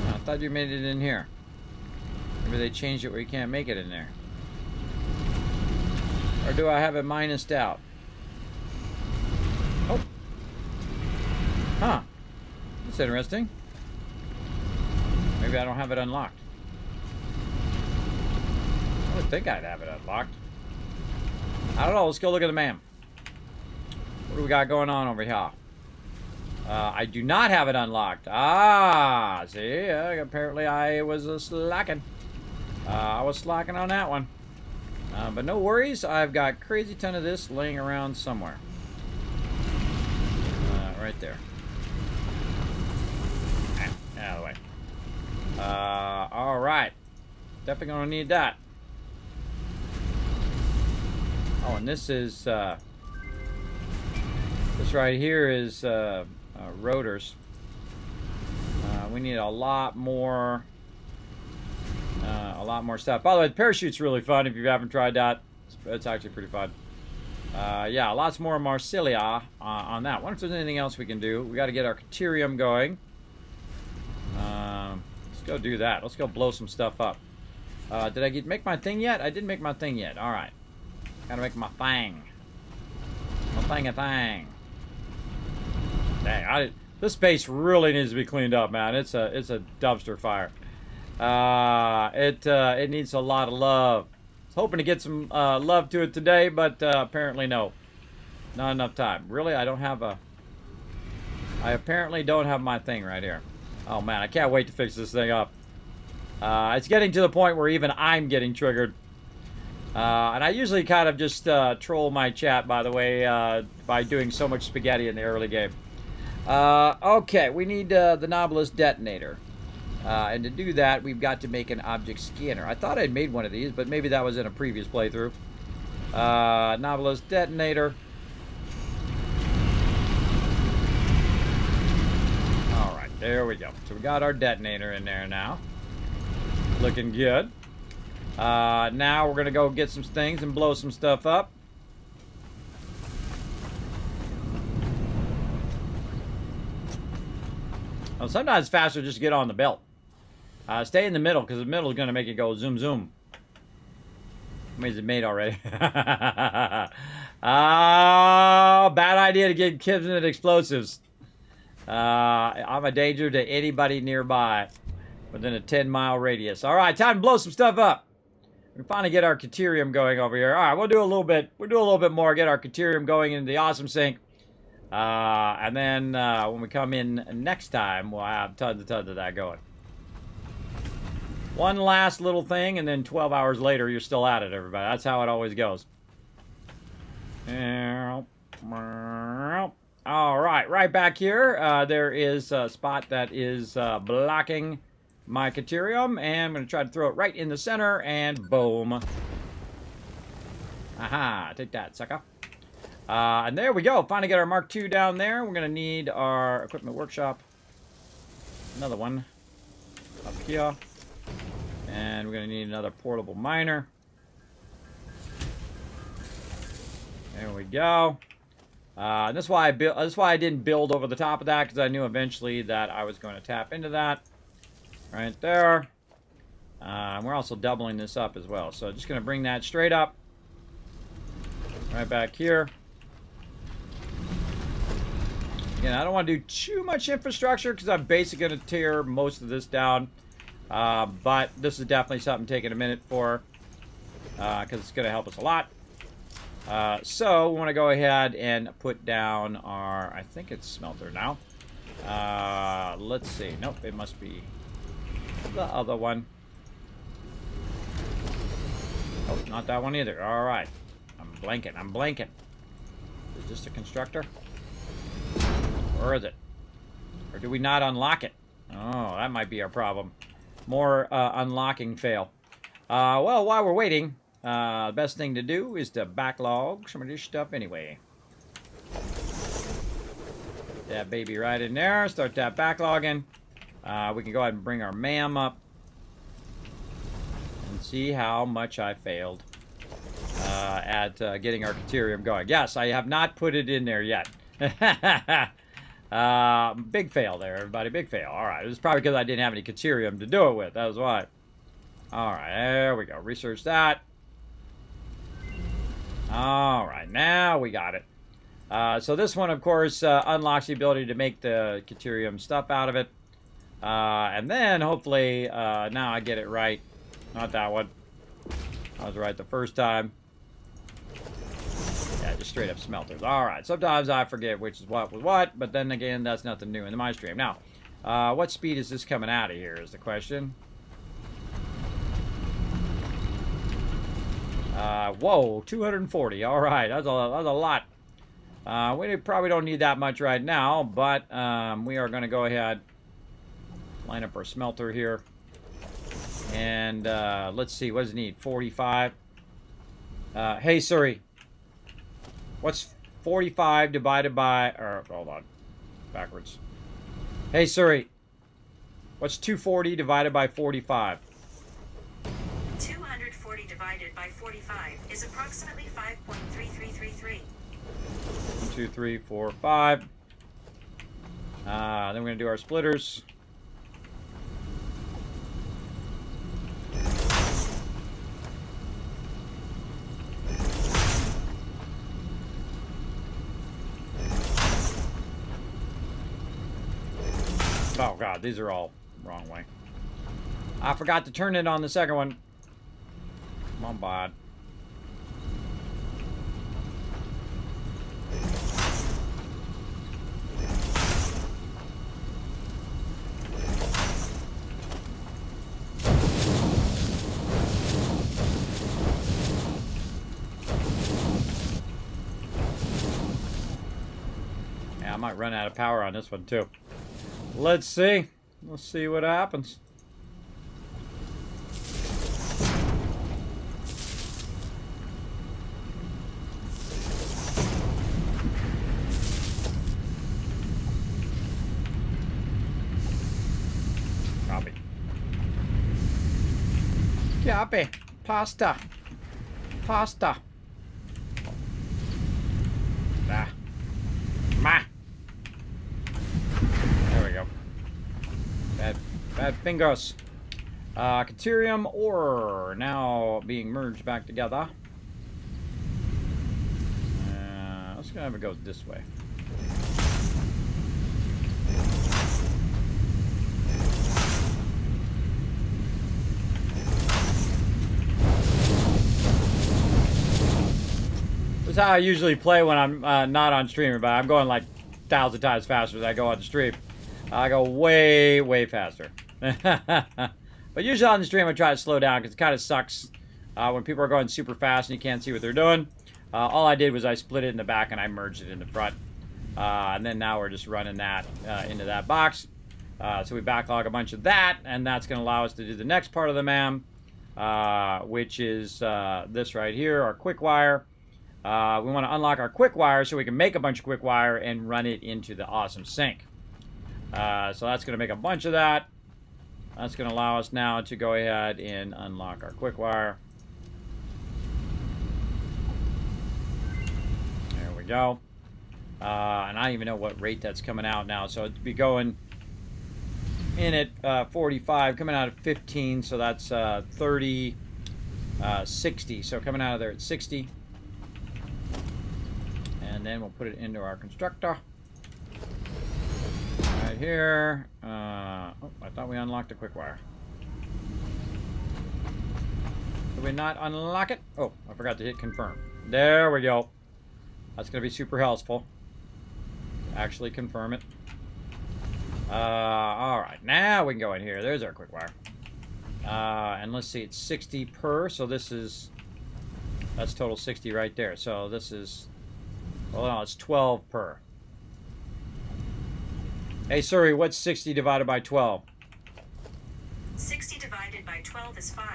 S1: Oh, I thought you made it in here. Maybe they changed it where you can't make it in there. Or do I have it minused out? Oh. Huh. That's interesting. Maybe I don't have it unlocked. I would think I'd have it unlocked. I don't know. Let's go look at the map. What do we got going on over here? I do not have it unlocked. Ah, see? Apparently I was slacking. I was slacking on that one. But no worries. I've got crazy ton of this laying around somewhere. Right there. Out of the way. Alright. Definitely gonna need that. Oh, and this is, this right here is, rotors. We need a lot more stuff. By the way, the parachute's really fun if you haven't tried that. It's actually pretty fun. Yeah, lots more Marsilia on that. I wonder if there's anything else we can do. We got to get our Caterium going. Let's go do that. Let's go blow some stuff up. Did I make my thing yet? I didn't make my thing yet. All right. Gotta make my thing. My thing. Dang, this base really needs to be cleaned up, man. It's a dumpster fire. It needs a lot of love. I was hoping to get some love to it today, but apparently no. Not enough time. Really, I apparently don't have my thing right here. Oh man, I can't wait to fix this thing up. It's getting to the point where even I'm getting triggered. And I usually kind of just troll my chat, by the way, by doing so much spaghetti in the early game. Okay, we need the Nautilus detonator. And to do that, we've got to make an object scanner. I thought I'd made one of these, but maybe that was in a previous playthrough. Nautilus detonator. Alright, there we go. So we got our detonator in there now. Looking good. Now we're going to go get some things and blow some stuff up. Well, sometimes it's faster just to get on the belt. Stay in the middle, because the middle is going to make it go zoom zoom. How many is it made already? Oh, bad idea to get Kismet explosives. I'm a danger to anybody nearby within a 10-mile radius. All right, time to blow some stuff up. We finally get our Caterium going over here. All right, we'll do a little bit more. Get our Caterium going into the awesome sink. And then when we come in next time, we'll have tons of that going. One last little thing, and then 12 hours later, you're still at it, everybody. That's how it always goes. All right back here, there is a spot that is blocking my Caterium, and I'm going to try to throw it right in the center, and boom. Aha, take that, sucker. And there we go. Finally get our Mark II down there. We're going to need our equipment workshop. Another one up here. And we're going to need another portable miner. There we go. That's why I didn't build over the top of that, because I knew eventually that I was going to tap into that. Right there. And we're also doubling this up as well. So just going to bring that straight up. Right back here. Again, I don't want to do too much infrastructure because I'm basically going to tear most of this down. But this is definitely something taking a minute for, because it's going to help us a lot. So we want to go ahead and put down our, I think it's smelter now. Let's see. Nope, it must be the other one. Oh, not that one either. All right. I'm blanking. Is this a constructor? Or is it? Or do we not unlock it? Oh, that might be our problem. More unlocking fail. Well, while we're waiting, the best thing to do is to backlog some of this stuff anyway. That baby right in there. Start that backlogging. We can go ahead and bring our MAM up. And see how much I failed at getting our Caterium going. Yes, I have not put it in there yet. Big fail there, everybody. Big fail. All right. It was probably because I didn't have any Caterium to do it with. That was why. All right. There we go. Research that. All right. Now we got it. So this one, of course, unlocks the ability to make the Caterium stuff out of it. And then, hopefully, now I get it right. Not that one. I was right the first time. Yeah, just straight up smelters. Alright, sometimes I forget which is what was what, but then again, that's nothing new in my stream. Now, what speed is this coming out of here is the question. Whoa, 240. Alright, that's a lot. We probably don't need that much right now, but we are going to go ahead, line up our smelter here. And let's see, what does it need? 45. Hey Siri, what's 45 divided by, or hold on, backwards. Hey Siri, what's 240 divided by 45?
S2: 240 divided by 45 is approximately 5.3333.
S1: 1, 2, 3, 4, 5. Then we're going to do our splitters. Oh god, these are all wrong way. I forgot to turn it on the second one. Come on, bud. Yeah, I might run out of power on this one too. Let's see. Let's see what happens. Copy. Copy. Pasta. Pasta. Ah. Ma. There we go. Bad fingers. Caterium ore now being merged back together. Let's go have it go this way. This is how I usually play when I'm not on stream, but I'm going like 1,000 times faster as I go on the stream. I go way, way faster. But usually on the stream I try to slow down because it kind of sucks when people are going super fast and you can't see what they're doing. All I did was I split it in the back and I merged it in the front. And then now we're just running that into that box. So we backlog a bunch of that, and that's going to allow us to do the next part of the MAM, which is this right here, our quick wire. We want to unlock our quick wire so we can make a bunch of quick wire and run it into the awesome sink. So that's going to make a bunch of that. That's going to allow us now to go ahead and unlock our quick wire. There we go. And I don't even know what rate that's coming out now. So it'd be going in at 45, coming out at 15. So that's 30, 60. So coming out of there at 60. And then we'll put it into our constructor. Right here. Oh, I thought we unlocked the quick wire. Did we not unlock it? Oh, I forgot to hit confirm. There we go. That's going to be super helpful. Actually confirm it. Alright, now we can go in here. There's our quick wire. And let's see, it's 60 per. So this is, that's total 60 right there. So this is, well, no, it's 12 per. Hey, Siri, what's 60 divided by 12?
S2: 60 divided by 12 is 5.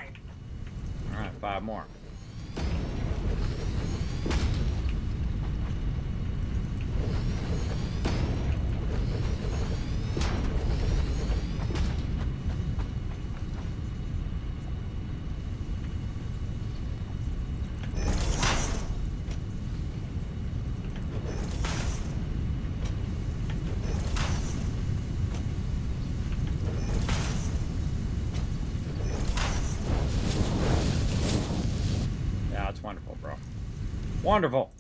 S1: Alright, 5 more. Wonderful, bro. Wonderful.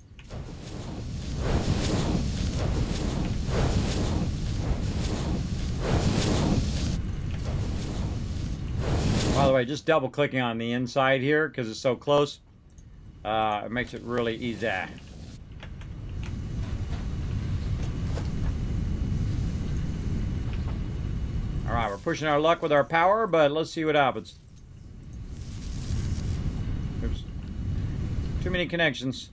S1: By the way, just double clicking on the inside here because it's so close. It makes it really easy. Alright, we're pushing our luck with our power, but let's see what happens. Oops. Too many connections.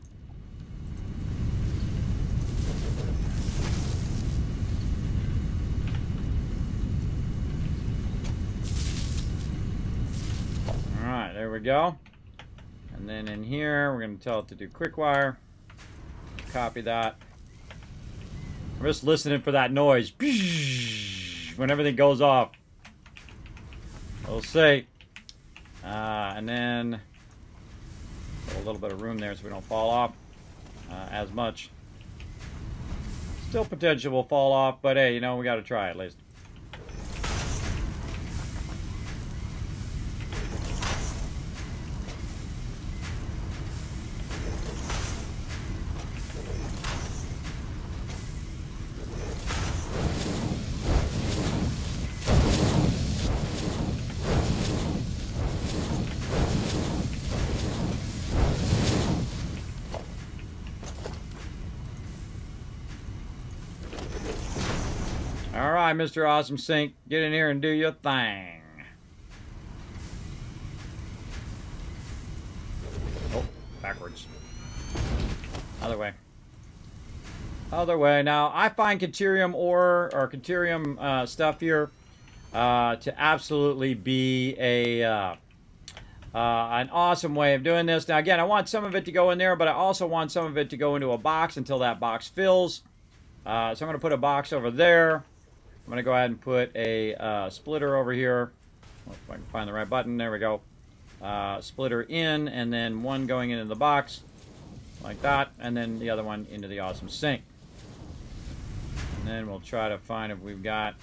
S1: Alright, there we go. And then in here, we're going to tell it to do quick wire. Copy that. I'm just listening for that noise. When everything goes off. We'll see. And then a little bit of room there so we don't fall off as much. Still potential will fall off, but hey, you know, we got to try at least. All right, Mr. Awesome Sink, get in here and do your thing. Oh, backwards. Other way. Other way. Now, I find Caterium ore, or Caterium stuff here, to absolutely be an awesome way of doing this. Now, again, I want some of it to go in there, but I also want some of it to go into a box until that box fills. So I'm going to put a box over there. I'm going to go ahead and put a splitter over here. If I can find the right button. There we go. Splitter in, and then one going into the box, like that, and then the other one into the awesome sink. And then we'll try to find if we've got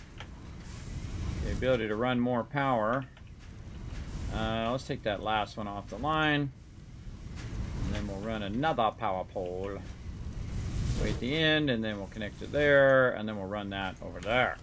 S1: the ability to run more power. Let's take that last one off the line. And then we'll run another power pole way at the end, and then we'll connect it there, and then we'll run that over there.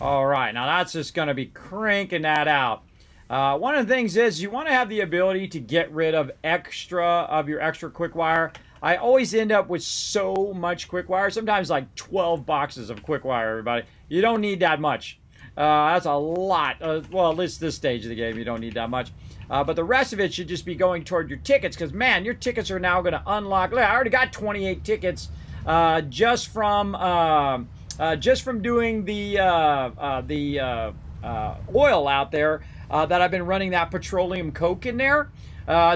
S1: All right, now that's just going to be cranking that out. One of the things is you want to have the ability to get rid of your extra quick wire. I always end up with so much quick wire, sometimes like 12 boxes of quick wire, everybody. You don't need that much. That's a lot. Well, at least this stage of the game, you don't need that much. But the rest of it should just be going toward your tickets, because, man, your tickets are now going to unlock. Look, I already got 28 tickets just from doing the oil out there that I've been running that petroleum coke in there.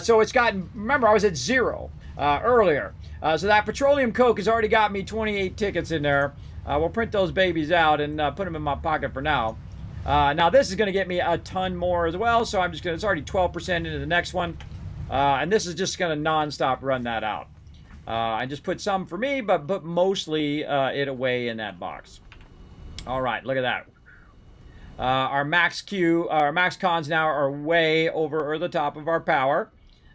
S1: So it's gotten, remember, I was at 0 earlier. So that petroleum coke has already got me 28 tickets in there. We'll print those babies out and put them in my pocket for now. Now this is going to get me a ton more as well, so I'm just going to, it's already 12% into the next one. And this is just going to non-stop run that out. I just put some for me, but mostly it away in that box. All right, look at that. Our max cons now are way over the top of our power.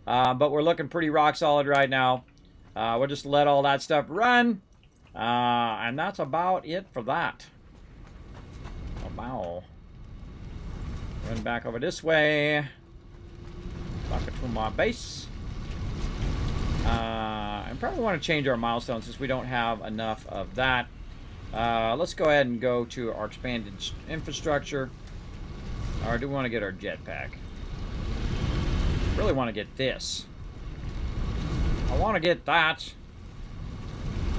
S1: But we're looking pretty rock solid right now. We'll just let all that stuff run. And that's about it for that. Oh, wow. Run back over this way. Back to my base. I probably want to change our milestones since we don't have enough of that. Let's go ahead and go to our expanded infrastructure. Or do we want to get our jetpack? Really want to get this. I want to get that.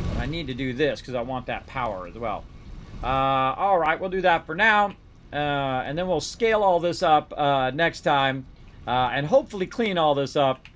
S1: But I need to do this because I want that power as well. Alright, we'll do that for now. And then we'll scale all this up next time. And hopefully clean all this up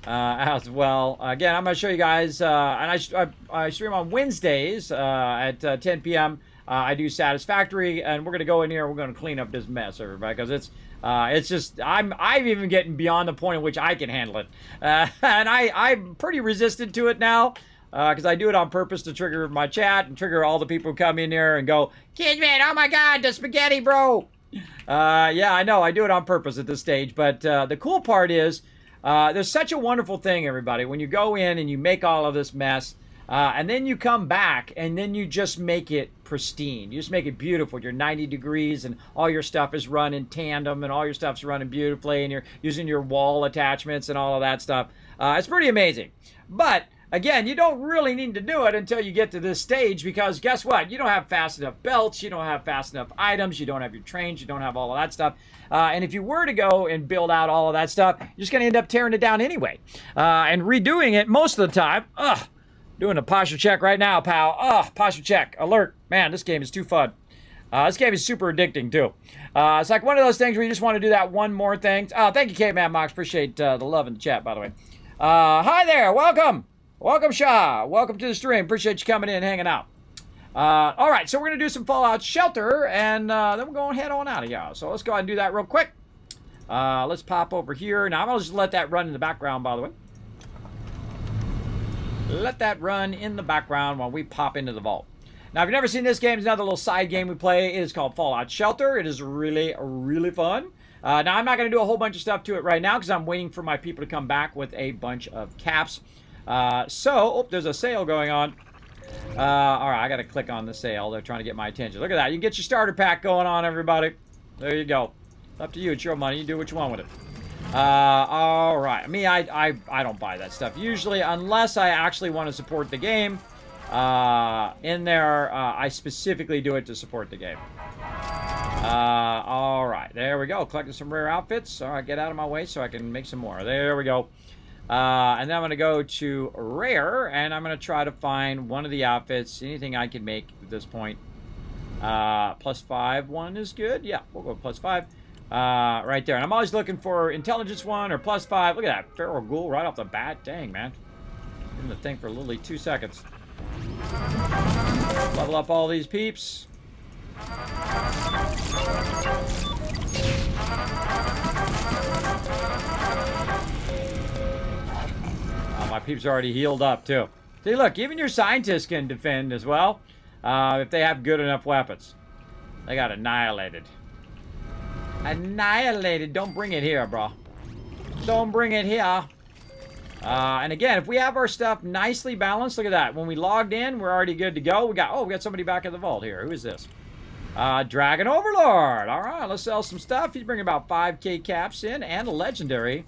S1: as well. Again, I'm going to show you guys, and I stream on Wednesdays at 10 p.m. I do Satisfactory, and we're going to go in here, we're going to clean up this mess, everybody, because it's just, I'm even getting beyond the point in which I can handle it. And I'm pretty resistant to it now, because I do it on purpose to trigger my chat and trigger all the people who come in here and go, Kismet, oh my god, the spaghetti, bro! Yeah, I know, I do it on purpose at this stage, but the cool part is, there's such a wonderful thing, everybody, when you go in and you make all of this mess, And then you come back, and then you just make it pristine. You just make it beautiful. You're 90 degrees, and all your stuff is run in tandem, and all your stuff's running beautifully, and you're using your wall attachments and all of that stuff. It's pretty amazing. But again, you don't really need to do it until you get to this stage, because guess what? You don't have fast enough belts, you don't have fast enough items, you don't have your trains, you don't have all of that stuff. And if you were to go and build out all of that stuff, you're just going to end up tearing it down anyway. And redoing it most of the time, doing a posture check right now, pal. Posture check, alert. Man, this game is too fun. This game is super addicting, too. It's like one of those things where you just want to do that one more thing. Thank you, Caveman Mox. Appreciate the love in the chat, by the way. Hi there. Welcome. Welcome, Shah. Welcome to the stream. Appreciate you coming in and hanging out. All right, so we're going to do some Fallout Shelter, and then we're going to head on out of here. So let's go ahead and do that real quick. Let's pop over here. Now, I'm going to just let that run in the background, by the way. Let that run in the background while we pop into the vault. Now, if you've never seen this game, it's another little side game we play. It is called Fallout Shelter. It is really, really fun. Now, I'm not going to do a whole bunch of stuff to it right now because I'm waiting for my people to come back with a bunch of caps. There's a sale going on. All right, I got to click on the sale. They're trying to get my attention. Look at that. You can get your starter pack going on, everybody. There you go. It's up to you. It's your money. You do what you want with it. All right. I don't buy that stuff usually unless I actually want to support the game. In there, I specifically do it to support the game. All right. There we go. Collecting some rare outfits. All right, get out of my way so I can make some more. There we go. And then I'm going to go to rare, and I'm going to try to find one of the outfits, anything I can make at this point. +5 one is good. Yeah, we'll go +5. Right there. And I'm always looking for intelligence 1 or +5. Look at that. Feral Ghoul right off the bat. Dang, man. Give the thing for literally 2 seconds. Level up all these peeps. My peeps are already healed up, too. See, look, even your scientists can defend as well if they have good enough weapons. They got annihilated. Annihilated. Don't bring it here, bro. Don't bring it here. And again, if we have our stuff nicely balanced, look at that. When we logged in, we're already good to go. We got somebody back in the vault here. Who is this? Dragon Overlord. All right, let's sell some stuff. He's bringing about 5K caps in and a legendary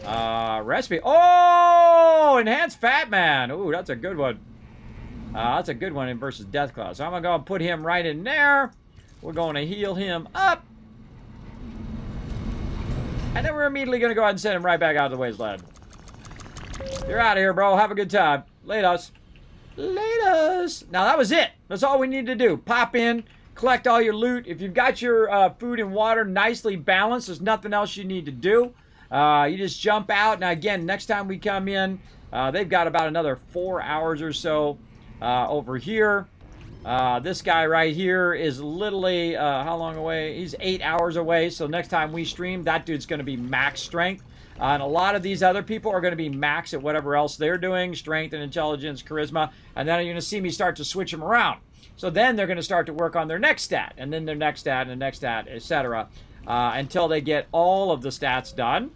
S1: recipe. Oh, enhanced Fat Man. Ooh, that's a good one. That's a good one in versus Deathclaw. So I'm going to go and put him right in there. We're going to heal him up. And then we're immediately going to go ahead and send him right back out of the wasteland. You're out of here, bro. Have a good time. Laters. Laters. Now, that was it. That's all we need to do. Pop in, collect all your loot. If you've got your food and water nicely balanced, there's nothing else you need to do. You just jump out. Now, again, next time we come in, they've got about another 4 hours or so over here. This guy right here is literally, how long away? He's 8 hours away. So next time we stream, that dude's going to be max strength. And a lot of these other people are going to be max at whatever else they're doing, strength and intelligence, charisma. And then you're going to see me start to switch them around. So then they're going to start to work on their next stat, and then their next stat, and the next stat, etc. Until they get all of the stats done.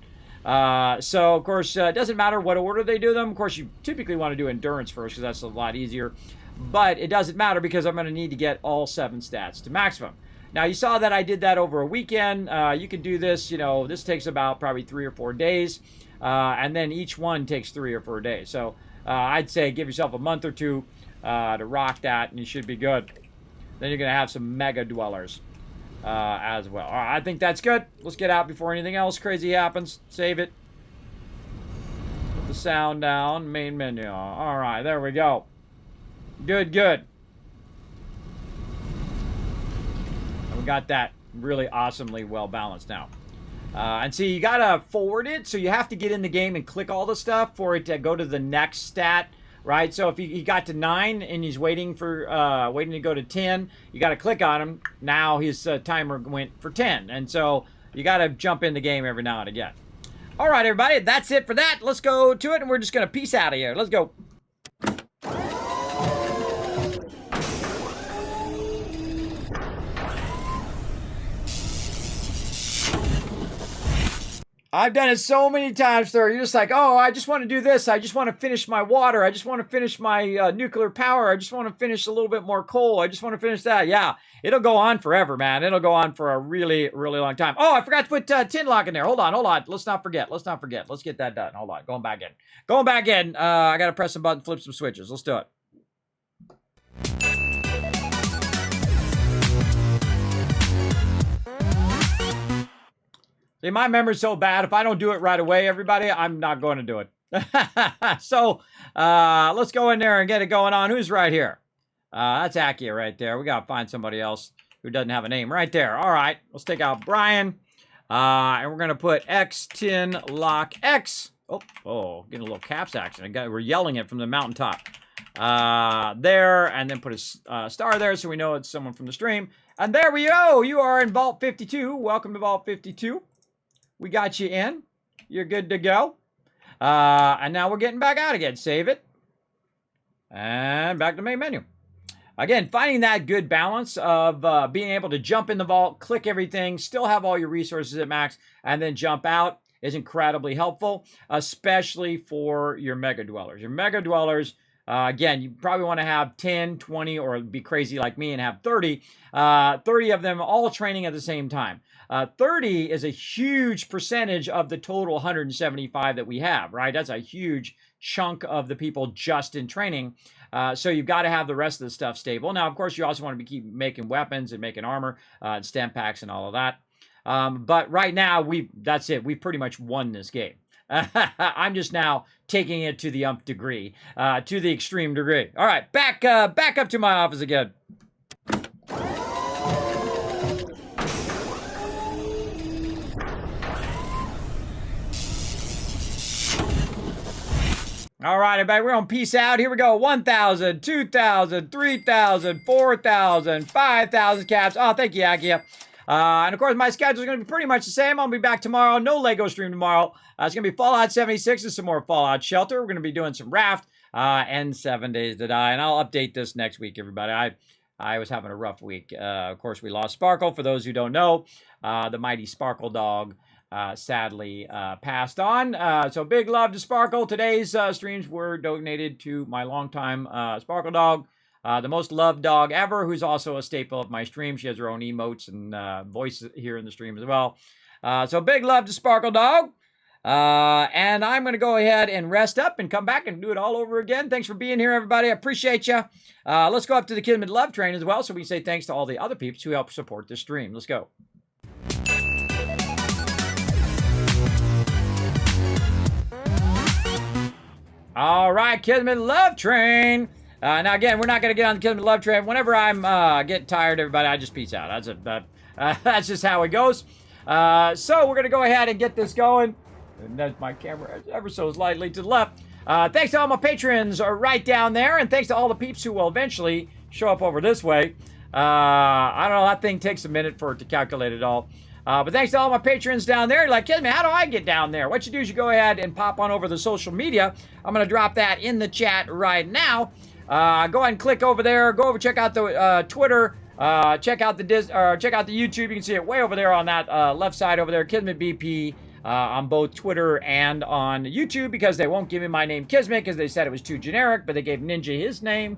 S1: So, of course, it doesn't matter what order they do them. Of course, you typically want to do endurance first because that's a lot easier. But it doesn't matter because I'm going to need to get all 7 stats to maximum. Now, you saw that I did that over a weekend. You can do this, this takes about probably 3 or 4 days. And then each one takes 3 or 4 days. So I'd say give yourself a month or 2 to rock that, and you should be good. Then you're going to have some mega dwellers as well. All right, I think that's good. Let's get out before anything else crazy happens. Save it. Put the sound down. Main menu. All right, there we go. Good, good. We got that really awesomely well balanced now. And see, you gotta forward it, so you have to get in the game and click all the stuff for it to go to the next stat, right? So if he got to 9 and he's waiting to go to 10, you gotta click on him. Now his timer went for 10, and so you gotta jump in the game every now and again. All right, everybody, that's it for that. Let's go to it, and we're just gonna peace out of here. Let's go. I've done it so many times, sir. You're just like, oh, I just want to do this. I just want to finish my water. I just want to finish my nuclear power. I just want to finish a little bit more coal. I just want to finish that. Yeah, it'll go on forever, man. It'll go on for a really, really long time. Oh, I forgot to put tin lock in there. Hold on. Let's not forget. Let's get that done. Hold on. Going back in. I got to press some buttons, flip some switches. Let's do it. See, my memory's so bad. If I don't do it right away, everybody, I'm not going to do it. So, let's go in there and get it going on. Who's right here? That's Akia right there. We got to find somebody else who doesn't have a name right there. All right, let's take out Brian. And we're going to put X tin lock X. Oh, getting a little caps action. We're yelling it from the mountaintop. There, and then put a star there so we know it's someone from the stream. And there we go. You are in Vault 52. Welcome to Vault 52. We got you in. You're good to go. And now we're getting back out again. Save it. And back to main menu. Again, finding that good balance of being able to jump in the vault, click everything, still have all your resources at max, and then jump out is incredibly helpful, especially for your mega dwellers. Your mega dwellers, again, you probably want to have 10, 20, or be crazy like me and have 30. 30 of them all training at the same time. 30 is a huge percentage of the total 175 that we have, right? That's a huge chunk of the people just in training. So you've got to have the rest of the stuff stable. Now, of course, you also want to keep making weapons and making armor, and stem packs and all of that. But right now, that's it. We've pretty much won this game. I'm just now taking it to the umph degree, to the extreme degree. All right, back up to my office again. All right, everybody, we're on peace out. Here we go. 1,000, 2,000, 3,000, 4,000, 5,000 caps. Oh, thank you, Akia. And of course, my schedule is going to be pretty much the same. I'll be back tomorrow. No Lego stream tomorrow. It's going to be Fallout 76 and some more Fallout Shelter. We're going to be doing some Raft and 7 Days to Die. And I'll update this next week, everybody. I was having a rough week. Of course, we lost Sparkle. For those who don't know, the mighty Sparkle dog sadly passed on. So big love to Sparkle. Today's streams were donated to my longtime Sparkle dog. The most loved dog ever, who's also a staple of my stream. She has her own emotes and voice here in the stream as well. So big love to Sparkle Dog. And I'm going to go ahead and rest up and come back and do it all over again. Thanks for being here, everybody. I appreciate you. Let's go up to the Kismet Love Train as well so we can say thanks to all the other peeps who help support this stream. Let's go. All right, Kismet Love Train. Now, again, we're not going to get on the Kismet Love Train. Whenever I'm getting tired, everybody, I just peace out. That's just how it goes. So we're going to go ahead and get this going. And that's my camera ever so slightly to the left. Thanks to all my patrons right down there. And thanks to all the peeps who will eventually show up over this way. I don't know. That thing takes a minute for it to calculate it all. But thanks to all my patrons down there. You're like, Kismet, how do I get down there? What you do is you go ahead and pop on over the social media. I'm going to drop that in the chat right now. Go ahead and click over there. Go over, check out the Twitter. Check out the YouTube. You can see it way over there on that left side over there. Kismet BP on both Twitter and on YouTube, because they won't give me my name Kismet because they said it was too generic, but they gave Ninja his name.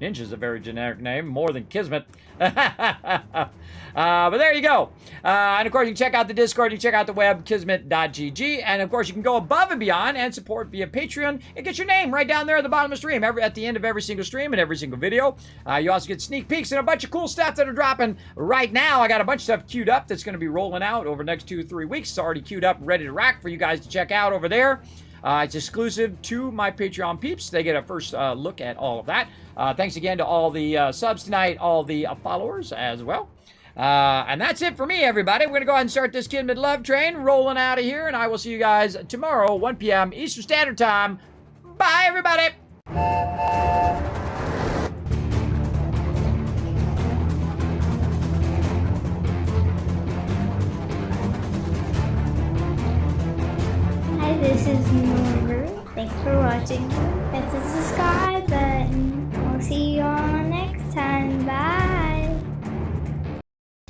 S1: Ninja's a very generic name, more than Kismet. But there you go. And of course, you can check out the Discord. You can check out the web, kismet.gg. And of course, you can go above and beyond and support via Patreon. It gets your name right down there at the bottom of the stream, at the end of every single stream and every single video. You also get sneak peeks and a bunch of cool stuff that are dropping right now. I got a bunch of stuff queued up that's going to be rolling out over the next 2-3 weeks. It's already queued up, ready to rack for you guys to check out over there. It's exclusive to my Patreon peeps. They get a first look at all of that. Thanks again to all the subs tonight, all the followers as well. And that's it for me, everybody. We're going to go ahead and start this Kismet Love Train rolling out of here, and I will see you guys tomorrow, 1 p.m. Eastern Standard Time. Bye, everybody.
S4: Hi, this is Norbert. Thanks for watching. Press the subscribe button. We'll see you all next time. Bye.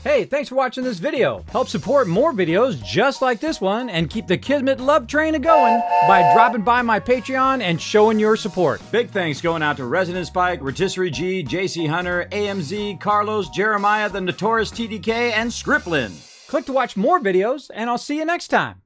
S1: Hey, thanks for watching this video. Help support more videos just like this one and keep the Kismet love train a-going by dropping by my Patreon and showing your support. Big thanks going out to Resident Spike, Rotisserie G, JC Hunter, AMZ, Carlos, Jeremiah, the Notorious TDK, and Scriplin. Click to watch more videos, and I'll see you next time.